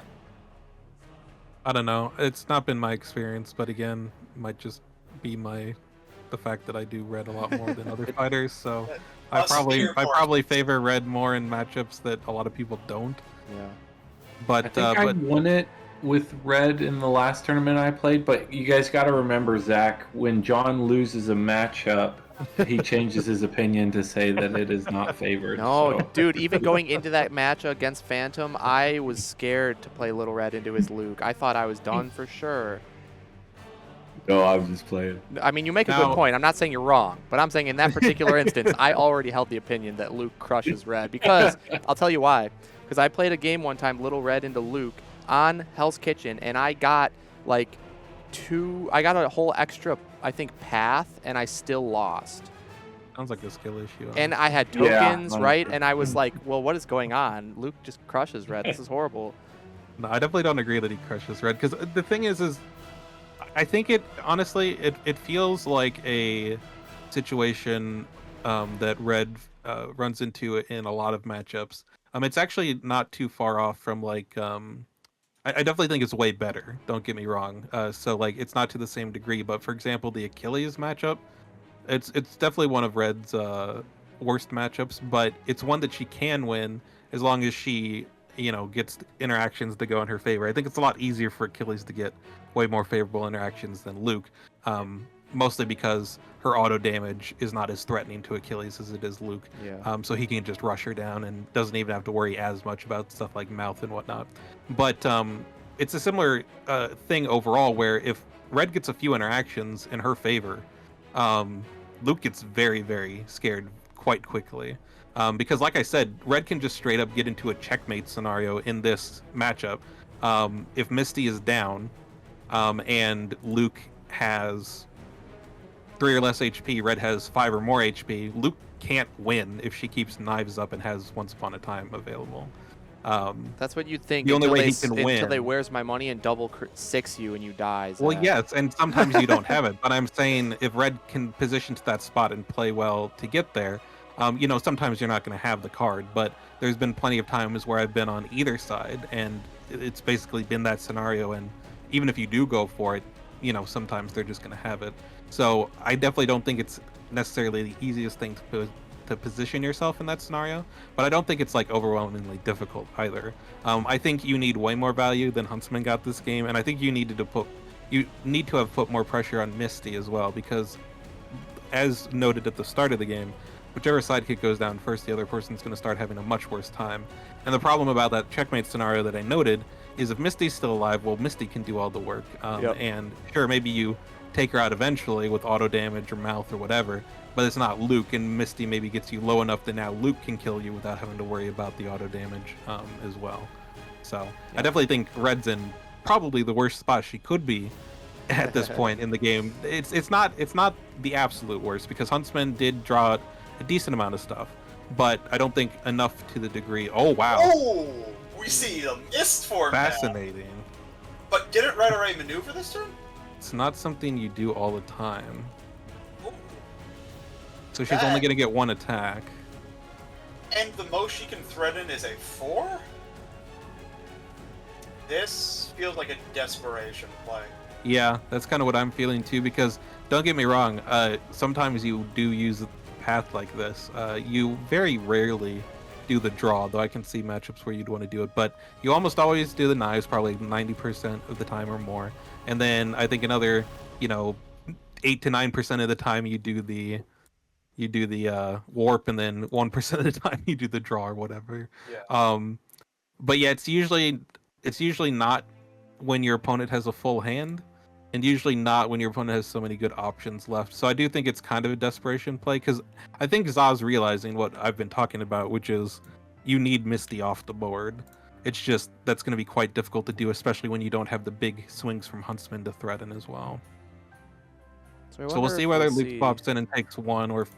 Speaker 5: I don't know. It's not been my experience, but again, might just be the fact that I do red a lot more than other fighters. So I
Speaker 6: Us here for-
Speaker 5: probably favor red more in matchups that a lot of people don't.
Speaker 2: Yeah.
Speaker 5: But
Speaker 8: I think I won it with red in the last tournament I played, but you guys got to remember, Zach, when John loses a matchup, he changes his opinion to say that it is not favored.
Speaker 2: No,
Speaker 8: so.
Speaker 2: dude, even going into that match against Phantom, I was scared to play Little Red into his Luke. I thought I was done for sure.
Speaker 8: No, I was just playing.
Speaker 2: I mean, you make a
Speaker 5: Now-
Speaker 2: good point. I'm not saying you're wrong, but I'm saying in that particular instance, I already held the opinion that Luke crushes Red. Because, I'll tell you why. Because I played a game one time, Little Red into Luke, on Hell's Kitchen, and I got, like, I got a whole extra, I think, path, and I still lost.
Speaker 5: Sounds like a skill issue.
Speaker 2: And I had
Speaker 8: Yeah,
Speaker 2: tokens, right?
Speaker 8: 100%.
Speaker 2: And I was like, well, what is going on? Luke just crushes Red. This is horrible.
Speaker 5: No, I definitely don't agree that he crushes Red, because the thing is I think it feels like a situation that Red runs into in a lot of matchups. It's actually not too far off from like I definitely think it's way better. Don't get me wrong. So like it's not to the same degree, but for example, the Achilles matchup, it's definitely one of Red's worst matchups, but it's one that she can win as long as she gets interactions to go in her favor. I think it's a lot easier for Achilles to get way more favorable interactions than Luke, mostly because her auto damage is not as threatening to Achilles as it is Luke.
Speaker 2: Yeah.
Speaker 5: So he can just rush her down and doesn't even have to worry as much about stuff like mouth and whatnot. But it's a similar thing overall, where if Red gets a few interactions in her favor, Luke gets very, very scared quite quickly. Because like I said, Red can just straight up get into a checkmate scenario in this matchup. If Misty is down and Luke has 3 or less HP, Red has 5 or more HP, Luke can't win if she keeps knives up and has Once Upon a Time available.
Speaker 2: That's what you'd think.
Speaker 5: The only
Speaker 2: until
Speaker 5: way
Speaker 2: they,
Speaker 5: he can
Speaker 2: until
Speaker 5: win.
Speaker 2: they Where's My Money and double 6 you and you die.
Speaker 5: Well,
Speaker 2: Zach.
Speaker 5: yes, and sometimes you don't have it, but I'm saying if Red can position to that spot and play well to get there, sometimes you're not going to have the card, but there's been plenty of times where I've been on either side, and it's basically been that scenario, and even if you do go for it, sometimes they're just going to have it. So I definitely don't think it's necessarily the easiest thing to position yourself in that scenario, but I don't think it's like overwhelmingly difficult either. I think you need way more value than Huntsman got this game, and I think you need to have put more pressure on Misty as well, because as noted at the start of the game, whichever sidekick goes down first, the other person's going to start having a much worse time. And the problem about that checkmate scenario that I noted is if Misty's still alive, well, Misty can do all the work. And sure, maybe you take her out eventually with auto damage or mouth or whatever, but it's not Luke, and Misty maybe gets you low enough that now Luke can kill you without having to worry about the auto damage as well. So I definitely think Red's in probably the worst spot she could be at this point in the game. It's not the absolute worst, because Huntsman did draw out a decent amount of stuff, but I don't think enough to the degree. Oh wow!
Speaker 6: Oh, we see the mist form.
Speaker 5: Fascinating.
Speaker 6: Now. But didn't Red Array maneuver this turn?
Speaker 5: It's not something you do all the time.
Speaker 6: Ooh.
Speaker 5: So she's only gonna get 1 attack.
Speaker 6: And the most she can threaten is a 4? This feels like a desperation play.
Speaker 5: Yeah, that's kind of what I'm feeling too, because don't get me wrong, sometimes you do use a path like this. You very rarely do the draw, though I can see matchups where you'd want to do it, but you almost always do the knives, probably 90% of the time or more. And then I think another, 8 to 9% of the time you do the warp, and then 1% of the time you do the draw or whatever.
Speaker 6: Yeah.
Speaker 5: But yeah, it's usually not when your opponent has a full hand, and usually not when your opponent has so many good options left. So I do think it's kind of a desperation play, because I think Zaz's realizing what I've been talking about, which is you need Misty off the board. It's just that's going to be quite difficult to do, especially when you don't have the big swings from Huntsman to threaten as well. So we'll see whether Luke pops in and takes 1, or if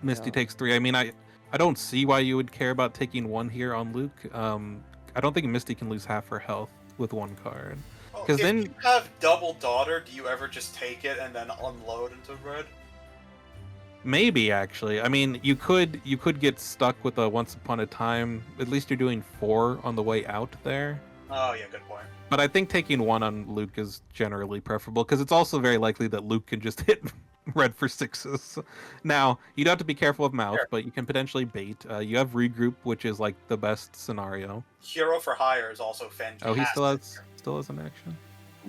Speaker 5: Misty takes 3. I mean, I don't see why you would care about taking 1 here on Luke. I don't think Misty can lose half her health with 1 card.
Speaker 6: If
Speaker 5: then
Speaker 6: you have double daughter, do you ever just take it and then unload into Red?
Speaker 5: Maybe, actually. I mean, you could get stuck with a Once Upon a Time. At least you're doing 4 on the way out there.
Speaker 6: Oh yeah, good point.
Speaker 5: But I think taking 1 on Luke is generally preferable, because it's also very likely that Luke can just hit Red for 6s. Now, you'd have to be careful of mouth,
Speaker 6: Sure.
Speaker 5: but you can potentially bait. You have regroup, which is like the best scenario.
Speaker 6: Hero for Hire is also fantastic.
Speaker 5: Oh, he still has an action.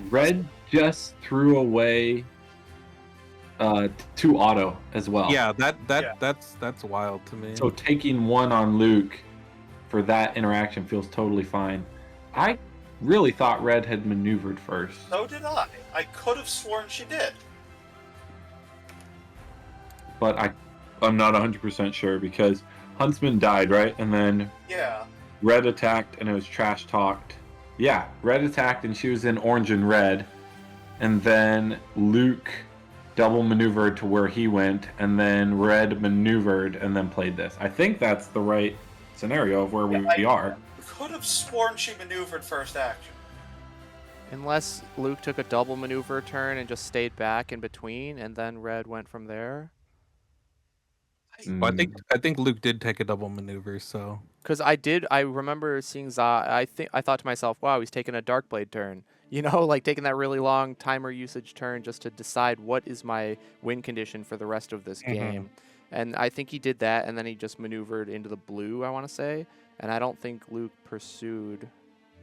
Speaker 8: Red just threw away 2 auto as well.
Speaker 5: Yeah,
Speaker 6: Yeah.
Speaker 5: that's wild to me.
Speaker 8: So taking 1 on Luke for that interaction feels totally fine. I really thought Red had maneuvered first.
Speaker 6: So did I. I could have sworn she did.
Speaker 8: But I'm not 100% sure because Huntsman died, right? And then
Speaker 6: Yeah.
Speaker 8: Red attacked and it was trash talked. Yeah, Red attacked and she was in orange and red. And then Luke double maneuvered to where he went, and then Red maneuvered and then played this. I think that's the right scenario of where we are.
Speaker 6: Could have sworn she maneuvered first action.
Speaker 2: Unless Luke took a double maneuver turn and just stayed back in between, and then Red went from there.
Speaker 5: Well, I think Luke did take a double maneuver, so
Speaker 2: Because I remember seeing zzzzaa. I thought to myself, wow, he's taking a Dark Blade turn. You know, like taking that really long timer usage turn just to decide what is my win condition for the rest of this game. And I think he did that, and then he just maneuvered into the blue, I want to say. And I don't think Luke pursued.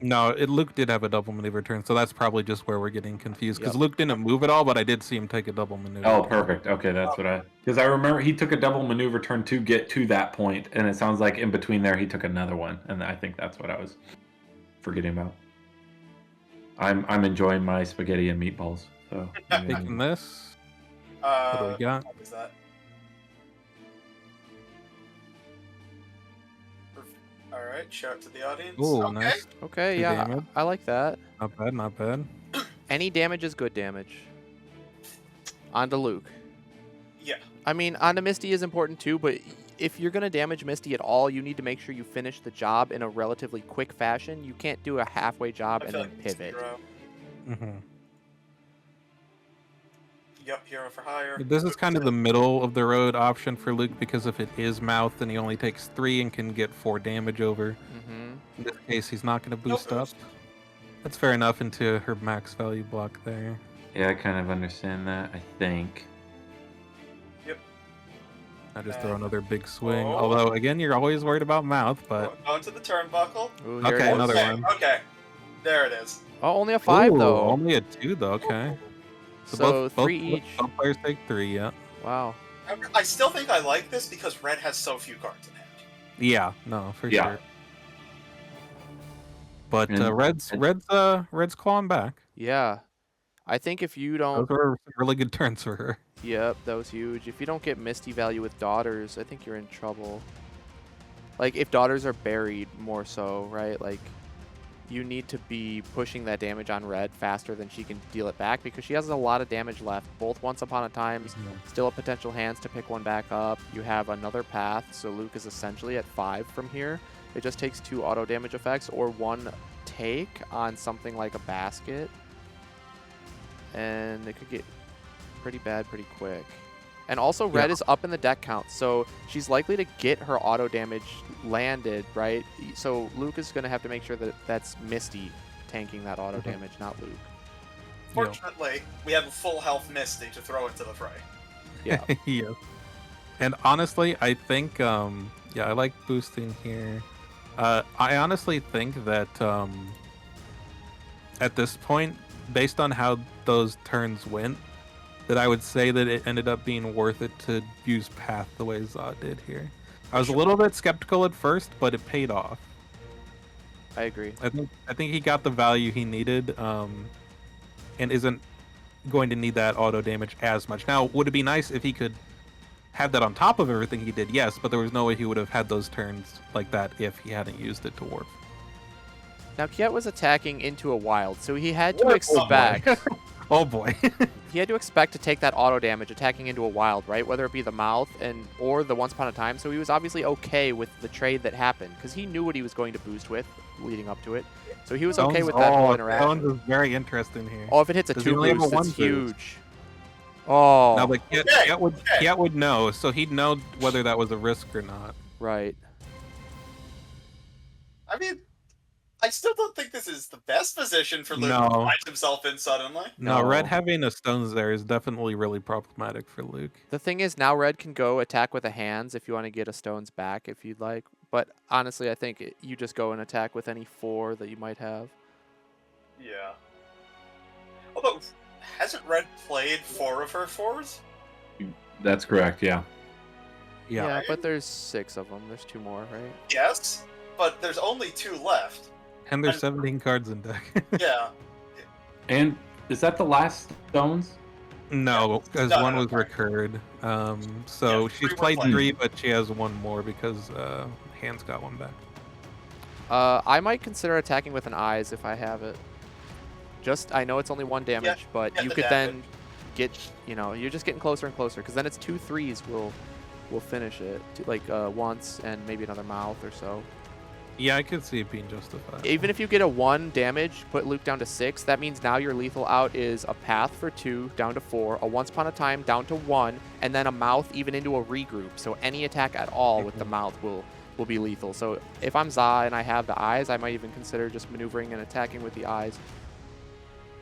Speaker 5: no, Luke did have a double maneuver turn, so that's probably just where we're getting confused. Because
Speaker 2: Yep.
Speaker 5: Luke didn't move at all, but I did see him take a double maneuver.
Speaker 8: Oh, perfect. Okay, that's what because I remember he took a double maneuver turn to get to that point, and it sounds like in between there he took another one, and I think that's what I was forgetting about. I'm enjoying my spaghetti and meatballs. So
Speaker 5: Taking this. What do we got?
Speaker 6: What was that? Alright, shout to the audience.
Speaker 5: Ooh,
Speaker 6: Okay.
Speaker 5: nice.
Speaker 2: Okay,
Speaker 5: Good
Speaker 2: yeah,
Speaker 5: damage.
Speaker 2: I like that.
Speaker 5: Not bad, not bad.
Speaker 2: Any damage is good damage. On to Luke.
Speaker 6: Yeah.
Speaker 2: I mean, on to Misty is important too, but if you're going to damage Misty at all, you need to make sure you finish the job in a relatively quick fashion. You can't do a halfway job
Speaker 6: I
Speaker 2: and
Speaker 6: feel
Speaker 2: then
Speaker 6: like it's
Speaker 2: pivot.
Speaker 6: 0. Yep, hero for hire.
Speaker 5: This is kind of the middle of the road option for Luke because if it is mouth, then he only takes 3 and can get 4 damage over. In this case, he's not going to
Speaker 6: No
Speaker 5: boost up.
Speaker 6: boost.
Speaker 5: That's fair enough into her max value block there.
Speaker 8: yeah, I kind of understand that. I think.
Speaker 5: I just throw another big swing.
Speaker 6: Oh.
Speaker 5: Although, again, you're always worried about mouth, but
Speaker 6: Going to the turnbuckle.
Speaker 2: Ooh, here
Speaker 5: Okay,
Speaker 2: it is.
Speaker 5: another
Speaker 6: Okay,
Speaker 5: one.
Speaker 6: okay. There it is.
Speaker 2: Oh, only a 5
Speaker 5: Ooh,
Speaker 2: though.
Speaker 5: only a 2 though. Okay.
Speaker 2: So 3 each.
Speaker 5: Both players take 3. Yeah.
Speaker 2: Wow.
Speaker 6: I still think I like this because Red has so few cards in hand.
Speaker 5: Yeah. No, for
Speaker 8: Yeah.
Speaker 5: sure. But
Speaker 8: And-
Speaker 5: Red's clawing back.
Speaker 2: Yeah. I think if you
Speaker 5: Those
Speaker 2: don't...
Speaker 5: were some really good turns for her.
Speaker 2: Yep, that was huge. If you don't get Misty value with Daughters, I think you're in trouble. Like, if Daughters are buried more so, right? Like, you need to be pushing that damage on Red faster than she can deal it back because she has a lot of damage left. Both Once Upon a Times, still a potential hands to pick one back up. You have another path, so Luke is essentially at 5 from here. It just takes 2 auto damage effects or 1 take on something like a basket. And it could get pretty bad pretty quick. And also Red is up in the deck count, so she's likely to get her auto damage landed, right? So Luke is going to have to make sure that that's Misty tanking that auto damage, not Luke.
Speaker 6: Fortunately, we have a full health Misty to throw into the fray.
Speaker 2: Yeah.
Speaker 5: Yeah. And honestly, I think, yeah, I like boosting here. I honestly think that at this point, based on how those turns went, that I would say that it ended up being worth it to use Path the way zzzzaa did here. I was a little bit skeptical at first, but it paid off.
Speaker 2: I agree.
Speaker 5: I think he got the value he needed, and isn't going to need that auto damage as much. Now, would it be nice if he could have that on top of everything he did? Yes, but there was no way he would have had those turns like that if he hadn't used it to warp.
Speaker 2: Now Kjet was attacking into a wild, so he had to expect...
Speaker 5: Oh boy.
Speaker 2: He had to expect to take that auto damage attacking into a wild, right? Whether it be the mouth or the Once Upon a Time. So he was obviously okay with the trade that happened because he knew what he was going to boost with leading up to it. So he was okay with that whole interaction.
Speaker 5: Stones is very interesting here.
Speaker 2: Oh, if it hits a
Speaker 5: Does he
Speaker 2: 2
Speaker 5: only have a
Speaker 2: boost,
Speaker 5: 1
Speaker 2: it's
Speaker 5: boost?
Speaker 2: huge. Oh,
Speaker 5: Now, but Kjet would know, so he'd know whether that was a risk or not.
Speaker 2: right.
Speaker 6: I mean, I still don't think this is the best position for Luke
Speaker 5: No.
Speaker 6: to find himself in suddenly.
Speaker 5: No,
Speaker 2: No.
Speaker 5: Red having a stones there is definitely really problematic for Luke.
Speaker 2: The thing is, now Red can go attack with the hands if you want to get a stones back if you'd like. But honestly, I think you just go and attack with any 4 that you might have.
Speaker 6: Yeah. Although, hasn't Red played 4 of her 4s?
Speaker 8: That's correct. Yeah.
Speaker 5: Yeah.
Speaker 2: but there's 6 of them. There's 2 more, right?
Speaker 6: Yes, but there's only 2 left.
Speaker 5: And there's 17 cards in deck.
Speaker 6: Yeah.
Speaker 8: And is that the last stones?
Speaker 5: No, because
Speaker 6: No,
Speaker 5: one
Speaker 6: no,
Speaker 5: was
Speaker 6: sorry.
Speaker 5: recurred. So
Speaker 6: Yeah,
Speaker 5: she's
Speaker 6: 3 were
Speaker 5: played
Speaker 6: played.
Speaker 5: 3, but she has 1 more because Hands got 1 back.
Speaker 2: I might consider attacking with an eyes if I have it. I know it's only 1 damage, but
Speaker 6: get
Speaker 2: you
Speaker 6: the
Speaker 2: could
Speaker 6: damage.
Speaker 2: then get, you're just getting closer and closer, because then it's 2 3s will finish it, like once and maybe another mouth or so.
Speaker 5: Yeah, I could see it being justified.
Speaker 2: Even if you get a 1 damage, put Luke down to 6, that means now your lethal out is a path for 2 down to 4, a once upon a time down to 1, and then a mouth even into a regroup. So any attack at all with the mouth will be lethal. So if I'm Za and I have the eyes, I might even consider just maneuvering and attacking with the eyes.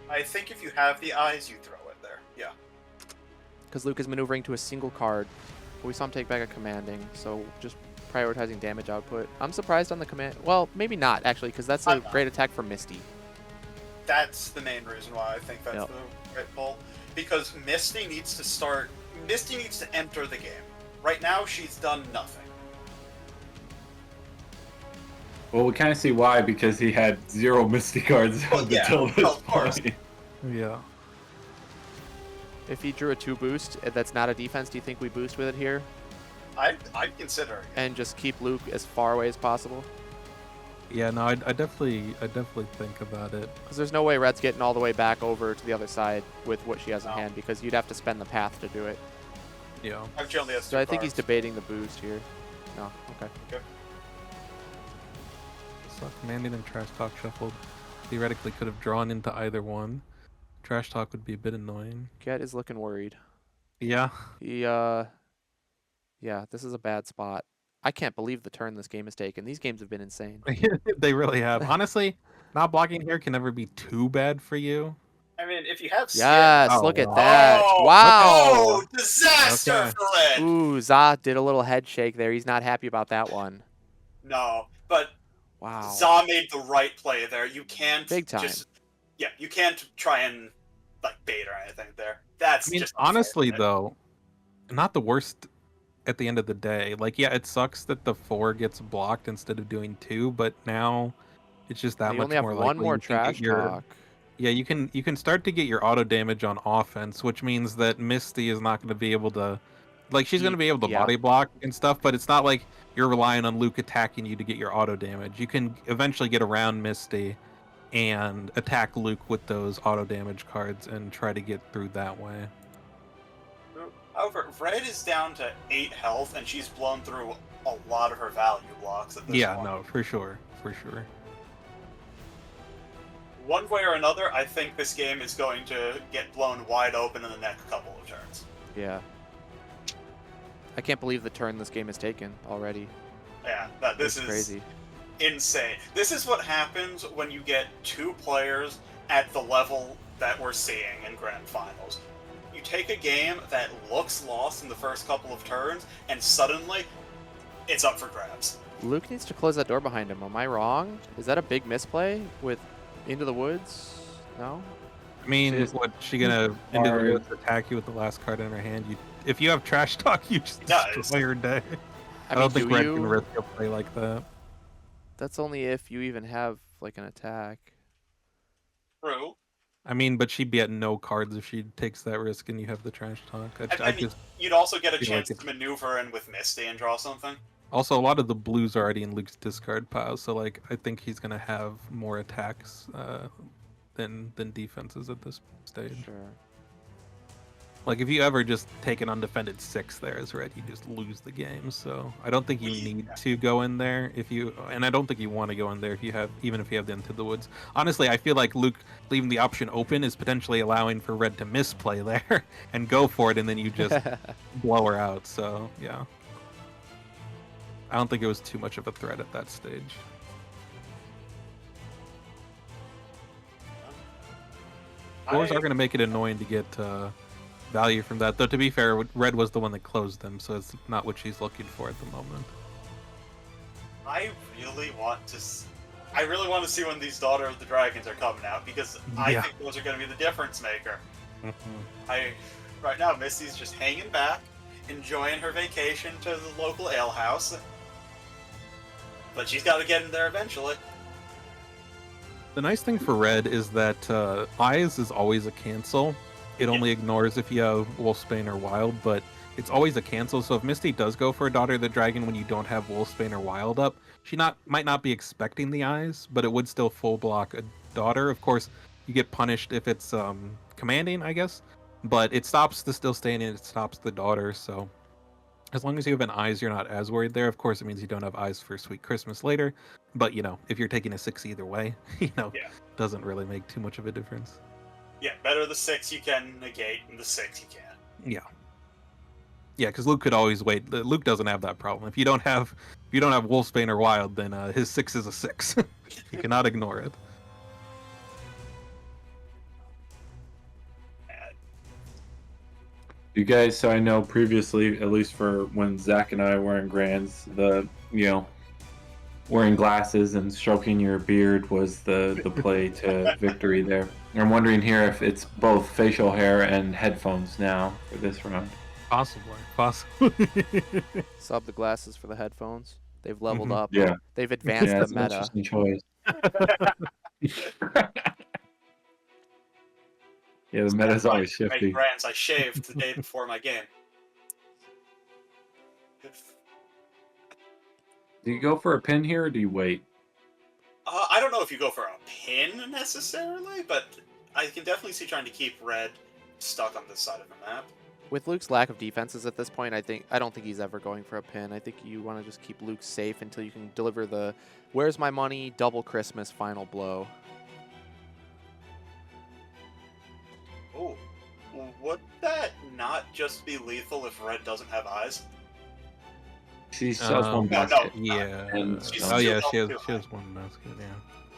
Speaker 6: I think if you have the eyes, you throw it there. Yeah.
Speaker 2: Because Luke is maneuvering to a single card. We saw him take back a commanding, so just prioritizing damage output. I'm surprised on the command. Well, maybe not, actually, because that's a great attack for Misty.
Speaker 6: That's the main reason why I think that's the right pull. Because Misty needs to enter the game. Right now, she's done nothing.
Speaker 8: Well, we kind of see why, because he had 0 Misty cards until this
Speaker 6: of course.
Speaker 8: point.
Speaker 5: Yeah.
Speaker 2: If he drew a 2 boost that's not a defense, do you think we boost with it here?
Speaker 6: I'd consider it.
Speaker 2: And just keep Luke as far away as possible?
Speaker 5: Yeah, no, I definitely think about it.
Speaker 2: Because there's no way Red's getting all the way back over to the other side with what she has in hand, because you'd have to spend the path to do it.
Speaker 5: Yeah.
Speaker 6: She only has 2
Speaker 2: So I think
Speaker 6: cards.
Speaker 2: he's debating the boost here. No, okay.
Speaker 5: So commanding and Trash Talk shuffled. Theoretically could have drawn into either one. Trash Talk would be a bit annoying.
Speaker 2: Kjet is looking worried.
Speaker 5: Yeah.
Speaker 2: He, yeah, this is a bad spot. I can't believe the turn this game has taken. These games have been insane.
Speaker 5: They really have. Honestly, not blocking here can never be too bad for you.
Speaker 6: I mean, if you have skin...
Speaker 2: Yes,
Speaker 5: Oh,
Speaker 2: look at
Speaker 5: wow.
Speaker 2: that.
Speaker 6: Oh,
Speaker 2: Wow.
Speaker 6: Oh, disaster
Speaker 5: Okay.
Speaker 6: for Red!
Speaker 2: Ooh, Za did a little head shake there. He's not happy about that one.
Speaker 6: No, but
Speaker 2: Wow.
Speaker 6: Za made the right play there. You can't
Speaker 2: Big time.
Speaker 6: you can't try and bait or anything there. That's just
Speaker 5: honestly
Speaker 6: unfortunate.
Speaker 5: though, not the worst at the end of the day. Like, yeah, it sucks that the 4 gets blocked instead of doing 2, but now it's just that
Speaker 2: You
Speaker 5: much
Speaker 2: only have
Speaker 5: more
Speaker 2: 1
Speaker 5: likely
Speaker 2: more
Speaker 5: you can get
Speaker 2: trash
Speaker 5: your-
Speaker 2: talk.
Speaker 5: Yeah, you can start to get your auto damage on offense, which means that Misty is not going to be able to, like, she's going to be able to
Speaker 2: Yeah.
Speaker 5: body block and stuff, but it's not like you're relying on Luke attacking you to get your auto damage. You can eventually get around Misty and attack Luke with those auto damage cards and try to get through that way.
Speaker 6: However, Red is down to 8 health, and she's blown through a lot of her value blocks at this
Speaker 5: Yeah,
Speaker 6: point.
Speaker 5: no, for sure.
Speaker 6: One way or another, I think this game is going to get blown wide open in the next couple of turns.
Speaker 2: Yeah. I can't believe the turn this game has taken already.
Speaker 6: Yeah, this is
Speaker 2: crazy.
Speaker 6: Insane. This is what happens when you get 2 players at the level that we're seeing in Grand Finals. You take a game that looks lost in the first couple of turns, and suddenly, it's up for grabs.
Speaker 2: Luke needs to close that door behind him. Am I wrong? Is that a big misplay with Into the Woods? No?
Speaker 5: I mean,
Speaker 2: She's-
Speaker 5: what, she gonna into the woods attack you with the last card in her hand? If you have Trash Talk, you just
Speaker 6: does.
Speaker 5: destroy your day. I
Speaker 2: mean,
Speaker 5: don't think
Speaker 2: do
Speaker 5: Red
Speaker 2: you?
Speaker 5: can risk a play like that.
Speaker 2: That's only if you even have, like, an attack.
Speaker 6: True.
Speaker 5: I mean, but she'd be at no cards if she takes that risk and you have the Trash Talk.
Speaker 6: I mean, you'd also get a
Speaker 5: feel
Speaker 6: chance
Speaker 5: like
Speaker 6: to maneuver in with Misty and draw something.
Speaker 5: Also, a lot of the blues are already in Luke's discard pile, so like I think he's gonna have more attacks than defenses at this stage.
Speaker 2: Sure.
Speaker 5: Like, if you ever just take an undefended 6 there as Red, you just lose the game. So I don't think you need to go in there and I don't think you want to go in there even if you have the Into the Woods. Honestly, I feel like Luke leaving the option open is potentially allowing for Red to misplay there and go for it, and then you just blow her out. So yeah, I don't think it was too much of a threat at that stage. Fours are going to make it annoying to get value from that. Though, to be fair, Red was the one that closed them, so it's not what she's looking for at the moment.
Speaker 6: I really want to see when these Daughter of the Dragons are coming out, because I
Speaker 5: Yeah.
Speaker 6: think those are going to be the difference maker.
Speaker 5: Mm-hmm.
Speaker 6: Right now, Misty's just hanging back. enjoying her vacation to the local alehouse. But she's got to get in there eventually.
Speaker 5: The nice thing for red is that eyes is always a cancel. It only ignores if you have Wolfsbane or Wild, but it's always a cancel. So if Misty does go for a Daughter of the Dragon when you don't have Wolfsbane or Wild up, she might not be expecting the eyes, but it would still full block a Daughter. Of course, you get punished if it's commanding, I guess, but it stops the still standing, it stops the Daughter, so as long as you have an eyes, you're not as worried there. Of course, it means you don't have eyes for Sweet Christmas later, but if you're taking a 6 either way, doesn't really make too much of a difference.
Speaker 6: Yeah, better the 6 you can negate than the 6 you can't.
Speaker 5: Yeah, because Luke could always wait. Luke doesn't have that problem. If you don't have Wolfsbane or Wild, then his 6 is a 6. You cannot ignore it.
Speaker 9: You guys, so I know previously, at least for when Zach and I were in Grands, wearing glasses and stroking your beard was the play to victory there. I'm wondering here if it's both facial hair and headphones now for this round.
Speaker 5: Possibly.
Speaker 2: Sub the glasses for the headphones. They've leveled up.
Speaker 9: Yeah.
Speaker 2: They've advanced
Speaker 9: That's
Speaker 2: the
Speaker 9: an
Speaker 2: meta.
Speaker 9: interesting choice. Yeah, the meta's always shifty.
Speaker 6: My brands I shaved the day before my game.
Speaker 9: Do you go for a pin here or do you wait?
Speaker 6: I don't know if you go for a pin necessarily, but I can definitely see trying to keep red stuck on this side of the map.
Speaker 2: With Luke's lack of defenses at this point, I don't think he's ever going for a pin. I think you want to just keep Luke safe until you can deliver the "Where's my money?" double Christmas final blow.
Speaker 6: Oh, would that not just be lethal if red doesn't have eyes?
Speaker 9: She still has one
Speaker 6: No,
Speaker 9: basket.
Speaker 5: Yeah.
Speaker 9: And
Speaker 6: she's
Speaker 5: Oh yeah,
Speaker 6: still
Speaker 5: she has one basket. Yeah.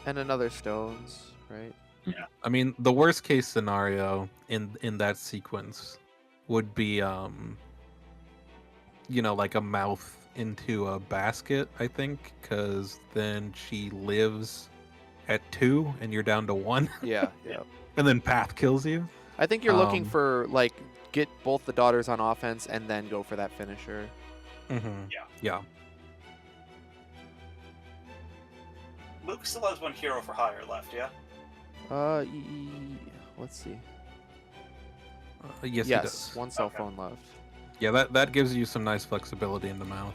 Speaker 2: And another stones, right?
Speaker 6: Yeah.
Speaker 5: I mean, the worst case scenario in that sequence would be like a mouth into a basket, I think, because then she lives at 2 and you're down to 1.
Speaker 2: Yeah.
Speaker 5: And then Path kills you.
Speaker 2: I think you're looking for get both the daughters on offense and then go for that finisher.
Speaker 5: Mm-hmm. Yeah.
Speaker 6: Luke still has 1 hero for hire left, yeah?
Speaker 2: Let's see.
Speaker 5: Yes, he does.
Speaker 2: 1 cell phone left.
Speaker 5: Yeah, that gives you some nice flexibility in the mouth.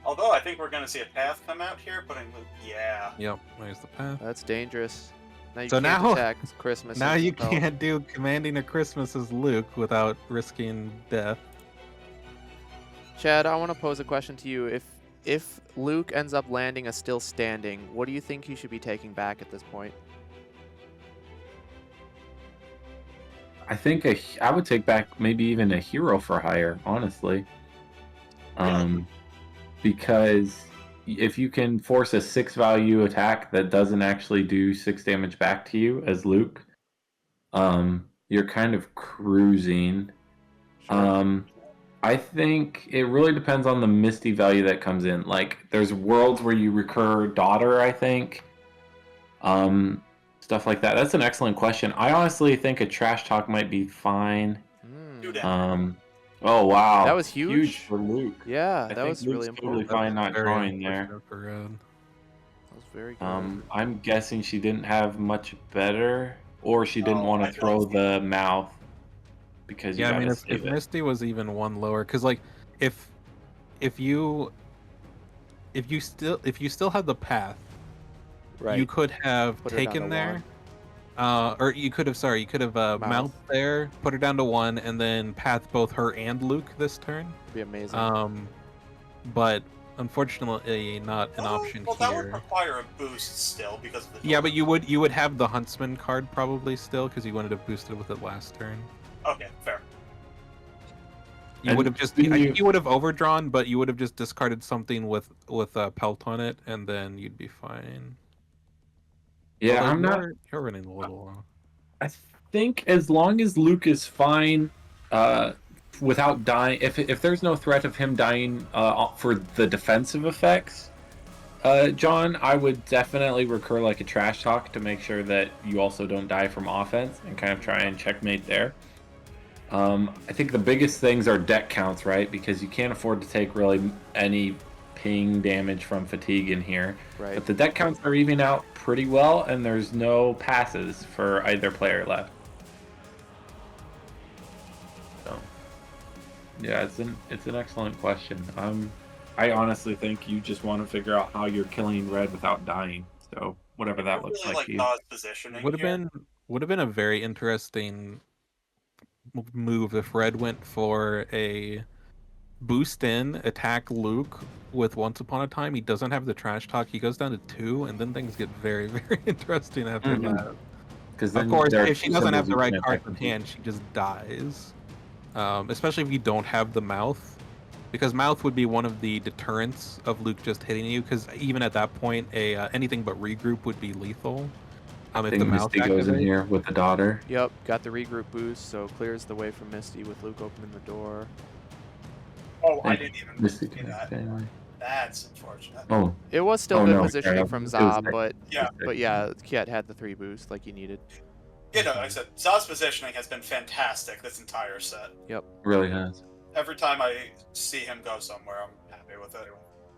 Speaker 6: Although I think we're going to see a path come out here, putting Luke. Yeah.
Speaker 5: Yep, there's the path.
Speaker 2: That's dangerous. Now you
Speaker 5: So
Speaker 2: can't
Speaker 5: now-
Speaker 2: attack Christmas.
Speaker 5: Now
Speaker 2: and
Speaker 5: you
Speaker 2: Propel.
Speaker 5: can't do Commanding a Christmas as Luke without risking death.
Speaker 2: Chad, I want to pose a question to you. If Luke ends up landing a still standing, what do you think you should be taking back at this point?
Speaker 9: I think I would take back maybe even a hero for hire, honestly. Because if you can force a 6 value attack that doesn't actually do 6 damage back to you as Luke, you're kind of cruising.
Speaker 2: Sure.
Speaker 9: I think it really depends on the Misty value that comes in. Like, there's worlds where you recur Daughter, I think. Stuff like that. That's an excellent question. I honestly think a Trash Talk might be fine.
Speaker 6: Do that.
Speaker 9: Oh, wow.
Speaker 2: That was huge.
Speaker 9: for Luke.
Speaker 2: Yeah,
Speaker 9: I
Speaker 2: that
Speaker 9: think
Speaker 2: was
Speaker 9: Luke's
Speaker 2: really
Speaker 9: totally
Speaker 2: important.
Speaker 9: fine not
Speaker 5: Very
Speaker 9: drawing there.
Speaker 5: unfortunate for Red.
Speaker 2: That was very good.
Speaker 9: I'm guessing she didn't have much better, or she didn't want
Speaker 6: I
Speaker 9: to
Speaker 6: don't
Speaker 9: throw
Speaker 6: think-
Speaker 9: the mouth because you
Speaker 5: Yeah, I
Speaker 9: gotta
Speaker 5: mean, if
Speaker 9: save it.
Speaker 5: Misty was even 1 lower, because like, if you still had the path,
Speaker 2: Right.
Speaker 5: you could have
Speaker 2: Put her down
Speaker 5: taken
Speaker 2: to
Speaker 5: there,
Speaker 2: 1.
Speaker 5: or you could have mouth there, put her down to 1, and then path both her and Luke this turn.
Speaker 2: It'd be amazing.
Speaker 5: But unfortunately, not an option
Speaker 6: well, that would
Speaker 5: here.
Speaker 6: require a boost still because of the.
Speaker 5: Yeah, but you would have the Huntsman card probably still because you wanted to boost it with it last turn.
Speaker 6: Okay, fair.
Speaker 5: You
Speaker 9: And
Speaker 5: would have just
Speaker 9: didn't you-
Speaker 5: you would have overdrawn, but you would have just discarded something with a pelt on it, and then you'd be fine.
Speaker 9: Yeah,
Speaker 5: Although
Speaker 9: I'm not.
Speaker 5: You're running a little.
Speaker 9: I think as long as Luke is fine, without dying, if there's no threat of him dying for the defensive effects, John, I would definitely recur like a Trash Talk to make sure that you also don't die from offense and kind of try and checkmate there. I think the biggest things are deck counts, right? Because you can't afford to take really any ping damage from fatigue in here.
Speaker 2: Right.
Speaker 9: But the deck counts are even out pretty well, and there's no passes for either player left. So, yeah, it's an excellent question. I honestly think you just want to figure out how you're killing red without dying. So whatever that
Speaker 6: I
Speaker 9: looks
Speaker 6: really
Speaker 9: like to you.
Speaker 6: Zaa's positioning
Speaker 5: Would have
Speaker 6: here.
Speaker 5: been a very interesting move if red went for a boost in, attack Luke with Once Upon a Time. He doesn't have the trash talk. He goes down to 2, and then things get very, very interesting after
Speaker 9: Mhm.
Speaker 5: that.
Speaker 9: Because
Speaker 5: Of course,
Speaker 9: there are
Speaker 5: if she
Speaker 9: two
Speaker 5: doesn't have
Speaker 9: symbols
Speaker 5: the
Speaker 9: you
Speaker 5: right
Speaker 9: can
Speaker 5: cards
Speaker 9: attack
Speaker 5: in
Speaker 9: with.
Speaker 5: hand, she just dies. Especially if you don't have the mouth. Because mouth would be one of the deterrents of Luke just hitting you, because even at that point, anything but regroup would be lethal.
Speaker 9: I
Speaker 5: If the
Speaker 9: think
Speaker 5: mouth
Speaker 9: Misty goes in
Speaker 5: activates.
Speaker 9: here with the daughter.
Speaker 2: Yep, got the regroup boost, so clears the way for Misty with Luke opening the door.
Speaker 6: Oh, I
Speaker 9: Think
Speaker 6: didn't even
Speaker 9: Misty
Speaker 6: see
Speaker 9: can
Speaker 6: that.
Speaker 9: anyway.
Speaker 6: That's unfortunate.
Speaker 9: Oh,
Speaker 2: It was still
Speaker 9: Oh,
Speaker 2: good
Speaker 9: no,
Speaker 2: positioning
Speaker 9: sorry,
Speaker 2: from
Speaker 9: it was
Speaker 2: Zaa,
Speaker 9: like-
Speaker 2: but
Speaker 6: Yeah.
Speaker 2: yeah, Kjet had the 3 boost like you needed.
Speaker 6: You know, like I said, Zaa's positioning has been fantastic this entire set.
Speaker 9: really has.
Speaker 6: Every time I see him go somewhere, I'm happy with it.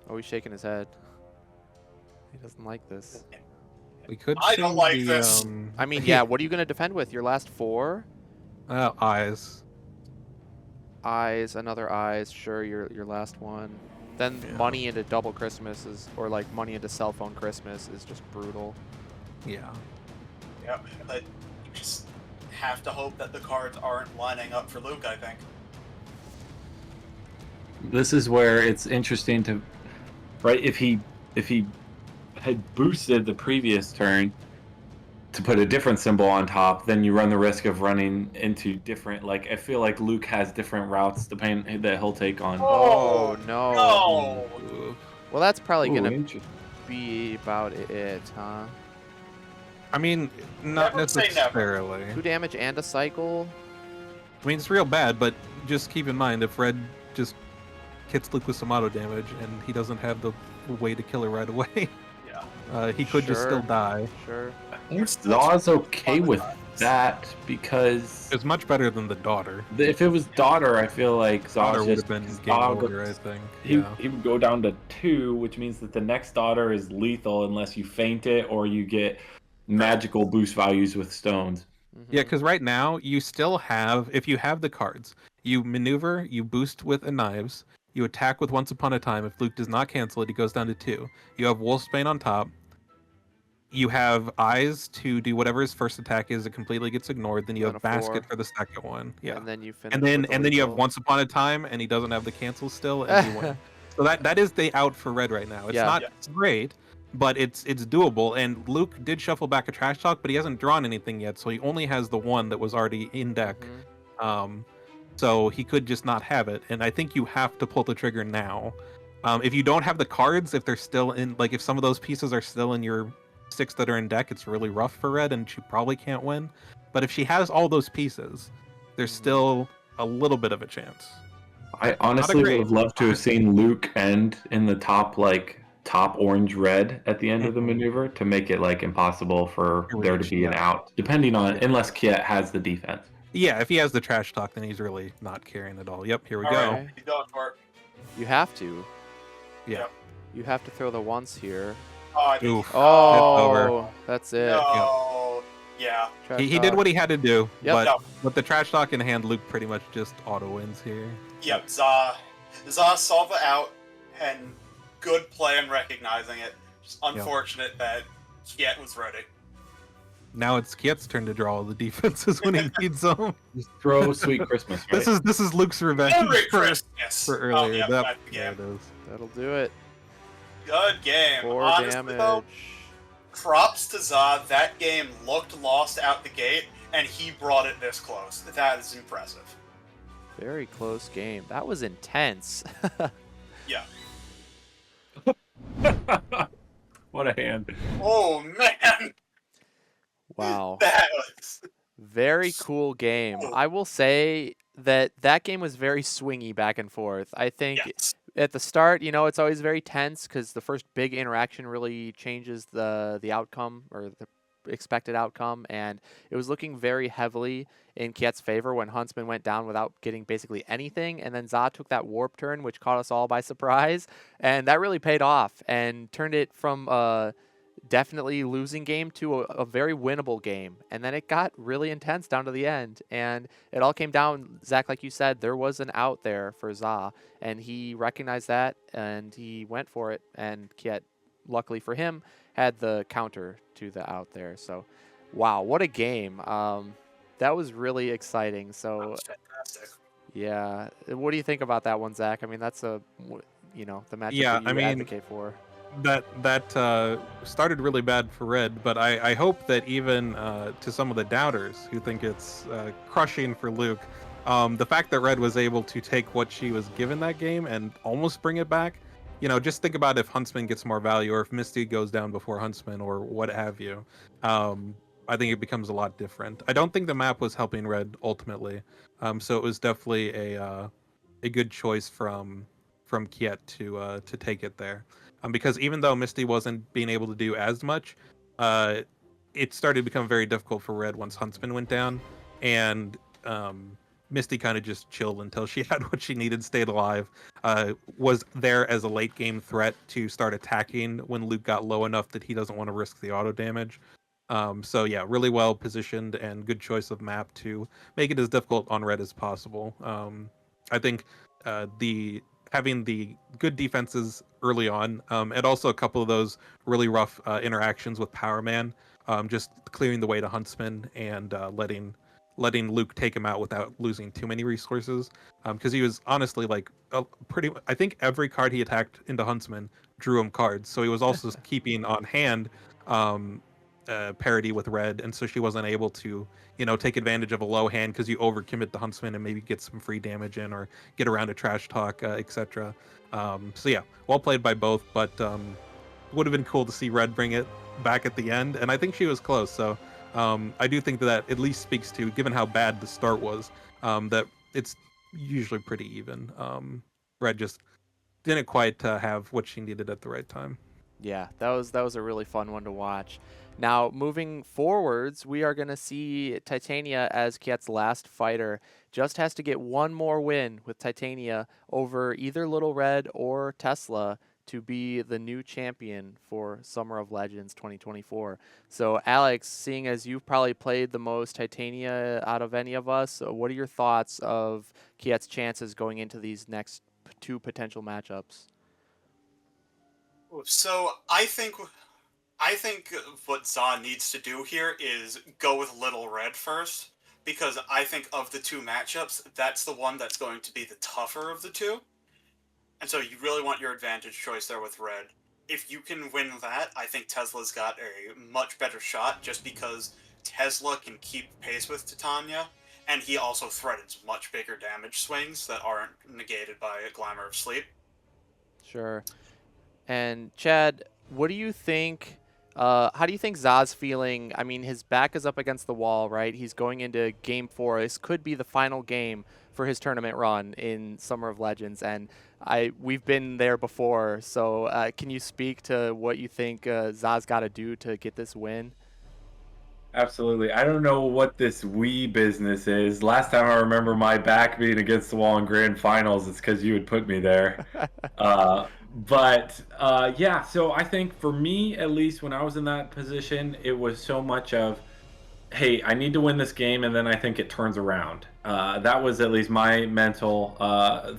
Speaker 2: Oh, he's shaking his head. He doesn't like this.
Speaker 5: We could
Speaker 6: I don't
Speaker 5: save
Speaker 6: like
Speaker 5: the,
Speaker 6: this.
Speaker 2: I mean, yeah, what are you going to defend with? Your last 4?
Speaker 5: eyes.
Speaker 2: Eyes, another eyes, sure, your last one. Then
Speaker 5: Yeah.
Speaker 2: money into double Christmas is, or like money into cell phone Christmas is just brutal.
Speaker 5: Yeah.
Speaker 6: Yep, but you just have to hope that the cards aren't lining up for Luke, I think.
Speaker 9: This is where it's interesting to, right? If he had boosted the previous turn to put a different symbol on top, then you run the risk of running into different. Like I feel like Luke has different routes depending that he'll take on.
Speaker 2: Oh, no.
Speaker 6: No!
Speaker 5: Ooh.
Speaker 2: Well, that's probably
Speaker 9: Ooh,
Speaker 2: going to
Speaker 9: interesting.
Speaker 2: be about it, huh?
Speaker 5: I mean, not
Speaker 6: Never say never.
Speaker 5: necessarily.
Speaker 2: 2 damage and a cycle?
Speaker 5: I mean, it's real bad, but just keep in mind if red just hits Luke with some auto damage and he doesn't have the way to kill her right away,
Speaker 6: Yeah.
Speaker 5: he could just
Speaker 2: Sure.
Speaker 5: still die.
Speaker 2: Sure.
Speaker 9: I think Zaw's okay with that because
Speaker 5: It's much better than the daughter.
Speaker 9: if it was daughter, I feel like
Speaker 5: Daughter
Speaker 9: Zaw's
Speaker 5: would
Speaker 9: just
Speaker 5: have been
Speaker 9: Zaw
Speaker 5: game
Speaker 9: goes-
Speaker 5: over, I think.
Speaker 9: He,
Speaker 5: Yeah.
Speaker 9: he would go down to 2, which means that the next daughter is lethal unless you feint it or you get magical boost values with stones.
Speaker 5: Yeah, because right now you still have, if you have the cards, you maneuver, you boost with a knives, you attack with Once Upon a Time. If Luke does not cancel it, he goes down to 2. You have Wolfsbane on top. You have Eyes to do whatever his first attack is. It completely gets ignored. Then you
Speaker 2: Then
Speaker 5: have
Speaker 2: a 4.
Speaker 5: Basket for the second one. Yeah,
Speaker 2: And then you finish
Speaker 5: and then
Speaker 2: with the
Speaker 5: and then you have
Speaker 2: lethal.
Speaker 5: Once Upon a Time, and he doesn't have the cancel still, and you win. So that is the out for red right now. It's
Speaker 2: Yeah.
Speaker 5: not
Speaker 6: Yeah.
Speaker 5: great, but it's doable. And Luke did shuffle back a trash talk, but he hasn't drawn anything yet, so he only has the one that was already in deck.
Speaker 2: Mhm.
Speaker 5: So he could just not have it, and I think you have to pull the trigger now. If you don't have the cards, if they're still in, like if some of those pieces are still in your 6 that are in deck, it's really rough for red, and she probably can't win. But if she has all those pieces, there's still a little bit of a chance.
Speaker 9: I honestly
Speaker 5: great.
Speaker 9: would have loved to have seen Luke end in the top orange red at the end of the
Speaker 5: Mhm.
Speaker 9: maneuver to make it like impossible for there to
Speaker 5: Reach,
Speaker 9: be an
Speaker 5: yeah.
Speaker 9: out, depending on unless Kjet has the defense.
Speaker 5: Yeah, if he has the trash talk, then he's really not caring at all. Yep, here we
Speaker 6: All
Speaker 5: go.
Speaker 6: right, he's going for it.
Speaker 2: You have to.
Speaker 5: Yeah.
Speaker 6: Yep.
Speaker 2: You have to throw the once here.
Speaker 6: Oh, I think.
Speaker 5: Oof.
Speaker 2: Oh, that's it.
Speaker 6: No. Yeah.
Speaker 2: Trash
Speaker 5: He did
Speaker 2: talk.
Speaker 5: what he had to do,
Speaker 2: Yep.
Speaker 5: but
Speaker 6: Yep.
Speaker 5: with the trash talk in hand, Luke pretty much just auto wins here.
Speaker 6: Yep. Zaa saw the out, and good play in recognizing it. Just unfortunate that Kjet was ready.
Speaker 5: Now it's Kiet's turn to draw all the defenses when he needs them.
Speaker 9: Just throw Sweet Christmas. Right?
Speaker 5: This is Luke's revenge
Speaker 6: Merry
Speaker 5: for
Speaker 6: Christmas.
Speaker 5: earlier.
Speaker 6: Oh, yeah,
Speaker 5: That-
Speaker 6: that's the
Speaker 5: there
Speaker 6: game.
Speaker 5: it is.
Speaker 2: That'll do it.
Speaker 6: Good game.
Speaker 2: 4
Speaker 6: Honestly,
Speaker 2: damage.
Speaker 6: though, props to Zaa. That game looked lost out the gate, and he brought it this close. That is impressive.
Speaker 2: Very close game. That was intense.
Speaker 6: Yeah.
Speaker 9: What a hand.
Speaker 6: Oh man,
Speaker 2: Wow.
Speaker 6: that was.
Speaker 2: Very cool game. I will say that game was very swingy back and forth. I think
Speaker 6: Yes.
Speaker 2: at the start, it's always very tense because the first big interaction really changes the outcome or expected outcome, and it was looking very heavily in Kjet's favor when Huntsman went down without getting basically anything, and then zzaa took that warp turn, which caught us all by surprise, and that really paid off and turned it from definitely losing game to a very winnable game. And then it got really intense down to the end. And it all came down, Zach, like you said, there was an out there for zzaa. And he recognized that and he went for it. And Kjet, luckily for him, had the counter to the out there. So, wow, what a game. That was really exciting. So,
Speaker 6: That was fantastic.
Speaker 2: yeah. What do you think about that one, Zach? I mean, that's the matchup
Speaker 5: Yeah,
Speaker 2: that you
Speaker 5: I mean,
Speaker 2: advocate for.
Speaker 5: That started really bad for Red, but I hope that even to some of the doubters who think it's crushing for Luke, the fact that Red was able to take what she was given that game and almost bring it back, just think about if Huntsman gets more value or if Misty goes down before Huntsman or what have you. I think it becomes a lot different. I don't think the map was helping Red ultimately, so it was definitely a good choice from Kjet to take it there. Because even though Misty wasn't being able to do as much, it started to become very difficult for Red once Huntsman went down, and Misty kind of just chilled until she had what she needed, stayed alive, was there as a late game threat to start attacking when Luke got low enough that he doesn't want to risk the auto damage. So yeah, really well positioned and good choice of map to make it as difficult on Red as possible. I think having the good defenses early on, and also a couple of those really rough interactions with Power Man, just clearing the way to Huntsman and letting Luke take him out without losing too many resources, because he was honestly like I think every card he attacked into Huntsman drew him cards, so he was also keeping on hand parity with Red, and so she wasn't able to take advantage of a low hand because you overcommit the Huntsman and maybe get some free damage in or get around a trash talk, etc. So yeah, well played by both, but would have been cool to see Red bring it back at the end, and I think she was close. So I do think that at least speaks to, given how bad the start was, that it's usually pretty even. Red just didn't quite have what she needed at the right time.
Speaker 2: Yeah, that was a really fun one to watch. Now, moving forwards, we are going to see Titania as Kjet's last fighter. Just has to get one more win with Titania over either Little Red or Tesla to be the new champion for Summer of Legends 2024. So, Alex, seeing as you've probably played the most Titania out of any of us, what are your thoughts of Kjet's chances going into these next two potential matchups?
Speaker 6: So I think what zzaa needs to do here is go with Little Red first, because I think of the two matchups, that's the one that's going to be the tougher of the two. And so you really want your advantage choice there with Red. If you can win that, I think Tesla's got a much better shot, just because Tesla can keep pace with Titania, and he also threatens much bigger damage swings that aren't negated by a Glamour of Sleep.
Speaker 2: Sure. And Chad, what do you think? How do you think zzaa's feeling? I mean, his back is up against the wall, right? He's going into Game 4. This could be the final game for his tournament run in Summer of Legends, and we've been there before. So, can you speak to what you think zzaa's got to do to get this win?
Speaker 9: Absolutely. I don't know what this we business is. Last time I remember my back being against the wall in grand finals, it's because you had put me there. Yeah, so I think for me, at least when I was in that position, it was so much of, hey, I need to win this game, and then I think it turns around. That was at least my mental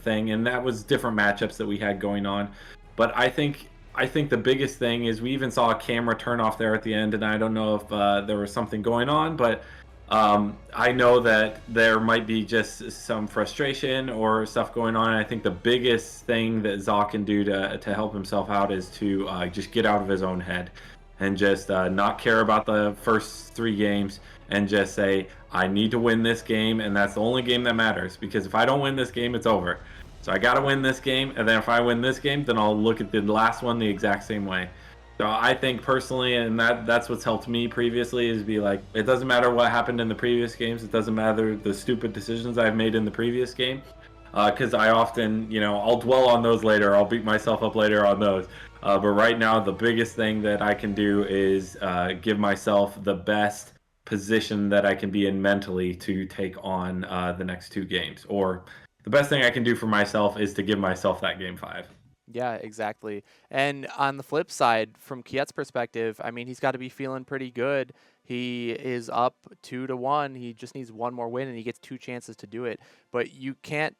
Speaker 9: thing, and that was different matchups that we had going on. But I think the biggest thing is we even saw a camera turn off there at the end, and I don't know if there was something going on, but I know that there might be just some frustration or stuff going on. And I think the biggest thing that zzaa can do to help himself out is to just get out of his own head and just not care about the first 3 games and just say, I need to win this game, and that's the only game that matters, because if I don't win this game, it's over. So I got to win this game, and then if I win this game, then I'll look at the last one the exact same way. So I think personally, and that's what's helped me previously, is be like, it doesn't matter what happened in the previous games. It doesn't matter the stupid decisions I've made in the previous game. because I often, I'll dwell on those later. I'll beat myself up later on those. But right now, the biggest thing that I can do is give myself the best position that I can be in mentally to take on the next 2 games. Or the best thing I can do for myself is to give myself that game 5.
Speaker 2: Yeah, exactly. And on the flip side, from Kiet's perspective, I mean, he's got to be feeling pretty good. He is up 2-1. He just needs one more win, and he gets 2 chances to do it. But you can't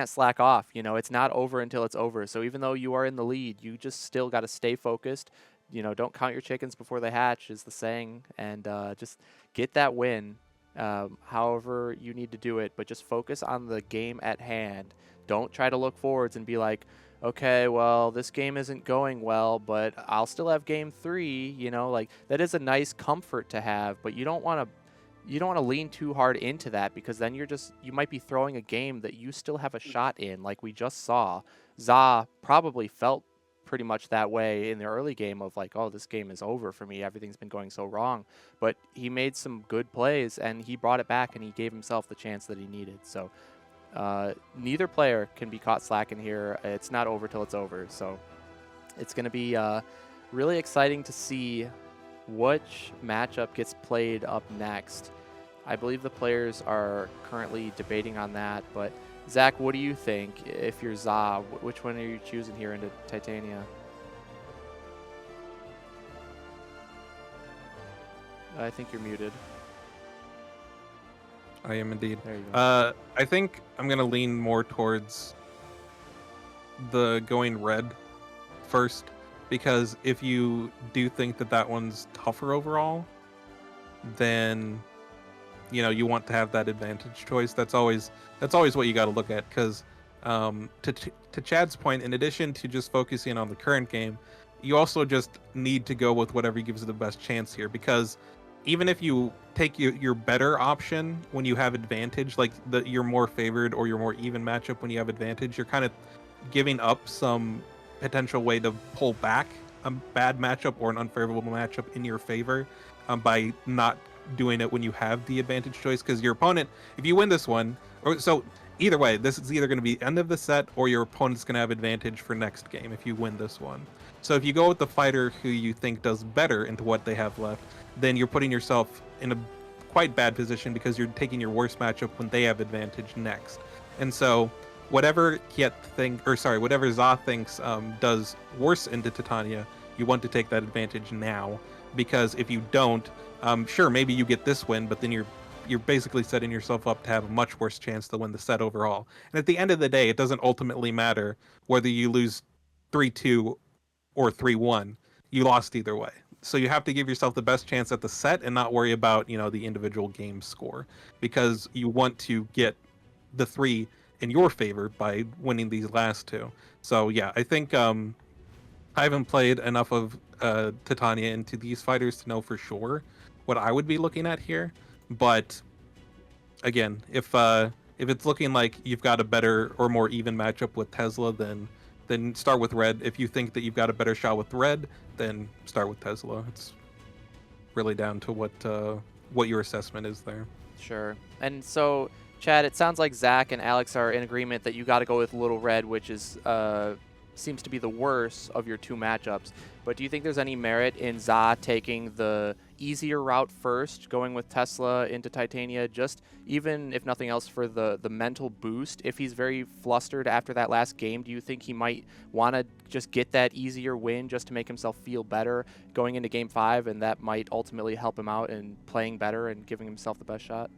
Speaker 2: slack off. It's not over until it's over. So even though you are in the lead, you just still got to stay focused. Don't count your chickens before they hatch is the saying, and just get that win. However you need to do it, but just focus on the game at hand. Don't try to look forwards and be like, okay, well, this game isn't going well, but I'll still have game 3. Like that is a nice comfort to have, but you don't want to lean too hard into that, because then you might be throwing a game that you still have a shot in, like we just saw. Za probably felt pretty much that way in the early game of like, oh, this game is over for me. Everything's been going so wrong. But he made some good plays, and he brought it back, and he gave himself the chance that he needed. So neither player can be caught slacking here. It's not over till it's over. So it's going to be really exciting to see which matchup gets played up next. I believe the players are currently debating on that, but Zach, what do you think? If you're Za, which one are you choosing here into Titania? I think you're muted.
Speaker 5: I am indeed.
Speaker 2: There you go.
Speaker 5: I think I'm gonna lean more towards the going red first, because if you do think that one's tougher overall, then you want to have that advantage choice. That's always what you got to look at, because to Chad's point, in addition to just focusing on the current game, you also just need to go with whatever gives you the best chance here, because even if you take your better option when you have advantage, like your more favored or your more even matchup when you have advantage, you're kind of giving up some potential way to pull back a bad matchup or an unfavorable matchup in your favor by not doing it when you have the advantage choice. Because your opponent, if you win this one, either way, this is either going to be end of the set or your opponent's going to have advantage for next game if you win this one. So if you go with the fighter who you think does better into what they have left, then you're putting yourself in a quite bad position, because you're taking your worst matchup when they have advantage next. And so whatever whatever Za thinks does worse into Titania, you want to take that advantage now, because if you don't, sure, maybe you get this win, but then you're basically setting yourself up to have a much worse chance to win the set overall. And at the end of the day, it doesn't ultimately matter whether you lose 3-2 or 3-1. You lost either way. So you have to give yourself the best chance at the set and not worry about, the individual game score, because you want to get the 3 in your favor by winning these last 2. So yeah, I think I haven't played enough of Titania into these fighters to know for sure what I would be looking at here. But again, if it's looking like you've got a better or more even matchup with Tesla, then start with red. If you think that you've got a better shot with red, then start with Tesla. It's really down to what your assessment is there.
Speaker 2: Sure. And so, Chad, it sounds like Zach and Alex are in agreement that you got to go with Little Red, which is seems to be the worst of your 2 matchups. But do you think there's any merit in Za taking the easier route first, going with Tesla into Titania, just even if nothing else for the mental boost? If he's very flustered after that last game, do you think he might want to just get that easier win just to make himself feel better going into game 5, and that might ultimately help him out in playing better and giving himself the best shot?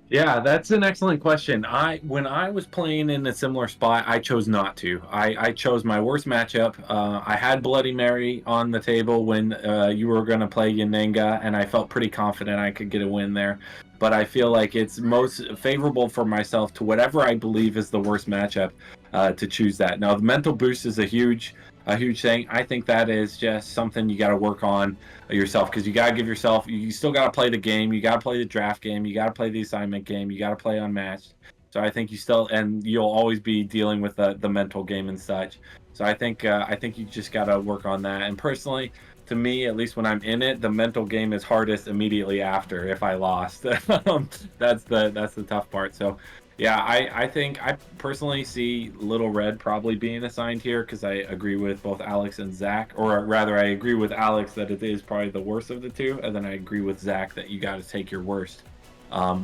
Speaker 9: Yeah, that's an excellent question. When I was playing in a similar spot, I chose not to. I chose my worst matchup. I had Bloody Mary on the table when you were going to play Yanenga, and I felt pretty confident I could get a win there. But I feel like it's most favorable for myself to whatever I believe is the worst matchup to choose that. Now, the mental boost is a huge thing. I think that is just something you got to work on yourself, because you got to give yourself, you still got to play the game, you got to play the draft game, you got to play the assignment game, you got to play Unmatched. So I think you'll always be dealing with the mental game and such. So I think you just got to work on that. And personally, to me, at least when I'm in it, the mental game is hardest immediately after if I lost. That's the tough part. So Yeah, I think I personally see Little Red probably being assigned here because I agree with both Alex and Zach, or rather, I agree with Alex that it is probably the worst of the two, and then I agree with Zach that you got to take your worst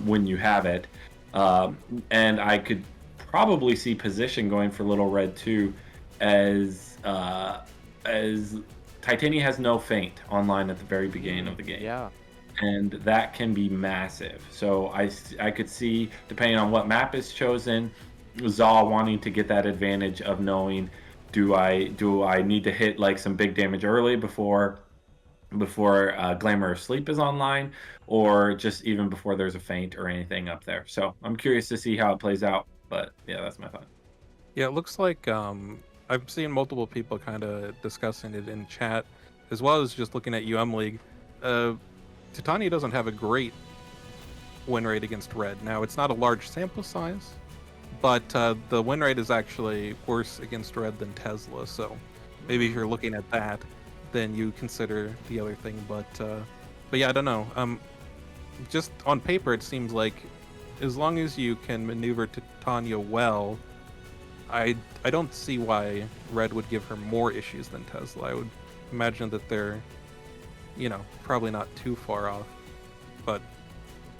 Speaker 9: when you have it. Um, and I could probably see position going for Little Red too, as Titania has no feint online at the very beginning of the game.
Speaker 2: Yeah.
Speaker 9: And that can be massive. So I could see, depending on what map is chosen, zzzzaa wanting to get that advantage of knowing, do I need to hit like some big damage early before Glamour of Sleep is online, or just even before there's a feint or anything up there. So I'm curious to see how it plays out. But yeah, that's my thought.
Speaker 5: Yeah, it looks like I've seen multiple people kind of discussing it in chat, as well as just looking at League. Titania doesn't have a great win rate against Red. Now, it's not a large sample size, but the win rate is actually worse against Red than Tesla. So maybe if you're looking at that, then you consider the other thing. But yeah, I don't know. Just on paper, it seems like as long as you can maneuver Titania well, I don't see why Red would give her more issues than Tesla. I would imagine that they're, probably not too far off, but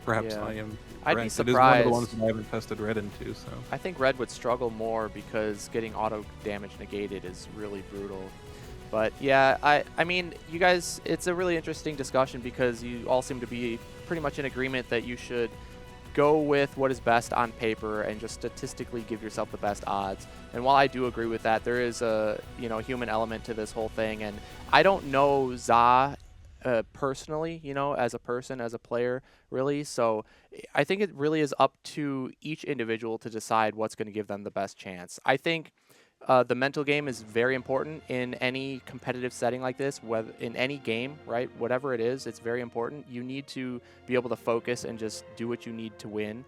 Speaker 5: perhaps
Speaker 2: Yeah.
Speaker 5: I am.
Speaker 2: I'd be
Speaker 5: correct. It is one of
Speaker 2: surprised.
Speaker 5: the ones that I haven't tested Red into, so.
Speaker 2: I think Red would struggle more because getting auto damage negated is really brutal. But yeah, I mean, you guys, it's a really interesting discussion because you all seem to be pretty much in agreement that you should go with what is best on paper and just statistically give yourself the best odds. And while I do agree with that, there is a human element to this whole thing, and I don't know zzzzaa personally, as a person, as a player, really. So I think it really is up to each individual to decide what's going to give them the best chance. I think the mental game is very important in any competitive setting like this, whether in any game, right? Whatever it is, it's very important. You need to be able to focus and just do what you need to win.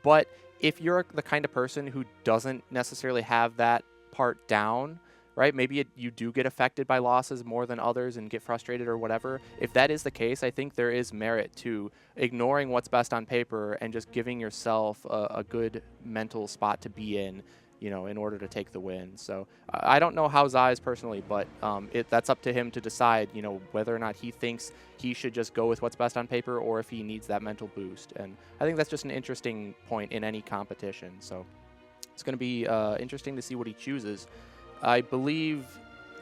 Speaker 2: But if you're the kind of person who doesn't necessarily have that part down, right? Maybe you do get affected by losses more than others and get frustrated or whatever. If that is the case, I think there is merit to ignoring what's best on paper and just giving yourself a good mental spot to be in order to take the win. So I don't know how zzzzaa is personally, but that's up to him to decide, whether or not he thinks he should just go with what's best on paper or if he needs that mental boost. And I think that's just an interesting point in any competition. So it's going to be interesting to see what he chooses. I believe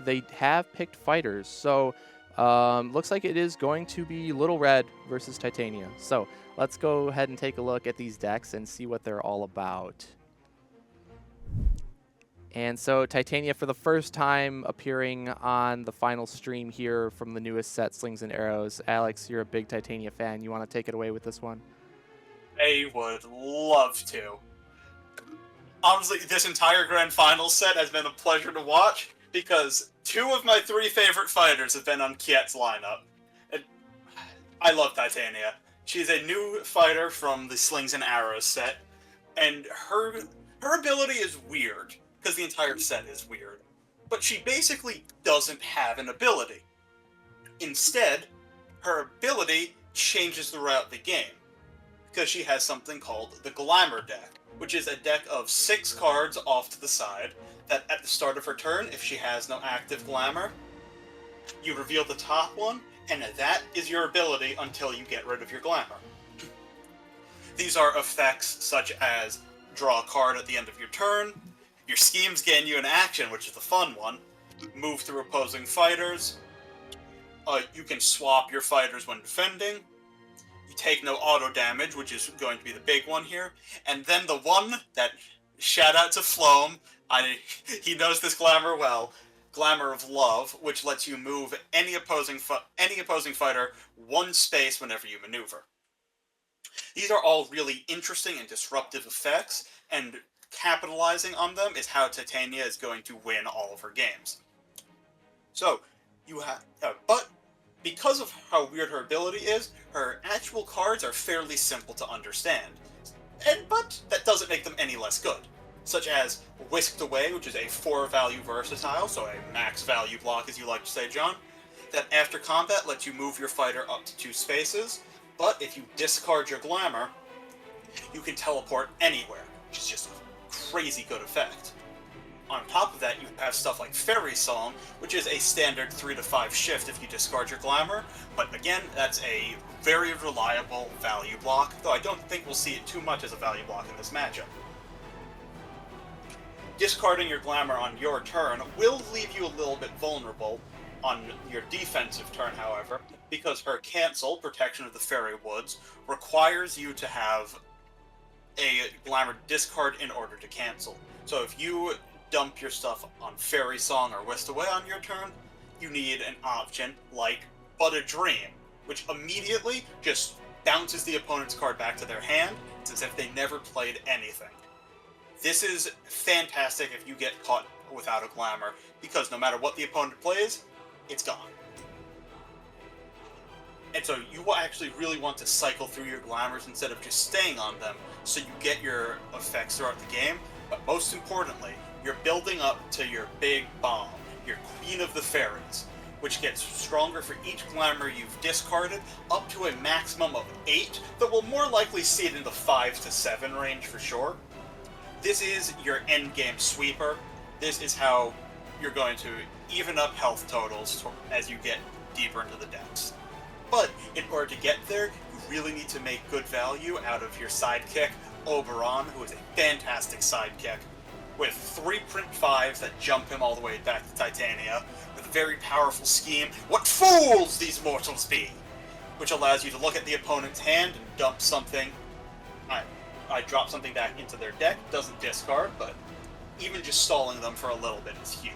Speaker 2: they have picked fighters, so looks like it is going to be Little Red versus Titania. So let's go ahead and take a look at these decks and see what they're all about. And so Titania, for the first time appearing on the final stream here from the newest set, Slings and Arrows. Alex, you're a big Titania fan. You want to take it away with this one?
Speaker 6: I would love to. Honestly, this entire Grand Finals set has been a pleasure to watch because 2 of my 3 favorite fighters have been on Kjet's lineup. And I love Titania. She's a new fighter from the Slings and Arrows set, and her ability is weird, because the entire set is weird. But she basically doesn't have an ability. Instead, her ability changes throughout the game, because she has something called the Glamour deck, which is a deck of 6 cards off to the side that at the start of her turn, if she has no active Glamour, you reveal the top one, and that is your ability until you get rid of your Glamour. These are effects such as draw a card at the end of your turn, your schemes gain you an action, which is the fun one, move through opposing fighters, you can swap your fighters when defending, you take no auto damage, which is going to be the big one here, and then the one that, shout out to Floam, he knows this Glamour well, Glamour of Love, which lets you move any opposing fighter 1 space whenever you maneuver. These are all really interesting and disruptive effects, and capitalizing on them is how Titania is going to win all of her games. So, but because of how weird her ability is, her actual cards are fairly simple to understand. But that doesn't make them any less good. Such as Whisked Away, which is a 4-value versatile, so a max value block as you like to say, John, that after combat lets you move your fighter up to 2 spaces, but if you discard your Glamour, you can teleport anywhere. which is just a crazy good effect. On top of that, you have stuff like Fairy Song, which is a standard 3 to 5 shift if you discard your Glamour, but again, that's a very reliable value block, though I don't think we'll see it too much as a value block in this matchup. Discarding your Glamour on your turn will leave you a little bit vulnerable on your defensive turn, however, because her Cancel, Protection of the Fairy Woods, requires you to have a Glamour discard in order to cancel. So if you dump your stuff on Fairy Song or Whisked Away on your turn, you need an option like But a Dream, which immediately just bounces the opponent's card back to their hand. It's as if they never played anything. This is fantastic if you get caught without a Glamour, because no matter what the opponent plays, it's gone. And so you will actually really want to cycle through your Glamours instead of just staying on them, so you get your effects throughout the game, but most importantly, you're building up to your big bomb, your Queen of the Fairies, which gets stronger for each Glamour you've discarded, up to a maximum of 8, that will more likely see it in the 5 to 7 range for sure. This is your endgame sweeper. This is how you're going to even up health totals as you get deeper into the decks. But in order to get there, you really need to make good value out of your sidekick, Oberon, who is a fantastic sidekick, with 3 print 5s that jump him all the way back to Titania, with a very powerful scheme, What Fools These Mortals Be! Which allows you to look at the opponent's hand and dump something. I drop something back into their deck, doesn't discard, but even just stalling them for a little bit is huge.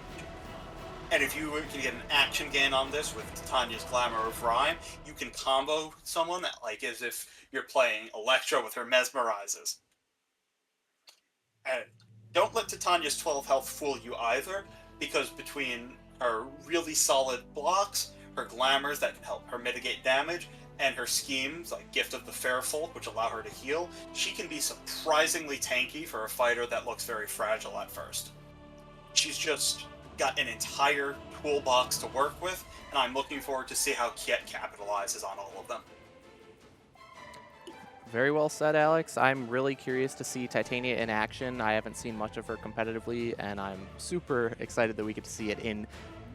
Speaker 6: And if you can get an action gain on this with Titania's Glamour of Rhyme, you can combo someone like as if you're playing Electra with her Mesmerizes. And don't let Titania's 12 health fool you either, because between her really solid blocks, her Glamours that can help her mitigate damage, and her schemes like Gift of the Fair Folk, which allow her to heal, she can be surprisingly tanky for a fighter that looks very fragile at first. She's just got an entire toolbox to work with, and I'm looking forward to see how Kjet capitalizes on all of them.
Speaker 2: Very well said, Alex. I'm really curious to see Titania in action. I haven't seen much of her competitively, and I'm super excited that we get to see it in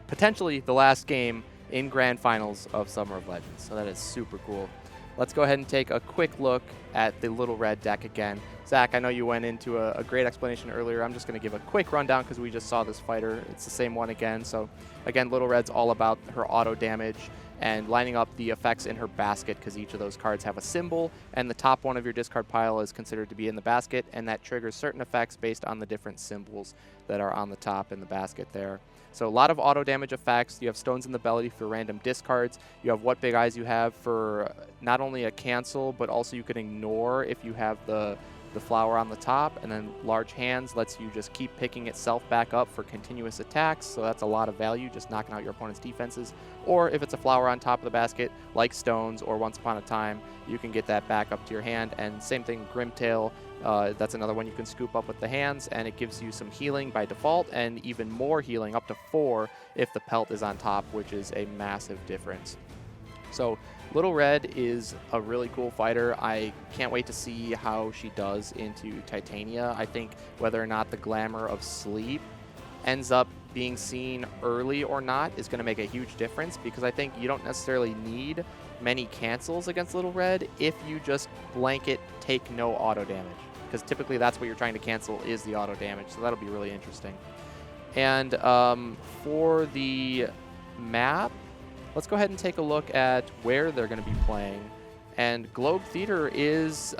Speaker 2: potentially the last game in Grand Finals of Summer of Legends. So that is super cool. Let's go ahead and take a quick look at the Little Red deck again. Zach, I know you went into a great explanation earlier. I'm just going to give a quick rundown because we just saw this fighter. It's the same one again. So again, Little Red's all about her auto damage and lining up the effects in her basket, because each of those cards have a symbol, and the top one of your discard pile is considered to be in the basket, and that triggers certain effects based on the different symbols that are on the top in the basket there. So a lot of auto damage effects. You have Stones in the Belly for random discards. You have What Big Eyes you have for not only a cancel, but also you can ignore if you have the flower on the top, and then Large Hands lets you just keep picking itself back up for continuous attacks, so that's a lot of value, just knocking out your opponent's defenses. Or if it's a flower on top of the basket, like Stones or Once Upon a Time, you can get that back up to your hand. And same thing, Grimtail, that's another one you can scoop up with the hands, and it gives you some healing by default, and even more healing, up to 4 if the pelt is on top, which is a massive difference. So Little Red is a really cool fighter. I can't wait to see how she does into Titania. I think whether or not the Glamour of Sleep ends up being seen early or not is going to make a huge difference, because I think you don't necessarily need many cancels against Little Red if you just blanket take no auto damage, because typically that's what you're trying to cancel, is the auto damage. So that'll be really interesting. And for the map, let's go ahead and take a look at where they're going to be playing. And Globe Theater is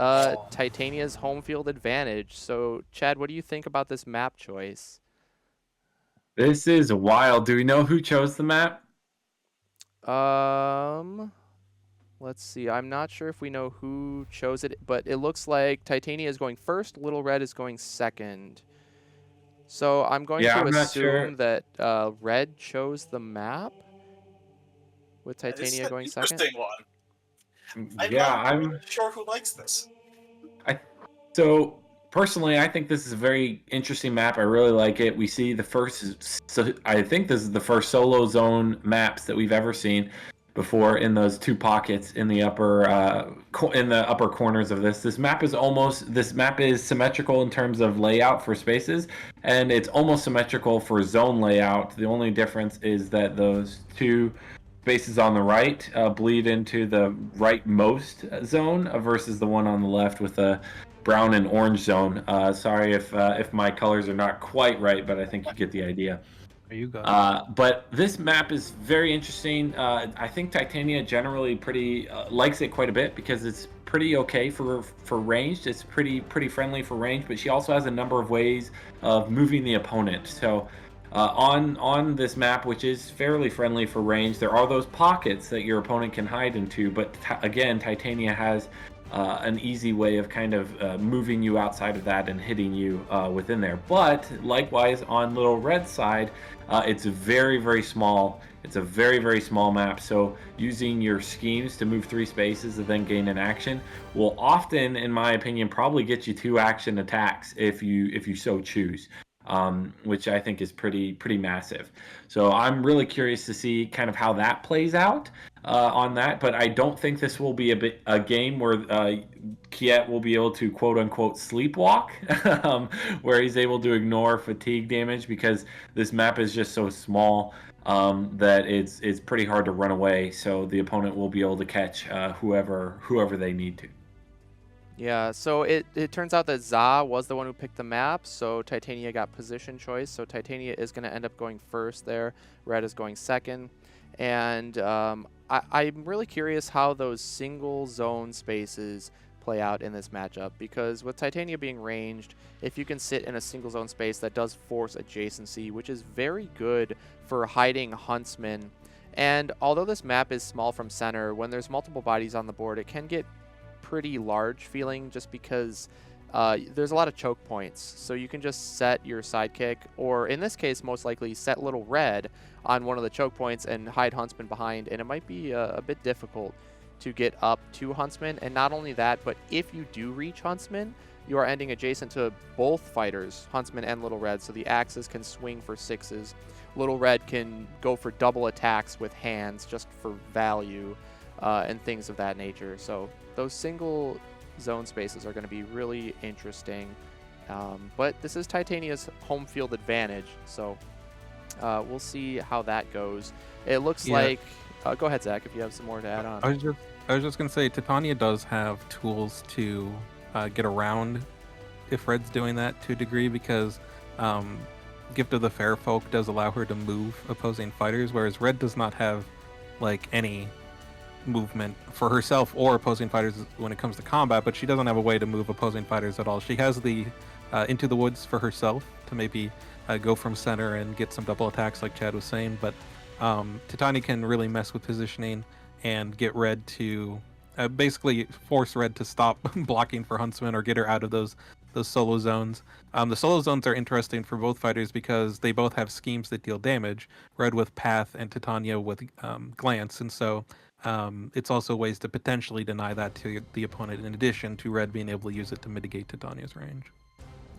Speaker 2: Titania's home field advantage. So, Chad, what do you think about this map choice?
Speaker 9: This is wild. Do we know who chose the map?
Speaker 2: Let's see. I'm not sure if we know who chose it, but it looks like Titania is going first, Little Red is going second. So I'm going to assume that Red chose the map, with Titania going second.
Speaker 6: Interesting one. I'm not sure who likes this.
Speaker 9: So personally, I think this is a very interesting map. I really like it. We see the first, I think this is the first solo zone maps that we've ever seen. before in those two pockets in the upper corners of this. This map is symmetrical in terms of layout for spaces, and it's almost symmetrical for zone layout. The only difference is that those two spaces on the right bleed into the rightmost zone versus the one on the left with a brown and orange zone. Sorry if my colors are not quite right, but I think you get the idea.
Speaker 5: You got it.
Speaker 9: But this map is very interesting. I think Titania generally pretty likes it quite a bit because it's pretty okay for ranged. It's pretty friendly for range, but she also has a number of ways of moving the opponent. So on this map, which is fairly friendly for range, there are those pockets that your opponent can hide into. But again, Titania has an easy way of kind of moving you outside of that and hitting you within there. But likewise, on Little Red's side, it's very small. It's a very small map. So using your schemes to move 3 spaces and then gain an action will often, in my opinion, probably get you 2 action attacks if you so choose. Which I think is pretty massive. So I'm really curious to see kind of how that plays out on that. But I don't think this will be a game where Kjet will be able to quote unquote sleepwalk, where he's able to ignore fatigue damage because this map is just so small that it's pretty hard to run away. So the opponent will be able to catch whoever they need to.
Speaker 2: Yeah, so it turns out that zzzzaa was the one who picked the map, so Titania got position choice. So Titania is going to end up going first there. Red is going second. And I'm really curious how those single zone spaces play out in this matchup, because with Titania being ranged, if you can sit in a single zone space, that does force adjacency, which is very good for hiding Huntsman. And although this map is small from center, when there's multiple bodies on the board, it can get pretty large feeling just because there's a lot of choke points. So you can just set your sidekick, or in this case most likely set Little Red on one of the choke points and hide Huntsman behind, and it might be a bit difficult to get up to Huntsman. And not only that, but if you do reach Huntsman, you are ending adjacent to both fighters, Huntsman and Little Red, so the axes can swing for 6s. Little Red can go for double attacks with hands just for value and things of that nature. So those single zone spaces are going to be really interesting. But this is Titania's home field advantage, so we'll see how that goes. It looks like... go ahead, Zach, if you have some more to add on.
Speaker 5: I was just going to say, Titania does have tools to get around if Red's doing that to a degree, because Gift of the Fair Folk does allow her to move opposing fighters, whereas Red does not have like any movement for herself or opposing fighters when it comes to combat, but she doesn't have a way to move opposing fighters at all. She has the Into the Woods for herself to maybe go from center and get some double attacks like Chad was saying, but Titania can really mess with positioning and get Red to basically force Red to stop blocking for Huntsman or get her out of those solo zones. The solo zones are interesting for both fighters because they both have schemes that deal damage, Red with Path and Titania with Glance, and so it's also ways to potentially deny that to the opponent, in addition to Red being able to use it to mitigate Titania's range.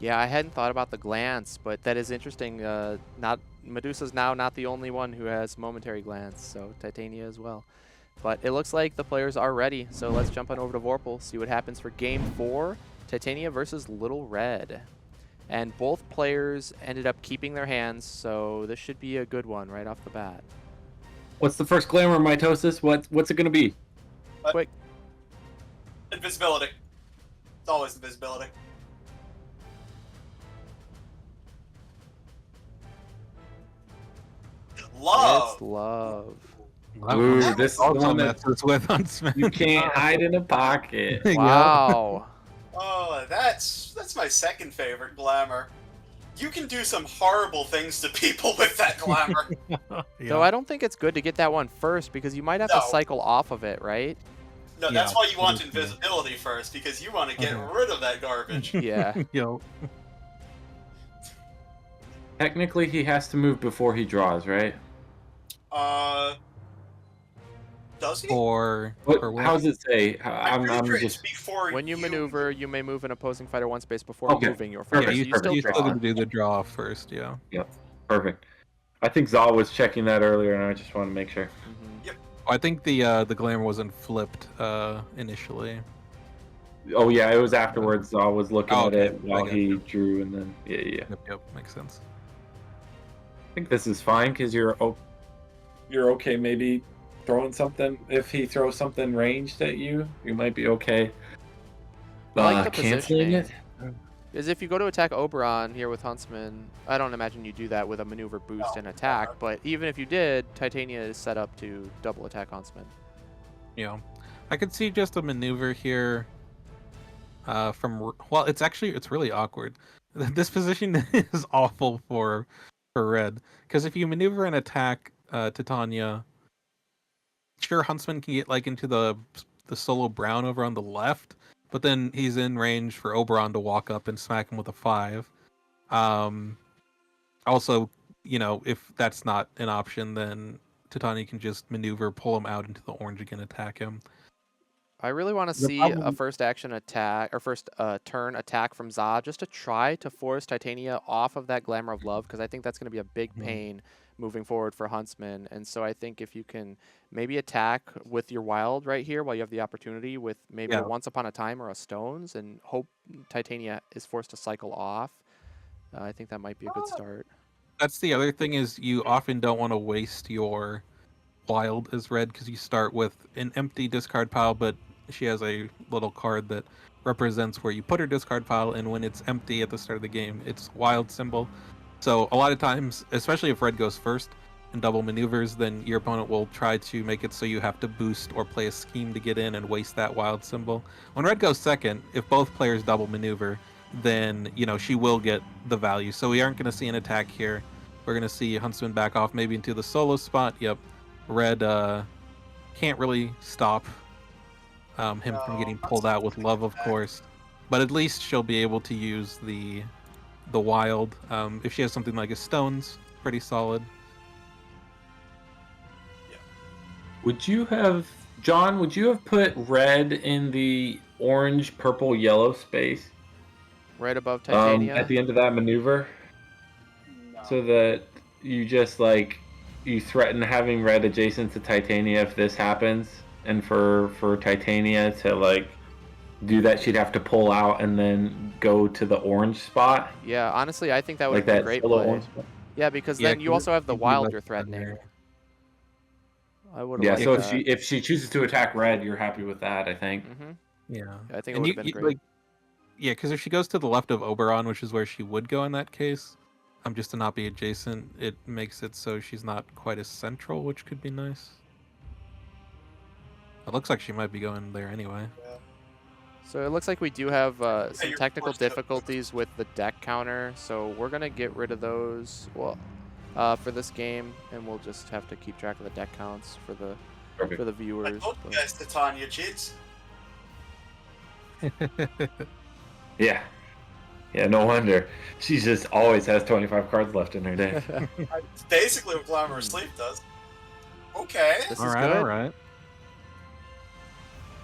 Speaker 2: Yeah, I hadn't thought about the glance, but that is interesting. Medusa's now not the only one who has momentary glance, so Titania as well. But it looks like the players are ready, so let's jump on over to Vorpal, see what happens for Game 4, Titania versus Little Red. And both players ended up keeping their hands, so this should be a good one right off the bat.
Speaker 9: What's the first glamour, Mitosis? What's it going to be?
Speaker 2: Quick.
Speaker 6: Invisibility. It's always invisibility. Love.
Speaker 2: It's love.
Speaker 9: Ooh, this is the
Speaker 5: Also
Speaker 9: one that
Speaker 5: messes with Huntsman.
Speaker 9: you can't hide in a pocket.
Speaker 2: Wow.
Speaker 6: Oh, that's my second favorite glamour. You can do some horrible things to people with that glamour.
Speaker 2: Though I don't think it's good to get that one first, because you might have to cycle off of it, right?
Speaker 6: No, that's why you want invisibility first, because you want to get rid of that garbage.
Speaker 2: Yeah.
Speaker 9: Technically, he has to move before he draws, right?
Speaker 6: Does he?
Speaker 5: Or
Speaker 9: how does it say?
Speaker 6: I'm sure it's
Speaker 9: just
Speaker 6: before
Speaker 2: when you maneuver, you may move an opposing fighter one space before moving your fighter.
Speaker 5: Yeah, you still
Speaker 2: draw.
Speaker 5: got to do the draw first, yeah.
Speaker 9: Yep, perfect. I think Zal was checking that earlier, and I just want to make sure.
Speaker 2: Mm-hmm.
Speaker 6: Yep.
Speaker 5: I think the glamour wasn't flipped initially.
Speaker 9: Oh yeah, it was afterwards. I was looking
Speaker 5: Oh,
Speaker 9: at
Speaker 5: okay.
Speaker 9: it while
Speaker 5: I got
Speaker 9: he
Speaker 5: you.
Speaker 9: drew, and then yeah.
Speaker 5: Yep, makes sense.
Speaker 9: I think this is fine because you're okay. Maybe throwing something. If he throws something ranged at you, you might be okay.
Speaker 2: I like the
Speaker 9: Canceling
Speaker 2: positioning.
Speaker 9: it.
Speaker 2: Is if you go to attack Oberon here with Huntsman, I don't imagine you do that with a maneuver boost and attack, but even if you did, Titania is set up to double attack Huntsman.
Speaker 5: Yeah, I could see just a maneuver here. Well, it's really awkward. This position is awful for red because if you maneuver and attack Titania, sure Huntsman can get like into the solo brown over on the left, but then he's in range for Oberon to walk up and smack him with a 5. Also, if that's not an option, then Titania can just maneuver, pull him out into the orange again, attack him.
Speaker 2: I really want to
Speaker 5: The
Speaker 2: see a
Speaker 5: problem-
Speaker 2: first action attack or first turn attack from zzaa just to try to force Titania off of that Glamour of Love because I think that's going to be a big pain moving forward for Huntsman. And so I think if you can maybe attack with your Wild right here while you have the opportunity with maybe a Once Upon a Time or a Stones and hope Titania is forced to cycle off, I think that might be a good start.
Speaker 5: That's the other thing is you often don't want to waste your Wild as red because you start with an empty discard pile, but she has a little card that represents where you put her discard pile, and when it's empty at the start of the game, it's Wild symbol. So a lot of times, especially if red goes first and double maneuvers, then your opponent will try to make it so you have to boost or play a scheme to get in and waste that Wild symbol. When red goes second, if both players double maneuver, then she will get the value. So we aren't going to see an attack here. We're going to see Huntsman back off maybe into the solo spot. Yep. Red can't really stop him from getting pulled out with Love, of course. But at least she'll be able to use the Wild. If she has something like a Stones, pretty solid.
Speaker 9: Would you have, John? Would you have put red in the orange, purple, yellow space?
Speaker 2: Right above Titania?
Speaker 9: At the end of that maneuver, so that you just you threaten having red adjacent to Titania if this happens, and for Titania to do that, she'd have to pull out and then go to the orange spot.
Speaker 2: Yeah, honestly, I think that would
Speaker 9: Like
Speaker 2: be a
Speaker 9: that
Speaker 2: great
Speaker 9: solo
Speaker 2: play.
Speaker 9: orange spot.
Speaker 2: Yeah, because then you also have the Wild you're threatening. I would have
Speaker 9: Yeah,
Speaker 2: liked
Speaker 9: so
Speaker 2: that.
Speaker 9: if she chooses to attack red, you're happy with that, I think.
Speaker 5: Yeah.
Speaker 2: I think it would have been great.
Speaker 5: Yeah, because if she goes to the left of Oberon, which is where she would go in that case, just to not be adjacent, it makes it so she's not quite as central, which could be nice. It looks like she might be going there anyway.
Speaker 2: So it looks like we do have some technical difficulties with the deck counter, so we're going to get rid of those for this game, and we'll just have to keep track of the deck counts for the viewers.
Speaker 6: I told you guys Titania cheats.
Speaker 9: Yeah, no wonder. She just always has 25 cards left in her deck.
Speaker 6: It's basically what Glamour Sleep does. Okay.
Speaker 2: This
Speaker 5: all
Speaker 2: is
Speaker 5: right,
Speaker 2: good.
Speaker 5: all right.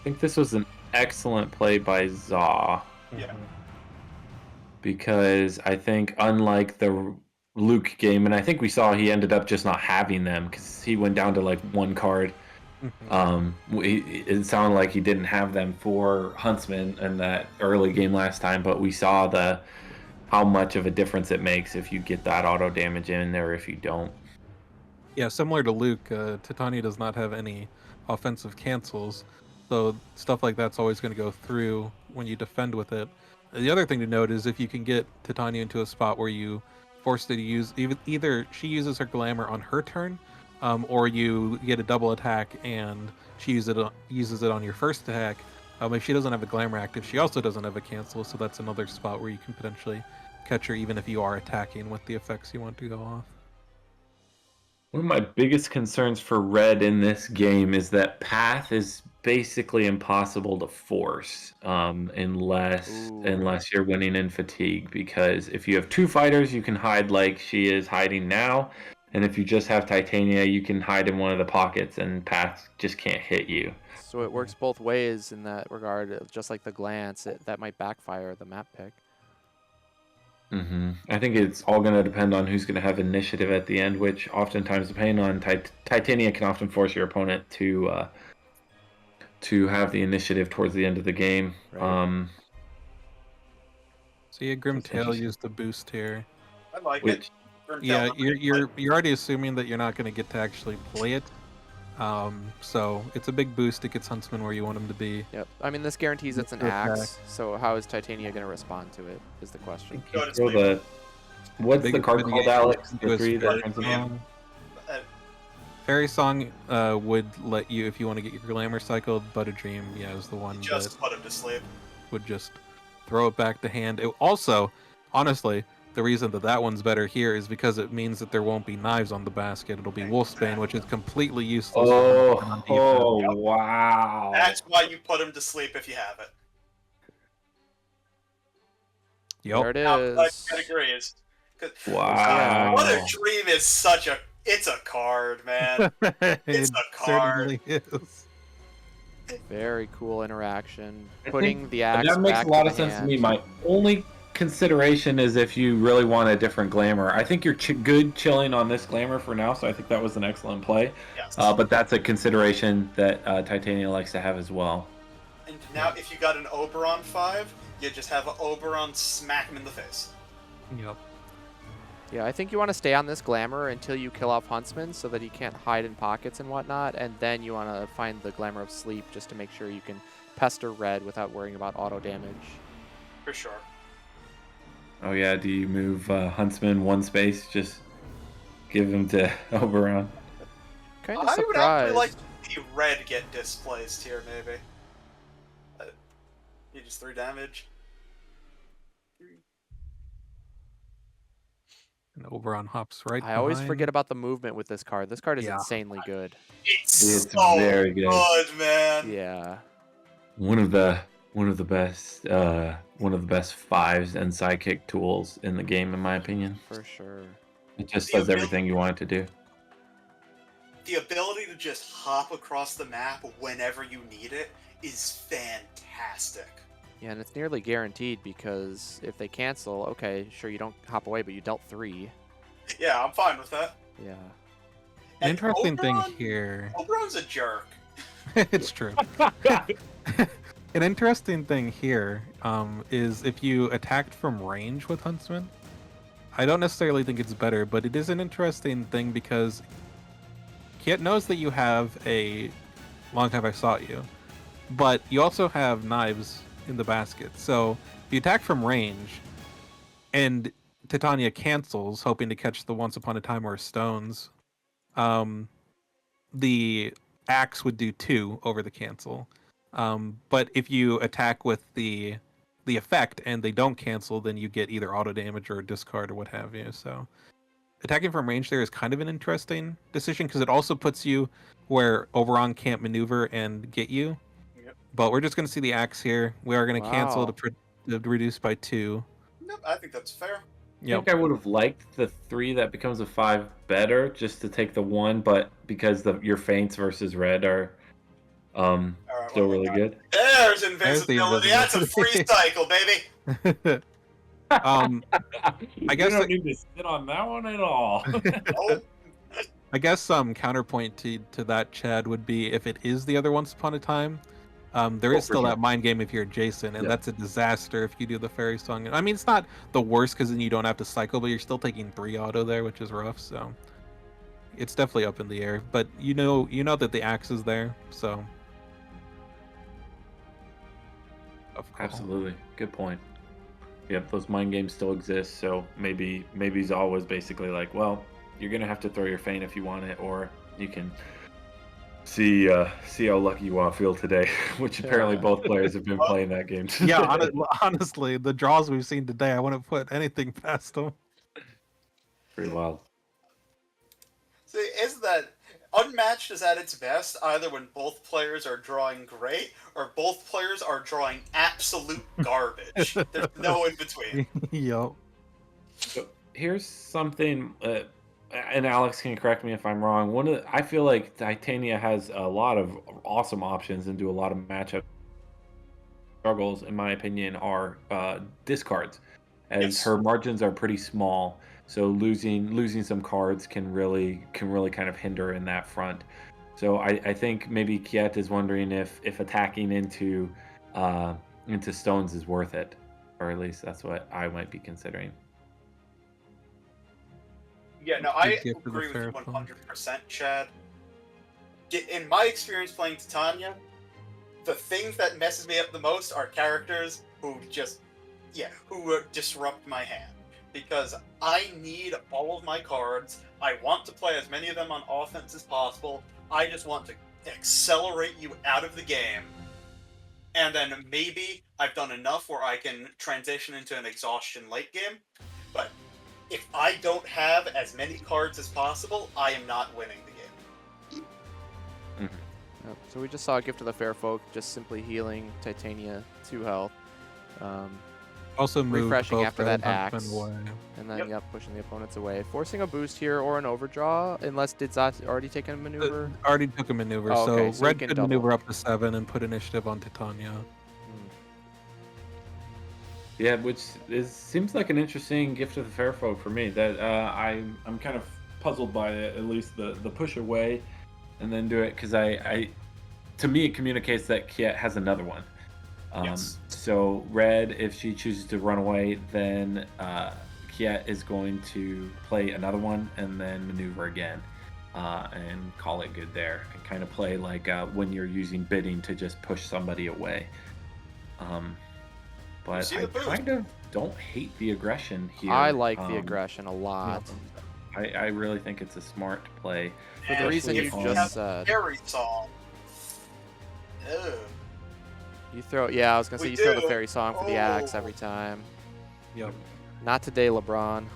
Speaker 9: I think this was an excellent play by zzaa.
Speaker 6: Yeah.
Speaker 9: Because I think unlike the Luke game, and I think we saw he ended up just not having them because he went down to one card. It sounded like he didn't have them for Huntsman in that early game last time, but we saw how much of a difference it makes if you get that auto damage in there if you don't.
Speaker 5: Yeah, similar to Luke, Titania does not have any offensive cancels, so stuff like that's always going to go through when you defend with it. The other thing to note is if you can get Titania into a spot where you force her to use either she uses her glamour on her turn, or you get a double attack and she uses it on your first attack. If she doesn't have a glamour active, she also doesn't have a cancel, so that's another spot where you can potentially catch her even if you are attacking with the effects you want to go off.
Speaker 9: One of my biggest concerns for red in this game is that path is basically impossible to force unless you're winning in fatigue, because if you have two fighters you can hide like she is hiding now, and if you just have Titania you can hide in one of the pockets and path just can't hit you.
Speaker 2: So it works both ways in that regard, just like the glance, that might backfire the map pick.
Speaker 9: I think it's all going to depend on who's going to have initiative at the end, which oftentimes, depending on Titania, can often force your opponent to have the initiative towards the end of the game.
Speaker 2: Right.
Speaker 5: So yeah, Grimtail used the boost here.
Speaker 6: I like
Speaker 9: Which,
Speaker 6: it. Grimtail
Speaker 5: Yeah,
Speaker 6: doesn't
Speaker 5: you're already assuming that you're not going to get to actually play it. So it's a big boost. It gets Huntsman where you want him to be.
Speaker 2: Yep. I mean, this guarantees it's an
Speaker 5: Good
Speaker 2: axe. So how is Titania going to respond to it? Is the question.
Speaker 6: Go to
Speaker 9: throw
Speaker 6: sleep.
Speaker 9: what's the
Speaker 5: Big
Speaker 9: card called, Alex?
Speaker 5: mitigation
Speaker 9: The
Speaker 5: was
Speaker 9: 3 that
Speaker 5: Fairy
Speaker 9: turns it
Speaker 6: Song.
Speaker 9: on?
Speaker 5: Fairy Song would let you, if you want to get your glamour cycled, but a Dream, yeah, is the one
Speaker 6: Just
Speaker 5: that
Speaker 6: put him to sleep.
Speaker 5: would just throw it back to hand. It also, honestly, the reason that that one's better here is because it means that there won't be knives on the basket. It'll be Wolfsbane, which is completely useless. on defense.
Speaker 9: Oh, wow.
Speaker 6: That's why you put him to sleep if you have it.
Speaker 2: There
Speaker 5: Yep.
Speaker 2: it
Speaker 6: Now, I
Speaker 2: is.
Speaker 6: agree. Is
Speaker 9: Wow.
Speaker 6: What a Dream is such a. It's a card, man. It's
Speaker 5: It
Speaker 6: a card.
Speaker 5: certainly is.
Speaker 2: Very cool interaction.
Speaker 9: I
Speaker 2: Putting
Speaker 9: think
Speaker 2: the axe
Speaker 9: that makes
Speaker 2: back
Speaker 9: a lot
Speaker 2: to
Speaker 9: of
Speaker 2: the
Speaker 9: sense to me.
Speaker 2: hand.
Speaker 9: My only consideration is if you really want a different glamour. I think you're good chilling on this glamour for now, so I think that was an excellent play.
Speaker 6: Yes.
Speaker 9: But that's a consideration that Titania likes to have as well.
Speaker 6: And now, if you got an Oberon 5, you just have an Oberon smack him in the face.
Speaker 5: Yep.
Speaker 2: Yeah, I think you want to stay on this glamour until you kill off Huntsman so that he can't hide in pockets and whatnot, and then you want to find the glamour of sleep just to make sure you can pester red without worrying about auto damage.
Speaker 6: For sure.
Speaker 9: Oh yeah, do you move Huntsman one space? Just give him to Oberon.
Speaker 2: Kind of
Speaker 6: I would
Speaker 2: surprised.
Speaker 6: actually like to see red get displaced here, maybe. You just 3 damage.
Speaker 5: And Oberon hops right
Speaker 2: I always
Speaker 5: behind.
Speaker 2: forget about the movement with this card. This card is
Speaker 5: Yeah.
Speaker 2: insanely good.
Speaker 6: It's
Speaker 9: It's
Speaker 6: so
Speaker 9: very good.
Speaker 6: man.
Speaker 2: Yeah.
Speaker 9: One of the best 5s and sidekick tools in the game, in my opinion.
Speaker 2: For sure.
Speaker 9: It just does everything you want it to do.
Speaker 6: The ability to just hop across the map whenever you need it is fantastic.
Speaker 2: Yeah, and it's nearly guaranteed because if they cancel, okay, sure, you don't hop away, but you dealt 3.
Speaker 6: Yeah, I'm fine with that.
Speaker 2: Yeah.
Speaker 5: An
Speaker 6: And
Speaker 5: interesting thing
Speaker 6: Oberon?
Speaker 5: here.
Speaker 6: Oberon's a jerk.
Speaker 5: It's true. An interesting thing here is if you attacked from range with Huntsman. I don't necessarily think it's better, but it is an interesting thing because Kjet knows that you have a Long Have I Sought You, but you also have knives in the basket. So if you attack from range and Titania cancels, hoping to catch the Once Upon a Time or stones, the axe would do 2 over the cancel. But if you attack with the effect and they don't cancel, then you get either auto damage or a discard or what have you. So attacking from range there is kind of an interesting decision because it also puts you where Oberon can't maneuver and get you.
Speaker 6: Yep.
Speaker 5: But we're just going to see the axe here. We are going to cancel
Speaker 2: Wow.
Speaker 5: to reduce by 2.
Speaker 6: Nope, I think that's fair.
Speaker 9: I think I would have liked the 3 that becomes a 5 better, just to take the 1, but because your feints versus red are
Speaker 6: Alright,
Speaker 9: still
Speaker 6: what we
Speaker 9: really
Speaker 6: got?
Speaker 9: good.
Speaker 6: There's invincibility. That's a free cycle, baby.
Speaker 5: I guess
Speaker 9: you don't need to sit on that one at all.
Speaker 6: Oh,
Speaker 5: I guess counterpoint to that, Chad, would be if it is the other Once Upon a Time. There is
Speaker 9: for
Speaker 5: still
Speaker 9: sure.
Speaker 5: that mind game if you're Jason, and
Speaker 9: Yeah.
Speaker 5: that's a disaster if you do the fairy song. I mean, it's not the worst because then you don't have to cycle, but you're still taking 3 auto there, which is rough. So it's definitely up in the air. But you know that the axe is there, so of course.
Speaker 9: Absolutely, good point. Yep, those mind games still exist. So maybe Zal was basically like, well, you're gonna have to throw your feint if you want it, or you can see how lucky you want to feel today. Which apparently both players have been playing that game.
Speaker 5: Yeah, honestly, the draws we've seen today, I wouldn't put anything past them.
Speaker 9: Pretty wild.
Speaker 6: see, isn't that Unmatched is at its best either when both players are drawing great or both players are drawing absolute garbage. There's no in between.
Speaker 5: Yup.
Speaker 9: So here's something, and Alex can correct me if I'm wrong. I feel like Titania has a lot of awesome options and do a lot of matchup struggles. In my opinion, are discards, as
Speaker 6: Yes.
Speaker 9: her margins are pretty small. So losing some cards can really kind of hinder in that front. So I think maybe Kjet is wondering if attacking into stones is worth it, or at least that's what I might be considering.
Speaker 6: Yeah, no,
Speaker 5: Good
Speaker 6: I
Speaker 5: gift for the
Speaker 6: agree with you
Speaker 5: fair
Speaker 6: 100%, Chad. In my experience playing Titania, the things that messes me up the most are characters who disrupt my hand. Because I need all of my cards, I want to play as many of them on offense as possible, I just want to accelerate you out of the game, and then maybe I've done enough where I can transition into an exhaustion late game, but if I don't have as many cards as possible, I am not winning the game.
Speaker 2: Yep. So we just saw a Gift of the Fair Folk, just simply healing Titania 2 health.
Speaker 5: Also moved
Speaker 2: Refreshing
Speaker 5: both
Speaker 2: after
Speaker 5: Red
Speaker 2: that
Speaker 5: Huntsman
Speaker 2: axe.
Speaker 5: away.
Speaker 2: And then, pushing the opponents away. Forcing a boost here or an overdraw, unless did Zot already take a maneuver?
Speaker 5: Already took a maneuver,
Speaker 2: Oh, okay,
Speaker 5: so
Speaker 2: so he
Speaker 5: Red
Speaker 2: can
Speaker 5: could
Speaker 2: double.
Speaker 5: maneuver up to 7 and put initiative on Titania.
Speaker 9: Yeah, which seems like an interesting Gift of the Fair Folk for me. That I'm kind of puzzled by it, at least the push away and then do it, because to me it communicates that Kjet has another one.
Speaker 6: Yes.
Speaker 9: So Red, if she chooses to run away, then Kjet is going to play another one and then maneuver again, and call it good there, and kind of play like when you're using bidding to just push somebody away. But
Speaker 6: See
Speaker 9: I
Speaker 6: the boost.
Speaker 9: kind of don't hate the aggression here.
Speaker 2: I like the aggression a lot.
Speaker 9: I really think it's a smart play.
Speaker 2: For the reason
Speaker 9: Especially
Speaker 2: you
Speaker 9: on-
Speaker 2: just said.
Speaker 6: Fairy Song. Ugh.
Speaker 2: You throw, I was gonna say
Speaker 6: We
Speaker 2: you throw the
Speaker 6: do.
Speaker 2: fairy song for the axe
Speaker 6: Oh.
Speaker 2: every time.
Speaker 5: Yep.
Speaker 2: Not today, LeBron.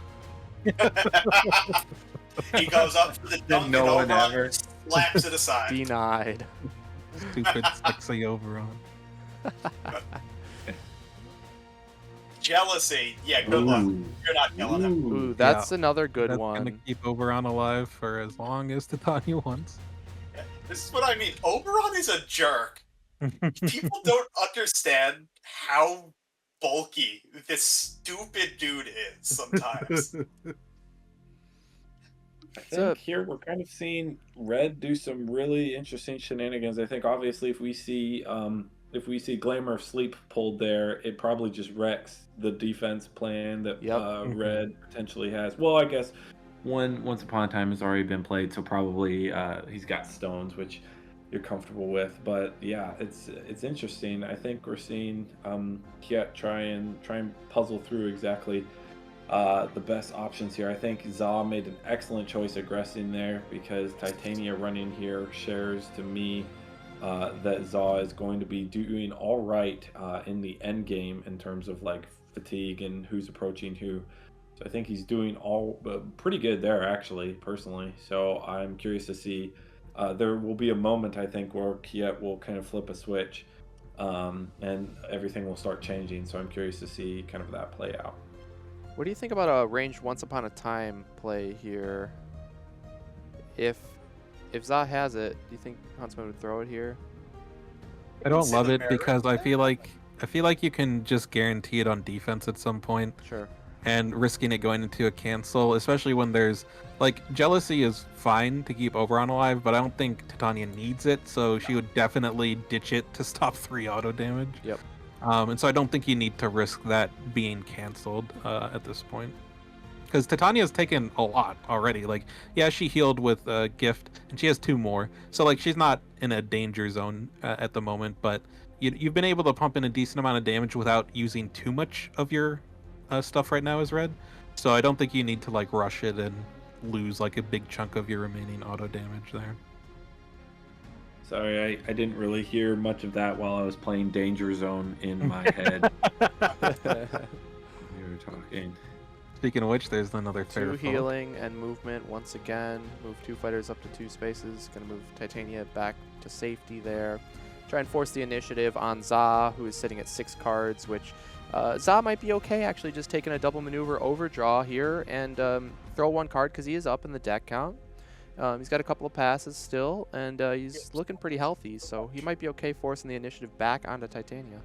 Speaker 6: He goes up for the dunk
Speaker 9: no
Speaker 6: and
Speaker 9: one
Speaker 6: Oberon
Speaker 9: ever.
Speaker 6: slaps it aside.
Speaker 2: Denied.
Speaker 5: Stupid sexy Overon.
Speaker 6: Jealousy. Yeah, good luck.
Speaker 9: Ooh.
Speaker 6: You're not killing him.
Speaker 2: Ooh, that's another good
Speaker 5: That's
Speaker 2: one.
Speaker 5: gonna keep Oberon alive for as long as Titania wants.
Speaker 6: This is what I mean. Oberon is a jerk. People don't understand how bulky this stupid dude is sometimes.
Speaker 9: I think here we're kind of seeing Red do some really interesting shenanigans. I think obviously if we see Glamour of Sleep pulled there, it probably just wrecks the defense plan that Red potentially has. Well, I guess Once Upon a Time has already been played, so probably he's got stones, which you're comfortable with. But yeah, it's interesting. I think we're seeing Kjet try and puzzle through exactly the best options here. I think zzaa made an excellent choice aggressing there, because Titania running here shares to me that zzaa is going to be doing all right in the end game in terms of like fatigue and who's approaching who. So I think he's doing pretty good there, actually, personally. So I'm curious to see. There will be a moment, I think, where Kjet will kind of flip a switch, and everything will start changing. So I'm curious to see kind of that play out.
Speaker 2: What do you think about a ranged Once Upon a Time play here? If zzaa has it, do you think Huntsman would throw it here?
Speaker 5: I don't
Speaker 6: See
Speaker 5: love
Speaker 6: the
Speaker 5: it
Speaker 6: merit
Speaker 5: because
Speaker 6: in
Speaker 5: I
Speaker 6: that?
Speaker 5: feel like you can just guarantee it on defense at some point,
Speaker 2: Sure.
Speaker 5: and risking it going into a cancel, especially when there's like jealousy is fine to keep Oberon alive, but I don't think Titania needs it, so she would definitely ditch it to stop 3 auto damage.
Speaker 2: Yep.
Speaker 5: And so I don't think you need to risk that being canceled at this point. Because Titania's taken a lot already. Like, yeah, she healed with Gift, and she has 2 more. So, like, she's not in a danger zone at the moment, but you've been able to pump in a decent amount of damage without using too much of your stuff right now as Red. So I don't think you need to, like, rush it and lose, like, a big chunk of your remaining auto damage there.
Speaker 9: Sorry, I didn't really hear much of that while I was playing Danger Zone in my head. We were talking.
Speaker 5: Speaking of which, there's another
Speaker 2: 2
Speaker 5: fair folk.
Speaker 2: healing and movement once again. Move 2 fighters up to 2 spaces. Gonna move Titania back to safety there. Try and force the initiative on zzaa, who is sitting at 6 cards, which zzaa might be okay actually just taking a double maneuver overdraw here and throw 1 card because he is up in the deck count. He's got a couple of passes still, and he's looking pretty healthy, so he might be okay forcing the initiative back onto Titania.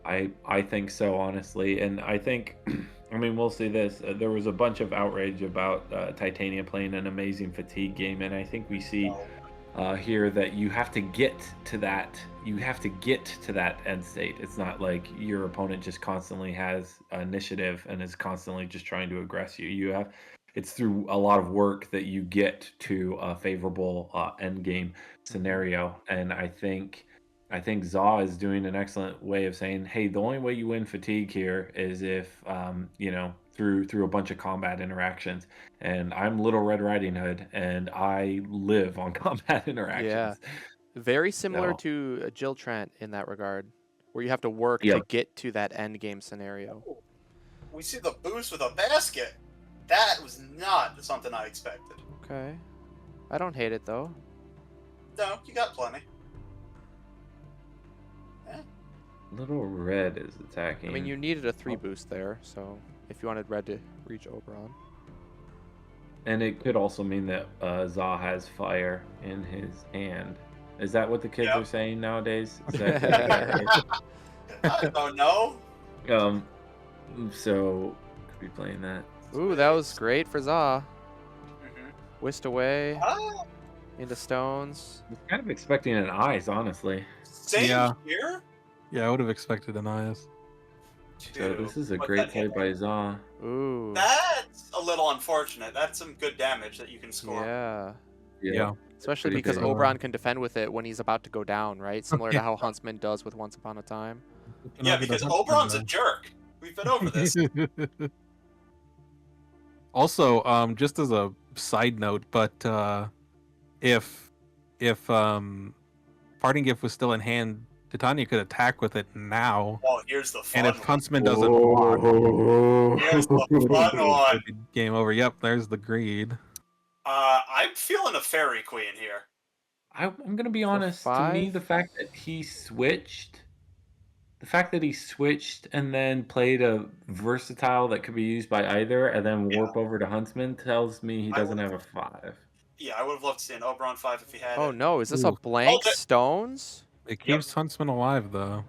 Speaker 9: I think so, honestly, and I think, I mean, we'll see this. There was a bunch of outrage about Titania playing an amazing fatigue game, and I think we see here that you have to get to that. You have to get to that end state. It's not like your opponent just constantly has initiative and is constantly just trying to aggress you. It's through a lot of work that you get to a favorable end game scenario, and I think Zaw is doing an excellent way of saying, hey, the only way you win fatigue here is if, through a bunch of combat interactions. And I'm Little Red Riding Hood, and I live on combat interactions.
Speaker 2: Yeah. Very similar
Speaker 9: So,
Speaker 2: to Jill Trent in that regard, where you have to work to
Speaker 9: Yep.
Speaker 2: get to that end game scenario.
Speaker 6: We see the boost with a basket. That was not something I expected.
Speaker 2: Okay. I don't hate it, though.
Speaker 6: No, you got plenty.
Speaker 9: Little Red is attacking.
Speaker 2: I mean, you needed a 3 boost there, so if you wanted Red to reach Oberon.
Speaker 9: And it could also mean that Zaw has fire in his hand. Is that what the kids are saying nowadays? Is that
Speaker 6: I don't know.
Speaker 9: So could be playing that.
Speaker 2: Ooh, that was great for Zaw.
Speaker 6: Mm-hmm.
Speaker 2: Whisked away into stones.
Speaker 9: I was kind of expecting an eyes, honestly.
Speaker 6: Same here.
Speaker 5: Yeah, I would have expected an eyes.
Speaker 9: So this is a
Speaker 6: But
Speaker 9: great
Speaker 6: that
Speaker 9: play
Speaker 6: hit
Speaker 9: by Zaw.
Speaker 2: Ooh.
Speaker 6: That's a little unfortunate. That's some good damage that you can score.
Speaker 2: Yeah.
Speaker 5: Yeah.
Speaker 2: Especially
Speaker 9: Pretty
Speaker 2: because
Speaker 9: big.
Speaker 2: Oberon can defend with it when he's about to go down, right? Similar to how Huntsman does with Once Upon a Time.
Speaker 6: Yeah, because Oberon's a jerk. We've been over this.
Speaker 5: Also, just as a side note, but if Parting Gift was still in hand, Titania could attack with it now.
Speaker 6: Oh, here's the fun
Speaker 5: And if
Speaker 6: one.
Speaker 5: Huntsman doesn't block,
Speaker 6: Here's the fun one.
Speaker 5: game over. Yep, there's the greed.
Speaker 6: I'm feeling a Fairy Queen here.
Speaker 9: I'm gonna be honest. To me,
Speaker 2: 5?
Speaker 9: the fact that he switched and then played a versatile that could be used by either, and then warp over to Huntsman tells me he doesn't have a 5.
Speaker 6: Yeah, I would have loved to see an Oberon 5 if he had
Speaker 2: Oh
Speaker 6: it.
Speaker 2: no, is this a
Speaker 5: Ooh.
Speaker 2: blank
Speaker 6: Oh,
Speaker 2: stones?
Speaker 5: It keeps Huntsman alive, though.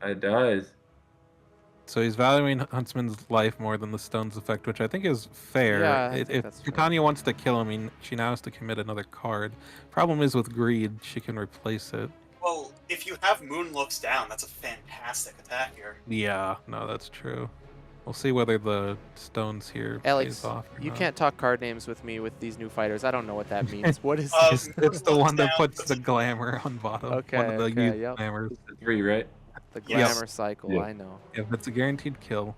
Speaker 9: It does.
Speaker 5: So he's valuing Huntsman's life more than the stone's effect, which I think is fair.
Speaker 2: Yeah, I think
Speaker 5: If
Speaker 2: that's fair.
Speaker 5: Titania wants to kill him, she now has to commit another card. Problem is with greed, she can replace it.
Speaker 6: Well, if you have Moon Looks Down, that's a fantastic attack here.
Speaker 5: Yeah, no, that's true. We'll see whether the stones here
Speaker 2: Alex,
Speaker 5: pays off or
Speaker 2: you
Speaker 5: not.
Speaker 2: can't talk card names with me with these new fighters. I don't know what that means. What is
Speaker 5: It's,
Speaker 2: this?
Speaker 5: it's the
Speaker 6: Looks
Speaker 5: one that
Speaker 6: Down.
Speaker 5: puts the glamour on bottom.
Speaker 2: Okay,
Speaker 5: one of the
Speaker 2: okay,
Speaker 5: youth
Speaker 2: yep.
Speaker 5: glamours.
Speaker 9: It's the 3, right?
Speaker 2: The
Speaker 6: Yes.
Speaker 2: glamour cycle,
Speaker 9: Yeah.
Speaker 2: I know.
Speaker 5: If it's a guaranteed kill.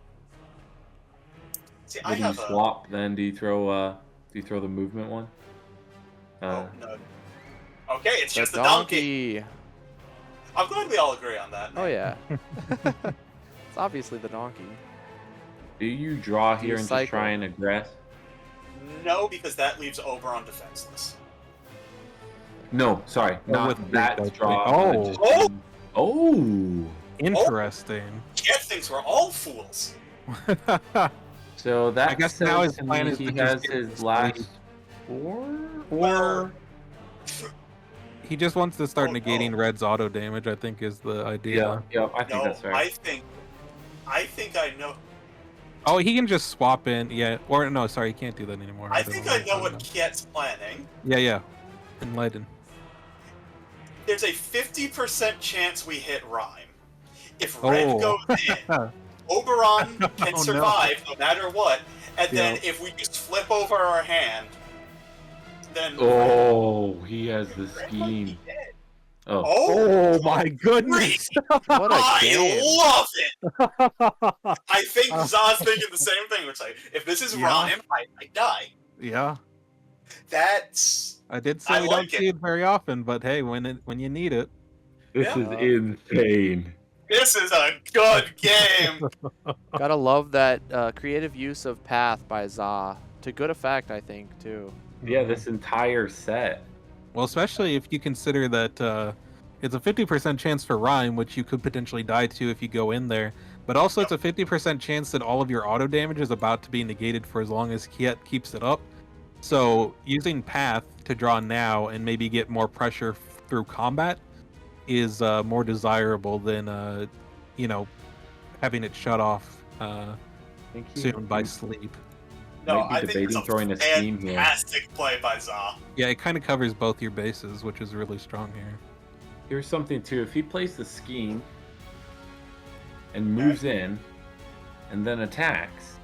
Speaker 6: See, I
Speaker 9: What do you
Speaker 6: have a...
Speaker 9: swap then? Do you throw the movement one?
Speaker 6: Oh, no. Okay, it's
Speaker 2: The
Speaker 6: just the donkey.
Speaker 2: donkey.
Speaker 6: I'm glad we all agree on that.
Speaker 2: Oh yeah. It's obviously the donkey.
Speaker 9: Do you draw
Speaker 2: Do
Speaker 9: here
Speaker 2: you
Speaker 9: and
Speaker 2: cycle?
Speaker 9: just try and aggress?
Speaker 6: No, because that leaves Oberon defenseless.
Speaker 9: No, sorry, not
Speaker 5: with
Speaker 9: with that
Speaker 5: greed,
Speaker 9: draw.
Speaker 5: oh.
Speaker 9: just-
Speaker 6: Oh!
Speaker 9: Oh!
Speaker 5: Interesting.
Speaker 6: Jet thinks we're all fools.
Speaker 9: So that
Speaker 5: I guess now
Speaker 9: says
Speaker 5: his
Speaker 9: to
Speaker 5: plan
Speaker 9: me
Speaker 5: is
Speaker 9: he
Speaker 5: to just
Speaker 9: has
Speaker 5: get
Speaker 9: his
Speaker 5: this
Speaker 9: last
Speaker 5: lead.
Speaker 9: 4?
Speaker 6: Well,
Speaker 5: He just wants to start
Speaker 6: Oh, no.
Speaker 5: negating Red's auto damage, I think is the idea.
Speaker 9: Yeah, I think
Speaker 6: no,
Speaker 9: that's fair.
Speaker 6: I think I know.
Speaker 5: Oh, he can just swap in, yeah. Or no, sorry, he can't do that anymore.
Speaker 6: I
Speaker 5: don't
Speaker 6: think
Speaker 5: know
Speaker 6: I know what
Speaker 5: about
Speaker 6: Kjet's planning.
Speaker 5: that. Yeah. Enlighten.
Speaker 6: There's a 50% chance we hit Rhyme. If Red
Speaker 5: Oh.
Speaker 6: goes in, Oberon can
Speaker 5: Oh, no.
Speaker 6: survive no matter what. And then
Speaker 5: Yeah.
Speaker 6: if we just flip over our hand, then
Speaker 9: Oh, he has the
Speaker 6: Red might
Speaker 9: scheme.
Speaker 6: be dead.
Speaker 9: Oh,
Speaker 5: Oh my goodness!
Speaker 2: What a
Speaker 6: I
Speaker 2: game.
Speaker 6: love it. I think Zah's thinking the same thing. Which like, if this is
Speaker 5: Yeah.
Speaker 6: Rhyme, I die.
Speaker 5: Yeah,
Speaker 6: That's
Speaker 5: I did say
Speaker 6: I
Speaker 5: we
Speaker 6: like
Speaker 5: don't see it very often, but hey, when you need it.
Speaker 9: this
Speaker 6: Yeah.
Speaker 9: is insane.
Speaker 6: this is a good game.
Speaker 2: Gotta love that creative use of Path by Za. To good effect, I think, too.
Speaker 9: Yeah, this entire set.
Speaker 5: Well, especially if you consider that it's a 50% chance for Rhyme, which you could potentially die to if you go in there. But also it's a 50% chance that all of your auto damage is about to be negated for as long as Kjet keeps it up. So using Path to draw now and maybe get more pressure through combat is more desirable than, having it shut off
Speaker 9: think he
Speaker 5: soon by sleep.
Speaker 6: No,
Speaker 9: might be
Speaker 6: I think
Speaker 9: debating
Speaker 6: it's
Speaker 9: throwing
Speaker 6: a
Speaker 9: a scheme here.
Speaker 6: fantastic play by Za.
Speaker 5: Yeah, it kind of covers both your bases, which is really strong here.
Speaker 9: Here's something too. If he plays the scheme and moves in and then attacks,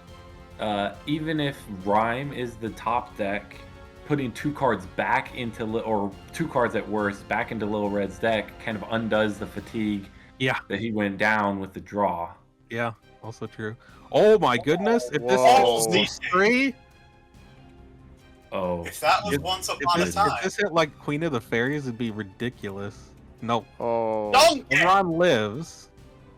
Speaker 9: even if Rhyme is the top deck, putting 2 cards back into or 2 cards at worst back into Little Red's deck kind of undoes the fatigue that he went down with the draw.
Speaker 5: Yeah, also true. Oh my goodness! If this
Speaker 6: Whoa.
Speaker 5: hits these 3,
Speaker 6: If that was once upon a time.
Speaker 5: if this hit like Queen of the Fairies, it'd be ridiculous. Nope.
Speaker 1: Oh.
Speaker 5: Oberon lives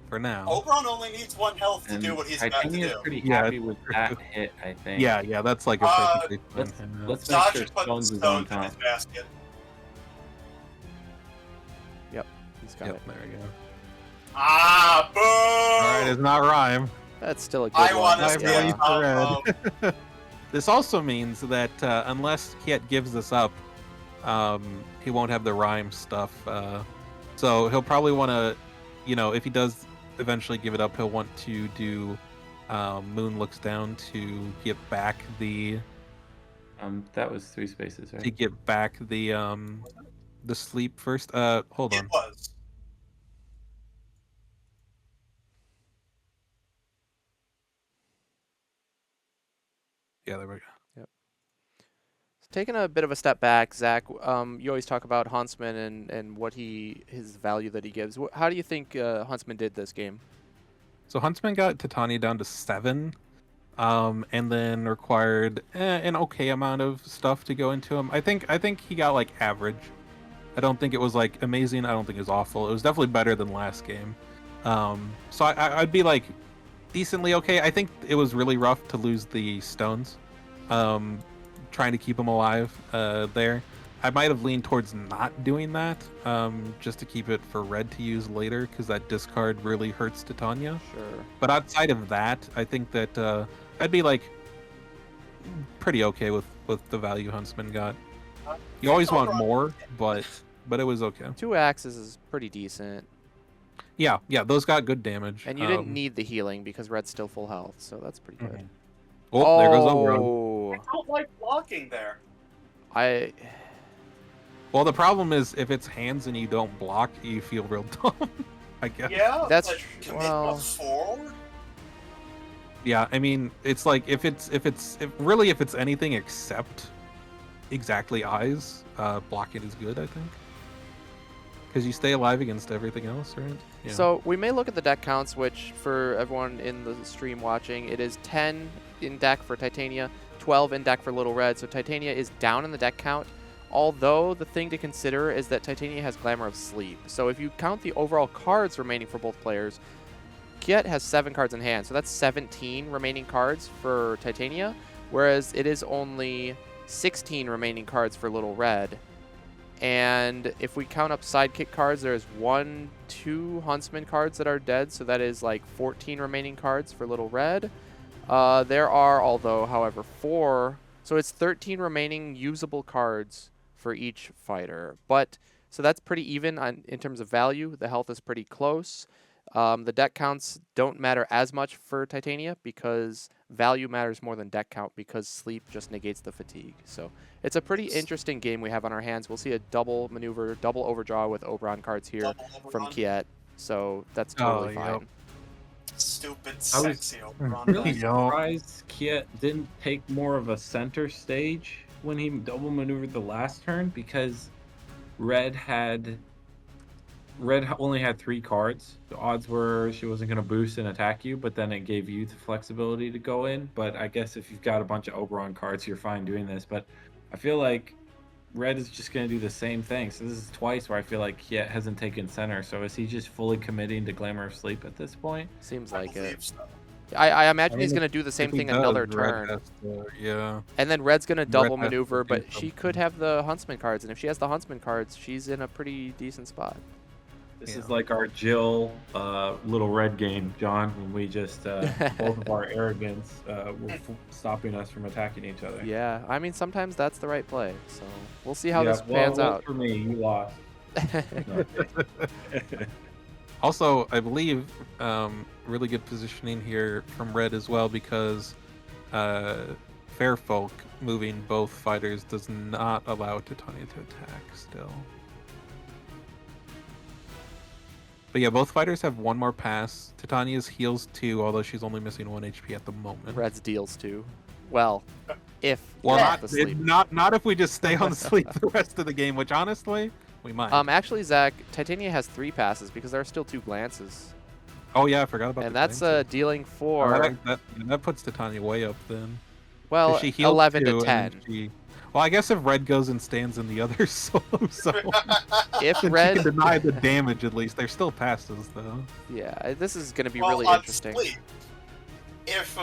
Speaker 5: for now.
Speaker 6: Oberon only needs 1 health to do what he's about to
Speaker 9: Titania is
Speaker 6: do.
Speaker 9: pretty happy with that hit, I think.
Speaker 5: Yeah, that's like a perfectly fine
Speaker 9: Let's
Speaker 5: hit.
Speaker 9: make
Speaker 6: Za
Speaker 9: sure
Speaker 6: should put
Speaker 9: Stones is on
Speaker 6: stones in
Speaker 9: top.
Speaker 6: his basket.
Speaker 1: Yep, he's got it.
Speaker 5: There we go.
Speaker 6: Ah, boo!
Speaker 5: All right, it's not Rhyme.
Speaker 1: That's still a good
Speaker 6: I
Speaker 1: one.
Speaker 6: want to see
Speaker 5: Everyone's
Speaker 6: it top
Speaker 5: red. This also means that unless Kjet gives this up, he won't have the Rhyme stuff. So he'll probably want to, if he does eventually give it up, he'll want to do Moon Looks Down to get back the.
Speaker 9: That was 3 spaces, right?
Speaker 5: To get back the sleep first. Hold on.
Speaker 6: It was.
Speaker 5: Yeah, there we go.
Speaker 2: Yep. So taking a bit of a step back, Zach, you always talk about Huntsman and what his value that he gives. How do you think Huntsman did this game?
Speaker 5: So Huntsman got Titania down to 7, and then required an okay amount of stuff to go into him. I think he got like average. I don't think it was like amazing. I don't think it was awful. It was definitely better than last game. So I'd be like decently okay. I think it was really rough to lose the stones. Trying to keep him alive there. I might have leaned towards not doing that, just to keep it for red to use later, because that discard really hurts Titania.
Speaker 2: Sure.
Speaker 5: But outside of that, I think that I'd be like pretty okay with the value Huntsman got. You always want more, but it was okay.
Speaker 2: 2 axes is pretty decent.
Speaker 5: Yeah, those got good damage.
Speaker 2: And you didn't need the healing because red's still full health, so that's pretty good.
Speaker 5: Oh, there goes Oberon.
Speaker 6: I don't like blocking there.
Speaker 5: Well, the problem is if it's hands and you don't block, you feel real dumb, I guess.
Speaker 6: Yeah,
Speaker 2: That's
Speaker 6: but commit
Speaker 2: well.
Speaker 6: before?
Speaker 5: Yeah, I mean, it's like if it's anything except exactly eyes, blocking is good, I think. Because you stay alive against everything else, right? Yeah.
Speaker 2: So we may look at the deck counts, which for everyone in the stream watching, it is 10 in deck for Titania, 12 in deck for Little Red. So Titania is down in the deck count. Although the thing to consider is that Titania has Glamour of Sleep. So if you count the overall cards remaining for both players, Kjet has 7 cards in hand. So that's 17 remaining cards for Titania, whereas it is only 16 remaining cards for Little Red. And if we count up sidekick cards, there's 2 Huntsman cards that are dead, so that is like 14 remaining cards for Little Red. There are, however, 4, so it's 13 remaining usable cards for each fighter. But so that's pretty even in terms of value. The health is pretty close. The deck counts don't matter as much for Titania because value matters more than deck count because sleep just negates the fatigue. So it's a pretty interesting game we have on our hands. We'll see a double maneuver, double overdraw with Oberon cards here from Kjet. So that's totally fine.
Speaker 5: Yep.
Speaker 6: Stupid, sexy Oberon.
Speaker 9: Really surprised Kjet didn't take more of a center stage when he double maneuvered the last turn because Red only had 3 cards. The odds were she wasn't going to boost and attack you, but then it gave you the flexibility to go in. But I guess if you've got a bunch of Oberon cards, you're fine doing this. But I feel like Red is just going to do the same thing. So this is twice where I feel like Kjet hasn't taken center. So is he just fully committing to Glamour of Sleep at this point?
Speaker 2: Seems like it.
Speaker 6: So.
Speaker 2: I imagine he's going to do the same
Speaker 5: If he
Speaker 2: thing
Speaker 5: does,
Speaker 2: another
Speaker 5: Red
Speaker 2: turn.
Speaker 5: has to- yeah.
Speaker 2: And then Red's going to double
Speaker 5: has to
Speaker 2: maneuver,
Speaker 5: do
Speaker 2: but she
Speaker 5: something.
Speaker 2: could have the Huntsman cards. And if she has the Huntsman cards, she's in a pretty decent spot.
Speaker 9: This is like our Jill Little Red game, John, when we just, both of our arrogance were stopping us from attacking each other.
Speaker 2: Yeah, I mean, sometimes that's the right play. So we'll see how this
Speaker 9: well,
Speaker 2: pans out.
Speaker 9: For me, you lost. No.
Speaker 5: Also, I believe really good positioning here from Red as well, because Fairfolk moving both fighters does not allow Titania to attack still. But yeah, both fighters have one more pass. Titania's heals 2, although she's only missing 1 HP at the moment.
Speaker 2: Red's deals 2. Well, if
Speaker 5: Well,
Speaker 2: you
Speaker 5: not,
Speaker 2: have the sleep.
Speaker 5: not if we just stay on sleep the rest of the game, which honestly, we might.
Speaker 2: Actually, Zach, Titania has 3 passes because there are still 2 glances.
Speaker 5: Oh yeah, I forgot about
Speaker 2: And
Speaker 5: the
Speaker 2: that's
Speaker 5: glances.
Speaker 2: dealing
Speaker 5: Oh,
Speaker 2: 4.
Speaker 5: that puts Titania way up then.
Speaker 2: Well,
Speaker 5: She healed
Speaker 2: 11
Speaker 5: 2,
Speaker 2: to
Speaker 5: and
Speaker 2: 10.
Speaker 5: Well, I guess if Red goes and stands in the other solo zone,
Speaker 2: If
Speaker 5: then
Speaker 2: Red,
Speaker 5: she can deny the damage at least. They're still passes though.
Speaker 2: yeah, this is going to be
Speaker 6: Well,
Speaker 2: really
Speaker 6: on
Speaker 2: interesting.
Speaker 6: Sleep, if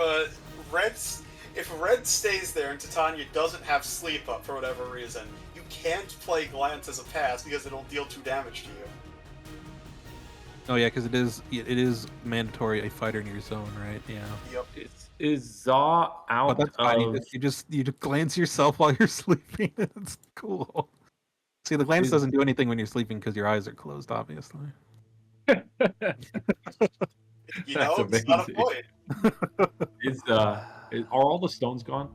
Speaker 6: Red stays there and Titania doesn't have sleep up for whatever reason, you can't play Glance as a pass because it'll deal 2 damage to you.
Speaker 5: Oh yeah, because it is mandatory a fighter in your zone, right? Yeah.
Speaker 6: Yep.
Speaker 9: Is zzaa out
Speaker 5: But that's fine.
Speaker 9: of...
Speaker 5: You just glance yourself while you're sleeping. It's cool. See, the glance
Speaker 9: Is-
Speaker 5: doesn't do anything when you're sleeping because your eyes are closed, obviously.
Speaker 6: You
Speaker 9: That's
Speaker 6: know, it's not a
Speaker 9: amazing.
Speaker 6: point.
Speaker 9: Are all the stones gone?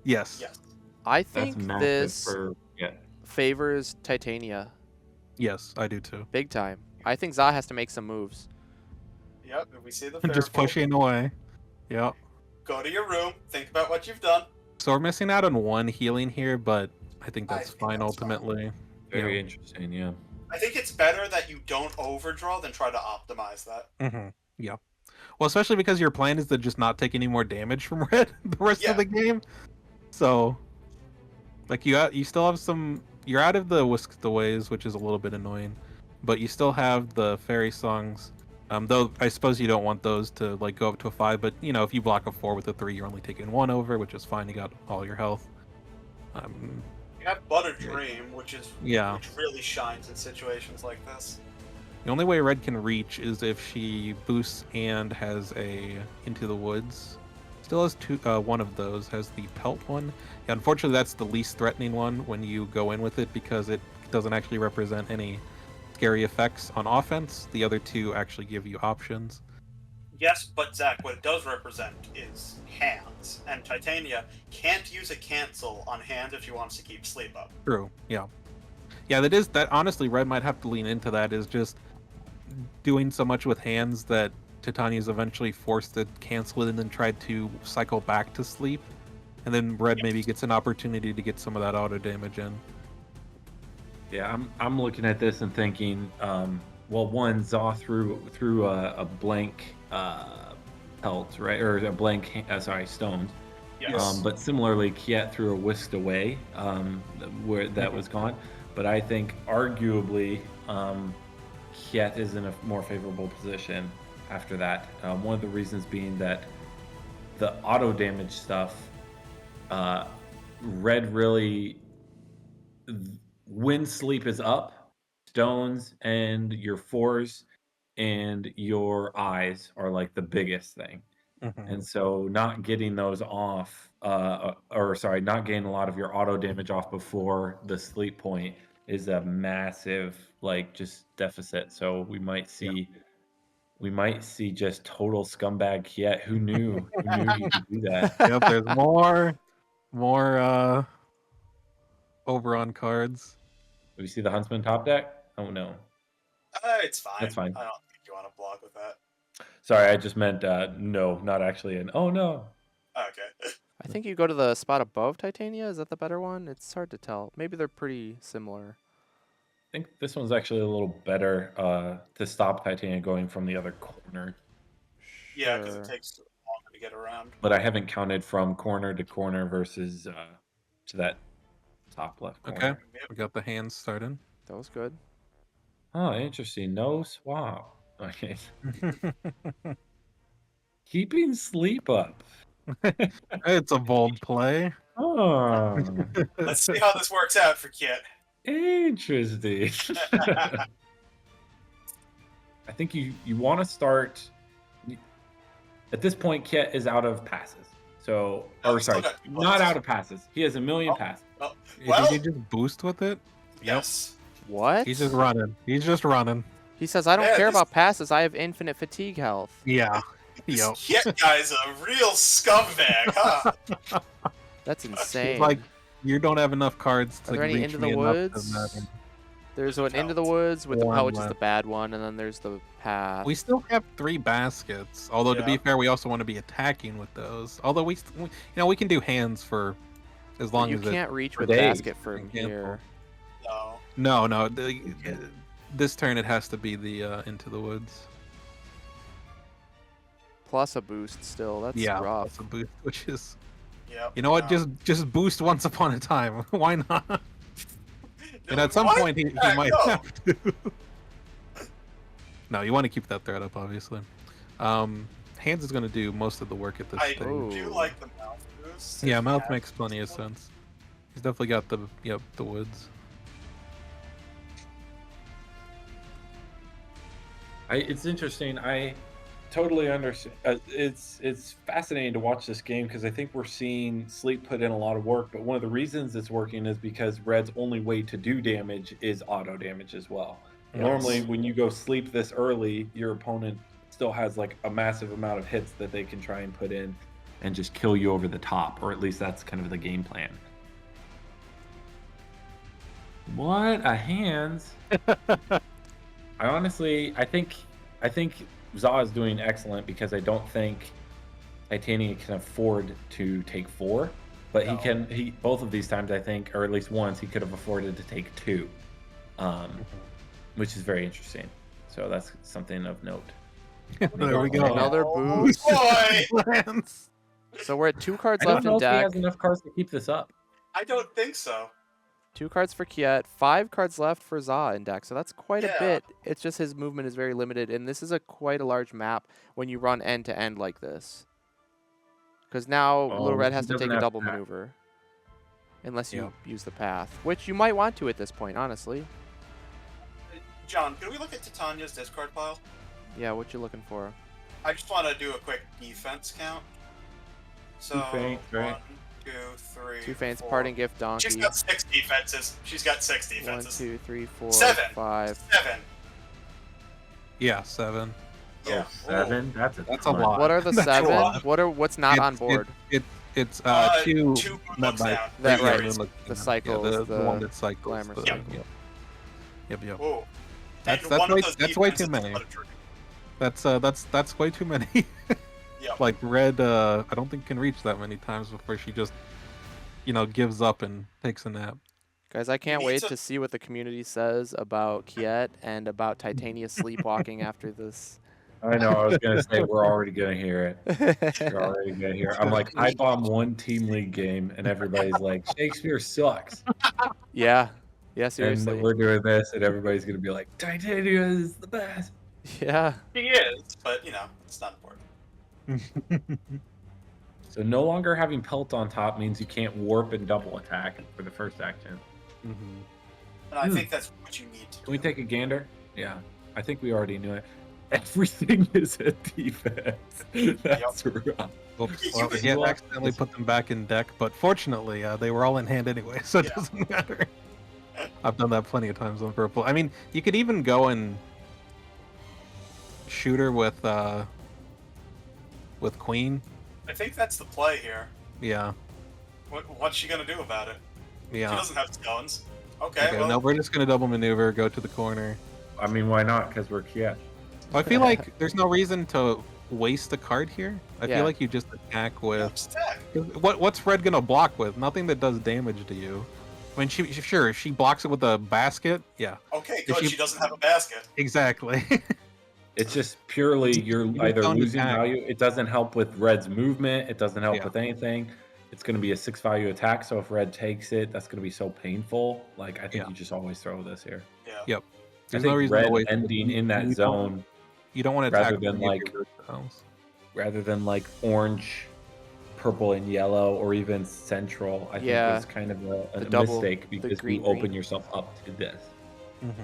Speaker 5: Yes.
Speaker 6: Yes.
Speaker 2: I
Speaker 9: That's
Speaker 2: think
Speaker 9: massive
Speaker 2: this
Speaker 9: for
Speaker 2: favors Titania
Speaker 5: Yes, I do too.
Speaker 2: big time. I think zzaa has to make some moves.
Speaker 6: Yep, if we see the
Speaker 5: Just
Speaker 6: Fairfolk,
Speaker 5: pushing away. Yep.
Speaker 6: go to your room, think about what you've done.
Speaker 5: So we're missing out on 1 healing here, but I think that's fine
Speaker 6: that's fine.
Speaker 5: ultimately.
Speaker 9: very
Speaker 5: Yeah.
Speaker 9: interesting. Yeah.
Speaker 6: I think it's better that you don't overdraw than try to optimize that.
Speaker 5: Mm-hmm. Yeah. Well, especially because your plan is to just not take any more damage from Red the rest of the game. So, like you still have some. You're out of the Whisk the Ways, which is a little bit annoying, but you still have the fairy songs. Though I suppose you don't want those to like go up to a 5, but you know if you block a 4 with a 3, you're only taking 1 over, which is fine. You got all your health.
Speaker 6: You have But a Dream, which really shines in situations like this.
Speaker 5: The only way Red can reach is if she boosts and has a Into the Woods. Still has 1 of those, has the Pelt one. Yeah, unfortunately, that's the least threatening one when you go in with it because it doesn't actually represent any scary effects on offense. The other 2 actually give you options.
Speaker 6: Yes, but Zach, what it does represent is hands, and Titania can't use a cancel on hands if she wants to keep sleep up.
Speaker 5: True, yeah. Yeah, that honestly, Red might have to lean into that, is just doing so much with hands that Titania's eventually forced to cancel it and then try to cycle back to sleep. And then Red maybe gets an opportunity to get some of that auto damage in.
Speaker 9: Yeah, I'm looking at this and thinking, well, one, zzaa threw a blank pelt, right, or a blank, stones.
Speaker 6: Yes.
Speaker 9: But similarly, Kjet threw a Whisked Away, where that was gone. But I think arguably, Kjet is in a more favorable position after that. One of the reasons being that the auto damage stuff, Red really, when sleep is up, stones and your 4s and your eyes are like the biggest thing. And so not getting those off, not getting a lot of your auto damage off before the sleep point is a massive, just deficit. So we might see just total scumbag Kjet. Who knew? Who knew he could do that?
Speaker 5: Yep, there's more Oberon cards.
Speaker 9: Do we see the Huntsman top deck? Oh no.
Speaker 6: It's fine.
Speaker 9: That's fine.
Speaker 6: I don't think you want to block with that.
Speaker 9: Sorry, I just meant no, not actually an oh no.
Speaker 6: Okay.
Speaker 2: I think you go to the spot above Titania. Is that the better one? It's hard to tell. Maybe they're pretty similar.
Speaker 9: I think this one's actually a little better to stop Titania going from the other corner.
Speaker 6: Yeah, because it takes longer to get around.
Speaker 9: But I haven't counted from corner to corner versus to that top left corner.
Speaker 5: Okay, we got the hands started.
Speaker 2: That was good.
Speaker 9: Oh, interesting. No swap. Okay. Keeping sleep up.
Speaker 5: It's a bold play.
Speaker 9: Oh,
Speaker 6: Let's see how this works out for Kit.
Speaker 9: interesting. I think you want to start. At this point, Kjet is out of passes. So, not out of passes. He has 1 million passes.
Speaker 5: Did he just boost with it?
Speaker 6: Yes.
Speaker 2: What?
Speaker 5: He's just running. He's just running.
Speaker 2: He says, I don't
Speaker 6: Man,
Speaker 2: care
Speaker 6: this-
Speaker 2: about passes. I have infinite fatigue health.
Speaker 5: Yeah.
Speaker 6: This
Speaker 5: Yep.
Speaker 6: Kjet guy's a real scumbag, huh?
Speaker 2: That's insane.
Speaker 5: Like, you don't have enough cards
Speaker 2: Are
Speaker 5: to
Speaker 2: there any
Speaker 5: reach
Speaker 2: Into
Speaker 5: me
Speaker 2: the
Speaker 5: enough to
Speaker 2: Woods?
Speaker 5: matter.
Speaker 2: There's
Speaker 6: There's
Speaker 2: an Into the
Speaker 6: pelt.
Speaker 2: Woods with the
Speaker 5: One
Speaker 2: pelt, which is the
Speaker 5: left.
Speaker 2: bad one, and then there's the path.
Speaker 5: We still have 3 baskets. Although to be
Speaker 6: Yeah.
Speaker 5: fair, we also want to be attacking with those. Although we we can do hands for as long
Speaker 2: you
Speaker 5: as
Speaker 2: can't reach
Speaker 5: for
Speaker 2: with
Speaker 5: days,
Speaker 2: basket
Speaker 5: for
Speaker 2: from
Speaker 5: example.
Speaker 2: here.
Speaker 6: No.
Speaker 5: No. This turn it has to be the Into the Woods.
Speaker 2: Plus a boost still. That's
Speaker 5: Yeah,
Speaker 2: rough.
Speaker 5: that's a boost, which is
Speaker 6: Yep.
Speaker 5: you know what?
Speaker 6: no.
Speaker 5: Just boost once upon a time. Why not? And at some
Speaker 6: What?
Speaker 5: point he
Speaker 6: Yeah,
Speaker 5: might
Speaker 6: no.
Speaker 5: have to. No, you want to keep that threat up, obviously. Hands is going to do most of the work at this
Speaker 6: I
Speaker 5: stage.
Speaker 6: do
Speaker 2: Ooh.
Speaker 6: like the mouth boost.
Speaker 5: Yeah,
Speaker 6: if
Speaker 5: mouth
Speaker 6: you
Speaker 5: makes
Speaker 6: have
Speaker 5: plenty of
Speaker 6: one.
Speaker 5: sense. He's definitely got the woods.
Speaker 9: It's interesting. I totally understand. It's fascinating to watch this game because I think we're seeing Sleep put in a lot of work. But one of the reasons it's working is because Red's only way to do damage is auto damage as well.
Speaker 5: Yes.
Speaker 9: Normally, when you go Sleep this early, your opponent still has like a massive amount of hits that they can try and put in and just kill you over the top, or at least that's kind of the game plan. What a hands! I think zzzzaa is doing excellent because I don't think Titania can afford to take 4, but
Speaker 6: No.
Speaker 9: he both of these times I think, or at least once, he could have afforded to take 2, which is very interesting. So that's something of note.
Speaker 5: There we go.
Speaker 2: Another
Speaker 6: Oh,
Speaker 2: boost.
Speaker 6: boy!
Speaker 5: Lance.
Speaker 2: So we're at 2 cards
Speaker 9: I don't
Speaker 2: left
Speaker 9: know
Speaker 2: in
Speaker 9: if he
Speaker 2: deck.
Speaker 9: has enough cards to keep this up.
Speaker 6: I don't think so.
Speaker 2: 2 cards for Kjet, 5 cards left for zzaa in deck, so that's quite a
Speaker 6: Yeah.
Speaker 2: bit. It's just his movement is very limited, and this is quite a large map when you run end to end like this. Because now Little Red
Speaker 9: he
Speaker 2: has to
Speaker 9: doesn't
Speaker 2: take a
Speaker 9: have
Speaker 2: double
Speaker 9: path.
Speaker 2: maneuver. Unless you
Speaker 5: Yeah.
Speaker 2: use the path, which you might want to at this point, honestly.
Speaker 6: John, can we look at Titania's discard pile?
Speaker 2: Yeah, what you looking for?
Speaker 6: I just want to do a quick defense count. So,
Speaker 9: feints, right?
Speaker 6: 1, 2, 3,
Speaker 2: 2 feints,
Speaker 6: 4.
Speaker 2: parting gift, donkey.
Speaker 6: She's got 6 defenses. She's got 6
Speaker 2: 1,
Speaker 6: defenses.
Speaker 2: 2, 3, 4,
Speaker 6: 7.
Speaker 2: 5.
Speaker 6: 7.
Speaker 5: Yeah, 7.
Speaker 6: Yeah.
Speaker 9: 7? That's
Speaker 5: That's a
Speaker 9: ton.
Speaker 5: lot.
Speaker 2: What are the
Speaker 5: That's a
Speaker 2: 7?
Speaker 5: lot.
Speaker 2: What's not on board?
Speaker 5: It's 2
Speaker 6: 2 moonlooks
Speaker 5: by-
Speaker 6: down.
Speaker 2: That
Speaker 5: yeah,
Speaker 2: right.
Speaker 5: moonlook
Speaker 2: The
Speaker 5: down.
Speaker 2: cycles,
Speaker 5: Yeah, the
Speaker 2: the
Speaker 5: one that cycles.
Speaker 2: glamour
Speaker 5: the-
Speaker 2: cycle.
Speaker 5: Yep.
Speaker 6: Whoa.
Speaker 5: That's-
Speaker 6: And
Speaker 5: that's
Speaker 6: one of
Speaker 5: way-
Speaker 6: those
Speaker 5: that's way too
Speaker 6: defenses
Speaker 5: many.
Speaker 6: is what a trigger.
Speaker 5: That's way too many.
Speaker 6: Yep.
Speaker 5: Like Red, I don't think can reach that many times before she just, gives up and takes a nap.
Speaker 2: Guys, I can't
Speaker 6: need
Speaker 2: wait
Speaker 6: to-
Speaker 2: to see what the community says about Kjet and about Titania sleepwalking after this.
Speaker 9: I know. I was gonna say we're already gonna hear it. We're already gonna hear. I'm like, I bombed one team league game, and everybody's like, Shakespeare sucks.
Speaker 2: Yeah. Yeah, seriously.
Speaker 9: And we're doing this, and everybody's gonna be like, Titania is the best.
Speaker 2: Yeah.
Speaker 6: He is, but it's not important.
Speaker 9: So no longer having pelt on top means you can't warp and double attack for the first action.
Speaker 6: And I think that's what you need to
Speaker 9: Can we
Speaker 6: do.
Speaker 9: take a gander? Yeah, I think we already knew it. Everything is a defense. That's rough.
Speaker 5: Oops,
Speaker 6: You
Speaker 5: well,
Speaker 6: could
Speaker 5: he had
Speaker 9: do-
Speaker 5: accidentally put them back in deck, but fortunately, they were all in hand anyway, so it
Speaker 6: Yeah.
Speaker 5: doesn't matter. I've done that plenty of times on purple. I mean, you could even go and shoot her with queen.
Speaker 6: I think that's the play here.
Speaker 5: Yeah,
Speaker 6: What's she gonna do about it? She
Speaker 5: yeah.
Speaker 6: doesn't have stones. Okay,
Speaker 5: Okay,
Speaker 6: well,
Speaker 5: no, we're just gonna double maneuver, go to the corner.
Speaker 9: I mean, why not? Because we're Kjet.
Speaker 5: I feel like there's no reason to waste a card here. I
Speaker 2: Yeah.
Speaker 5: feel like you just attack with
Speaker 6: just attack.
Speaker 5: what's Red gonna block with? Nothing that does damage to you. I mean, sure, if she blocks it with a basket, yeah,
Speaker 6: Okay,
Speaker 5: If
Speaker 6: good.
Speaker 5: you-
Speaker 6: She doesn't have a basket.
Speaker 5: exactly.
Speaker 9: It's just purely you're
Speaker 5: just
Speaker 9: either
Speaker 5: don't
Speaker 9: losing
Speaker 5: attack.
Speaker 9: value. It doesn't help with Red's movement. It doesn't help
Speaker 5: Yeah.
Speaker 9: with anything. It's going to be a 6 value attack. So if Red takes it, that's going to be so painful. Like I think
Speaker 5: Yeah.
Speaker 9: you just always throw this here.
Speaker 6: Yeah.
Speaker 5: Yep.
Speaker 9: I
Speaker 5: There's
Speaker 9: think
Speaker 5: no reason
Speaker 9: Red
Speaker 5: to waste it.
Speaker 9: ending in that
Speaker 5: You don't-
Speaker 9: zone
Speaker 5: You don't want to
Speaker 9: rather
Speaker 5: attack
Speaker 9: than,
Speaker 5: any of
Speaker 9: like-
Speaker 5: your root spells.
Speaker 9: rather than like orange, purple, and yellow, or even central. I
Speaker 2: Yeah.
Speaker 9: think is kind of a
Speaker 2: The double-
Speaker 9: mistake
Speaker 2: the
Speaker 9: because
Speaker 2: green,
Speaker 9: you open
Speaker 2: green.
Speaker 9: yourself up to this.
Speaker 5: Mm-hmm.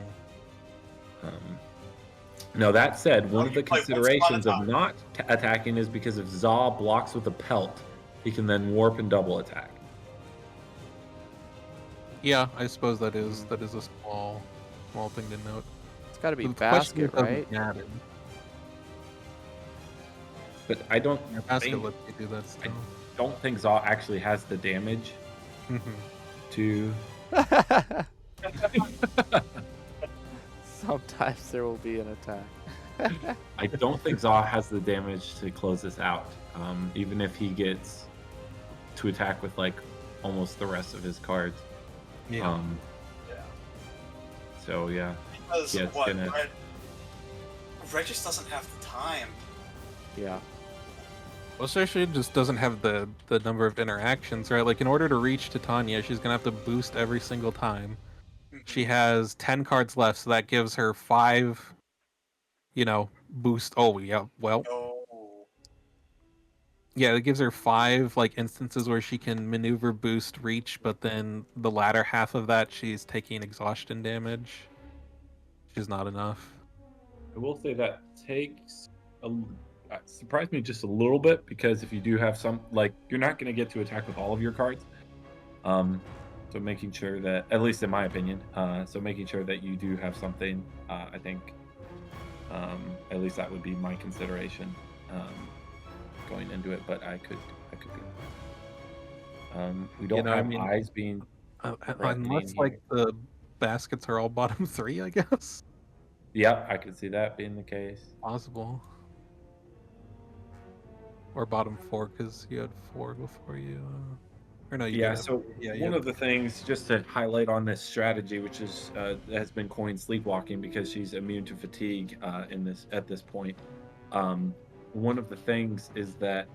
Speaker 9: Now that said, one of the
Speaker 6: you play once upon a
Speaker 9: considerations of
Speaker 6: time.
Speaker 9: not attacking is because if zzaa blocks with a pelt, he can then warp and double attack.
Speaker 5: Yeah, I suppose that is a small thing to note.
Speaker 2: got to be
Speaker 5: The question
Speaker 2: basket,
Speaker 5: doesn't
Speaker 2: right?
Speaker 5: matter.
Speaker 9: But I don't
Speaker 5: Your basket
Speaker 9: think
Speaker 5: lets you do that still.
Speaker 9: don't think Zaw actually has the damage
Speaker 5: Mhm.
Speaker 9: to.
Speaker 2: Sometimes there will be an attack.
Speaker 9: I don't think Zaw has the damage to close this out. Even if he gets to attack with like almost the rest of his cards.
Speaker 5: Yeah.
Speaker 6: Yeah.
Speaker 9: So yeah.
Speaker 6: Because
Speaker 9: Yeah, it's
Speaker 6: what?
Speaker 9: gonna-
Speaker 6: Red just doesn't have the time.
Speaker 2: Yeah.
Speaker 5: Well, she just doesn't have the number of interactions, right? Like, in order to reach Titania, she's gonna have to boost every single time. She has 10 cards left, so that gives her 5, boost. Oh, yeah, well,
Speaker 6: Oh.
Speaker 5: yeah, it gives her 5, like, instances where she can maneuver, boost, reach, but then the latter half of that, she's taking exhaustion damage, which is not enough.
Speaker 9: I will say that surprised me just a little bit, because if you do have some, like, you're not going to get to attack with all of your cards. So making sure that, at least in my opinion, so making sure that you do have something, I think, at least that would be my consideration going into it. But I could be. We don't have eyes being
Speaker 5: Unless,
Speaker 9: here.
Speaker 5: like, the baskets are all bottom 3, I guess.
Speaker 9: Yeah, I could see that being the case.
Speaker 5: Possible. Or bottom 4, because you had 4 before you. Or no, you
Speaker 9: Yeah,
Speaker 5: did have-
Speaker 9: so
Speaker 5: yeah, you
Speaker 9: one
Speaker 5: had
Speaker 9: of the things, just to highlight on this strategy, which is has been coined sleepwalking because she's immune to fatigue at this point. One of the things is that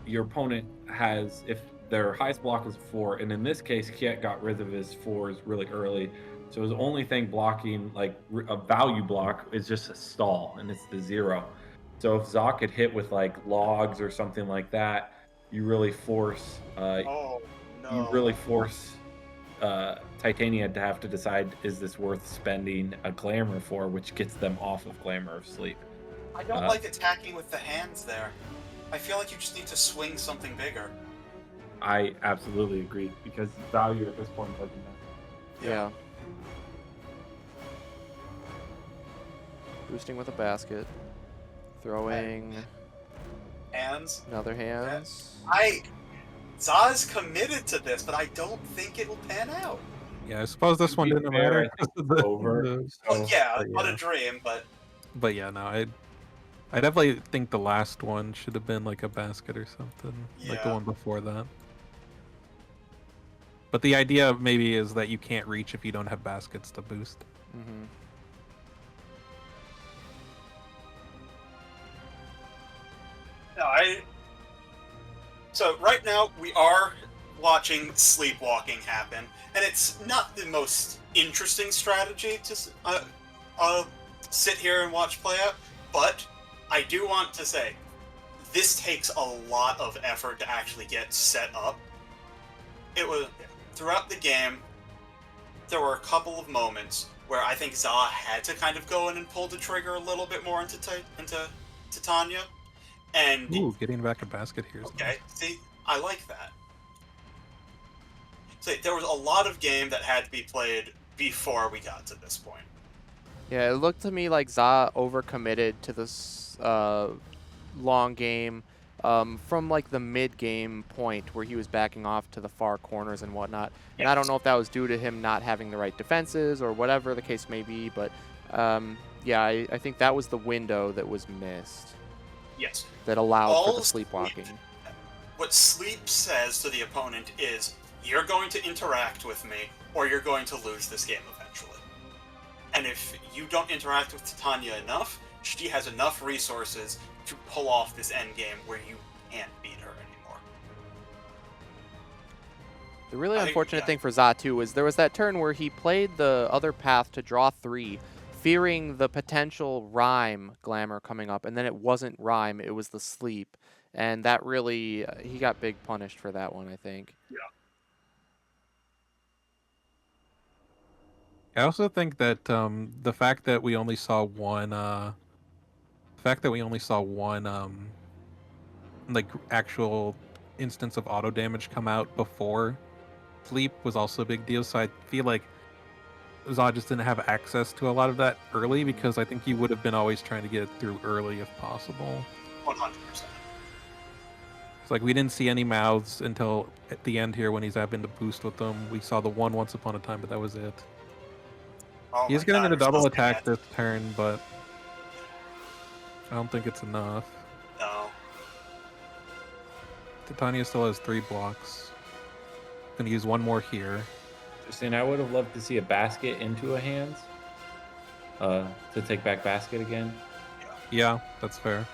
Speaker 9: your opponent has, if their highest block is 4, and in this case, Kjet got rid of his 4s really early, so his only thing blocking, like a value block, is just a stall, and it's the 0. So if Zaw could hit with like logs or something like that, you really force
Speaker 6: Oh no.
Speaker 9: you really force Titania to have to decide, is this worth spending a glamour for, which gets them off of Glamour of Sleep.
Speaker 6: I don't like attacking with the hands there. I feel like you just need to swing something bigger.
Speaker 9: I absolutely agree, because value at this point doesn't matter.
Speaker 2: Yeah. Boosting with a basket. Throwing
Speaker 6: Hands.
Speaker 2: another hands.
Speaker 6: Za's committed to this, but I don't think it'll pan out.
Speaker 5: Yeah, I suppose this
Speaker 9: To
Speaker 5: one
Speaker 9: be
Speaker 5: didn't
Speaker 9: fair,
Speaker 5: matter.
Speaker 9: I think it's over.
Speaker 6: Well, yeah,
Speaker 5: but
Speaker 6: what
Speaker 5: yeah.
Speaker 6: a dream, but
Speaker 5: But yeah, no, I definitely think the last one should have been like a basket or something, like the
Speaker 6: Yeah.
Speaker 5: one before that. But the idea maybe is that you can't reach if you don't have baskets to boost.
Speaker 2: Mm-hmm.
Speaker 6: no, So right now we are watching sleepwalking happen, and it's not the most interesting strategy to sit here and watch play out. But I do want to say, this takes a lot of effort to actually get set up. It was throughout the game. There were a couple of moments where I think Zaw had to kind of go in and pull the trigger a little bit more into Titania. And
Speaker 5: Ooh, getting back a basket here is
Speaker 6: okay,
Speaker 5: nice.
Speaker 6: see, I like that. So there was a lot of game that had to be played before we got to this point.
Speaker 2: Yeah, it looked to me like Za overcommitted to this long game from like the mid-game point where he was backing off to the far corners and whatnot. And I don't know if that was due to him not having the right defenses or whatever the case may be, but yeah, I think that was the window that was missed
Speaker 6: Yes.
Speaker 2: that allowed for
Speaker 6: All
Speaker 2: the sleepwalking.
Speaker 6: What sleep says to the opponent is, you're going to interact with me, or you're going to lose this game eventually. And if you don't interact with Titania enough, she has enough resources to pull off this end game where you can't beat her anymore.
Speaker 2: The really unfortunate
Speaker 6: yeah.
Speaker 2: thing for Za too is there was that turn where he played the other path to draw 3, fearing the potential Rhyme glamour coming up, and then it wasn't Rhyme, it was the Sleep. And that really, he got big punished for that one, I think.
Speaker 6: Yeah.
Speaker 5: I also think that the fact that we only saw one, like actual instance of auto damage come out before Sleep was also a big deal. So I feel like Za just didn't have access to a lot of that early, because I think he would have been always trying to get it through early if possible.
Speaker 6: 100%.
Speaker 5: It's like we didn't see any mouths until at the end here when he's having to boost with them. We saw the one once upon a time, but that was it.
Speaker 6: Oh
Speaker 5: He's
Speaker 6: my
Speaker 5: getting
Speaker 6: God,
Speaker 5: into
Speaker 6: we're
Speaker 5: double
Speaker 6: supposed to
Speaker 5: attack
Speaker 6: get-
Speaker 5: this turn, but I don't think it's enough.
Speaker 6: No.
Speaker 5: Titania still has 3 blocks. Gonna use one more here.
Speaker 9: Justine, I would have loved to see a basket into a hands. To take back basket again.
Speaker 5: Yeah, that's fair.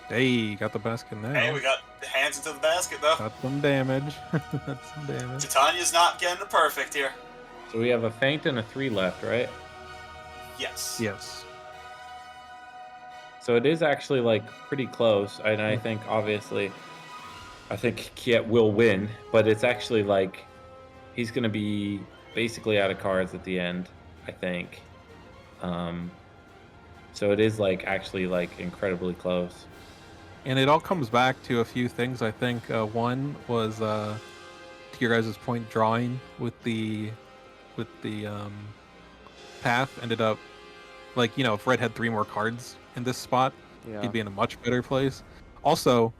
Speaker 5: Hey, got the basket now.
Speaker 6: Hey, we got the hands into the basket, though.
Speaker 5: Got some damage. That's some damage.
Speaker 6: Titania's not getting it perfect here.
Speaker 9: So we have a feint and a 3 left, right?
Speaker 6: Yes.
Speaker 5: Yes.
Speaker 9: So it is actually like pretty close, and I think obviously, I think Kjet will win, but it's actually like he's gonna be basically out of cards at the end, I think. So it is like actually like incredibly close.
Speaker 5: And it all comes back to a few things, I think. One was, to your guys' point, drawing with the path ended up, like, if Red had 3 more cards in this spot,
Speaker 2: Yeah.
Speaker 5: he'd be in a much better place. Also,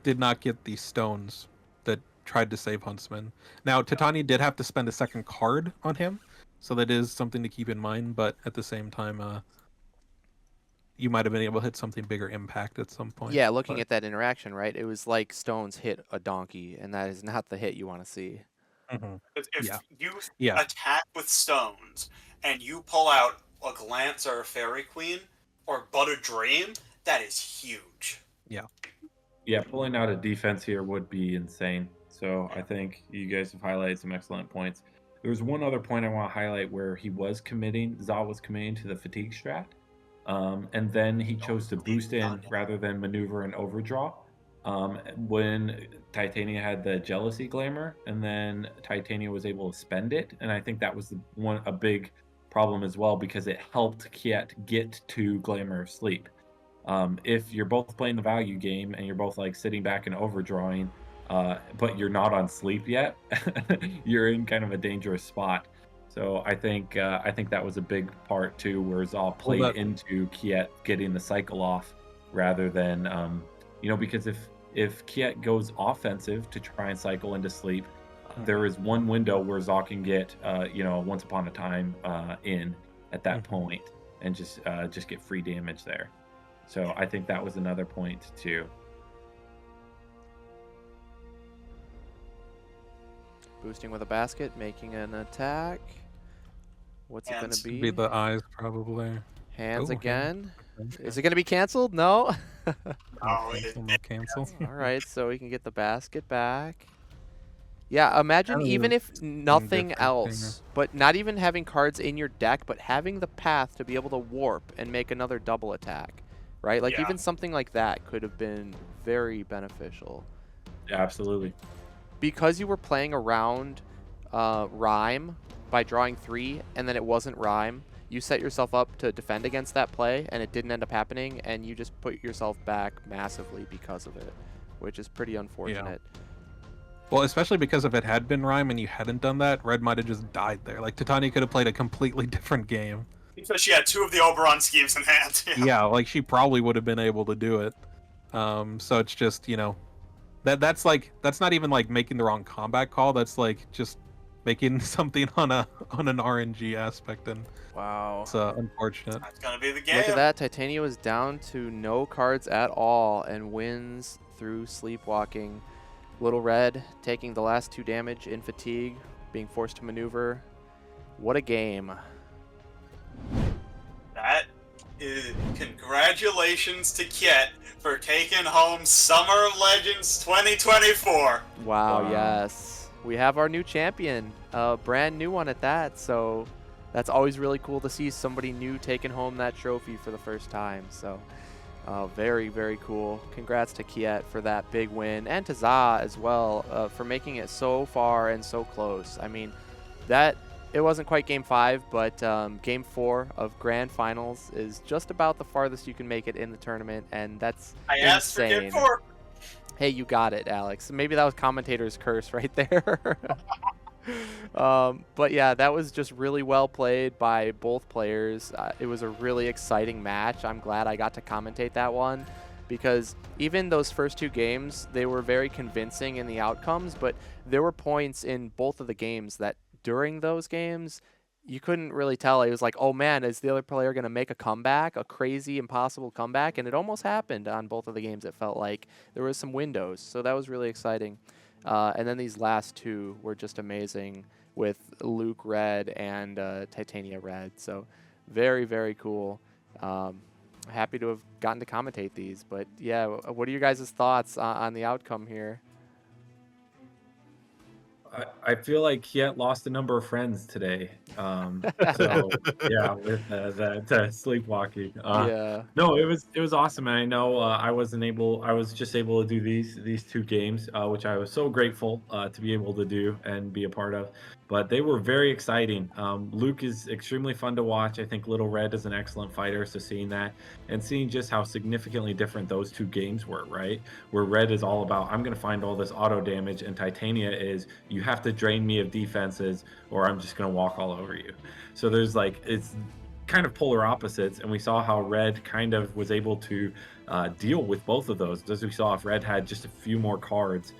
Speaker 5: did not get the stones that tried to save Huntsman. Now, Titania did have to spend a second card on him, so that is something to keep in mind, but at the same time, you might have been able to hit something bigger impact at some point.
Speaker 2: Yeah, looking
Speaker 5: but-
Speaker 2: at that interaction, right? It was like stones hit a donkey, and that is not the hit you want to see.
Speaker 5: Mhm.
Speaker 6: If
Speaker 5: Yeah.
Speaker 6: you
Speaker 5: Yeah.
Speaker 6: attack with stones and you pull out a Glance or a Fairy Queen or But a Dream, that is huge.
Speaker 9: Yeah, pulling out a defense here would be insane. So I think you guys have highlighted some excellent points. There's one other point I want to highlight where Za was committing to the fatigue strat. And then he chose to boost in rather than maneuver and overdraw. When Titania had the jealousy glamour, and then Titania was able to spend it, and I think that was a big problem as well, because it helped Kjet get to Glamour of Sleep. If you're both playing the value game and you're both like sitting back and overdrawing, but you're not on sleep yet, you're in kind of a dangerous spot. So I think that was a big part too, where Za played into Kjet getting the cycle off rather than because if Kjet goes offensive to try and cycle into sleep, there is one window where Za can get once upon a time in at that point and just get free damage there. So I think that was another point too.
Speaker 2: Boosting with a basket, making an attack. What's it going
Speaker 6: Hands.
Speaker 2: to be?
Speaker 5: Be the eyes, probably.
Speaker 2: Hands
Speaker 5: Ooh,
Speaker 2: again?
Speaker 5: hands.
Speaker 2: Is it going to be canceled? No?
Speaker 6: Oh,
Speaker 5: Cancel.
Speaker 2: All right, so we can get the basket back. Yeah, imagine even if nothing
Speaker 5: different
Speaker 2: else, but not even having cards in your deck, but having the path to be able to warp and make another double attack, right? Like
Speaker 6: Yeah.
Speaker 2: even something like that could have been very beneficial.
Speaker 9: Yeah, absolutely.
Speaker 2: Because you were playing around Rhyme by drawing 3, and then it wasn't Rhyme, you set yourself up to defend against that play, and it didn't end up happening, and you just put yourself back massively because of it, which is pretty unfortunate.
Speaker 5: Well, especially because if it had been Rhyme and you hadn't done that, Red might have just died there. Like, Titania could have played a completely different game.
Speaker 6: Because she had 2 of the Oberon schemes in hand.
Speaker 5: Yeah, like, she probably would have been able to do it. So it's just, that's not even, like, making the wrong combat call. That's, like, just making something on an RNG aspect, and
Speaker 2: Wow.
Speaker 5: it's unfortunate.
Speaker 6: That's gonna be the game.
Speaker 2: Look at that. Titania was down to no cards at all and wins through sleepwalking. Little Red taking the last 2 damage in fatigue, being forced to maneuver. What a game.
Speaker 6: That is congratulations to Kjet for taking home Summer of Legends 2024.
Speaker 2: Wow, yes. We have our new champion, a brand new one at that, so that's always really cool to see somebody new taking home that trophy for the first time. So very, very cool. Congrats to Kjet for that big win, and to Za as well for making it so far and so close. I mean, it wasn't quite Game 5, but Game 4 of Grand Finals is just about the farthest you can make it in the tournament, and that's
Speaker 6: I asked for
Speaker 2: insane.
Speaker 6: Game 4.
Speaker 2: Hey, you got it, Alex. Maybe that was commentator's curse right there. But yeah, that was just really well played by both players. It was a really exciting match. I'm glad I got to commentate that one because even those first two games, they were very convincing in the outcomes, but there were points in both of the games that during those games, you couldn't really tell. It was like, oh man, is the other player going to make a comeback, a crazy, impossible comeback? And it almost happened on both of the games. It felt like there was some windows. So that was really exciting. And then these last two were just amazing with Luke Red and Titania Red. So very, very cool. Happy to have gotten to commentate these. But yeah, what are your guys' thoughts on the outcome here?
Speaker 9: I feel like Kjet lost a number of friends today. So yeah, with that sleepwalking.
Speaker 2: Yeah.
Speaker 9: No, it was awesome, and I know I was just able to do these two games, which I was so grateful to be able to do and be a part of. But they were very exciting. Luke is extremely fun to watch. I think Little Red is an excellent fighter, so seeing that and seeing just how significantly different those two games were, right? Where Red is all about, I'm going to find all this auto damage, and Titania is, you have to drain me of defenses or I'm just going to walk all over you. So there's like, it's kind of polar opposites, and we saw how Red kind of was able to deal with both of those. As we saw, if Red had just a few more cards,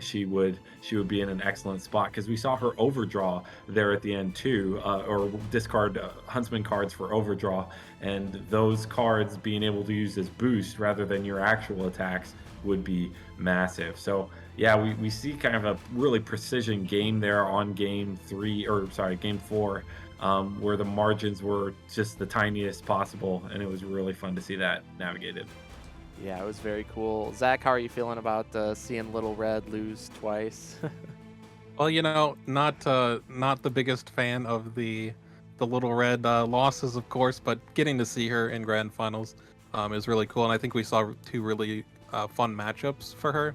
Speaker 9: she would be in an excellent spot, because we saw her overdraw there at the end too, or discard Huntsman cards for overdraw, and those cards being able to use as boost rather than your actual attacks would be massive. So yeah, we see kind of a really precision game there on game 4, where the margins were just the tiniest possible, and it was really fun to see that navigated.
Speaker 2: Yeah, it was very cool. Zach, how are you feeling about seeing Little Red lose twice?
Speaker 5: Well, not the biggest fan of the Little Red losses, of course, but getting to see her in grand finals is really cool, and I think we saw two really fun matchups for her.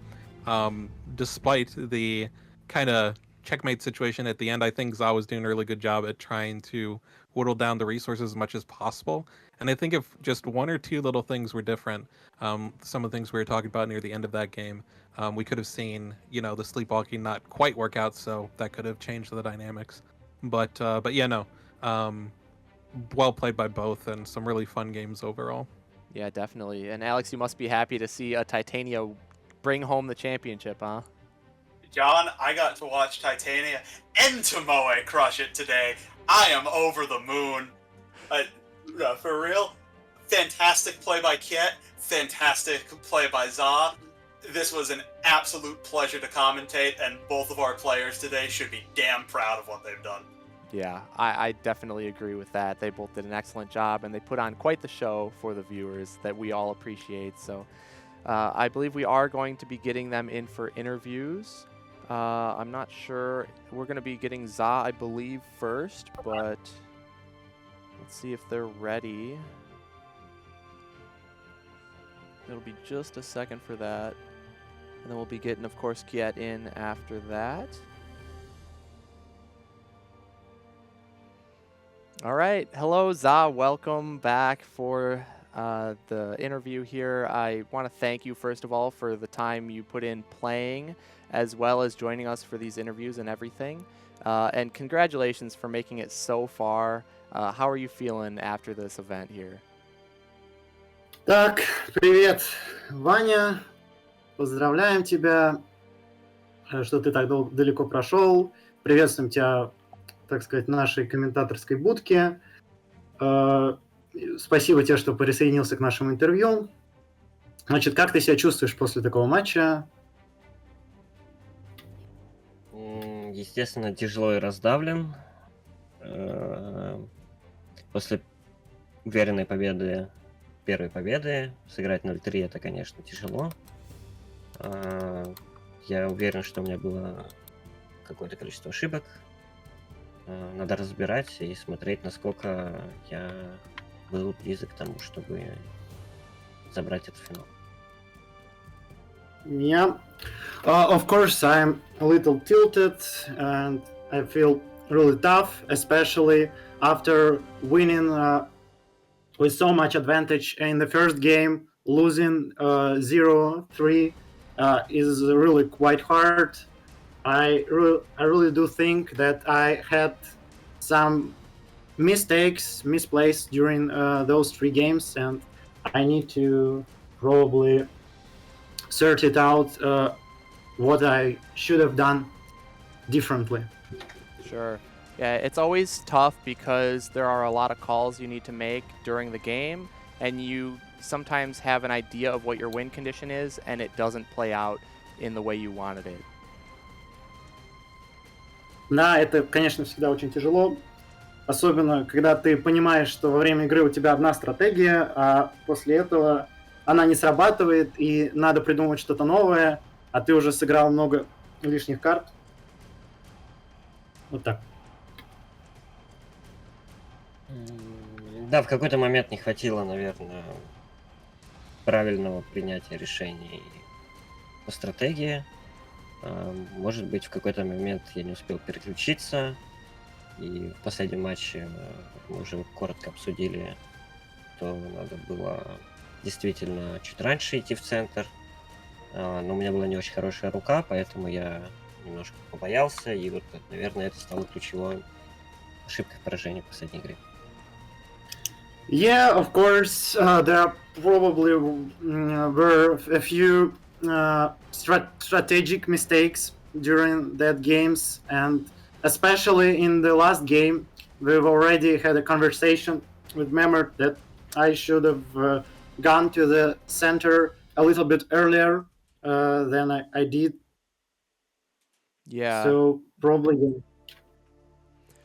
Speaker 5: Despite the kind of checkmate situation at the end, I think ZA was doing a really good job at trying to whittle down the resources as much as possible. And I think if just one or two little things were different, some of the things we were talking about near the end of that game, we could have seen, the sleepwalking not quite work out, so that could have changed the dynamics. But yeah, no, well played by both, and some really fun games overall.
Speaker 2: Yeah, definitely. And Alex, you must be happy to see Titania bring home the championship, huh?
Speaker 6: John, I got to watch Titania and Tomoe crush it today. I am over the moon. For real, fantastic play by Kjet, fantastic play by ZA. This was an absolute pleasure to commentate, and both of our players today should be damn proud of what they've done.
Speaker 2: Yeah, I definitely agree with that. They both did an excellent job, and they put on quite the show for the viewers that we all appreciate. So I believe we are going to be getting them in for interviews. I'm not sure. We're going to be getting ZA, I believe, first, but let's see if they're ready. It'll be just a second for that. And then we'll be getting, of course, Kjet in after that. All right. Hello, ZA. Welcome back for the interview here. I want to thank you, first of all, for the time you put in playing, as well as joining us for these interviews and everything. And congratulations for making it so far. How are you feeling after this event here?
Speaker 10: Так, привет, Ваня. Поздравляем тебя, что ты так далеко прошел. Приветствуем тебя, так сказать, в нашей комментаторской будке. Спасибо тебе, что присоединился к нашему интервью. Значит, как ты себя чувствуешь после такого матча?
Speaker 11: Естественно, тяжело и раздавлен. После уверенной победы, первой победы, сыграть 0-3 это, конечно, тяжело. Я уверен, что у меня было какое-то количество ошибок. Надо разбирать и смотреть, насколько я был близок к тому, чтобы забрать этот финал.
Speaker 10: Yeah. Of course, I'm a little tilted and I feel really tough, especially after winning with so much advantage in the first game. Losing 0-3 is really quite hard. I really do think that I had some mistakes, misplays during those 3 games, and I need to probably sort it out what I should have done differently.
Speaker 2: Sure. Yeah, it's always tough because there are a lot of calls you need to make during the game, and you sometimes have an idea of what your win condition is, and it doesn't play out in the way you wanted it.
Speaker 10: Да, это, конечно, всегда очень тяжело, особенно когда ты понимаешь, что во время игры у тебя одна стратегия, а после этого она не срабатывает, и надо придумывать что-то новое, а ты уже сыграл много лишних карт. Вот так.
Speaker 11: Да, в какой-то момент не хватило, наверное, правильного принятия решений по стратегии. Может быть, в какой-то момент я не успел переключиться, и в последнем матче мы уже коротко обсудили, что надо было действительно чуть раньше идти в центр, но у меня была не очень хорошая рука, поэтому я немножко побоялся, и вот, наверное, это стало ключевой ошибкой в поражении в последней игре.
Speaker 10: Yeah, of course, there probably were a few strategic mistakes during that games, and especially in the last game, we've already had a conversation with Mehmet that I should have gone to the center a little bit earlier than I did.
Speaker 2: Yeah.
Speaker 10: So probably.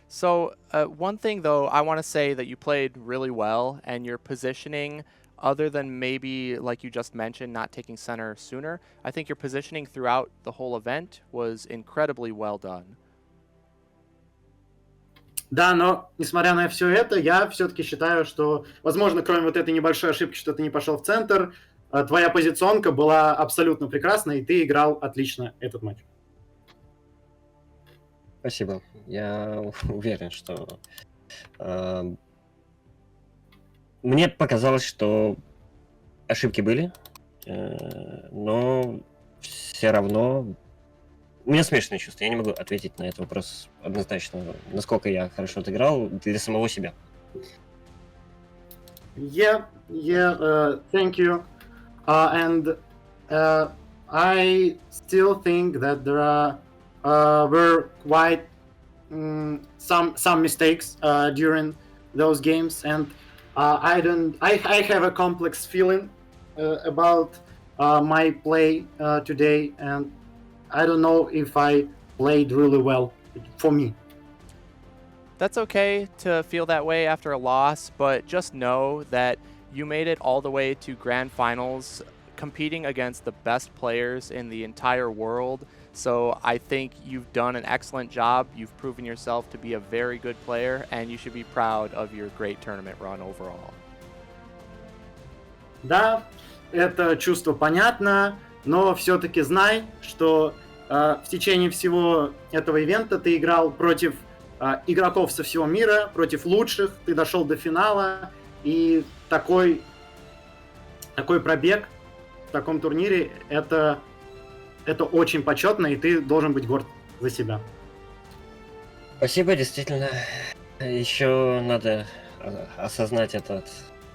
Speaker 2: So one thing, though, I want to say that you played really well, and your positioning, other than maybe, like you just mentioned, not taking center sooner, I think your positioning throughout the whole event was incredibly well done.
Speaker 10: Да, но несмотря на все это, я все-таки считаю, что, возможно, кроме вот этой небольшой ошибки, что ты не пошел в центр, твоя позиционка была абсолютно прекрасна, и ты играл отлично этот матч.
Speaker 11: Спасибо. Я уверен, что мне показалось, что ошибки были, но все равно у меня смешанные чувства. Я не могу ответить на этот вопрос однозначно, насколько я хорошо отыграл для самого себя.
Speaker 10: Yeah, thank you. And I still think that there were quite some mistakes during those games, and I have a complex feeling about my play today, and I don't know if I played really well for me.
Speaker 2: That's okay to feel that way after a loss, but just know that you made it all the way to grand finals competing against the best players in the entire world. So I think you've done an excellent job. You've proven yourself to be a very good player, and you should be proud of your great tournament run overall.
Speaker 10: Да, это чувство понятно, но все-таки знай, что в течение всего этого ивента ты играл против игроков со всего мира, против лучших, ты дошел до финала, и такой пробег в таком турнире, это очень почетно, и ты должен быть горд за себя.
Speaker 11: Спасибо, действительно. Еще надо осознать этот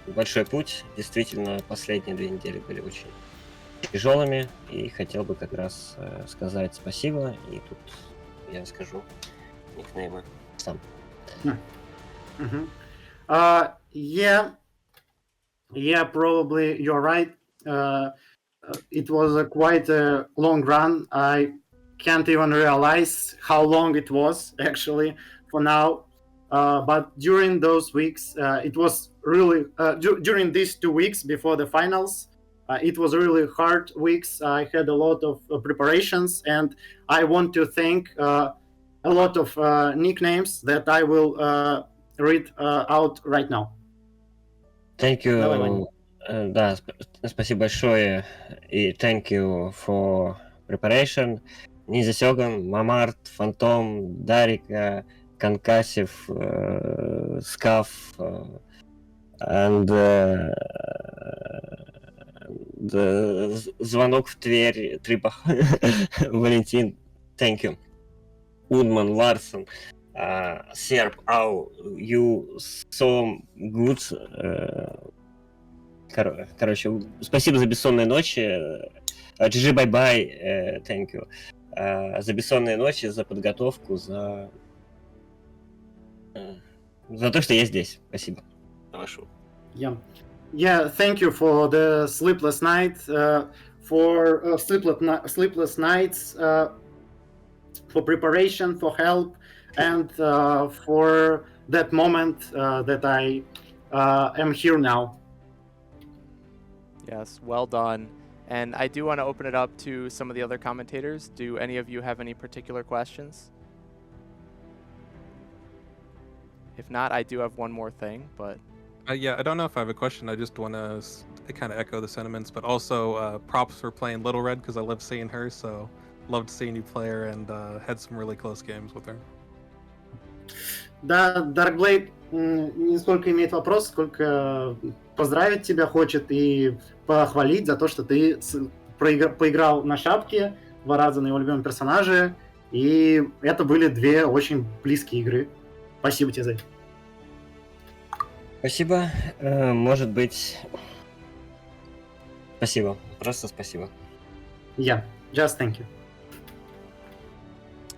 Speaker 11: большой путь. Действительно, последние 2 недели были очень тяжелыми, и хотел бы как раз сказать спасибо, и тут я скажу никнеймы сам.
Speaker 10: Yeah, probably you're right. It was quite a long run. I can't even realize how long it was actually for now. But during those weeks, it was really during these 2 weeks before the finals. It was really hard weeks. I had a lot of preparations, and I want to thank a lot of nicknames that I will read out right now.
Speaker 11: Thank you. Да, спасибо большое. И thank you for preparation. zzzzaa1, Мамарт, Фантом, Дарика, Конкасев, Скаф, and звонок в Тверь, Трипах, Валентин. thank you. Udman, Larson, Serb, you so good. Короче, спасибо за бессонные ночи. GG, bye-bye, thank you. За бессонные ночи, за подготовку, за то, что я здесь. Спасибо. Прошу.
Speaker 10: Yeah, thank you for the sleepless night, for sleepless nights, for preparation, for help, and for that moment that I am here now.
Speaker 2: Yes, well done. And I do want to open it up to some of the other commentators. Do any of you have any particular questions? If not, I do have one more thing, but...
Speaker 5: Yeah, I don't know if I have a question. I just want to kind of echo the sentiments, but also props for playing Little Red because I love seeing her, so loved seeing you play her and had some really close games with her.
Speaker 10: Да, Darkblade не столько имеет вопрос, сколько поздравить тебя хочет и похвалить за то, что ты поиграл на шапке 2 раза на его любимом персонаже, и это были 2 очень близкие игры. Спасибо тебе за это.
Speaker 11: Спасибо. Может быть... Спасибо. Просто спасибо.
Speaker 10: Yeah, just thank you.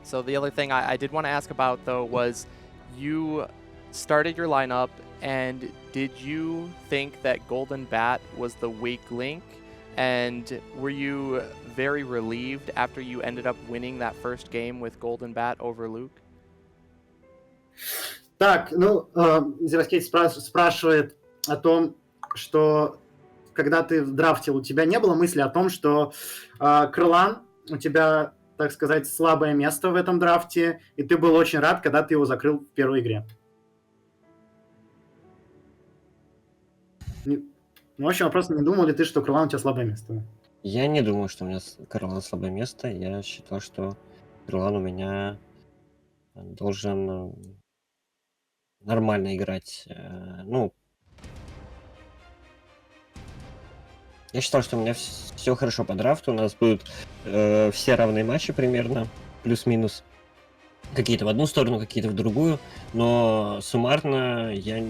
Speaker 2: So the other thing I did want to ask about, though, was you started your lineup, and did you think that Golden Bat was the weak link? And were you very relieved after you ended up winning that first game with Golden Bat over Luke?
Speaker 10: Так, ну, Зероскейт спрашивает о том, что когда ты драфтил, у тебя не было мысли о том, что Крылан у тебя, так сказать, слабое место в этом драфте, и ты был очень рад, когда ты его закрыл в первой игре. Ну, в общем, вопрос, не думал ли ты, что Крылан у тебя слабое место?
Speaker 11: Я не думаю, что у меня Крылан слабое место. Я считал, что Крылан у меня должен нормально играть. Ну, я считал, что у меня все хорошо по драфту. У нас будут все равные матчи примерно, плюс-минус. Какие-то в одну сторону, какие-то в другую. Но суммарно я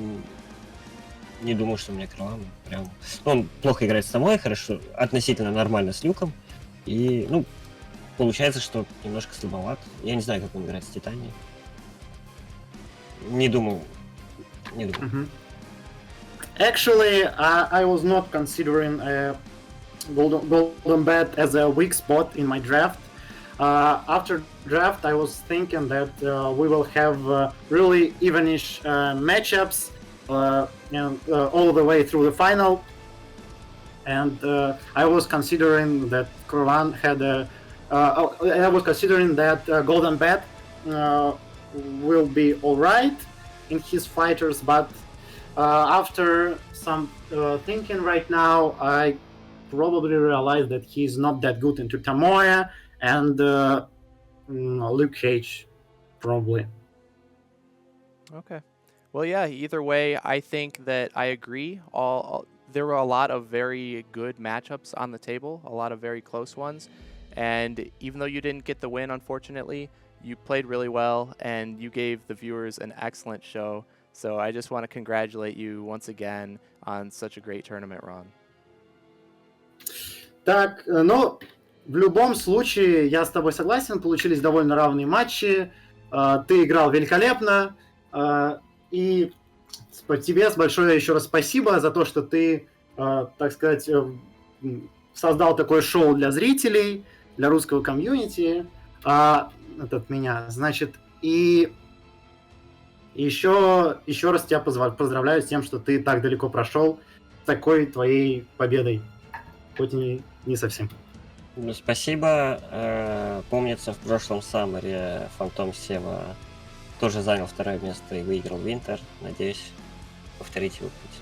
Speaker 11: не думаю, что у меня Крылан прям... Ну, он плохо играет с самой, хорошо, относительно нормально с Люком. И, ну, получается, что немножко слабоват. Я не знаю, как он играет с Титанией. Не думаю.
Speaker 10: Mm-hmm. Actually, I was not considering Golden Bat as a weak spot in my draft. After draft, I was thinking that we will have really evenish matchups all the way through the final. And I was considering that Kryllan had I was considering that Golden Bat will be alright in his fighters, but after some thinking right now, I probably realized that he's not that good into Tamoya and Luke Cage, probably.
Speaker 2: Okay. Well, yeah, either way, I think that I agree. There were a lot of very good matchups on the table, a lot of very close ones. And even though you didn't get the win, unfortunately, you played really well and you gave the viewers an excellent show. So I just want to congratulate you once again on such a great tournament run.
Speaker 10: Так, ну, в любом случае, я с тобой согласен, получились довольно равные матчи, ты играл великолепно, и тебе большое еще раз спасибо за то, что ты, так сказать, создал такое шоу для зрителей, для русского комьюнити, от меня, значит, и еще раз тебя поздравляю с тем, что ты так далеко прошел с такой твоей победой, хоть и не совсем.
Speaker 11: Ну, спасибо. Помнится, в прошлом саммере Фантом Сева тоже занял 2-е место и выиграл Винтер. Надеюсь, повторить его путь.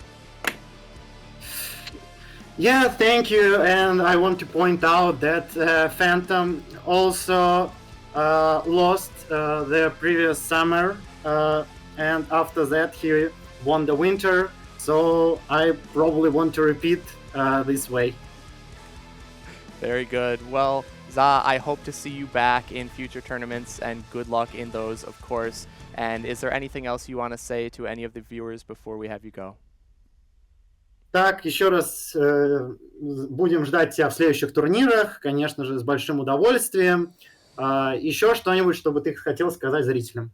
Speaker 10: Yeah, thank you, and I want to point out that Phantom also lost the previous summer, and after that he won the winter, so I probably want to repeat this way.
Speaker 2: Very good. Well, Za, I hope to see you back in future tournaments, and good luck in those, of course. And is there anything else you want to say to any of the viewers before we have you go?
Speaker 10: Так, еще раз будем ждать тебя в следующих турнирах, конечно же, с большим удовольствием. Еще что-нибудь, чтобы ты хотел сказать зрителям?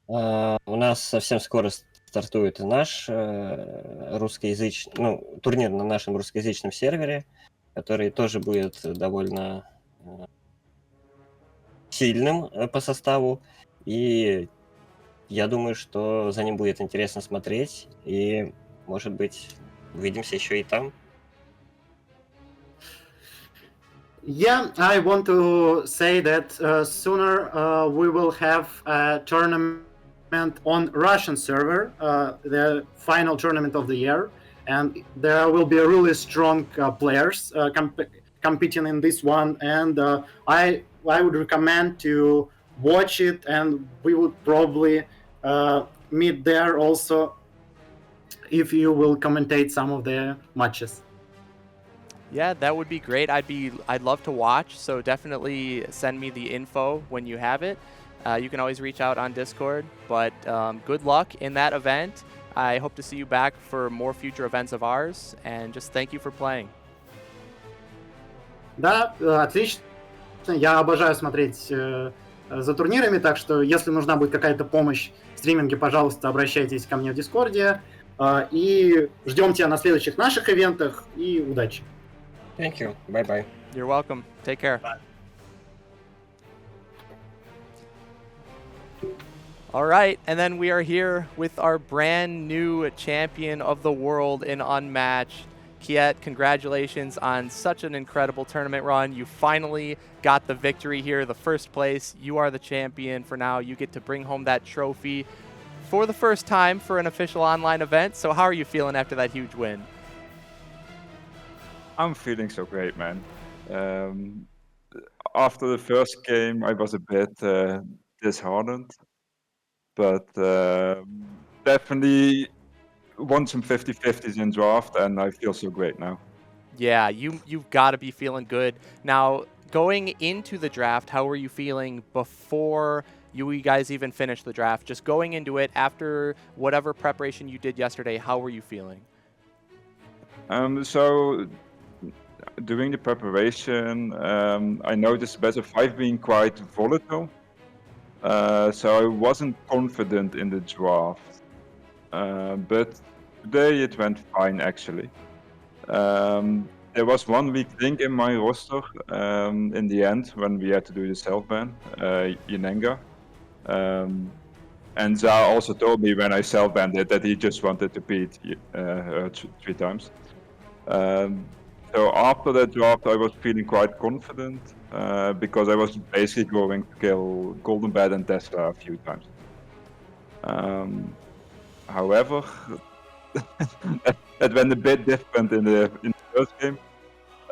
Speaker 11: У нас совсем скоро стартует наш русскоязычный, турнир на нашем русскоязычном сервере, который тоже будет довольно сильным по составу. И я думаю, что за ним будет интересно смотреть. И, может быть, увидимся еще и там.
Speaker 10: Yeah, I want to say that sooner we will have a tournament on Russian server, the final tournament of the year, and there will be really strong players competing in this one, and I would recommend to watch it, and we would probably meet there also if you will commentate some of the matches.
Speaker 2: Yeah, that would be great. I'd love to watch, so definitely send me the info when you have it. You can always reach out on Discord, but good luck in that event. I hope to see you back for more future events of ours, and just thank you for playing.
Speaker 10: Да, отлично. Я обожаю смотреть за турнирами, так что если нужна будет какая-то помощь в стриминге, пожалуйста, обращайтесь ко мне в Дискорде. И ждем тебя на следующих наших ивентах, и удачи.
Speaker 11: Thank you. Bye-bye.
Speaker 2: You're welcome. Take care.
Speaker 6: Bye.
Speaker 2: All right, and then we are here with our brand new champion of the world in Unmatched. Kjet, congratulations on such an incredible tournament run. You finally got the victory here, the first place. You are the champion for now. You get to bring home that trophy for the first time for an official online event. So how are you feeling after that huge win?
Speaker 12: I'm feeling so great, man. After the first game, I was a bit disheartened, but definitely won some 50-50s in draft, and I feel so great now.
Speaker 2: Yeah, you've got to be feeling good. Now, going into the draft, how were you feeling before you guys even finished the draft? Just going into it, after whatever preparation you did yesterday, how were you feeling?
Speaker 12: So during the preparation, I noticed best of 5 being quite volatile. So I wasn't confident in the draft. But today it went fine, actually. There was one weak link in my roster in the end when we had to do the self-ban, Yenenga. And Za also told me when I self-banned it that he just wanted to beat her 3 times. So after that draft, I was feeling quite confident because I was basically going to kill Golden Bat and Tesla a few times. However, that went a bit different in the first game.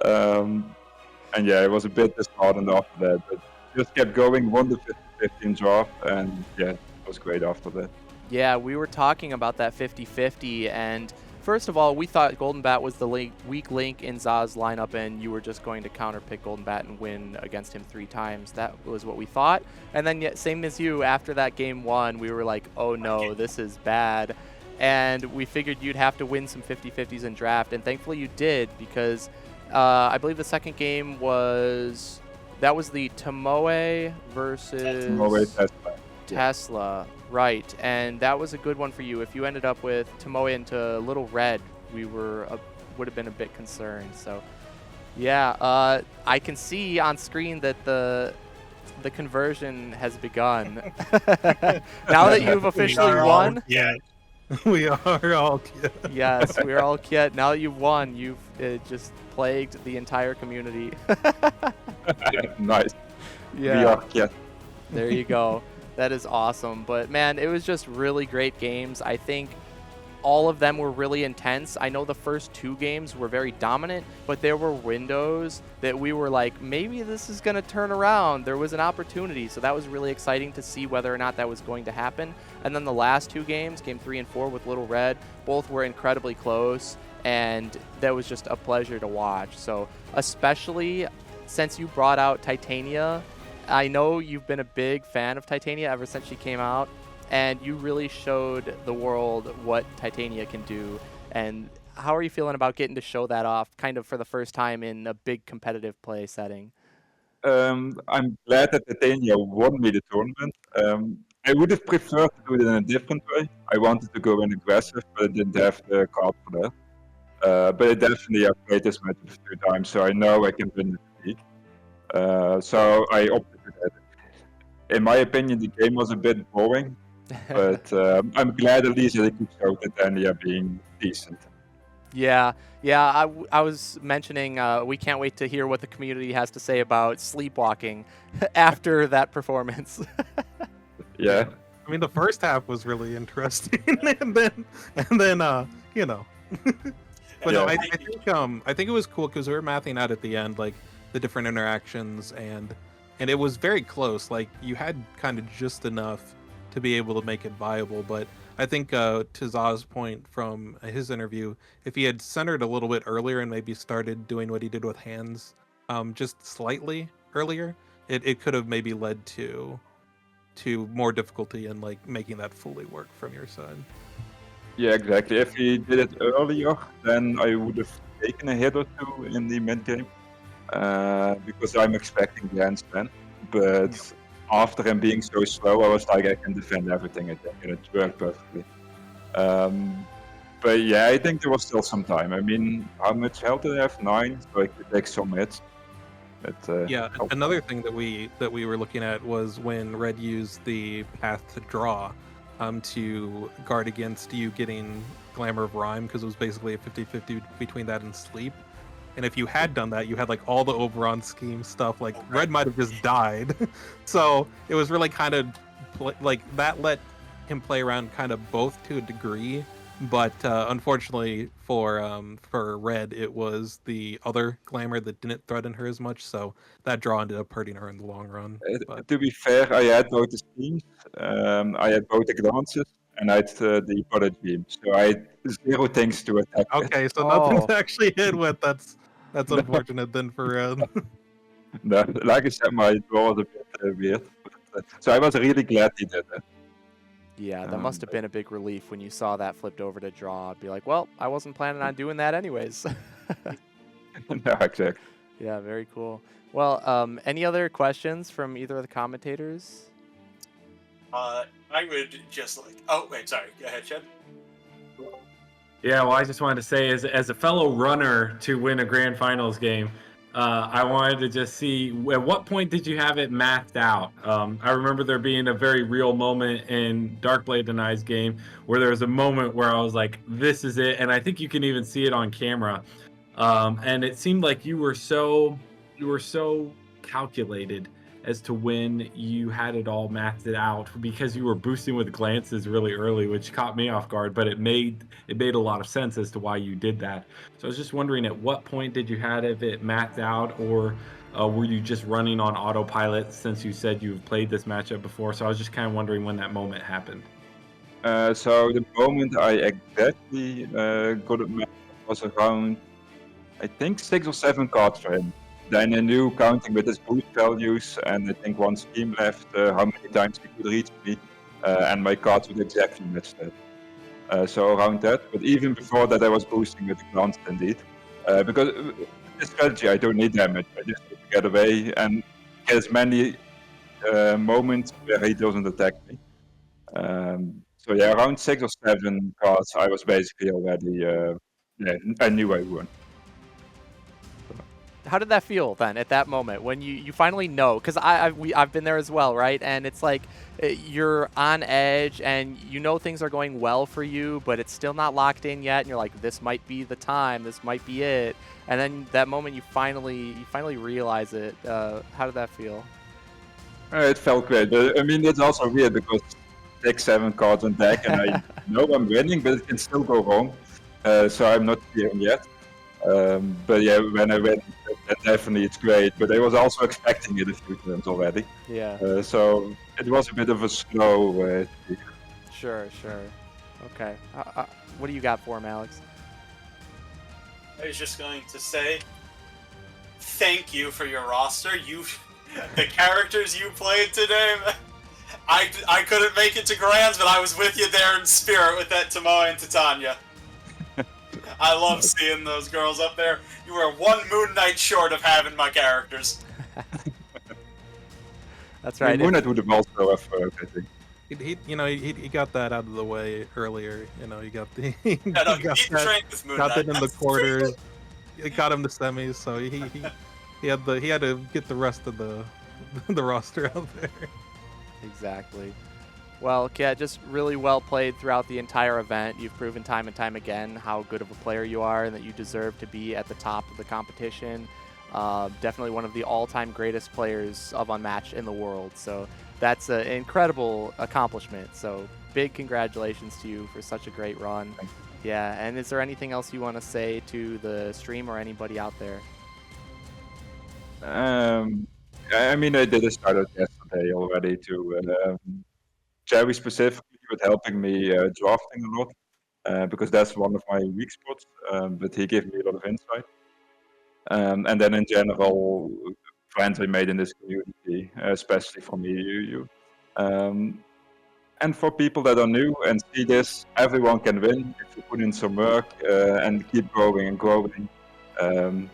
Speaker 12: And yeah, it was a bit disheartened after that, but just kept going, won the 50-50 in draft, and yeah, it was great after that.
Speaker 2: Yeah, we were talking about that 50-50, and first of all, we thought Golden Bat was the weak link in Za's lineup, and you were just going to counterpick Golden Bat and win against him 3 times. That was what we thought. And then, yeah, same as you, after that game 1, we were like, oh no, this is bad. And we figured you'd have to win some 50-50s in draft, and thankfully you did, because I believe the second game was, that was the Tomoe versus Tesla. Right, and that was a good one for you. If you ended up with Tomoe into Little Red, we would have been a bit concerned. So, yeah, I can see on screen that the conversion has begun. Now that you've officially won.
Speaker 13: Yeah, we are all Kjet.
Speaker 2: Yes, we are all Kjet. Now that you've won, you've just plagued the entire community.
Speaker 12: Nice.
Speaker 2: Yeah.
Speaker 12: We are Kjet.
Speaker 2: There you go. That is awesome. But man, it was just really great games. I think all of them were really intense. I know the first 2 games were very dominant, but there were windows that we were like, maybe this is going to turn around. There was an opportunity. So that was really exciting to see whether or not that was going to happen. And then the last 2 games, game 3 and 4 with Little Red, both were incredibly close. And that was just a pleasure to watch. So especially since you brought out Titania, I know you've been a big fan of Titania ever since she came out, and you really showed the world what Titania can do. And how are you feeling about getting to show that off kind of for the first time in a big competitive play setting?
Speaker 12: I'm glad that Titania won me the tournament. I would have preferred to do it in a different way. I wanted to go in aggressive, but I didn't have the card for that. But I definitely have played this match a few times, so I know I can win the league. So I opted for that. In my opinion, the game was a bit boring, but I'm glad at least that I could show Titania being decent.
Speaker 2: Yeah, I was mentioning we can't wait to hear what the community has to say about sleepwalking after that performance.
Speaker 12: Yeah.
Speaker 5: I mean, the first half was really interesting, and then you know. But no,
Speaker 12: Yeah.
Speaker 5: I think it was cool because we were mathing out at the end, like the different interactions, and it was very close. Like you had kind of just enough to be able to make it viable. But I think to Za's point from his interview, if he had centered a little bit earlier and maybe started doing what he did with hands, just slightly earlier, it could have maybe led to more difficulty in like making that fully work from your side.
Speaker 12: Yeah, exactly. If he did it earlier, then I would have taken a hit or two in the mid game, because I'm expecting the handstand. But after him being so slow, I was like, I can defend everything. I think, and it worked perfectly. But yeah, I think there was still some time. I mean, how much health did I have? 9, so I could take some hits. But,
Speaker 5: Yeah,
Speaker 12: helped.
Speaker 5: another thing that we were looking at was when Red used the path to draw to guard against you getting Glamour of Rhyme, because it was basically a 50-50 between that and sleep. And if you had done that, you had like all the Oberon scheme stuff. Like Red might have just died. So it was really kind of like that let him play around kind of both to a degree. But unfortunately for Red, it was the other Glamour that didn't threaten her as much. So that draw ended up hurting her in the long run. But
Speaker 12: To be fair, I had both the schemes. I had both the glances, and I had the bullet beam. So I had 0 things to attack with.
Speaker 5: okay, so nothing to actually hit with. That's unfortunate then for Red.
Speaker 12: No, like I said, my draw was a bit weird. So I was really glad he did it.
Speaker 2: Yeah, that must have been a big relief when you saw that flipped over to draw. Be like, well, I wasn't planning on doing that anyways.
Speaker 12: No, exactly.
Speaker 2: Yeah, very cool. Well, any other questions from either of the commentators?
Speaker 6: I would just like. Oh wait, sorry. Go ahead, Chad.
Speaker 9: Yeah, well, I just wanted to say, as a fellow runner to win a grand finals game, I wanted to just see at what point did you have it mathed out. I remember there being a very real moment in Darkblade and I's game where there was a moment where I was like, "This is it," and I think you can even see it on camera. And it seemed like you were so calculated as to when you had it all mathed out, because you were boosting with glances really early, which caught me off guard, but it made a lot of sense as to why you did that. So I was just wondering, at what point did you have it mathed out, or were you just running on autopilot, since you said you've played this matchup before? So I was just kind of wondering when that moment happened.
Speaker 12: So the moment I exactly got it matched was around, I think, 6 or 7 cards for him. Then I knew, counting with his boost values, and I think 1 scheme left, how many times he could reach me, and my cards would exactly match that. So around that, but even before that I was boosting with the glance indeed. Because with this strategy I don't need damage, I just need to get away and get as many moments where he doesn't attack me. So yeah, around 6 or 7 cards I was basically already, yeah, I knew I won.
Speaker 2: How did that feel then at that moment when you finally know? Because I've been there as well, right? And it's like you're on edge and you know things are going well for you, but it's still not locked in yet. And you're like, this might be the time. This might be it. And then that moment you finally realize it. How did that feel?
Speaker 12: It felt great. I mean, it's also weird because 6, 7 cards on deck, and I know I'm winning, but it can still go wrong. So I'm not clear yet. But yeah, when I win, definitely it's great. But I was also expecting it a few times already.
Speaker 2: Yeah.
Speaker 12: So it was a bit of a slow.
Speaker 2: Sure. Okay. What do you got for him, Alex?
Speaker 6: I was just going to say, thank you for your roster. The characters you played today, I couldn't make it to Grands, but I was with you there in spirit with that Tomoe and Titania. I love seeing those girls up there. You were one Moon Knight short of having my characters.
Speaker 2: That's
Speaker 12: I
Speaker 2: right.
Speaker 12: mean, Moon Knight would have also have, I think.
Speaker 5: He got that out of the way earlier. He got the
Speaker 6: Yeah, no,
Speaker 5: he got
Speaker 6: beat
Speaker 5: that,
Speaker 6: trained with Moon
Speaker 5: got
Speaker 6: Knight.
Speaker 5: that in the quarters. It got him to semis, so he had to get the rest of the roster out there.
Speaker 2: Exactly. Well, Kjet, just really well played throughout the entire event. You've proven time and time again how good of a player you are and that you deserve to be at the top of the competition. Definitely one of the all-time greatest players of Unmatched in the world. So that's an incredible accomplishment. So big congratulations to you for such a great run. Yeah, and is there anything else you want to say to the stream or anybody out there?
Speaker 12: I mean, I did a shout out yesterday already to Jerry specifically with helping me drafting a lot because that's one of my weak spots. But he gave me a lot of insight. And then in general, friends I made in this community, especially for me, you. And for people that are new and see this, everyone can win if you put in some work and keep growing and growing.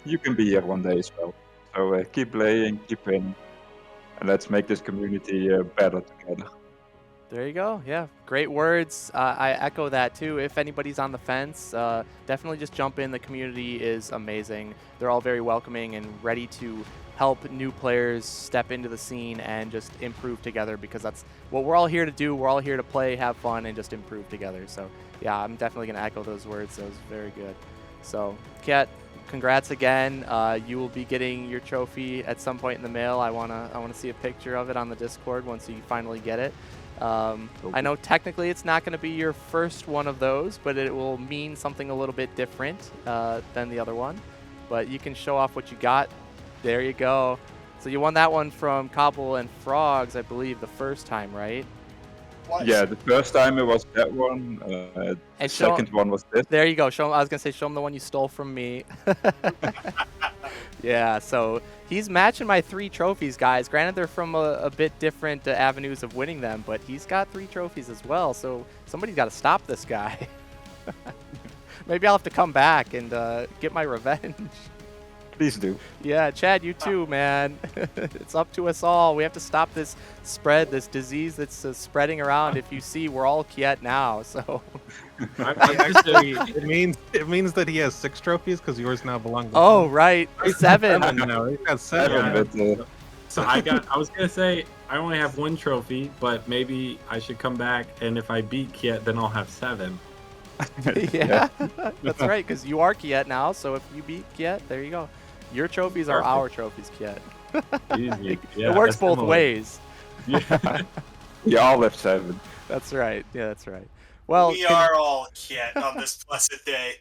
Speaker 12: You can be here one day as well. So keep playing, keep winning, and let's make this community better together.
Speaker 2: There you go. Yeah, great words. I echo that too. If anybody's on the fence, definitely just jump in. The community is amazing. They're all very welcoming and ready to help new players step into the scene and just improve together, because that's what we're all here to do. We're all here to play, have fun, and just improve together. So yeah, I'm definitely going to echo those words. That was very good. So Kjet, congrats again. You will be getting your trophy at some point in the mail. I wanna see a picture of it on the Discord once you finally get it. I know technically it's not going to be your first one of those, but it will mean something a little bit different than the other one. But you can show off what you got. There you go. So you won that one from Cobble and Frogs, I believe, the first time, right?
Speaker 12: Yeah, the first time it was that one. The
Speaker 2: And
Speaker 12: second one was this.
Speaker 2: There you go. Show him. I was gonna say, show him the one you stole from me. Yeah. So he's matching my 3 trophies, guys. Granted, they're from a bit different avenues of winning them, but he's got 3 trophies as well. So somebody's got to stop this guy. Maybe I'll have to come back and get my revenge.
Speaker 12: Please do.
Speaker 2: Yeah, Chad, you too, man. It's up to us all. We have to stop this spread, this disease that's spreading around. If you see, we're all Kjet now, so.
Speaker 5: Actually, it means that he has 6 trophies because yours now belong to
Speaker 2: Oh,
Speaker 5: him.
Speaker 2: right. 7.
Speaker 5: No, he's got 7.
Speaker 9: Yeah. So I was gonna say I only have 1 trophy, but maybe I should come back, and if I beat Kjet, then I'll have 7.
Speaker 2: Yeah, that's right, because you are Kjet now, so if you beat Kjet, there you go. Your trophies are our trophies, Kjet.
Speaker 9: Easy. Yeah,
Speaker 2: it works both
Speaker 9: similar.
Speaker 2: ways.
Speaker 9: Yeah.
Speaker 12: We all have 7.
Speaker 2: That's right. Yeah, that's right. Well,
Speaker 6: We are all Kjet on this blessed day.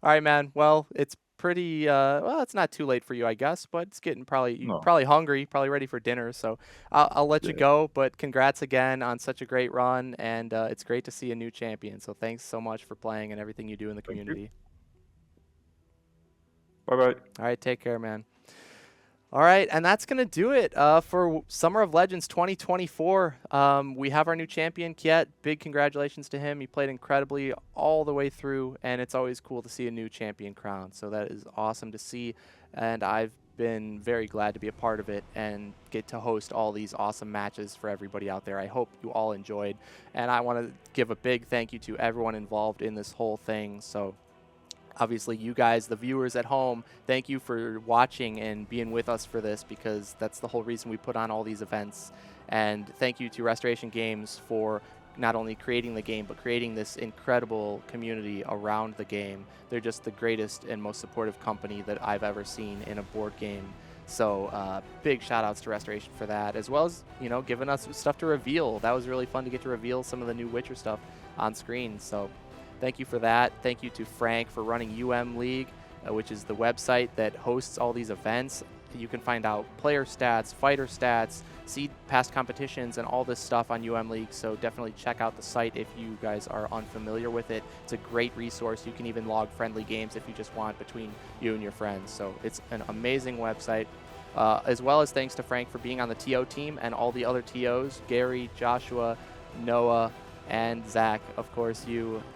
Speaker 2: All right, man. Well, it's pretty. Well, it's not too late for you, I guess, but it's getting probably hungry, probably ready for dinner. So I'll let you go. But congrats again on such a great run, and it's great to see a new champion. So thanks so much for playing and everything you do in the community.
Speaker 12: Bye-bye.
Speaker 2: All right, take care, man. All right, and that's going to do it for Summer of Legends 2024. We have our new champion, Kjet. Big congratulations to him. He played incredibly all the way through, and it's always cool to see a new champion crowned. So that is awesome to see, and I've been very glad to be a part of it and get to host all these awesome matches for everybody out there. I hope you all enjoyed, and I want to give a big thank you to everyone involved in this whole thing. So obviously, you guys, the viewers at home, thank you for watching and being with us for this, because that's the whole reason we put on all these events. And thank you to Restoration Games for not only creating the game, but creating this incredible community around the game. They're just the greatest and most supportive company that I've ever seen in a board game. So big shout outs to Restoration for that, as well as, giving us stuff to reveal. That was really fun to get to reveal some of the new Witcher stuff on screen. So thank you for that. Thank you to Frank for running UM League, which is the website that hosts all these events. You can find out player stats, fighter stats, see past competitions, and all this stuff on UM League. So definitely check out the site if you guys are unfamiliar with it. It's a great resource. You can even log friendly games if you just want between you and your friends. So it's an amazing website. As well as thanks to Frank for being on the TO team and all the other TOs, Gary, Joshua, Noah, and Zach. Of course,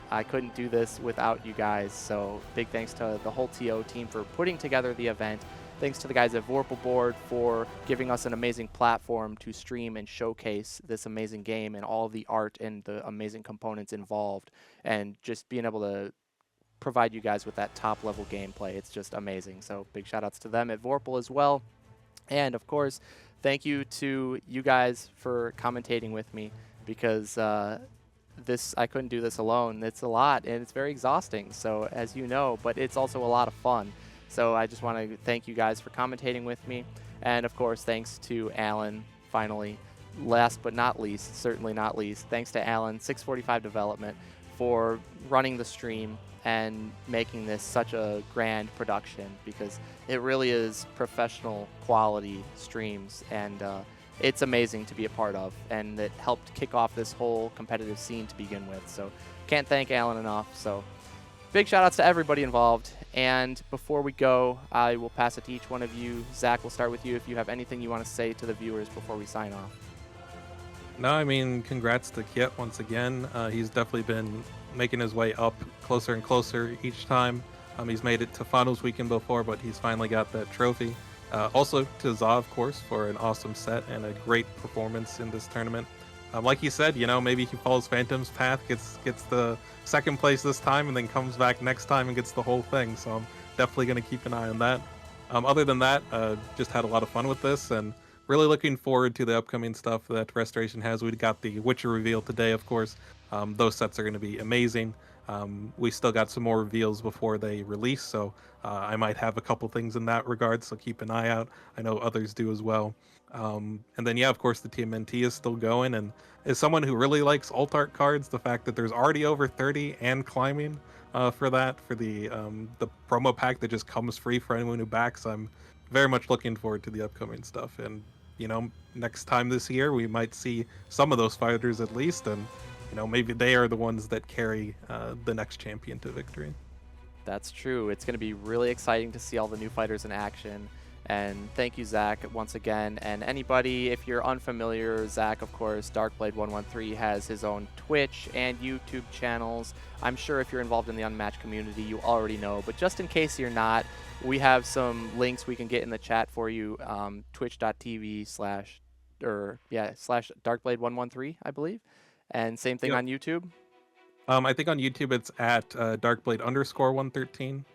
Speaker 2: I couldn't do this without you guys. So big thanks to the whole TO team for putting together the event. Thanks to the guys at Vorpal Board for giving us an amazing platform to stream and showcase this amazing game and all of the art and the amazing components involved, and just being able to provide you guys with that top level gameplay. It's just amazing. So big shout outs to them at Vorpal as well. And of course, thank you to you guys for commentating with me, because I couldn't do this alone. It's a lot and it's very exhausting. So as you know, but it's also a lot of fun. So I just want to thank you guys for commentating with me. And of course, thanks to Alan, finally. Last but not least, certainly not least, thanks to Alan, 645 Development, for running the stream and making this such a grand production, because it really is professional quality streams, and it's amazing to be a part of, and it helped kick off this whole competitive scene to begin with. So can't thank Alan enough. So big shout outs to everybody involved. And before we go, I will pass it to each one of you. Zach, we'll start with you if you have anything you want to say to the viewers before we sign off.
Speaker 5: No, I mean, congrats to Kjet once again. He's definitely been making his way up closer and closer each time. He's made it to finals weekend before, but he's finally got that trophy. Also to zzzzaa, of course, for an awesome set and a great performance in this tournament. Like he said, maybe he follows Phantom's path, gets the second place this time, and then comes back next time and gets the whole thing. So I'm definitely going to keep an eye on that. Other than that, just had a lot of fun with this, and really looking forward to the upcoming stuff that Restoration has. We got the Witcher reveal today, of course. Those sets are going to be amazing. We still got some more reveals before they release, so I might have a couple things in that regard, so keep an eye out. I know others do as well. And then, yeah, of course, the TMNT is still going, and as someone who really likes alt art cards, the fact that there's already over 30 and climbing for the promo pack that just comes free for anyone who backs, I'm very much looking forward to the upcoming stuff. And next time this year we might see some of those fighters at least, and maybe they are the ones that carry the next champion to victory.
Speaker 2: That's true. It's going to be really exciting to see all the new fighters in action. And thank you, Zach, once again. And anybody, if you're unfamiliar, Zach, of course, Darkblade113 has his own Twitch and YouTube channels. I'm sure if you're involved in the Unmatched community, you already know. But just in case you're not, we have some links we can get in the chat for you. Twitch.tv/Darkblade113, I believe. And same thing on YouTube.
Speaker 5: I think on YouTube it's at Darkblade_113,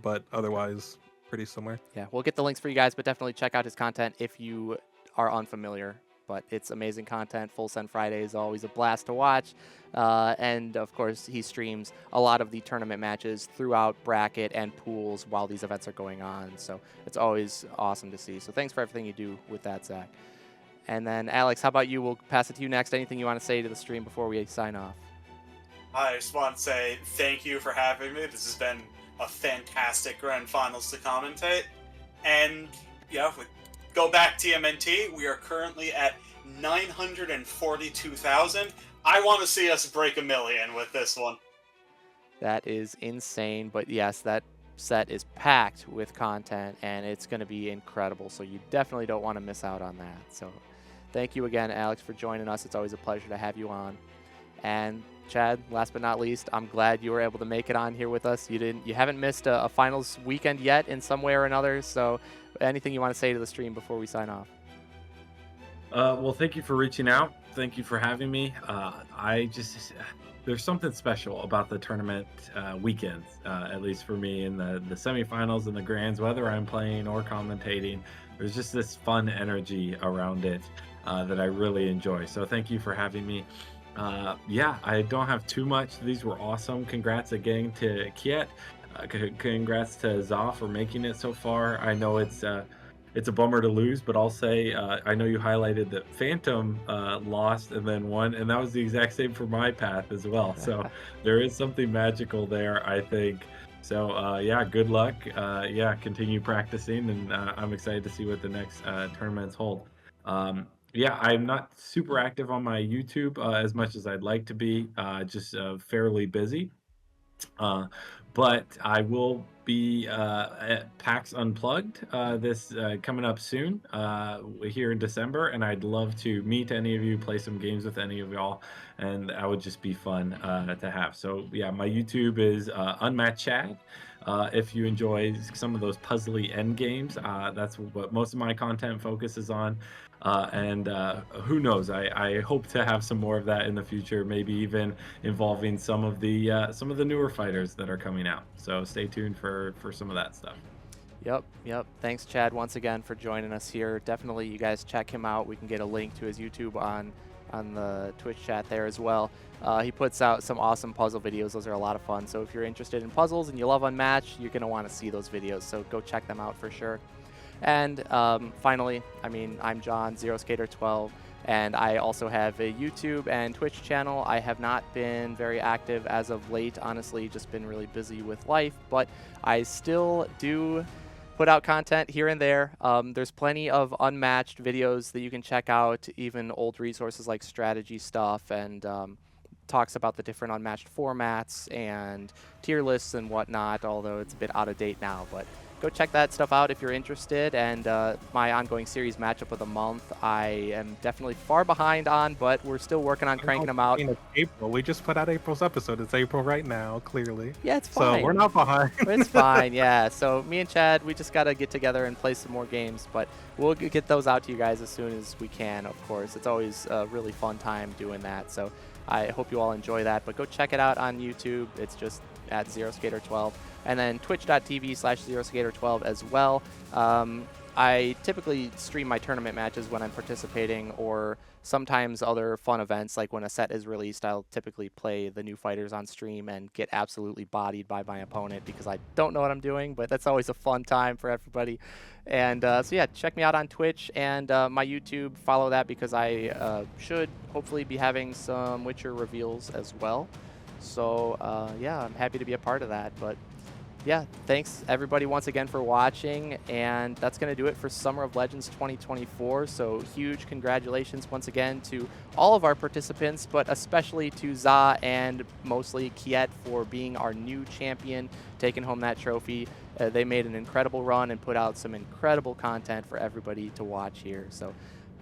Speaker 5: but otherwise pretty similar.
Speaker 2: Yeah, we'll get the links for you guys, but definitely check out his content if you are unfamiliar. But it's amazing content. Full Send Friday is always a blast to watch. And of course, he streams a lot of the tournament matches throughout bracket and pools while these events are going on. So it's always awesome to see. So thanks for everything you do with that, Zach. And then, Alex, how about you? We'll pass it to you next. Anything you want to say to the stream before we sign off?
Speaker 6: I just want to say thank you for having me. This has been a fantastic Grand Finals to commentate. And, yeah, if we go back TMNT, we are currently at 942,000. I want to see us break 1 million with this one.
Speaker 2: That is insane. But, yes, that set is packed with content, and it's going to be incredible. So you definitely don't want to miss out on that. So thank you again, Alex, for joining us. It's always a pleasure to have you on. And Chad, last but not least, I'm glad you were able to make it on here with us. You haven't missed a finals weekend yet in some way or another. So anything you want to say to the stream before we sign off?
Speaker 9: Well, thank you for reaching out. Thank you for having me. There's something special about the tournament weekends, at least for me, in the semifinals and the grands, whether I'm playing or commentating. There's just this fun energy around it that I really enjoy. So thank you for having me. Yeah, I don't have too much. These were awesome. Congrats again to Kjet. Congrats to zzzzaa for making it so far. I know it's a bummer to lose, but I'll say I know you highlighted that Phantom lost and then won, and that was the exact same for my path as well. So there is something magical there, I think. So yeah, good luck. Yeah, continue practicing, and I'm excited to see what the next tournaments hold. Yeah, I'm not super active on my YouTube as much as I'd like to be. Just fairly busy. Uh, but I will be at PAX Unplugged this coming up soon here in December, and I'd love to meet any of you, play some games with any of y'all, and that would just be fun to have. So yeah, my YouTube is Unmatchad. If you enjoy some of those puzzly end games, that's what most of my content focuses on. And who knows? I hope to have some more of that in the future. Maybe even involving some of the newer fighters that are coming out. So stay tuned for some of that stuff.
Speaker 2: Yep. Thanks, Chad, once again for joining us here. Definitely, you guys check him out. We can get a link to his YouTube on the Twitch chat there as well. He puts out some awesome puzzle videos. Those are a lot of fun. So if you're interested in puzzles and you love Unmatched, you're gonna want to see those videos. So go check them out for sure. And finally, I mean, I'm John, zzzzaa1, and I also have a YouTube and Twitch channel. I have not been very active as of late, honestly, just been really busy with life, but I still do put out content here and there. There's plenty of Unmatched videos that you can check out, even old resources like strategy stuff and talks about the different Unmatched formats and tier lists and whatnot, although it's a bit out of date now, but go check that stuff out if you're interested. And my ongoing series Matchup of the Month, I am definitely far behind on, but we're still working on cranking them out.
Speaker 5: April. We just put out April's episode. It's April right now, clearly.
Speaker 2: Yeah, it's fine.
Speaker 5: So we're not behind.
Speaker 2: It's fine, yeah. So me and Chad, we just got to get together and play some more games, but we'll get those out to you guys as soon as we can, of course. It's always a really fun time doing that. So I hope you all enjoy that, but go check it out on YouTube. It's just at zzzzaa1, and then twitch.tv/zzzzaa1 as well. I typically stream my tournament matches when I'm participating, or sometimes other fun events, like when a set is released, I'll typically play the new fighters on stream and get absolutely bodied by my opponent because I don't know what I'm doing, but that's always a fun time for everybody. And so yeah, check me out on Twitch and my YouTube. Follow that because I should hopefully be having some Witcher reveals as well. So yeah, I'm happy to be a part of that. But yeah, thanks everybody once again for watching, and that's going to do it for Summer of Legends 2024. So huge congratulations once again to all of our participants, but especially to zzaa and mostly Kjet for being our new champion, taking home that trophy. They made an incredible run and put out some incredible content for everybody to watch here. So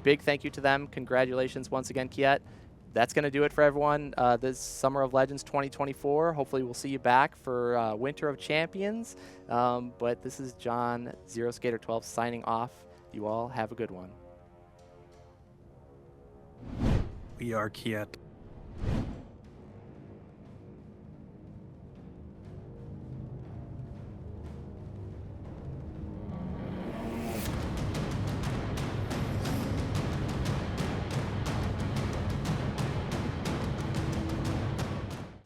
Speaker 2: big thank you to them. Congratulations once again, Kjet. That's going to do it for everyone this Summer of Legends 2024. Hopefully we'll see you back for Winter of Champions. But this is John, zzzzaa12, signing off. You all have a good one.
Speaker 5: We are Kjet.